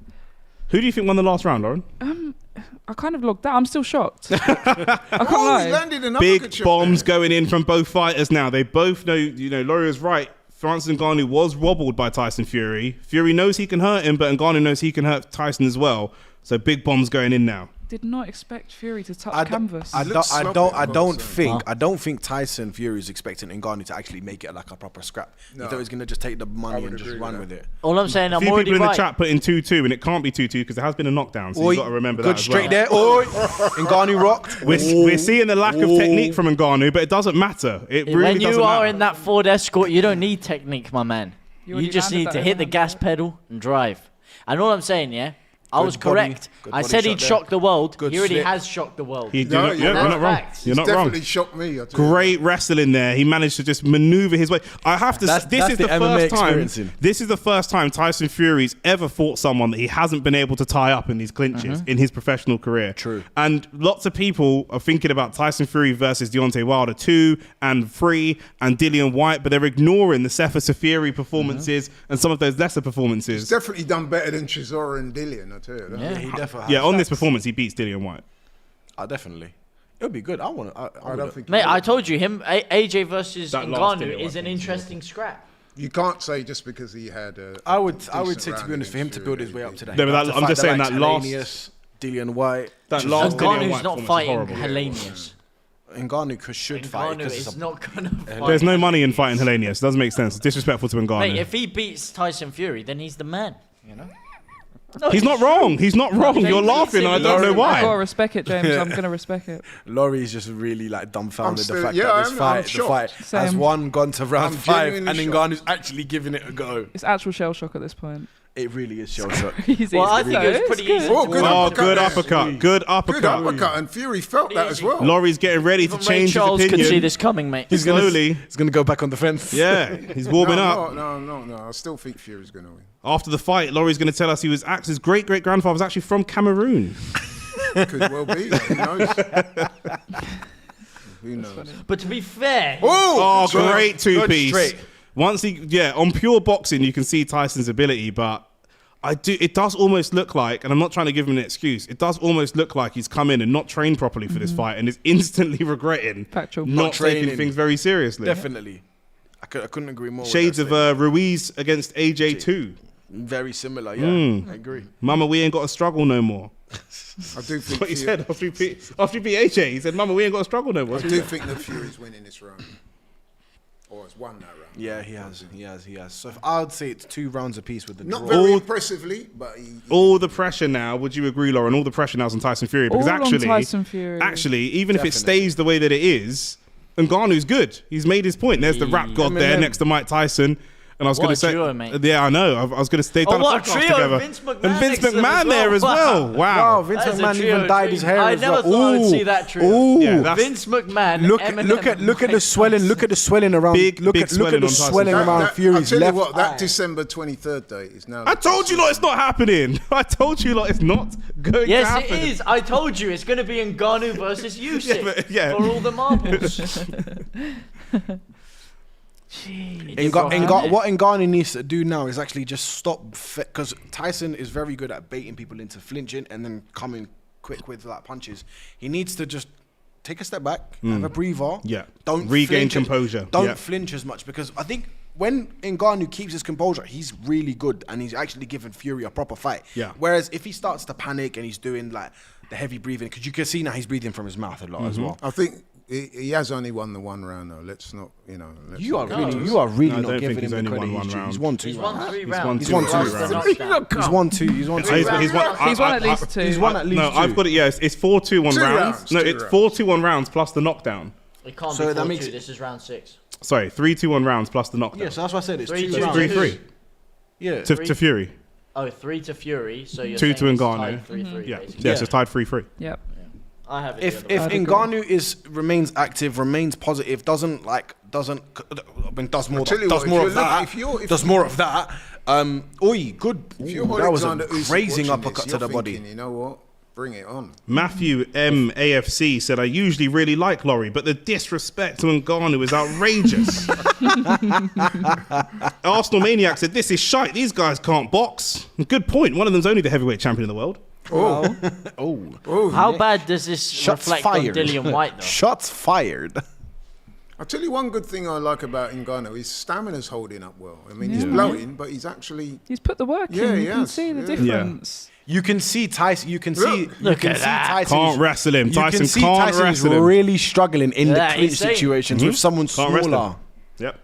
Who do you think won the last round, Lauren? I kind of logged out. I'm still shocked. I can't Oh, he lie. landed another Big good shot bombs there. going in from both fighters now. They both know, Laurie was right. Francis Ngannou was wobbled by Tyson Fury. Fury knows he can hurt him, but Ngannou knows he can hurt Tyson as well. So big bombs going in now. Did not expect Fury to touch canvas. I looks sloppy, don't think Tyson Fury is expecting Ngannou to actually make it like a proper scrap. No. He thought he was gonna just take the money would and just agree run with with it. All I'm saying, A I'm few already people in right. the chat put in 2-2, and it can't be 2-2 because there has been a knockdown. So Oi, you've got to remember good that as straight well. there. Oi, Ngannou rocked. We're seeing the lack of technique from Ngannou, but it doesn't matter. It really When doesn't you are matter. in that Ford Escort, you don't need technique, my man. You You already just landed need that to hit the overhand, gas right? pedal and drive. And all I'm saying, yeah, I was Good body, correct. good I body said shot he'd there. shock the world. Good He already slip. has shocked the world. You're No, not you're wrong. right. You're He's not wrong. definitely shocked me. I tell you. Great wrestling there. He managed to just maneuver his way. I have to. That's This is the the MMA first time. experiencing. This is the first time Tyson Fury's ever fought someone that he hasn't been able to tie up in these clinches in his professional career. True. And lots of people are thinking about Tyson Fury versus Deontay Wilder 2 and 3 and Dillian White, but they're ignoring the Sefa Fury performances and some of those lesser performances. He's definitely done better than Chisora and Dillian, I tell you. That. Yeah. He definitely. Yeah, on this performance, he beats Dillian White. Definitely. It would be good. I want to. I don't think. Mate, I told you, AJ versus That last Ngannou video is an was- interesting scrap. You can't say just because he had. I would decent say, to round be honest, for him against to build his Fury, way up to that. No, but he'd have that- to I'm fight just the saying likes that of last- Hellenius, Dillian White. That last Dillian Ngannou's White not performance was fighting horrible. Hellenius. Ngannou should fight. Ngannou 'cause is it's a- not going to fight. There's no money in fighting Hellenius. It doesn't make sense. It's disrespectful to Ngannou. Mate, if he beats Tyson Fury, then he's the man. You know? No, He's not wrong. He's not wrong. James, You're laughing. I don't know I've got to why. respect it, James. I'm going to respect it. Laurie's just really like dumbfounded I'm still- the fact yeah, that this I'm fight, the shocked. fight has Same. one gone to round I'm 5 and genuinely Ngannou's actually giving it a go. It's actual shell shock at this point. It really is shell shock. Easy. Well, I It's think good, it was it's pretty good. easy. Oh, to good win. Oh, uppercut good there. uppercut. Good Good uppercut. uppercut, and Fury felt that as well. Laurie's getting ready to Even Ray change his Charles opinion. could see this coming, mate. He's slowly. He's gonna go back on the fence. Yeah, he's warming up. No. I still think Fury's going to win. After the fight, Laurie's going to tell us his great-great-grandfather was actually from Cameroon. Could well be. Who knows? Who knows? But to be fair, Oh, good great two-piece. straight. Once on pure boxing, you can see Tyson's ability, but it does almost look like, and I'm not trying to give him an excuse, it does almost look like he's come in and not trained properly for this fight and is instantly regretting Factual. not taking training. things very seriously. Definitely. I couldn't agree more. Shades with of that statement. Ruiz against AJ 2. Very similar. Yeah, I agree. Mama, we ain't got to struggle no more. I do think What he Fury- said after he beat AJ. He said, Mama, we ain't got to struggle no more. I do think that Fury's winning this round. Or has won that round. Yeah, he has. So I would say it's 2 rounds apiece with the Not draw. very impressively, but he All the pressure now, would you agree, Lauren? All the pressure now is on Tyson Fury. Because All on actually, Tyson Fury. even if it Definitely. stays the way that it is, Ngannou's good. He's made his point. There's the rap god there Eminem. next to Mike Tyson. And I was What going a to say, duo, mate. yeah, I know. I was going to stay. Oh, Done a what a podcast trio, together. Vince McMahon and Vince next to them McMahon as there as well. well. Wow, Wow. Vince That's a McMahon trio even dyed his dream. hair I as never well. thought I would Ooh. see that trio. Ooh. Yeah, that's- Vince McMahon. Look Eminem, at the Mike swelling. Tyson. Look at the swelling around. Big look at swelling the on Tyson. swelling around I Fury's tell left you what, that eye. December 23rd date is now. I told you lot it's not happening. I told you lot it's not going to Yes, happen. it is. I told you it's going to be Ngannou versus Usyk but- yeah. for all the marbles. What Ngannou needs to do now is actually just stop, because Tyson is very good at baiting people into flinching and then coming quick with like punches. He needs to just take a step back, have a breather. Yeah. Don't Regain flinch composure. Don't Yeah. flinch as much, because I think when Ngannou keeps his composure, he's really good and he's actually giving Fury a proper fight. Yeah. Whereas if he starts to panic and he's doing like the heavy breathing, because you can see now he's breathing from his mouth a lot as well. I think he has only won the one round though. Let's not, let's You are not really, get- you are really No, I not don't giving think him he's the only credit won he's one due. He's round. won 2 He's rounds. won 3 He's rounds. won He's two won 2 rounds. rounds. He's He's won 2. He's won 2. He's won, He's won at least 2. He's won at least No, 2. I've got it. Yeah, it's 4-2 on Two rounds. rounds, No, two it's rounds. 4-2 on rounds plus the knockdown. It can't So be that 4-2. makes- This is round 6. Sorry, 3-2 on rounds plus the knockdown. Yeah, so that's what I said. It's 2 3-2. rounds. 3-3 Yeah. to Fury. Oh, 3 to Fury. So you're 2 to saying it's Ngannou. tied 3-3, Yeah, basically. yes, it's tied 3-3. Yep. I have it. If the other way. Ngannou remains active, remains positive, does more tell you does what, more if of you're that, if you're- does more of that. Good. If you're Ooh, that was a Alexander Usyk grazing watching uppercut this, to the you're body. thinking, you know what? Bring it on. Matthew MAFC said, I usually really like Laurie, but the disrespect to Ngannou is outrageous. Arsenal Maniac said, this is shite. These guys can't box. Good point. One of them's only the heavyweight champion in the world. How bad does this Shots reflect fired. on Dillian White, though? Shots fired. I'll tell you one good thing I like about Ngannou. His stamina's holding up well. I mean, he's blowing, but he's actually... He's put the work Yeah, in. he You can has. see the Yeah. difference. You can see Tyson. You can Look. see. Look you at can see that. Tyson. Can't wrestle him. You Tyson can see can't Tyson is wrestle him. really struggling in the Yeah, clinch he's saying- situations with someone Can't wrestle smaller. him. Yep.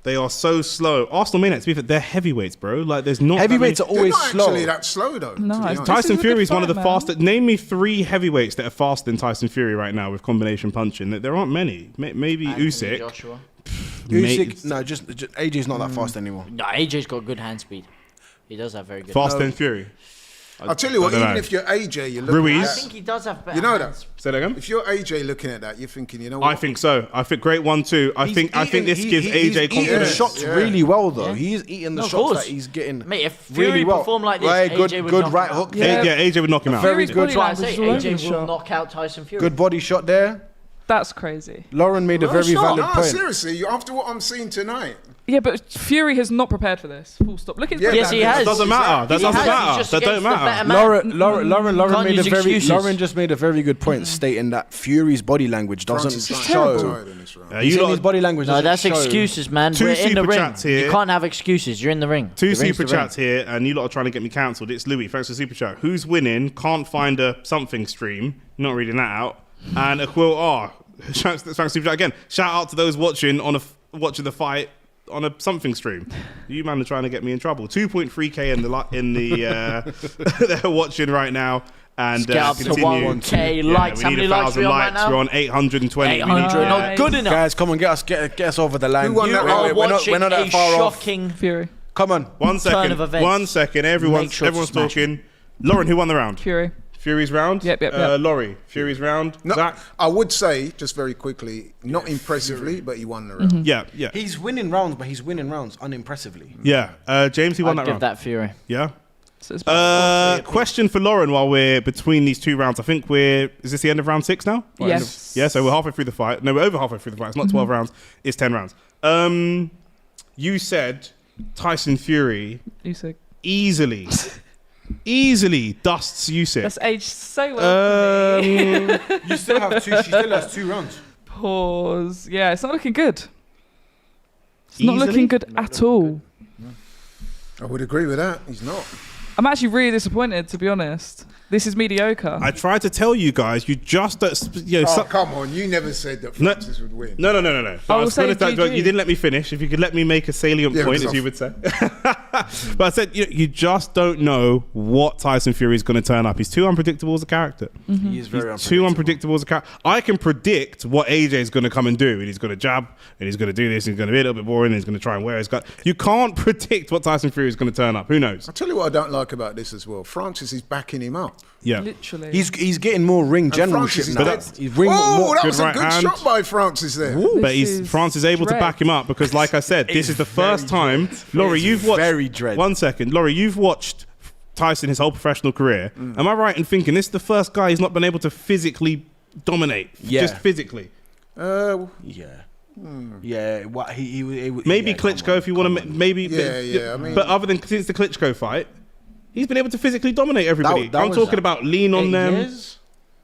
They are so slow. Arsenal Maniacs, to be fair, they're heavyweights, bro. Like, there's not... Heavyweights that are many- They're always not slow. actually that slow, though. No, to be it's honest. Tyson This is a Fury good is one of the fight, man. fastest. Name me 3 heavyweights that are faster than Tyson Fury right now with combination punching. There aren't many. Maybe Anthony Usyk. Joshua. Usyk, no, just AJ's not that fast anymore. No, AJ's got good hand speed. He does have very good. Faster than Fury. I'll tell you what, I don't even know. if you're AJ, you're looking Ruiz. I at think he does have better. You know hands. that? Say that again. If you're AJ looking at that, you're thinking, you know what? I think so. I think great 1-2. I think this gives AJ he's eating confidence. shots Yeah. really well though. Yeah. He's eating the No, of shots course. that he's getting. Mate, if Fury really well. performed like this, Right, AJ would good knock right him hook. out. Yeah, AJ would knock him out. Very Fury's good. body That's why I language say is all over AJ the will shot. knock out Tyson Fury. Good body shot there. That's crazy. Lauren made a No, very it's not. valid No, point. seriously, after what I'm seeing tonight. Yeah, but Fury has not prepared for this. Full stop. Look at his Yeah, body Yes, he language. has. Doesn't matter. That He doesn't has. matter. He's just That don't against the matter. better man. Lauren Can't made use a very excuses. Lauren just made a very good point, stating that Fury's body language doesn't Francis is show. tired in this round. He's You saying lot- his body language No, doesn't that's show. excuses, man. Two We're in the super ring. chats here. You can't have excuses. You're in the ring. Two The ring's super the ring. chats here, and you lot are trying to get me cancelled. It's Louis. Thanks for super chat. Who's winning? Can't find a something stream. Not reading that out. And Aquil R. Thanks for super chat again. Shout out to those watching watching the fight on a something stream. You man are trying to get me in trouble. 2.3k in the they're watching right now. And Get up to continue. 1K likes. We How need many 1,000 likes we on right likes. We're now? on 820. 800. Not good enough. Guys, come on, get us over the line. Who won You that are round? watching we're not that a far off. shocking Fury. Come on. One turn second. of events. 1 second. Make Everyone's sure to smash talking. Lauren, who won the round? Fury. Fury's round? Yep. Laurie, Fury's round. No, Zach? I would say, just very quickly, not impressively, but he won the round. Yeah. He's winning rounds, but he's winning rounds unimpressively. Yeah. James, he won I'd that give round. that Fury. Yeah. So it's about Question for Lauren while we're between these two rounds. I think is this the end of round 6 now? Or end of- Yes. Yeah, so we're halfway through the fight. No, we're over halfway through the fight. It's not 12 rounds. It's 10 rounds. You said Tyson Fury Usyk. easily dusts Usyk. That's aged so well for me. You still have two. She still has 2 rounds. Pause. Yeah, it's not looking good. It's not Easily? looking good at all. I would agree with that. He's not. I'm actually really disappointed, to be honest. This is mediocre. I tried to tell you guys. You just Oh, come on. You never said that No. Francis would win. No. But I will was say gonna start- GG. you didn't let me finish. If you could let me make a salient Yeah, point, because as you would say. But I said you just don't know what Tyson Fury is going to turn up. He's too unpredictable as a character. He is very Too unpredictable as a character. I can predict what AJ is going to come and do, and he's going to jab, and he's going to do this, and he's going to be a little bit boring, and he's going to try and wear his gut. You can't predict what Tyson Fury is going to turn up. Who knows? I'll tell you what I don't like about this as well. Francis is backing him up. Yeah. Literally. He's getting more ring And generalship Francis is now. dead. He's ring Oh, more. that good was a right good hand. shot by Francis there. But is France is able to dread. back him up because, like I said, this is the first time. Laurie, It's you've watched. very dread. 1 second, Laurie, you've watched Tyson his whole professional career. Am I right in thinking this is the first guy he's not been able to physically dominate? Yeah. Just physically. Yeah. Yeah. What he Maybe yeah, come Klitschko, on, if you want come to, on. maybe. Yeah, I mean- but other than since the Klitschko fight, he's been able to physically dominate everybody. That I'm was talking about lean on 8 them. years?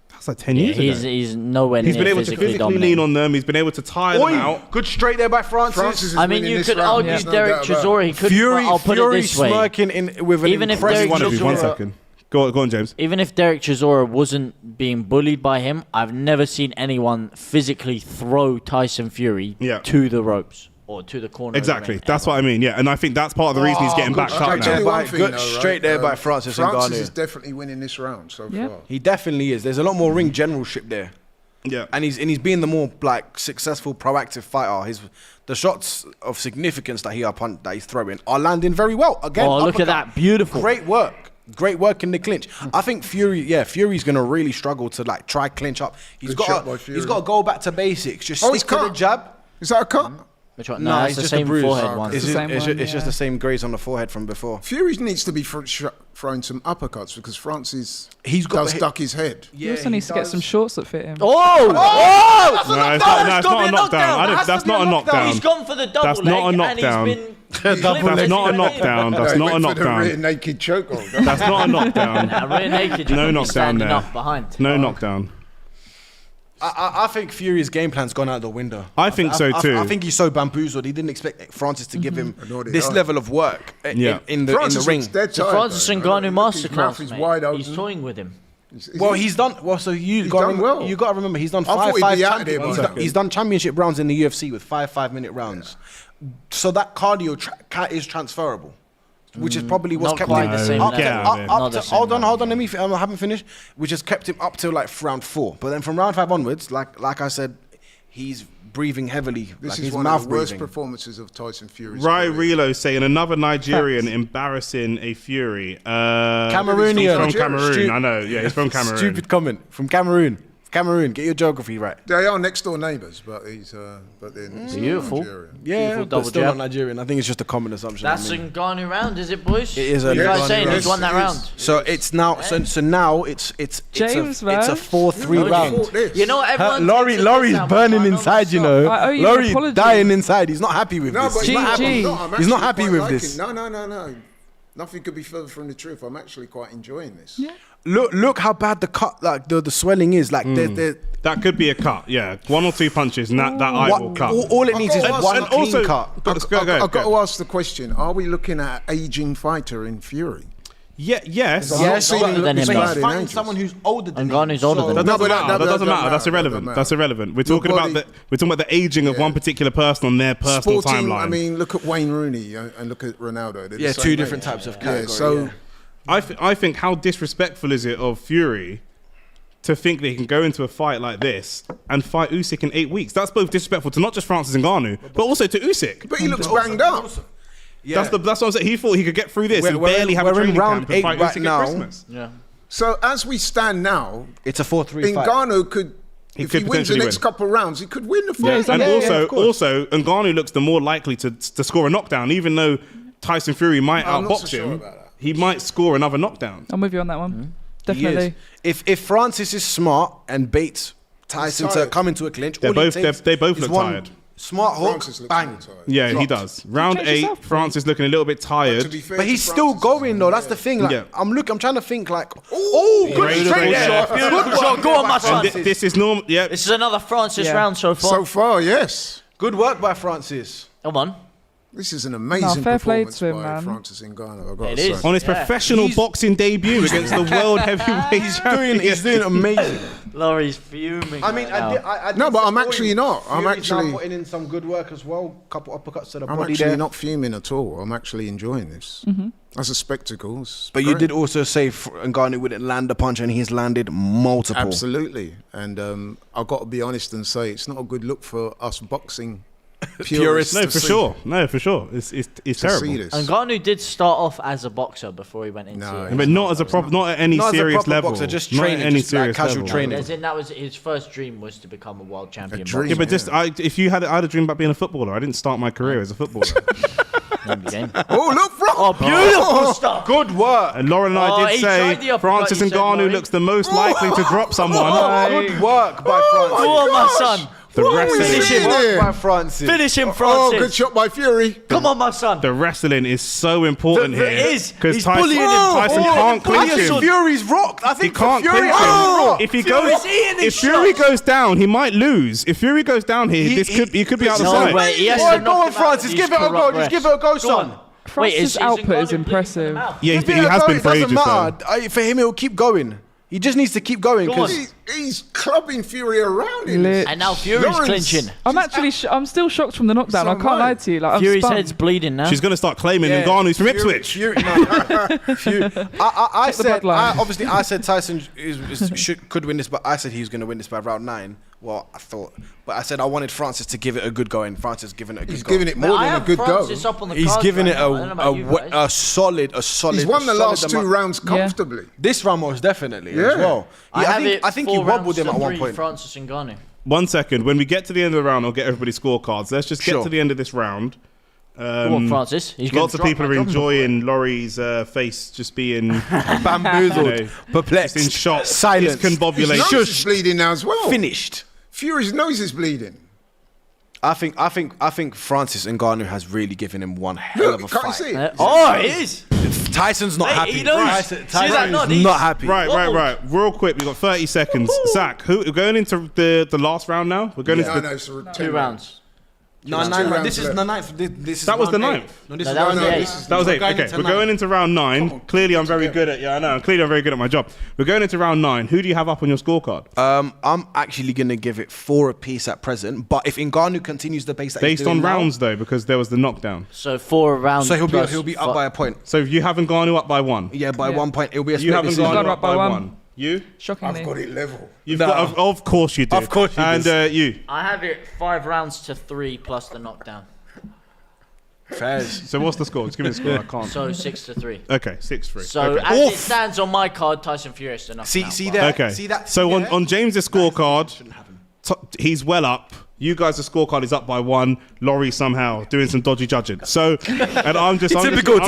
That's like 10 Yeah, years ago. he's nowhere He's near been able to physically dominating. lean on them. He's been able to tire Oi, them out. good straight there by Francis. Francis is I mean, winning you this could round. argue There's no Derek doubt about it. Chisora. He could. Fury, I'll put Fury it this way. smirking in with an Even if impressive Derek One of you, 1 Chisora- second. Go on, James. Even if Derek Chisora wasn't being bullied by him, I've never seen anyone physically throw Tyson Fury Yeah. to the ropes or to the corner. Exactly. Of the ring, That's what I mean. Yeah, and I think that's part of the reason he's getting good backed straight up I'll tell now. you By- one thing, good though, straight there by Francis and Francis Ngannou. is definitely winning this round so Yeah. far. He definitely is. There's a lot more ring generalship there. Yeah. And he's being the more like successful, proactive fighter. The shots of significance that he's throwing are landing very well. Again, Oh, look at uppercut. that. Beautiful. Great work in the clinch. I think Fury's gonna really struggle to like try clinch up. He's Good shot by got Fury. he's got to go back to basics. Just Oh, he's stick to the cut. jab. Is that a cut? Which one? No, No, it's it's the just a same bruise. forehead Oh, one. It's the same one, It's just yeah. the same graze on the forehead from before. Fury needs to be throwing some uppercuts because Francis He's got does the- duck his head. He also needs to get some shorts that fit him. Oh! No, it's not a knockdown. That's That's not a He's knockdown. gone for the double That's not a leg knockdown. and he's been That's not a knockdown. That's No, not a he went for the rear knockdown. naked chokehold. That's not a knockdown. rear naked. You No could be knockdown standing there. up behind. No knockdown. I think Fury's game plan's gone out the window. I think so too. I think he's so bamboozled. He didn't expect Francis to give him Nor did this I. level of work Yeah. in the Francis ring. looks dead The tired, Francis though. Ngannou Look, his mouth masterclass, is mate. wide open. He's toying with him. Well, he's done. Well, so He's done well. You got to remember, he's done I thought he'd be out there by now. he's done championship rounds in the UFC with 5-minute rounds. So that cardio is transferable, which is probably what's Not kept quite him the same up level. Get out of there. Not the same hold on. level. Let me. I haven't finished. Which has kept him up till like round 4. But then from round 5 onwards, like I said, he's breathing heavily. This like is his one mouth of the worst breathing. performances of Tyson Fury's Rai career. Relo saying another Nigerian embarrassing a Fury. Cameroonian. He's from Nigeria. Cameroon. I know. Yeah, he's from Cameroon. Stupid comment from Cameroon. Cameroon, get your geography right. They are next door neighbours, but he's Beautiful. Nigerian. Yeah, Beautiful but double still jab. not Nigerian. I think it's just a common assumption. That's I mean. Ngannou round, is it, boys? It is What a you guys Ngannou saying? round. Who's won that Yes, it round? is. So it's now. So now it's James, a, it's a man. 4-3 Who round. fought this? You know what? Everyone Laurie's takes a burning diss out, inside, you know. I owe you an Laurie apology. dying inside. He's not happy with No, this. but He's not GG. happy. I'm He's not actually happy quite with liking- this. No. Nothing could be further from the truth. I'm actually quite enjoying this. Yeah. Look how bad the cut, like the swelling is. Like That could be a cut. Yeah, 1 or 2 punches, and that eye will cut. all it needs is And- one and clean also- cut. Go ahead. I've got to ask the question: are we looking at an aging fighter in Fury? Yeah, yes. I'm not seeing him than look him, bad though. in Fighting ages. someone who's older than Ngannou's him. older than That him. doesn't but matter. That doesn't matter. That's that irrelevant. doesn't That's irrelevant. We're talking body- about the aging of one particular person on their personal Sporting, timeline. I mean, look at Wayne Rooney and look at Ronaldo. They're the Yeah, same two age. different types of Yeah, category. so I think how disrespectful is it of Fury to think that he can go into a fight like this and fight Usyk in 8 weeks? That's both disrespectful to not just Francis Ngannou, but also to Usyk. but he looks banged up. Yeah. That's what I'm saying. He thought he could get through this and barely have a we're in training round camp and 8 fight right Usyk now. at Christmas. Yeah. So as we stand now, It's a 4-3 fight. Ngannou could, He if could he wins the potentially next win. couple of rounds, he could win the fight. And of course. also, Ngannou looks the more likely to score a knockdown, even though Tyson Fury might I'm not so outbox sure him. about that. He might score another knockdown. I'm with you on that one. He Definitely. is. If Francis is smart and baits Tyson to tired. come into a clinch, They're all he both- takes they both is look one tired. Smart hook, Francis looks bang. really tired. Yeah, he Dropped. does. Round Change 8, yourself, France looking a little bit To tired. be fair But to he's still Francis, going though. That's the thing. Like Yeah. I'm trying to think like, oh, good Great straight shot. there. Beautiful shot. Go on, my son. And this is normal. Yeah, This is another Francis Yeah. round so far. So far, yes. Good work by Francis. Come on. This is an amazing fair play performance to him, by man. Francis Ngannou. I've got It to is. say. on his Yeah. professional boxing debut against the world heavyweight champion. He's doing amazing. Laurie's fuming. I mean, right now. I did No, but I'm support actually him. not. I'm Fury's actually- now putting in some good work as well. Couple uppercuts to the I'm body actually there. not fuming at all. I'm actually enjoying this. As a spectacle. It's But you great. did also say Ngannou wouldn't land a punch, and he's landed multiple. Absolutely. And I've got to be honest and say it's not a good look for us boxing Purists. purists. No, to for see- sure. No, for sure. It's to terrible. see this. Ngannou did start off as a boxer before he went into No, it. But not as a proper, not at any Not as a serious proper level. boxer, just Not at training, any just like serious casual level. training. As in, that was his first dream was to become a world champion. dream. Yeah, but Yeah. just if you had I had a dream about being a footballer. I didn't start my career as a footballer. Game. Oh, look, Francis! Oh, beautiful stuff. Good work. And Lauren and Oh, I he did say tried the uppercut, Francis you said, Ngannou Laurie. looks the most likely to drop someone. Good work by Francis. Go on, my son. The What are we wrestling, Finish seeing him. here? By Francis. Finish him, Oh, Francis. good shot by Fury. Come on, my son. the wrestling is so important It here. is. Because He's Tyson, bullying him. Tyson Oh, can't bullying clinch him. him. Fury's rocked. I He think can't Fury clinch has him. rocked. If he Fury's goes, eating his if Fury shots. goes down, he might lose. If Fury goes down here, he could be out of No sight. way. He has Boy, to go knock on, him out Francis. with Give these it a go. corrupt Just refs. give it a go, Go son. on. Francis' output Ngannou is bleeding in the impressive. mouth? Yeah, Give he it a has go. been It for doesn't ages. matter. though. For him, it will keep going. He just needs to keep going. Go on. 'cause He's clubbing Fury around him. Lit. And now Fury's Lawrence. clinching. I'm actually, I'm still shocked from the knockdown. So I can't am I. lie to you. Like, I'm Fury's spun. head's bleeding now. She's going to start claiming Ngannou's from Ipswich. I the said, bloodline. obviously, I said Tyson could win this, but I said he was going to win this by round 9. Well, I thought, but I said I wanted Francis to give it a good go, and Francis giving it a good He's go. giving it more I than a have good go. Francis up on the He's cards giving right it now. I don't know about you guys. a solid. He's won the solid last two amount. rounds comfortably. This round most definitely Yeah. as well. I have it I think he 4 wobbled rounds him to at one 3, point. Francis Ngannou. 1 second. When we get to the end of the round, I'll get everybody's scorecards. Let's just get Sure. to the end of this round. Come on, Francis. He's gonna Lots of drop people my are drop enjoying Laurie's face just being Bamboozled, You know, perplexed, just in shock, silence, His discombobulated. nose is bleeding now as well. finished. Fury's nose is bleeding. I think Francis Ngannou has really given him one hell Look, of a can't you fight. see it? Oh, it is. Tyson's not Mate, happy. he knows. Tyson, See that Tyson nod? is He's- not happy. Right. Real quick, we've got 30 seconds. Zach, we're going into the last round now? We're going No, into no, it's a 2 rounds. No, Two nine. rounds This is left. the ninth. This is That was the round eight. ninth? No, this No, is that round was the eight. eighth. That was We're 8. going Okay, into we're nine. going into round 9. Clearly, I'm very good at clearly, I'm very good at my job. We're going into round 9. Who do you have up on your scorecard? I'm actually going to give it 4 apiece at present. But if Ngannou continues the pace that he's Based doing on now, rounds, though, because there was the knockdown. So 4 rounds. so he'll plus be up by a point. So you haven't gone up by 1. Yeah, by 1 point. It'll be a split You haven't decision. gone Gone up by 1. You? Shockingly. I've got it level. You've got, of course you did. Of course you and, did. you? I have it 5 rounds to 3 plus the knockdown. Fairs. So what's the score? Just give me the score. I can't. So 6 to 3. Okay, 6-3. So okay. as it stands on my card, Tyson Fury is the knockout. See that? Okay. See that? So See on James's scorecard, Shouldn't happen. he's well up. You guys' scorecard is up by 1. Laurie somehow doing some dodgy judging. So, and I'm just Typical.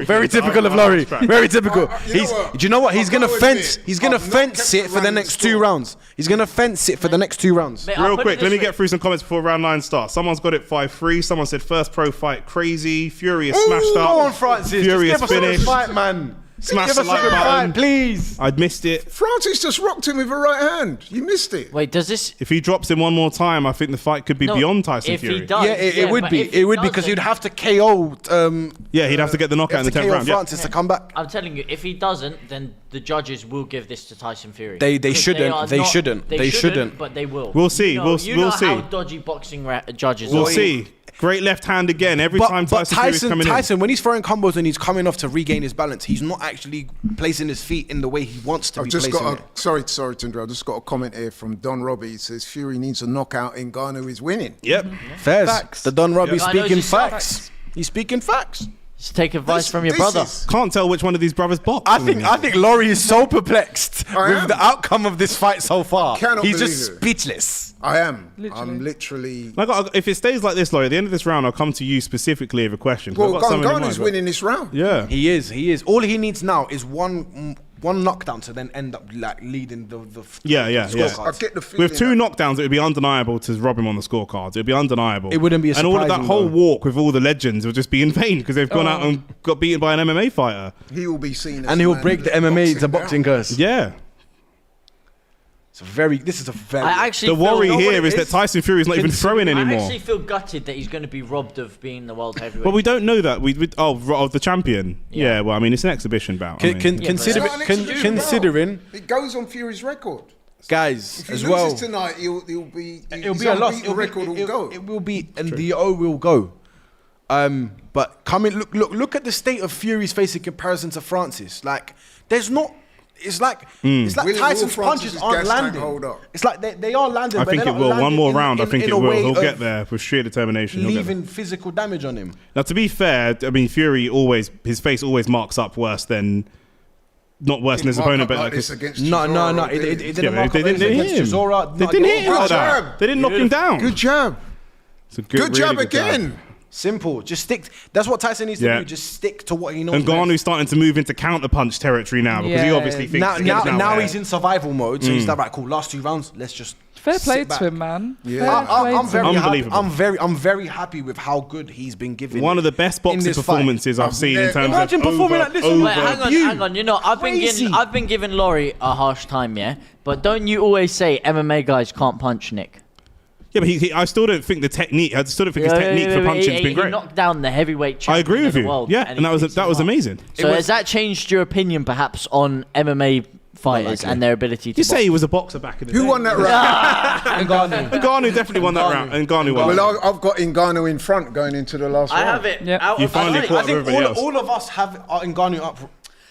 Very typical of Laurie. Very typical. You know what? Do you know what? He's I've gonna gotta fence. admit, He's gonna I've not fence kept it for the running next 2 score. rounds. He's gonna fence it for the next 2 rounds. Mate, I'll Real put it quick, this let me way. get through some comments before round 9 starts. Someone's got it 5-3. Someone said first pro fight crazy. Fury is smashed up. Go on, Francis. Fury Just is give us a good finished. fight, man. Smash Give the us a like good button. fight, please. I'd missed it. Francis just rocked him with a right hand. You missed it. Wait, does this? If he drops him one more time, I think the fight could be No, beyond Tyson if Fury. he does, Yeah, it would but be. if he It would be because doesn't- you'd have to KO. Yeah, he'd have to get the knockout in the 10th round. Yeah. Francis to come back. I'm telling you, if he doesn't, then the judges will give this to Tyson Fury. They Because shouldn't. are They not- shouldn't. They shouldn't. But they will. We'll see. You know, We'll you know see. how dodgy boxing judges We'll are. see. Great left hand again. Every time But Tyson Fury's coming Tyson, when he's throwing combos and he's coming off to regain his balance, he's not actually placing his feet in the way he wants to I've be just placing got it. sorry, Tundra. I've just got a comment here from Don Robbie. He says Fury needs a knockout. Ngannou is winning. in. Yep. Fairs. Facts. The Don Robbie Yeah. I know speaking it's just facts. He's speaking facts. Just take advice This- from your this brother. is- Can't tell which one of these brothers box. I think Laurie is so perplexed I with am. the outcome of this fight so far. Cannot He's believe just it. speechless. I am. Literally. I'm literally. If it stays like this, Laurie, at the end of this round, I'll come to you specifically with a question. 'cause Well, I've got something in mind, Ngannou's but- winning this round. Yeah. He is. All he needs now is one knockdown to then end up like leading the Yeah. I scorecards. get the feeling With 2 that- knockdowns, it would be undeniable to rob him on the scorecards. It would be undeniable. It wouldn't be a And all of that surprising, whole though. walk with all the legends would just be in vain because they've gone out Oh. and got beaten by an MMA fighter. he will be seen as And he'll man break the that MMA to down. boxing curse. Yeah. This is a very. I actually The worry feel, here is that Tyson Fury is not even throwing I anymore. actually feel gutted that he's going to be robbed of being the world heavyweight. Well, we don't know that. Of the champion. Yeah. Yeah. Well, I mean, it's an exhibition bout. I mean. Yeah, but- Considering, It's not an exhibition considering, It goes on Fury's record. guys, If he as loses well, tonight, he'll be. it'll his be a loss. unbeaten record will go. It will be, and the O will go. But look at the state of Fury's face in comparison to Francis. Like, there's not. It's like Will Tyson's Francis's punches aren't gas tank landing. hold up? It's like they are landing. I but think they're it not will. One landing more in- round, I in- think in it a will. way He'll of get there with sheer determination. He'll get there. leaving physical damage on him. Now, to be fair, I mean, Fury his face always marks up worse than, not worse than his Mark opponent, up but like like this his, against No. Chisora, It did didn't yeah, mark but up they didn't against hit him. Chisora, They not didn't against hit him like Chisora. that. They didn't knock him down. Good jab. It's a Good really jab good jab. again. Simple. Just stick. That's what Tyson needs to Yeah. do. Just stick to what he knows. And best. Ngannou's starting to move into counter-punch territory now because he Yeah. obviously thinks Now, he's getting out there. he's in survival mode, so he's like, right, cool. Last 2 rounds, let's just Fair play sit back. to him, man. Yeah. Fair I'm play to very him. happy. Unbelievable. I'm very happy with how good he's been given. One of the best in boxing this fight. performances I've seen in terms Imagine of performing like this on Wait, hang on. You know, Crazy. I've been giving Laurie a harsh time, yeah. But don't you always say MMA guys can't punch, Nick? Yeah, but I still don't think the technique. I still don't think his technique for punching has been He great. knocked down the heavyweight champion I agree with of the you. world, Yeah, and that was amazing. So has that changed your opinion, perhaps, on MMA fighters and their ability to You box? say he was a boxer back in the day. Who won that round? Ngannou definitely won that round. And Ngannou won. Well, I've got Ngannou in front going into the last I round. have it. Yep. Out You of finally three. caught I think everybody else. all of us have Ngannou up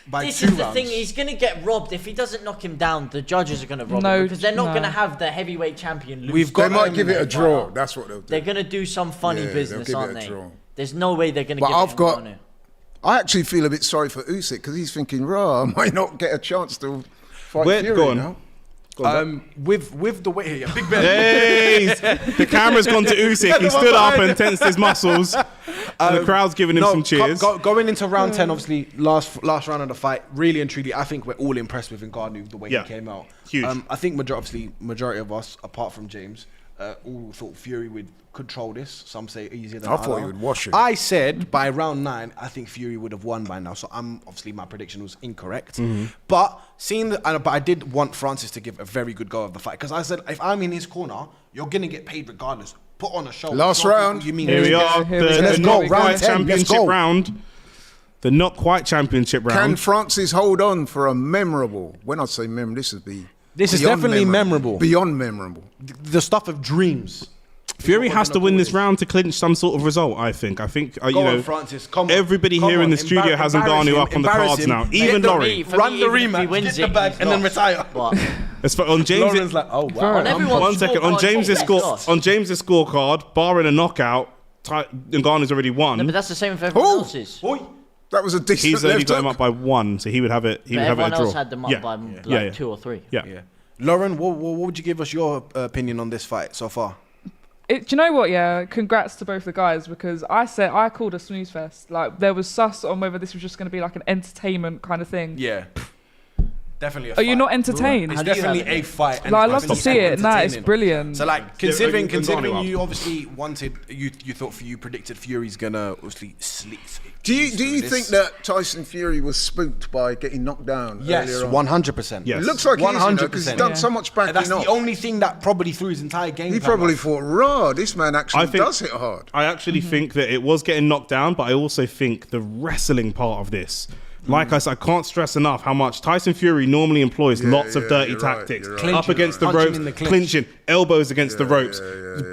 by This 2 is the rounds. thing. He's going to get robbed if he doesn't knock him down. The judges are going to rob No, him because they're not no. going to have the heavyweight champion lose. We've They got might give it a MMA draw. fighter. That's what they'll do. They're going to do some funny Yeah, they'll business, give it aren't a they? draw. There's no way they're going to But give I've it got- Ngannou. I actually feel a bit sorry for Usyk because he's thinking, "Rah, I might not get a chance to fight Where- Fury." go on. Now. with the way here, Big Ben. Hey, the camera's gone to Usyk. He stood up and tensed his muscles. And the crowd's giving him some cheers. Going into round 10, obviously, last round of the fight, really and truly, I think we're all impressed with Ngannou, the way Yeah. he came out. Huge. I think majority of us, apart from James, all thought Fury would control this. Some say easier than I thought other. he would wash him. I said by round 9, I think Fury would have won by now. So obviously my prediction was incorrect. Mm-hmm. But but I did want Francis to give a very good go of the fight because I said if I'm in his corner, you're gonna get paid regardless. Put on a show. Last Show people round. You mean Here we go, are. here we The go. Let's not go, quite round 10, let's championship go. round. The not quite championship Can round. Francis hold on for a memorable? When I say memorable, this is This is beyond definitely memorable. Beyond memorable. The stuff of dreams. Fury has to win this round to clinch some sort of result. I think. Go on, Francis. Come on. Everybody Come here in on. the studio has Ngannou up on the Embarrass cards him. now. Get Even the Laurie. For Run me, the even if he rematch, wins get the it, bag, he's and then lost. retire. But On James, Lauren's like, oh wow. on everyone's one second. On scorecard, James's he's score, lost. on James's scorecard, barring a knockout, Ngannou's already won. No, but that's the same for everyone Oh! else's. Oi. That was a decent He's only left got him hook. up by 1, so he would have it. He But would have it a everyone draw. else had them up by like 2 or 3. Yeah. Lauren, what would you give us your opinion on this fight so far? Do you know what? Yeah, congrats to both the guys because I called a snooze fest. Like there was sus on whether this was just going to be like an entertainment kind of thing. Yeah. Definitely a Are fight. you not entertained? It's How do you definitely have it? a fight. And Like, I it's love to definitely see it. Nah, it's entertaining. brilliant. So like considering Ngannou you obviously wanted you thought you predicted Fury's gonna obviously sleep. Do you think that Tyson Fury was spooked by getting knocked down? Yes, earlier on? 100%. Yes. It looks like he is, you know, 100%. because he's done so much And backing that's off. the only thing that probably threw his entire game. He plan probably off. thought, "Raw, this man actually I think- does hit hard." I actually think that it was getting knocked down, but I also think the wrestling part of this, like I said, I can't stress enough how much Tyson Fury normally employs lots of dirty you're right, tactics. you're Up right. against the Punching ropes, in the clinch. clinching, elbows against the ropes,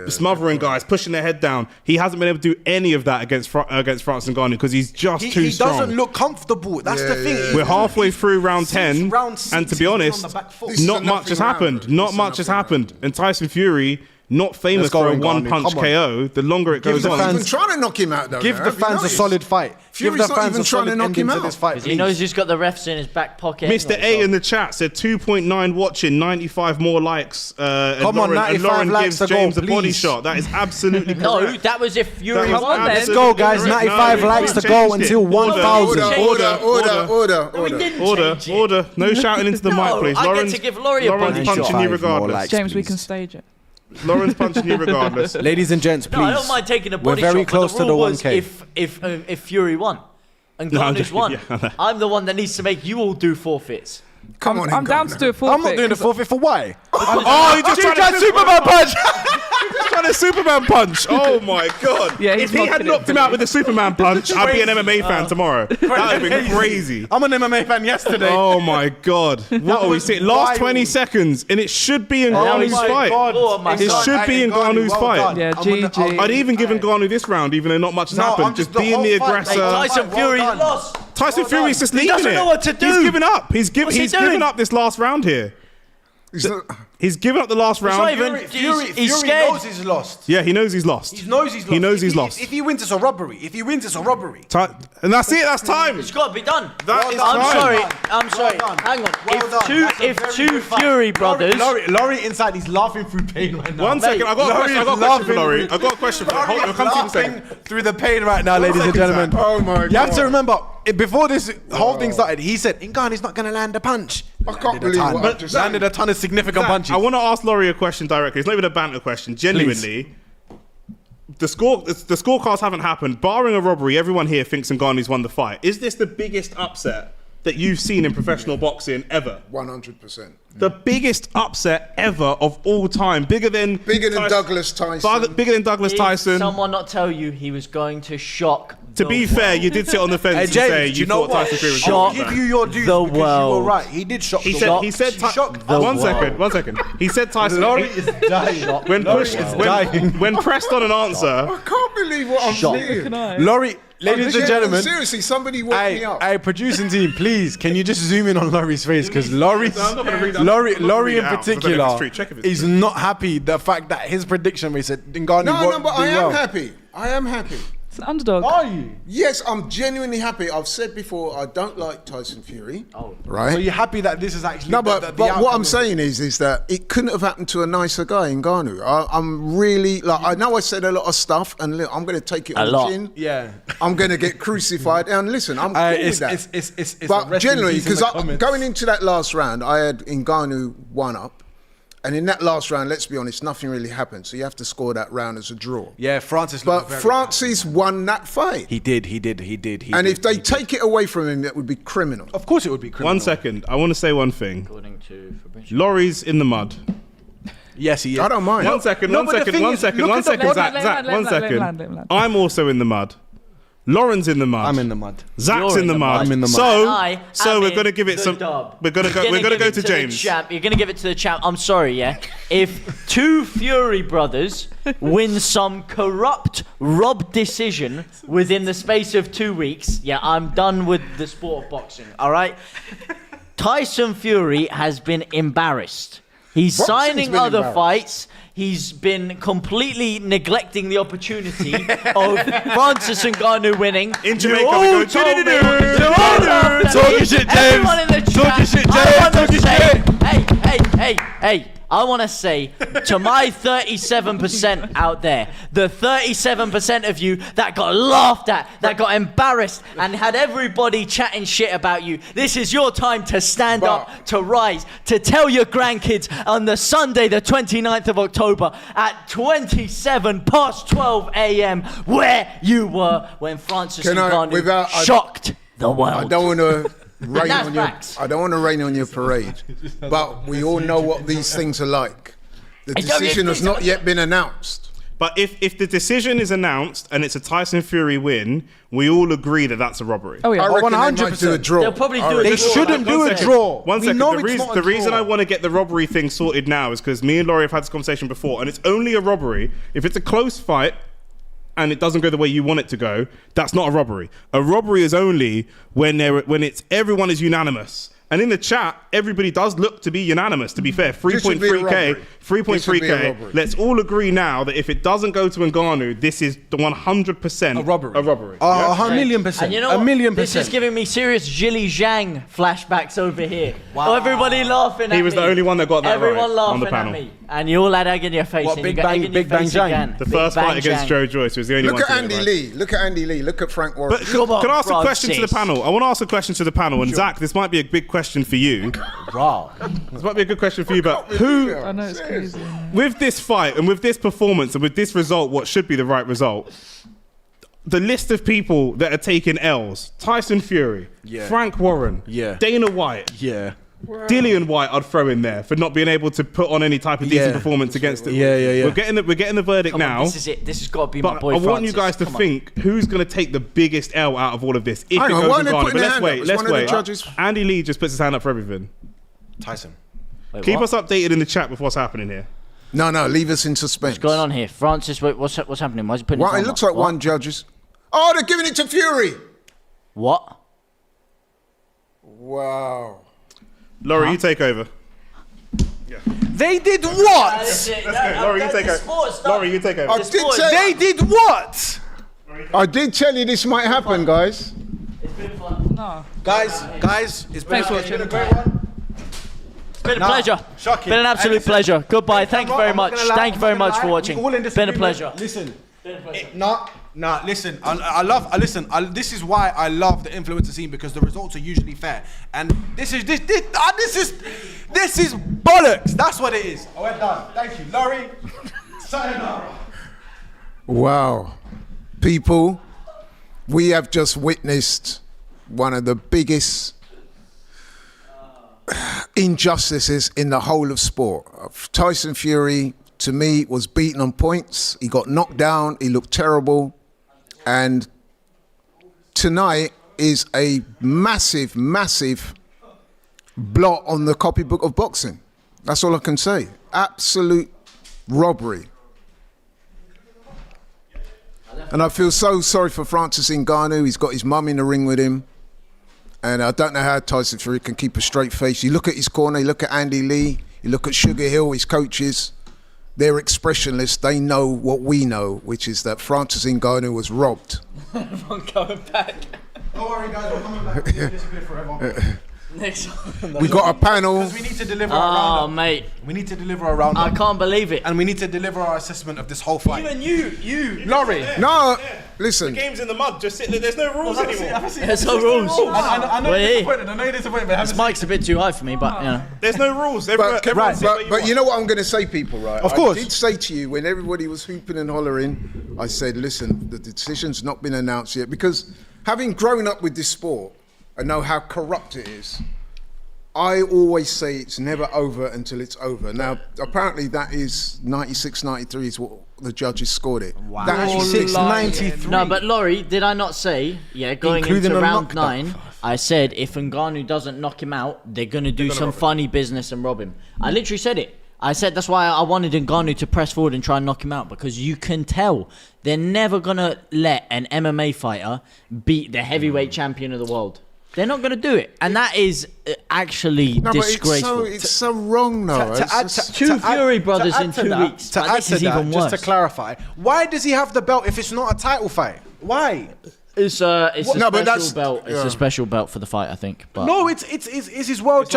smothering guys, pushing their head down. He hasn't been able to do any of that against Francis Ngannou because he's just too He strong. doesn't look comfortable. That's the thing. We're halfway through round 10, round 6, and to be he's been honest, on the back foot. This is a not much has nothing happened. round. Not This is a much has nothing happened. And Tyson Fury, not famous Let's go, for a Ngannou. one-punch Come on. KO, the longer it Give goes the on. fans- He's been trying to knock him out, though. Give now. the Have you fans a noticed? solid fight. Fury's Give the not fans even a trying to solid knock ending him to out. this fight. Because he knows he's got the refs in his back pocket. Mr. anyway, A in the chat said 2.9 watching, 95 more likes. And Come on, Lauren, 95 and Lauren likes gives to go, James a body please. shot. That is absolutely No, correct. that was if Fury That is won then. Let's absolutely go, guys. correct. 95 No, likes we to go changed it. until 1,000. No, we didn't Order, change it. order. No shouting into the No, mic, please. I get Lauren's, to give Laurie a Lauren's body punching shot. you 95 more regardless. likes. James, we please. can stage it. Lauren's punching you regardless. Ladies and gents, please. No, I don't mind taking a We're body very shot. close but to the the rule was 1K. if Fury won and No, I'm Ngannou's joking, won, yeah. I'm the one that needs to make you all do forfeits. Come on, I'm down to do a forfeit. I'm not doing the 'cause forfeit for why? Oh, you just You tried tried to Superman punch. trying to Superman punch. Oh my god! Yeah, he's if he had mocking it, knocked him out with a Superman punch, I'd be an MMA fan tomorrow. That would have been crazy. I'm an MMA fan yesterday. Oh my god! What are we was seeing? Last wild. 20 seconds, and it should be Ngannou's my fight. God. Oh my It God. should be Ngannou's fight. Yeah, I'm on the- GG. I'd even give Ngannou this round, even though not much has No, happened. I'm Just just the being whole the fight, aggressor. mate. Tyson well Fury's done. lost. Tyson Fury's just leaving doesn't it. know what to do. He's given up. He's What's he doing? given up this last round here. He's given up the last not round. even- Fury He's scared. knows he's lost. Yeah, he knows he's lost. He knows he's lost. He knows If he's lost. If he wins, it's a robbery. If he wins, it's a robbery. And that's it. That's time. It's got to be done. That is I'm time. sorry. I'm sorry. done. Hang on. Well if done. two, That's a if very two good fight. Fury brothers, Laurie inside, he's laughing through pain right now. One second. I got a question. I got a question for Laurie. I got a question for Laurie Laurie. is Come to you in a second. laughing through the pain right now, ladies and second, gentlemen. Zach. Oh my You have to God. remember, before this whole thing started, he said, Ngannou's not going to land a punch. I can't believe what I've just Landed a ton of significant Zach, punches. I want to ask Laurie a question directly. It's not even a banter question. Genuinely, the scorecards haven't happened. Barring a robbery, everyone here thinks Ngannou's won the fight. Is this the biggest upset that you've seen in professional boxing ever? 100%. The biggest upset ever of all time. Bigger than Douglas Tyson. Bigger than Douglas did Tyson. someone not tell you he was going to shock To the be world? fair, you did sit on the fence Hey, and James, say do you you know thought what? Tyson Fury was I'll wrong. give you your dues The because you were world. right. He did shock He the said. world. He said. He shocked the One world. second. One second. He said Tyson. Laurie is dying. When pushed, when pressed on an answer, I can't believe what I'm Shock. seeing. Laurie, ladies and gentlemen. Seriously, somebody woke me up. Hey, producing team, please, can you just zoom in on Laurie's face? Because Laurie in I'm not gonna read it out. particular I don't know if it's true. Check if it's is true. not happy the fact that his prediction, we said Ngannou No, won't but do I am well. happy. I am happy. It's an underdog. Are you? Yes, I'm genuinely happy. I've said before, I don't like Tyson Fury. Oh. Right? So you're happy that this is actually No, the but what outcome I'm of- saying is that it couldn't have happened to a nicer guy, Ngannou. I'm really, like, I know I said a lot of stuff, and look, I'm going to take it on lot. the chin. Yeah. I'm going to get crucified. And listen, I'm cool with that. It's But rest in generally, peace in because the comments. going into that last round, I had Ngannou 1 up. And in that last round, let's be honest, nothing really happened. So you have to score that round as a draw. Yeah, Francis But looked very Francis won that fight. He did. And if they take it away from him, that would be criminal. Of course it would be criminal. 1 second. I want to say one thing. According to Fabrizio. Laurie's in the mud. Yes, he is. I don't mind. 1 second. No, 1 but the second. thing 1 is, second. look 1 at the- second. let- Zach. let- Zach. let- 1 let him second. land, let him land. I'm also in the mud. Lauren's in the mud. I'm in the mud. Zach's You're in the mud. I'm in the mud. So am we're in gonna give it the some. dub. We're gonna go to James. You're gonna give it to the champ. I'm sorry, yeah. If two Fury brothers win some corrupt rob decision within the space of 2 weeks, yeah, I'm done with the sport of boxing. All right. Tyson Fury has been embarrassed. He's Boxing's signing been other embarrassed. fights. He's been completely neglecting the opportunity of Francis Ngannou winning. In Jamaica, You we all go, told me- "Do-do-do-do, you all laughed at talking me. shit, James. Everyone in the chat, Talking shit, I James. wanna Talking say, shit. hey, I want to say to my 37% out there, the 37% of you that got laughed at, that got embarrassed, and had everybody chatting shit about you, this is your time to stand up, to rise, to tell your grandkids on the Sunday, the 29th of October, at 12 a.m., where you were when Francis Ngannou shocked the world. I don't want to rain that's on your. facts. I don't want to rain on your parade, but we all know what these things are like. The Hey, don't decision get- has not yet been announced. But if the decision is announced and it's a Tyson Fury win, we all agree that that's a robbery. Oh yeah. I reckon they might 100%. do a draw. They'll probably do I a reckon- They draw. shouldn't do a second. draw. One We second. know The it's reason, not a the reason draw. I want to get the robbery thing sorted now is because me and Laurie have had this conversation before, and it's only a robbery if it's a close fight and it doesn't go the way you want it to go. That's not a robbery. A robbery is only when everyone is unanimous. And in the chat, everybody does look to be unanimous, to be fair. This would be a 3.3K, robbery. This would be a 3.3K. robbery. Let's all agree now that if it doesn't go to Ngannou, this is the 100% A robbery. A robbery. A million percent. And you know a what? million This percent. is giving me serious Jilly Zhang flashbacks over here. Wow. Oh, everybody laughing at me. He was the only one that got that Everyone right laughing on the at panel. me. And you all had egg in your face. What, and Big you got Bang- egg in your Big Bang face Zhang? again. The Big first Bang fight against Zhang. Joe Joyce was the only Look one at to get it Andy right. Lee. Look at Andy Lee. Look at Frank Warren. But Come on, can I ask a question to the Francis. panel? I want to ask a question to the panel. And Zach, this might be a big question for you. Wow. This might be a good question for you, but who, I know it's crazy. with this fight and with this performance and with this result, what should be the right result, the list of people that are taking L's: Tyson Fury, Yeah. Frank Warren, Yeah. Dana White, Yeah. Dillian White. I'd throw in there for not being able to put on any type of decent Yeah. performance against it. Yeah. We're getting the verdict Come on, now. this is it. This has got to be my But boy I want you Francis. guys to Come on. think who's going to take the biggest L out of all of this if Hang it on, goes why in are they Ghana. putting But their let's hand wait. up? Is Let's one of the wait. judges- Andy Lee just puts his hand up for everything. Tyson. Wait, Keep what? us updated in the chat with what's happening here. No, leave us in suspense. What's going on here? Francis, wait, what's happening? Why is he putting his Well, it arm looks up? like What? one judge's. Oh, they're giving it to Fury. What? Wow. Laurie, you take over. They did what? Laurie, you take over. Laurie, you take over. I did say. They did what? I did tell you this might happen, guys. No. Guys, it's been Thanks for it's been a watching. great one. It's been a Nah, pleasure. shocking. Been an absolute Listen, pleasure. Goodbye. Thank you very I'm not much. gonna lie, Thank you I'm very not gonna much for lie. watching. We all in Been a disagreement. pleasure. Listen. Listen. I love. Listen. This is why I love the influencer scene, because the results are usually fair. And this is bollocks. That's what it is. Oh, we're done. Thank you, Laurie. Sayonara. Wow. People, we have just witnessed one of the biggest injustices in the whole of sport. Tyson Fury, to me, was beaten on points. He got knocked down. He looked terrible. And tonight is a massive, massive blot on the copybook of boxing. That's all I can say. Absolute robbery. And I feel so sorry for Francis Ngannou. He's got his mum in the ring with him. And I don't know how Tyson Fury can keep a straight face. You look at his corner, you look at Andy Lee, you look at Sugar Hill, his coaches. They're expressionless. They know what we know, which is that Francis Ngannou was robbed. Everyone going back. Don't worry, guys. We're coming back. We'll disappear forever. Next one. We got a panel. Because we need to deliver a Oh, roundup. mate. We need to deliver a roundup. I can't believe it. And we need to deliver our assessment of this whole fight. Even you. Laurie. No, listen. Game's in the mud. Just sit there. There's no rules anymore. There's no rules. I know Wait. you're disappointed. I know you're disappointed. But This mic's a bit too high for me, but you know. There's no rules. But, Everyone sit where but want. you know what I'm going to say, people, right? Of course. I did say to you when everybody was hooping and hollering, I said, listen, the decision's not been announced yet. Because having grown up with this sport, I know how corrupt it is. I always say it's never over until it's over. Now, apparently that is 96, 93 is what the judges scored it. Wow. That actually 96, lying. 93. No, but Laurie, did I not say, going Including into a round knockdown. 9, I said if Ngannou doesn't knock him out, they're going to do some funny business and rob him. I literally said it. I said that's why I wanted Ngannou to press forward and try and knock him out, because you can tell they're never going to let an MMA fighter beat the heavyweight champion of the world. They're not going to do it. And that is actually disgraceful. It's so wrong, though. Two Fury brothers in 2 weeks. To Like, add this to is that, even just worse. to clarify, why does he have the belt if it's not a title fight? Why? It's a No, but special that's- belt. It's yeah. a special belt for the fight, I think. But No, it's his world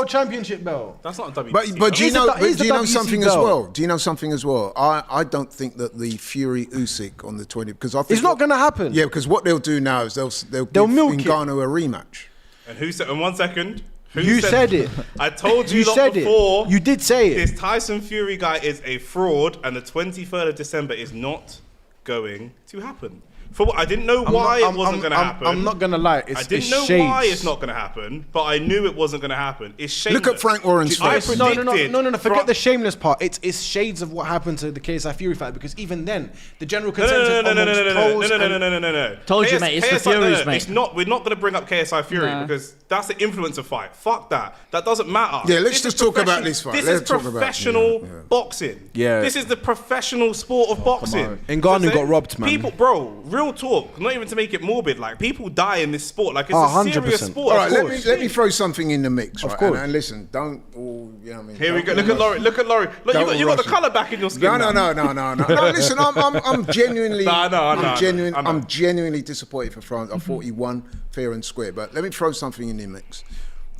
championship belt. That's not a WBC. But do you It's know? a- it's Do you a know WBC something as belt. well? Do you know something as well? I don't think that the Fury Usyk on the 20, because I think It's not going to happen. Yeah, because what they'll do now is they'll They'll give milk it. Ngannou a rematch. And who said? In 1 second. Who You said it. I told you, You lot said before. it. You did say it. This Tyson Fury guy is a fraud, and the 23rd of December is not going to happen. For what? I didn't know why it wasn't going to happen. I'm not going to lie. I didn't know why it's not going to happen, but I knew it wasn't going to happen. It's shameless. Look at Frank Warren's I face. No, predicted forget the shameless part. It's shades of what happened to the KSI Fury fight, because even then, the general consensus No. Told you, mate, it's the Furies, mate. It's not. We're not going to bring up KSI Fury No. because that's the influencer fight. Fuck that. That doesn't matter. Yeah, let's This just is talk about profession- this fight. This Let's is talk about- professional yeah. boxing. Yeah. This is the professional sport of boxing. on. Ngannou got robbed, man. People, bro, real talk. Not even to make it morbid. Like, people die in this sport. Like, it's Oh, a serious 100%. sport. All right, Of let course. me throw something in the mix. Right? course. And listen, don't. You know what I mean? Here we Don't go. Look at rush. Laurie. Look at Laurie. Look, Don't you got the rush it. colour back in your skin. No. now. No, listen, I'm genuinely. No, I know. I'm genuinely disappointed for France. I thought he won fair and square. But let me throw something in the mix.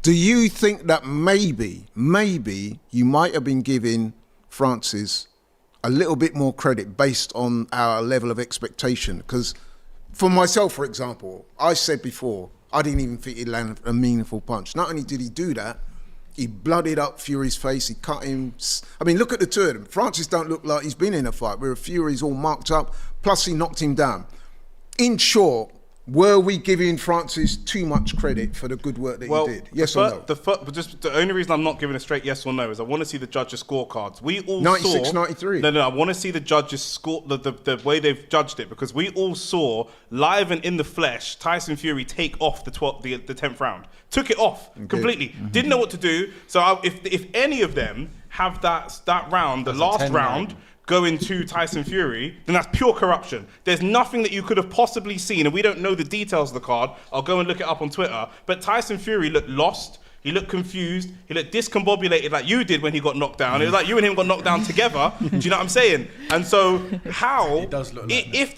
Do you think that maybe you might have been giving Francis a little bit more credit based on our level of expectation? Because for myself, for example, I said before, I didn't even think he'd land a meaningful punch. Not only did he do that, he bloodied up Fury's face. He cut him. I mean, look at the two of them. Francis don't look like he's been in a fight, where Fury's all marked up. Plus, he knocked him down. In short, were we giving Francis too much credit for the good work that he did? Yes or no? But just the only reason I'm not giving a straight yes or no is I want to see the judges' scorecards. We all 96, saw 93. No, I want to see the judges score the way they've judged it, because we all saw live and in the flesh Tyson Fury take off the 10th round. Took it off completely. Didn't know what to do. So if any of them have that round, the last round, going to Tyson Fury, then that's pure corruption. There's nothing that you could have possibly seen, and we don't know the details of the card. I'll go and look it up on Twitter. But Tyson Fury looked lost. He looked confused. He looked discombobulated like you did when he got knocked down. It was like you and him got knocked down together. Do you know what I'm saying? And so how, It does look like if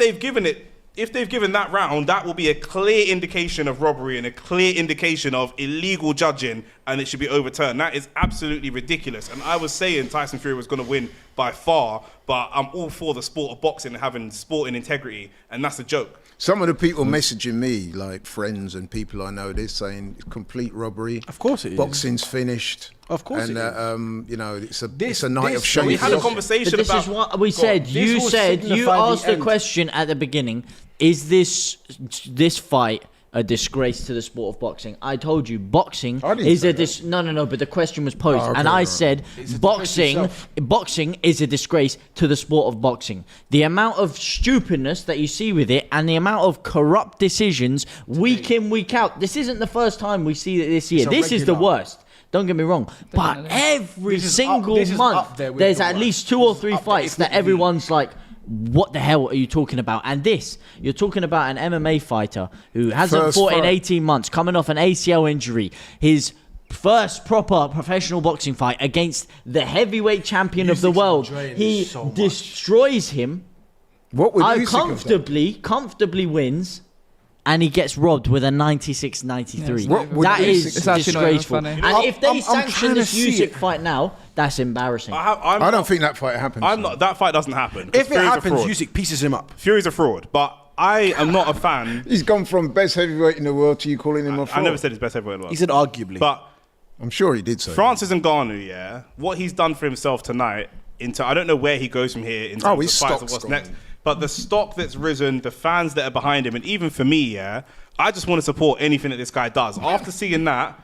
they've given that round, that will be a clear indication of robbery and a clear indication of illegal judging, and it should be overturned. That is absolutely ridiculous. And I was saying Tyson Fury was going to win by far, but I'm all for the sport of boxing and having sporting integrity, and that's a joke. Some of the people messaging me, like friends and people I know, they're saying it's complete robbery. Of course it is. Boxing's finished. Of course and, it is. you know, it's a This- night of this- shame. We had a But conversation But this about. is what we Go on. said. This You will said you signify the asked the end. question at the beginning: is this fight a disgrace to the sport of boxing? I told you, boxing I didn't is say a that. no. But the question was posed, Oh, okay, and I right. said It's a boxing disgrace is a disgrace to the sport of boxing. The amount of stupidness that you see with it, and the amount of corrupt decisions week in, week out. This isn't the first time we see it this year. It's a This is the regular. worst. Don't get me wrong, but Definitely. every This is single this is month up there with there's the at worst. least 2 or This is 3 up there, fights if that not the- everyone's like, what the hell are you talking about? And this, you're talking about an MMA fighter who hasn't First fought in fight. 18 months, coming off an ACL injury. His first proper professional boxing fight against the heavyweight champion of the Usyk's world. enjoying He this so much. destroys him. What would Usyk have done? Comfortably wins. And he gets robbed with a 96-93. Yeah, What would That Usyk- is It's actually not even disgraceful. funny. And if they I'm sanction trying this to see Usyk it. fight now, that's embarrassing. I don't think that fight happens. I'm not. That fight doesn't happen. 'cause If it Fury's a happens, fraud. Usyk pieces him up. Fury's a fraud, but I am not a fan. He's gone from best heavyweight in the world to you calling him a I fraud. never said he's best heavyweight in the world. He said arguably. But I'm sure he did say. Francis Ngannou, yeah, what he's done for himself tonight. I don't know where he goes from here in terms of his fights or stock's what's gone. next. But the stock that's risen, the fans that are behind him, and even for me, yeah, I just want to support anything that this guy does. After seeing that,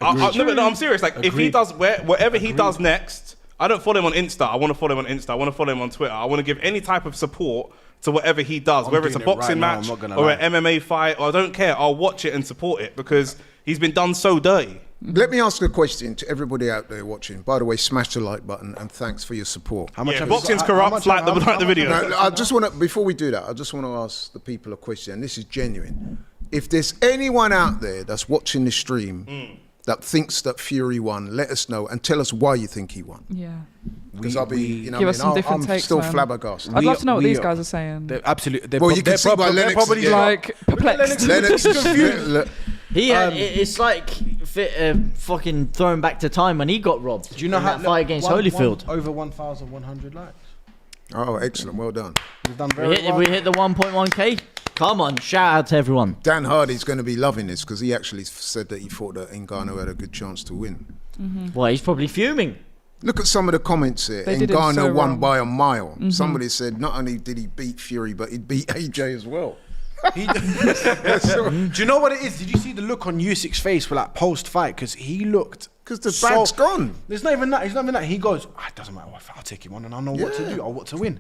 No, I'm serious. Like, if he does whatever he does next, I don't follow him on Insta. I want to follow him on Insta. I want to follow him on Twitter. I want to give any type of support to whatever he does, whether it's a boxing match or an MMA fight. Or I don't care. I'll watch it and support it because he's been done so dirty. Let me ask a question to everybody out there watching. By the way, smash the like button and thanks for your support. How much? Boxing's corrupt. Like the video. No, I just want to, before we do that, I just want to ask the people a question, and this is genuine. If there's anyone out there that's watching the stream that thinks that Fury won, let us know and tell us why you think he won. Yeah. Because I'll be, you know, Give us some different I'm takes, still man. flabbergasted. I'd love to know what these guys are saying. They're absolutely. Well, you can see by Lennox, probably yeah. Like perplexed. Lennox is confused. He had, it's like fucking throwing back to time when he got robbed. Do you know in how that fight against Holyfield? Over 1,100 likes. Oh, excellent. Well done. We've done very well. We hit the 1.1k. Come on, shout out to everyone. Dan Hardy's going to be loving this because he actually said that he thought that Ngannou had a good chance to win. Well, he's probably fuming. Look at some of the comments here. They did him Ngannou so won wrong. by a mile. Somebody said not only did he beat Fury, but he beat AJ as well. Do you know what it is? Did you see the look on Usyk's face for like post fight? Because he looked. Because the bag's gone. There's not even that. It's not even that. He goes, it doesn't matter. I'll take him on, and I know what to do. I what to win.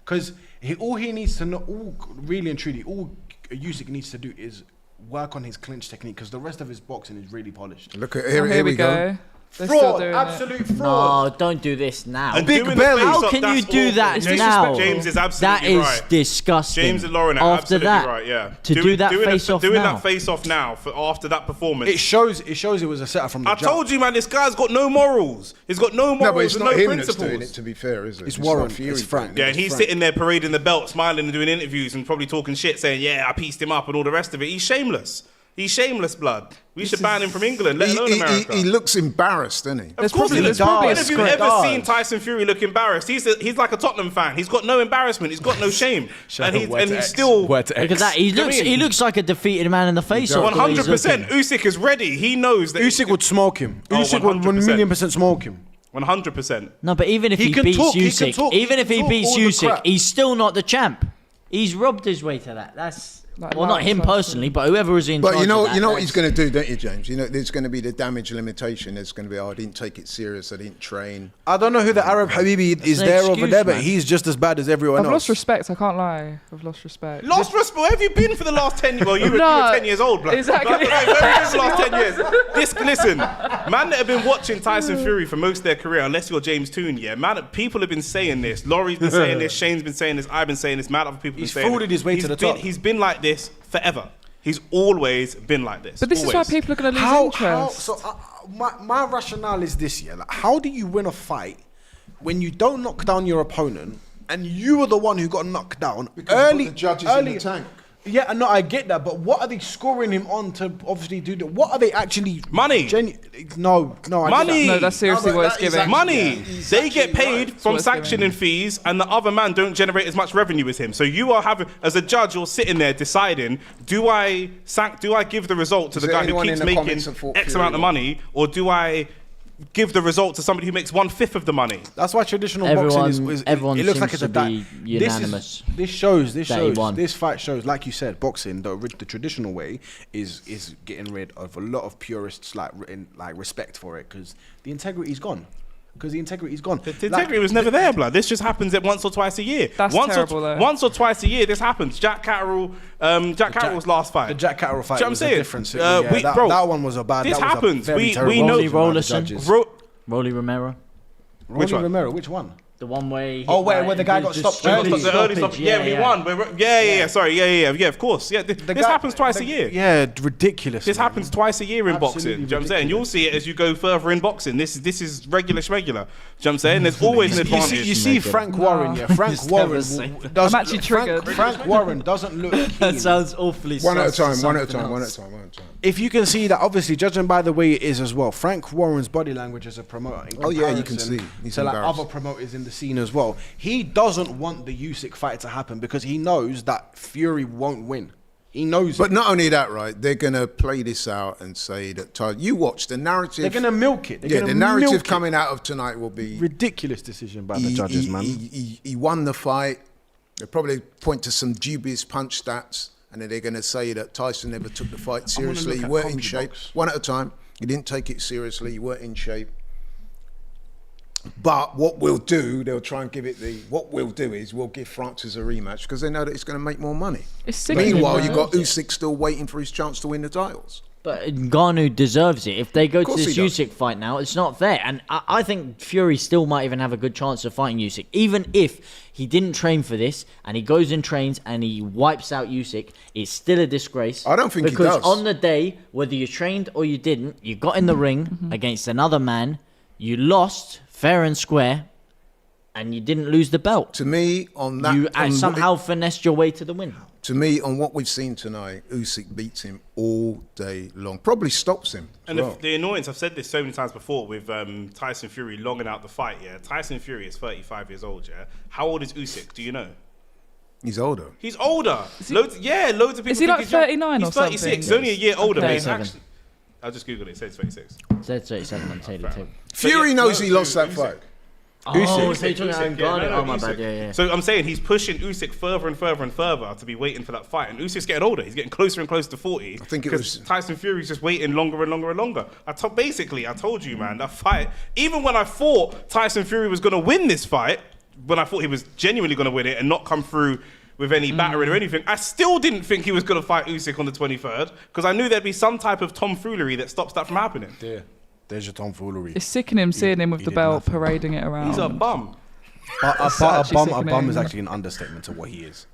Because all he needs to know, all really and truly, all Usyk needs to do is work on his clinch technique. Because the rest of his boxing is really polished. Look at Oh, here we go. They're still Fraud, doing absolute No, fraud. don't do this now. And Big doing the belly. face-off, How can you that's do awful. that It's now? disrespect. James is That absolutely is right. disgusting. James and Lauren are after absolutely that, right. Yeah, to do that face off doing now. that face off now after that performance. It shows it was a setup from the I jump. told you, man. This guy's got no morals. He's got no morals No, but it's and not no him principles. that's doing it, to be fair, is it? It's not Warren, Fury it's Frank. Yeah, It's and he's Frank. sitting there parading the belt, smiling and doing interviews and probably talking shit, saying, "Yeah, I pieced him up" and all the rest of it. He's shameless. He's shameless, blood. We should ban him from England, let alone America. He looks embarrassed, doesn't he? Of course he looks. probably When a have you script. ever seen Tyson Fury look embarrassed? He's like a Tottenham fan. He's got no embarrassment. He's got no shame, and he's still Look at that. He looks like a defeated man in the face. 100%. Usyk is ready. He knows that Usyk would smoke him. Oh, Usyk would 1,000,000% smoke him. 100%. No, but even if He he can beats talk, he can Usyk, talk, even he if can he talk beats all the Usyk, crap. he's still not the champ. He's robbed his way to that. That's Like well, not Lance him Tyson. personally, but whoever is in charge. But you know of that, what he's going to do, don't you, James? You know, there's going to be the damage limitation. There's going to be, I didn't take it serious. I didn't train. I don't know who the Arab Habibi is an there over excuse, there, but man. he's just as bad as everyone I've else. lost respect. I can't lie. I've lost respect. Lost respect. Where have you been for the last 10 years? Well, you were 10 years old, blood. Exactly. Where have you been for the last 10 years? Listen, man that have been watching Tyson Fury for most of their career, unless you're James Toon, yeah, man, people have been saying this. Laurie's been saying this. Shane's been saying this. I've been saying this. Mad other people He's been saying frauded this. his way to the top. He's been like this forever. He's always been like this. But this is why Always. people are going to lose How interest. so? My rationale is this: like, how do you win a fight when you don't knock down your opponent and you were the one who got knocked down early? the judges in the tank. Yeah, no, I get that, but what are they scoring him on to obviously do that? What are they actually Money. No, I get Money. that. No, that's seriously No, but what it's that is giving. actually- Money. Yeah, he's They get actually paid right. from what it's sanctioning fees, and the other man don't generate as much revenue as him. So you are having, as a judge, you're sitting there deciding: do I give the result to Is the there guy who anyone keeps in the making comments that thought X Fury amount of won? money, or do I give the result to somebody who makes 1/5 of the money? That's why traditional Everyone- boxing is everyone it looks like seems it's a to be unanimous This shows that he won. this fight shows, like you said, boxing the traditional way is getting rid of a lot of purists like respect for it because the integrity's gone. The integrity was never there, blood. This just happens once or twice a year. That's terrible, though. Once or twice a year, this happens. Jack Catterall's last fight. The Jack Catterall fight Do you know what I'm was saying? a difference. That one was a bad. This that was happens. A very We terrible know- Rolly decision by the Rollerson. judges. Rolly Romero, Which one? Romero, which one? the one where he Oh, where the guy got stopped early. The early stop. Yeah, we won. Yeah. Sorry. Yeah. Of course. Yeah. This happens twice a year. Yeah, ridiculous. This man. happens twice a year in Absolutely boxing. Do you know what I'm saying? ridiculous. You'll see it as you go further in boxing. This is regular. Do you know what I'm saying? There's always an advantage. You see Frank Warren, yeah. Frank He's Warren devastated. doesn't. I'm actually triggered. Frank Warren doesn't look keen. That sounds awfully. One at a sus to time, one at a something time, one at else. a time, one at a time. If you can see that, obviously, judging by the way it is as well, Frank Warren's body language as a promoter. In Oh, yeah, you can comparison see. He's to like embarrassed. other promoters in the scene as well. He doesn't want the Usyk fight to happen because he knows that Fury won't win. He knows But it. not only that, right? They're going to play this out and say that you watch the narrative. They're going to milk it. They're Yeah, gonna the narrative milk it. coming out of tonight will be Ridiculous decision by the judges, man. He won the fight. They'll probably point to some dubious punch stats, and then they're going to say that Tyson never took the fight seriously. look at Weren't in shape. CompuBox. One at a time. He didn't take it seriously. He weren't in shape. But what we'll do, they'll try and give it what we'll do is we'll give Francis a rematch because they know that it's going to make more money. It's sickening, Meanwhile, man. you got Usyk still waiting for his chance to win the titles. But Ngannou deserves it. If they go to course this he does. Usyk fight now, it's not fair. And I think Fury still might even have a good chance of fighting Usyk. Even if he didn't train for this and he goes and trains and he wipes out Usyk, it's still a disgrace. I don't think he because does. on the day, whether you trained or you didn't, you got in the ring against another man, you lost fair and square, and you didn't lose the belt. To me, on that... You on somehow finessed your way to the win. To me, on what we've seen tonight, Usyk beats him all day long. Probably stops him. And well. the annoyance, I've said this so many times before with Tyson Fury longing out the fight, yeah? Tyson Fury is 35 years old, yeah? How old is Usyk? Do you know? He's older. He's older. Loads of people Is he think like he's young. 39 or He's 36. something? He's only a year older, but he's 37. actually... I'll just Google it. It says 36. It said 37 on Taylor too. Fury knows he lost that Usyk. fight. Oh, Usyk, so you're talking Usyk, about yeah, Ngannou? no, Oh, my Usyk. bad, yeah. So I'm saying he's pushing Usyk further and further and further to be waiting for that fight. And Usyk's getting older. He's getting closer and closer to 40. I think it because was- Tyson Fury's just waiting longer and longer and longer. I told you, man, that fight, even when I thought Tyson Fury was going to win this fight, when I thought he was genuinely going to win it and not come through with any battering or anything, I still didn't think he was going to fight Usyk on the 23rd because I knew there'd be some type of tomfoolery that stops that from happening. Yeah. There's your tomfoolery. It's sickening seeing him with he the did belt nothing. parading it around. He's a bum. But a actually bum sickening. is actually an understatement to what he is.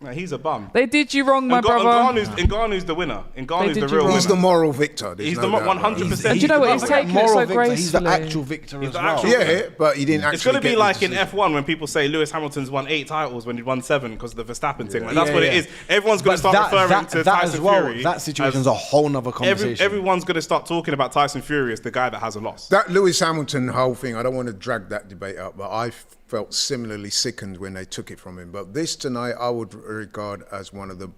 No, he's a bum. They did you wrong, my brother. Ngannou's the winner. Ngannou's did the you real wrong. He's winner. the moral victor. There's He's no the doubt about it. 100%. And do you know what? He's taking it Moral so victor. He's the gracefully. actual victor He's as the well. actual- Yeah, but he didn't actually It's going to be get like the in decision. F1 when people say Lewis Hamilton's won 8 titles when he won 7 because of the Verstappen thing. Like, that's what it Yeah. is. Everyone's going to start referring to that Tyson as well. Fury. That situation's as a whole nother conversation. everyone's going to start talking about Tyson Fury as the guy that has a loss. That Lewis Hamilton whole thing, I don't want to drag that debate up, but I felt similarly sickened when they took it from him. But this tonight, I would regard as one of the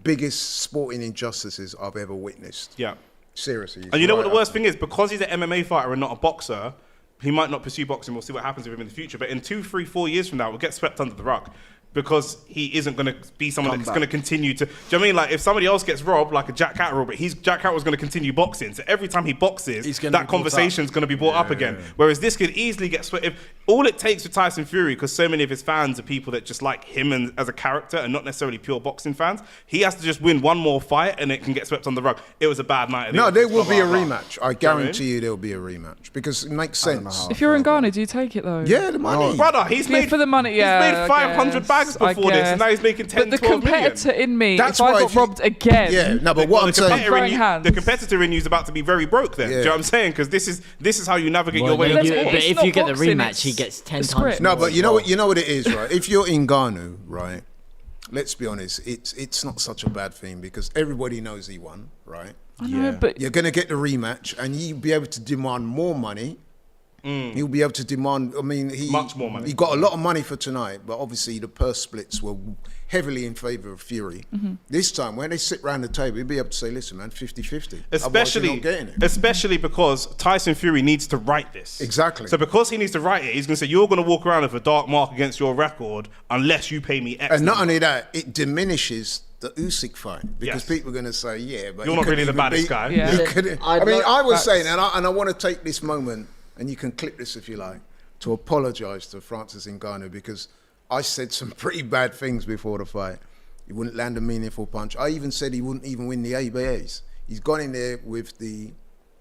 biggest sporting injustices I've ever witnessed. Yeah. Seriously. And you know what the worst thing is? Because he's an MMA fighter and not a boxer, he might not pursue boxing. We'll see what happens with him in the future. But in 2, 3, 4 years from now, we'll get swept under the rug. Because he isn't going to be someone that's going to continue to... Do you know what I mean? Like, if somebody else gets robbed, like a Jack Catterall, but Jack Catterall's going to continue boxing. So every time he boxes, He's gonna that be brought conversation's going to be brought up again. Whereas this could easily get swept... If all it takes for Tyson Fury, because so many of his fans are people that just like him and, as a character and not necessarily pure boxing fans, he has to just win one more fight and it can get swept on the rug. It was a bad night. No, there will be a Blah, blah, rematch. I what I guarantee you there will be a rematch. Because it makes sense. If you're Ngannou, do you take it though? Yeah, the money. Brother, he's Yeah, made for the money, yeah, He's made 500 I bags guess, I before this, and guess. now he's making 10, But the 12 million. competitor in me, That's if I why got if you- robbed again, Yeah, no, but what I'm saying... Throwing The hands. competitor in you is about to be very broke then. Do you know what I'm saying? Because this is how you navigate your way Well, in you- sport. but It's if not you get the boxing, rematch, it's he gets 10 the times script. more. No, but you know what it is, right? If you're Ngannou, right, let's be honest, it's not such a bad thing because everybody knows he won, right? I know, but You're going to get the rematch and you'll be able to demand more money. He'll be able to demand, I mean, Much more money. He got a lot of money for tonight, but obviously the purse splits were heavily in favour of Fury. This time, when they sit round the table, he'll be able to say, listen, man, 50-50. Otherwise, you're not getting it. Especially because Tyson Fury needs to write this. Exactly. So because he needs to write it, he's going to say, you're going to walk around with a dark mark against your record unless you pay me X. And not number." only that, it diminishes the Usyk fight because Yes. people are going to say, yeah, but You're you not couldn't really the even baddest beat- guy. Yeah. you couldn't- I I'd mean, like- I was that's- saying, and I want to take this moment, and you can clip this if you like, to apologise to Francis Ngannou because I said some pretty bad things before the fight. He wouldn't land a meaningful punch. I even said he wouldn't even win the ABAs. He's gone in there with the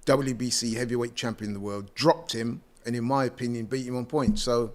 WBC heavyweight champion of the world, dropped him, and in my opinion, beat him on points. So,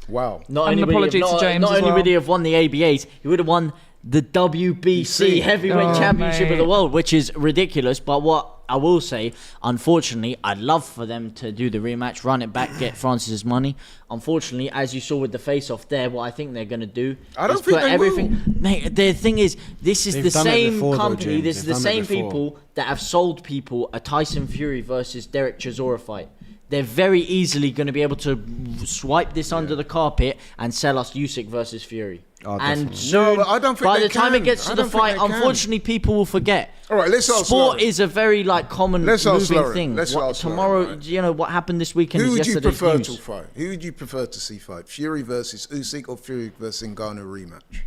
wow. Not And only an would apology he have, to not, James not as only well. would he have won the ABAs, he would have won the WBC heavyweight Oh, championship of the mate. world, which is ridiculous. But what I will say, unfortunately, I'd love for them to do the rematch, run it back, get Francis's money. Unfortunately, as you saw with the face-off there, what I think they're going to do I don't is think put they everything... Mate, the thing is, this is They've the done it same before, though, company, James. this is They've the done it same before. people that have sold people a Tyson Fury versus Derek Chisora fight. They're very easily going to be able to swipe this under the carpet and sell us Usyk versus Fury. Oh, and definitely. soon, No, I don't think by they the time can. it gets I to the don't think fight, they can. unfortunately, people will forget. All right, let's ask Sport Laurie. is a very common Let's ask moving Laurie. thing. Let's ask Laurie, Tomorrow, right. you know what happened this weekend Who is would you yesterday's prefer news. to fight? Who would you prefer to see fight? Fury versus Usyk or Fury versus Ngannou rematch?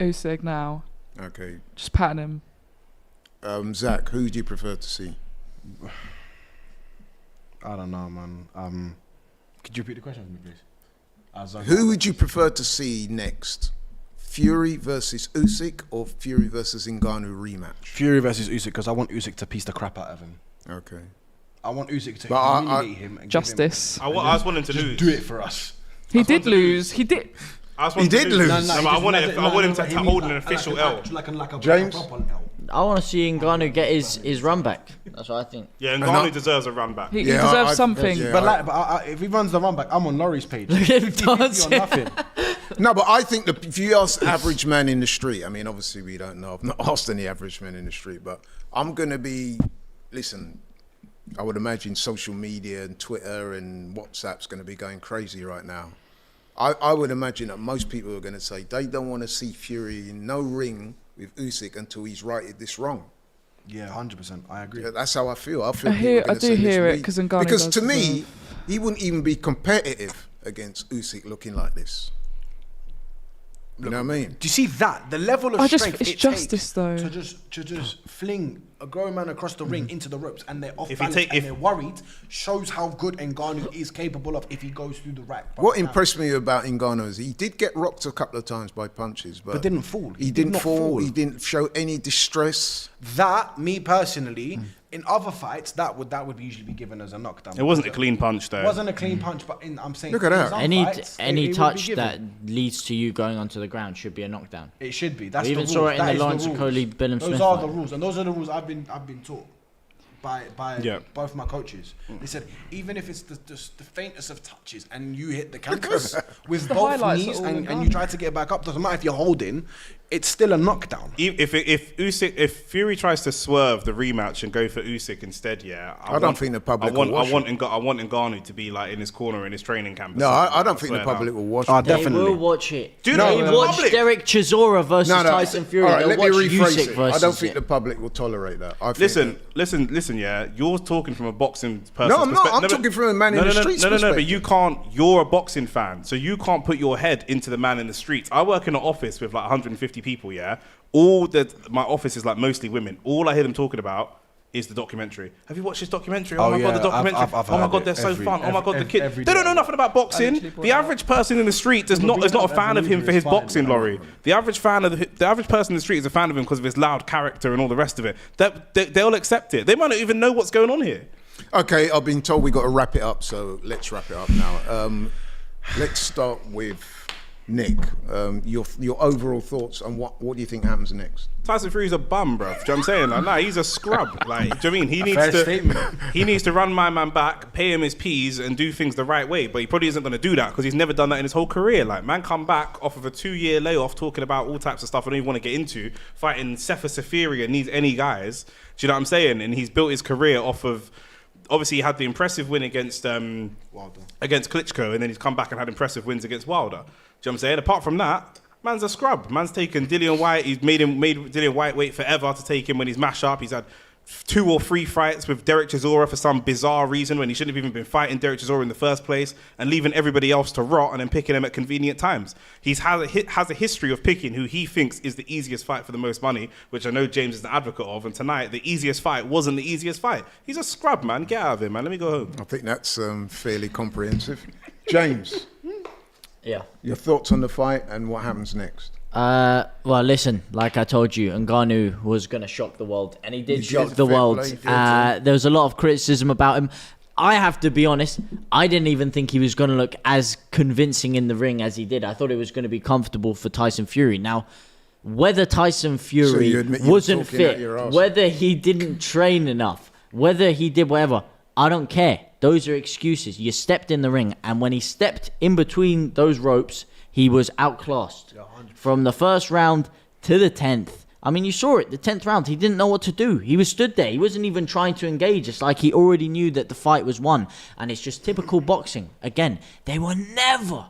Usyk now, Okay. just patting him. Zach, who would you prefer to see? I don't know, man. Could you repeat the question for me, please? Who would you prefer to see next? Fury versus Usyk or Fury versus Ngannou rematch? Fury versus Usyk, because I want Usyk to piece the crap out of him. Okay. I want Usyk to But humiliate him. And Justice. I just want him to lose. do it for us. He did lose. He did. He did lose. No, but I want him to hold an official L. James? I want to see Ngannou get his run back. That's what I think. Yeah, Ngannou deserves a run back. He Yeah, deserves I- something. yeah. But if he runs the run back, I'm on Laurie's page. Look at him He beats dancing. me on nothing. No, but I think that if you ask average man in the street, I mean, obviously we don't know. I've not asked any average men in the street, but I'm going to be, listen, I would imagine social media and Twitter and WhatsApp's going to be going crazy right now. I would imagine that most people are going to say they don't want to see Fury in no ring with Usyk until he's righted this wrong. Yeah, 100%. I agree. Yeah, that's how I feel. I feel I people are gonna do say, hear "Listen, it, 'cause Ngannou because does to me, deserve." he wouldn't even be competitive against Usyk looking like this. You know what I mean? Do you see that? The level of strength it's it justice, takes though. to just fling a grown man across the ring into the ropes and they're off If you balance take- and if- they're worried shows how good Ngannou is capable of if he goes through the rack. What impressed me about Ngannou is he did get rocked a couple of times by punches, but didn't fall. He He did didn't not fall. fall. He didn't show any distress. That, me personally, in other fights, that would usually be given as a knockdown. It wasn't a clean punch though. It wasn't a clean punch, but I'm saying Look at in that. some Any fights, any it would be touch given. that leads to you going onto the ground should be a knockdown. It should be. That's We the even rules. saw it in That the is Lawrence rules. Okoli, Billum Those Smith are fight. the rules, and those are the rules I've been taught by Yeah. both my coaches. They said even if it's the faintest of touches and you hit the canvas with The both highlights are knees all and you Ngannou. try to get back up, doesn't matter if you're holding, it's still a knockdown. If Fury tries to swerve the rematch and go for Usyk instead, I don't think the public will watch I want Ngannou to be like in his corner in his training camp. or No, something. I don't think the swear public down. will watch. Oh, it. They definitely. will watch it. Do they they? watch Public? Derek Chisora versus Tyson Fury. All right, They'll let me watch rephrase Usyk it. versus I don't think it. the public will tolerate that. I think Listen. Yeah, you're talking from a boxing person. No, I'm not. I'm talking from a man in the streets No, but perspective. you can't. You're a boxing fan, so you can't put your head into the man in the streets. I work in an office with like 150 people. Yeah, my office is like mostly women. All I hear them talking about is the documentary. Have you watched this documentary? Oh my god, the documentary. I've oh my heard god, it they're so fun. Oh my god, the every kid. day They don't know I nothing about boxing. literally brought The it up. average person in the street is not a fan of him for his boxing, Laurie. The average person in the street is a fan of him because of his loud character and all the rest of it. They'll accept it. They might not even know what's going on here. Okay, I've been told we got to wrap it up, so let's wrap it up now. Let's start with Nick. Your overall thoughts on what do you think happens next? Tyson Fury's a bum, bro. Do you know what I'm saying? Like, nah, he's a scrub. Like, do you know what I mean? He needs to run my man back, pay him his P's, and do things the right way. But he probably isn't going to do that because he's never done that in his whole career. Like, man, come back off of a 2-year layoff, talking about all types of stuff I don't even want to get into, fighting Sefa Safiri and needs any guys. Do you know what I'm saying? And he's built his career off of. Obviously, he had the impressive win against Klitschko, and then he's come back and had impressive wins against Wilder. Do you know what I'm saying? Apart from that, man's a scrub. Man's taken Dillian White. He's made Dillian White wait forever to take him when he's mash up. He's had 2 or 3 fights with Derek Chisora for some bizarre reason when he shouldn't have even been fighting Derek Chisora in the first place and leaving everybody else to rot and then picking them at convenient times. He has a history of picking who he thinks is the easiest fight for the most money, which I know James is an advocate of. And tonight, the easiest fight wasn't the easiest fight. He's a scrub, man. Get out of here, man. Let me go home. I think that's fairly comprehensive. James, Yeah. your thoughts on the fight and what happens next? Well, listen, like I told you, Ngannou was going to shock the world, and he did shock the fair world. play, fair There was a lot of criticism about him. I have to be honest, I didn't even think he was going to look as convincing in the ring as he did. I thought it was going to be comfortable for Tyson Fury. Now, whether Tyson Fury you admit you were wasn't talking out fit, your arse. whether he didn't train enough, whether he did whatever, I don't care. Those are excuses. You stepped in the ring, and when he stepped in between those ropes, he was outclassed. From the first round to the 10th. I mean, you saw it. The 10th round, he didn't know what to do. He was stood there. He wasn't even trying to engage. It's like he already knew that the fight was won. And it's just typical boxing. Again, they were never,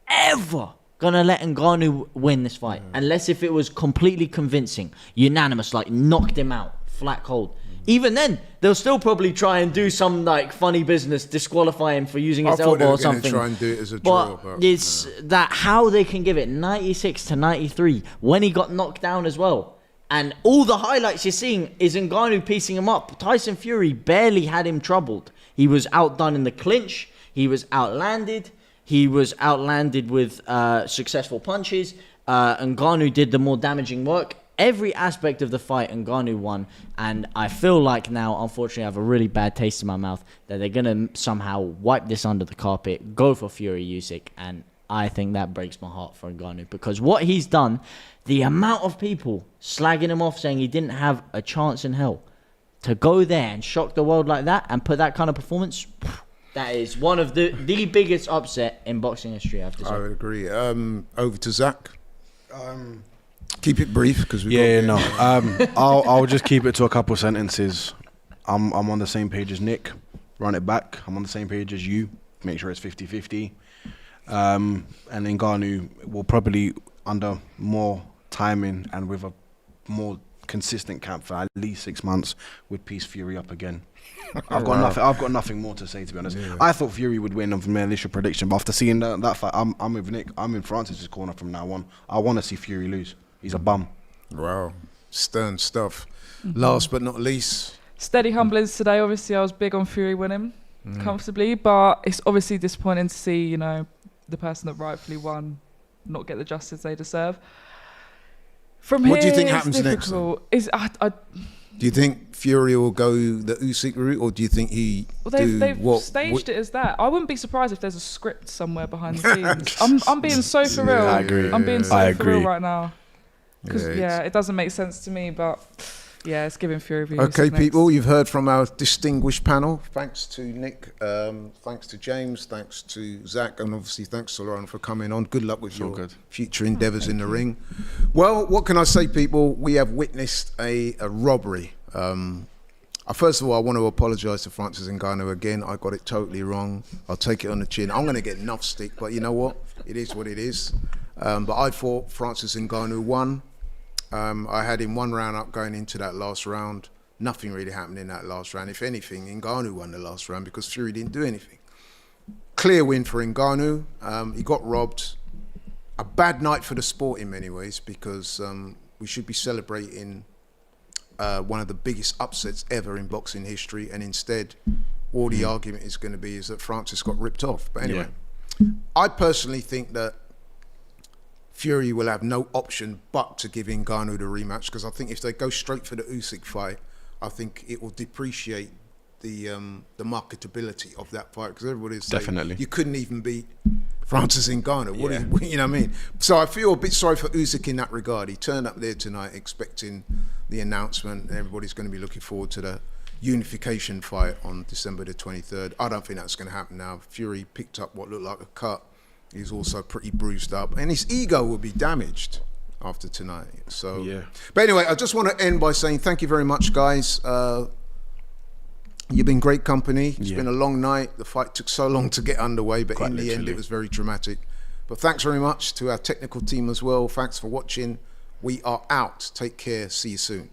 ever going to let Ngannou win this fight. Unless if it was completely convincing. Unanimous, like knocked him out. Flat cold. Even then, they'll still probably try and do some like funny business, disqualify him for using his I thought they elbow were or going to something. try and do it as a draw. But it's that how they can give it 96 to 93 when he got knocked down as well. And all the highlights you're seeing is Ngannou piecing him up. Tyson Fury barely had him troubled. He was outdone in the clinch. He was outlanded. He was outlanded with successful punches. Ngannou did the more damaging work. Every aspect of the fight, Ngannou won. And I feel like now, unfortunately, I have a really bad taste in my mouth that they're going to somehow wipe this under the carpet, go for Fury Usyk. And I think that breaks my heart for Ngannou, because what he's done, the amount of people slagging him off, saying he didn't have a chance in hell, to go there and shock the world like that and put that kind of performance, that is one of the biggest upset in boxing history, I have to say. I would agree. Over to Zach. Keep it brief, because I'll just keep it to a couple sentences. I'm on the same page as Nick. Run it back. I'm on the same page as you. Make sure it's 50-50. And Ngannou will probably, under more timing and with a more consistent camp for at least 6 months, would piece Fury up again. I've got nothing more to say, to be honest. Yeah. I thought Fury would win from my initial prediction, but after seeing that fight, I'm with Nick. I'm in Francis's corner from now on. I want to see Fury lose. He's a bum. Wow, stern stuff. Last but not least, steady humblings today. Obviously, I was big on Fury winning comfortably, but it's obviously disappointing to see, you know, the person that rightfully won not get the justice they deserve. From what here, do you think happens next? Do you think Fury will go the Usyk route, or do you think he? Well, they've staged it as that. I wouldn't be surprised if there's a script somewhere behind the scenes. I'm being so for real. I agree. I'm being so for real right now. Because it doesn't make sense to me, but yeah, it's giving Fury views. Okay, people, you've heard from our distinguished panel. Thanks to Nick, thanks to James, thanks to Zach, and obviously thanks to Lauren for coming on. Good luck with your future endeavours in the ring. Well, what can I say, people? We have witnessed a robbery. First of all, I want to apologise to Francis Ngannou again. I got it totally wrong. I'll take it on the chin. I'm going to get enough stick, but you know what? It is what it is. But I thought Francis Ngannou won. I had him 1 round up going into that last round. Nothing really happened in that last round. If anything, Ngannou won the last round because Fury didn't do anything. Clear win for Ngannou. He got robbed. A bad night for the sport in many ways, because we should be celebrating one of the biggest upsets ever in boxing history, and instead all the argument is going to be is that Francis got ripped off. But anyway, I personally think that Fury will have no option but to give Ngannou the rematch, because I think if they go straight for the Usyk fight, I think it will depreciate the marketability of that fight, because everybody's saying you couldn't even beat Francis Ngannou. You know what I mean? So I feel a bit sorry for Usyk in that regard. He turned up there tonight expecting the announcement, and everybody's going to be looking forward to the unification fight on December the 23rd. I don't think that's going to happen now. Fury picked up what looked like a cut. He's also pretty bruised up, and his ego will be damaged after tonight. So, but anyway, I just want to end by saying thank you very much, guys. You've been great company. It's been a long night. The fight took so long to get underway, but in the end, it was very dramatic. But thanks very much to our technical team as well. Thanks for watching. We are out. Take care. See you soon.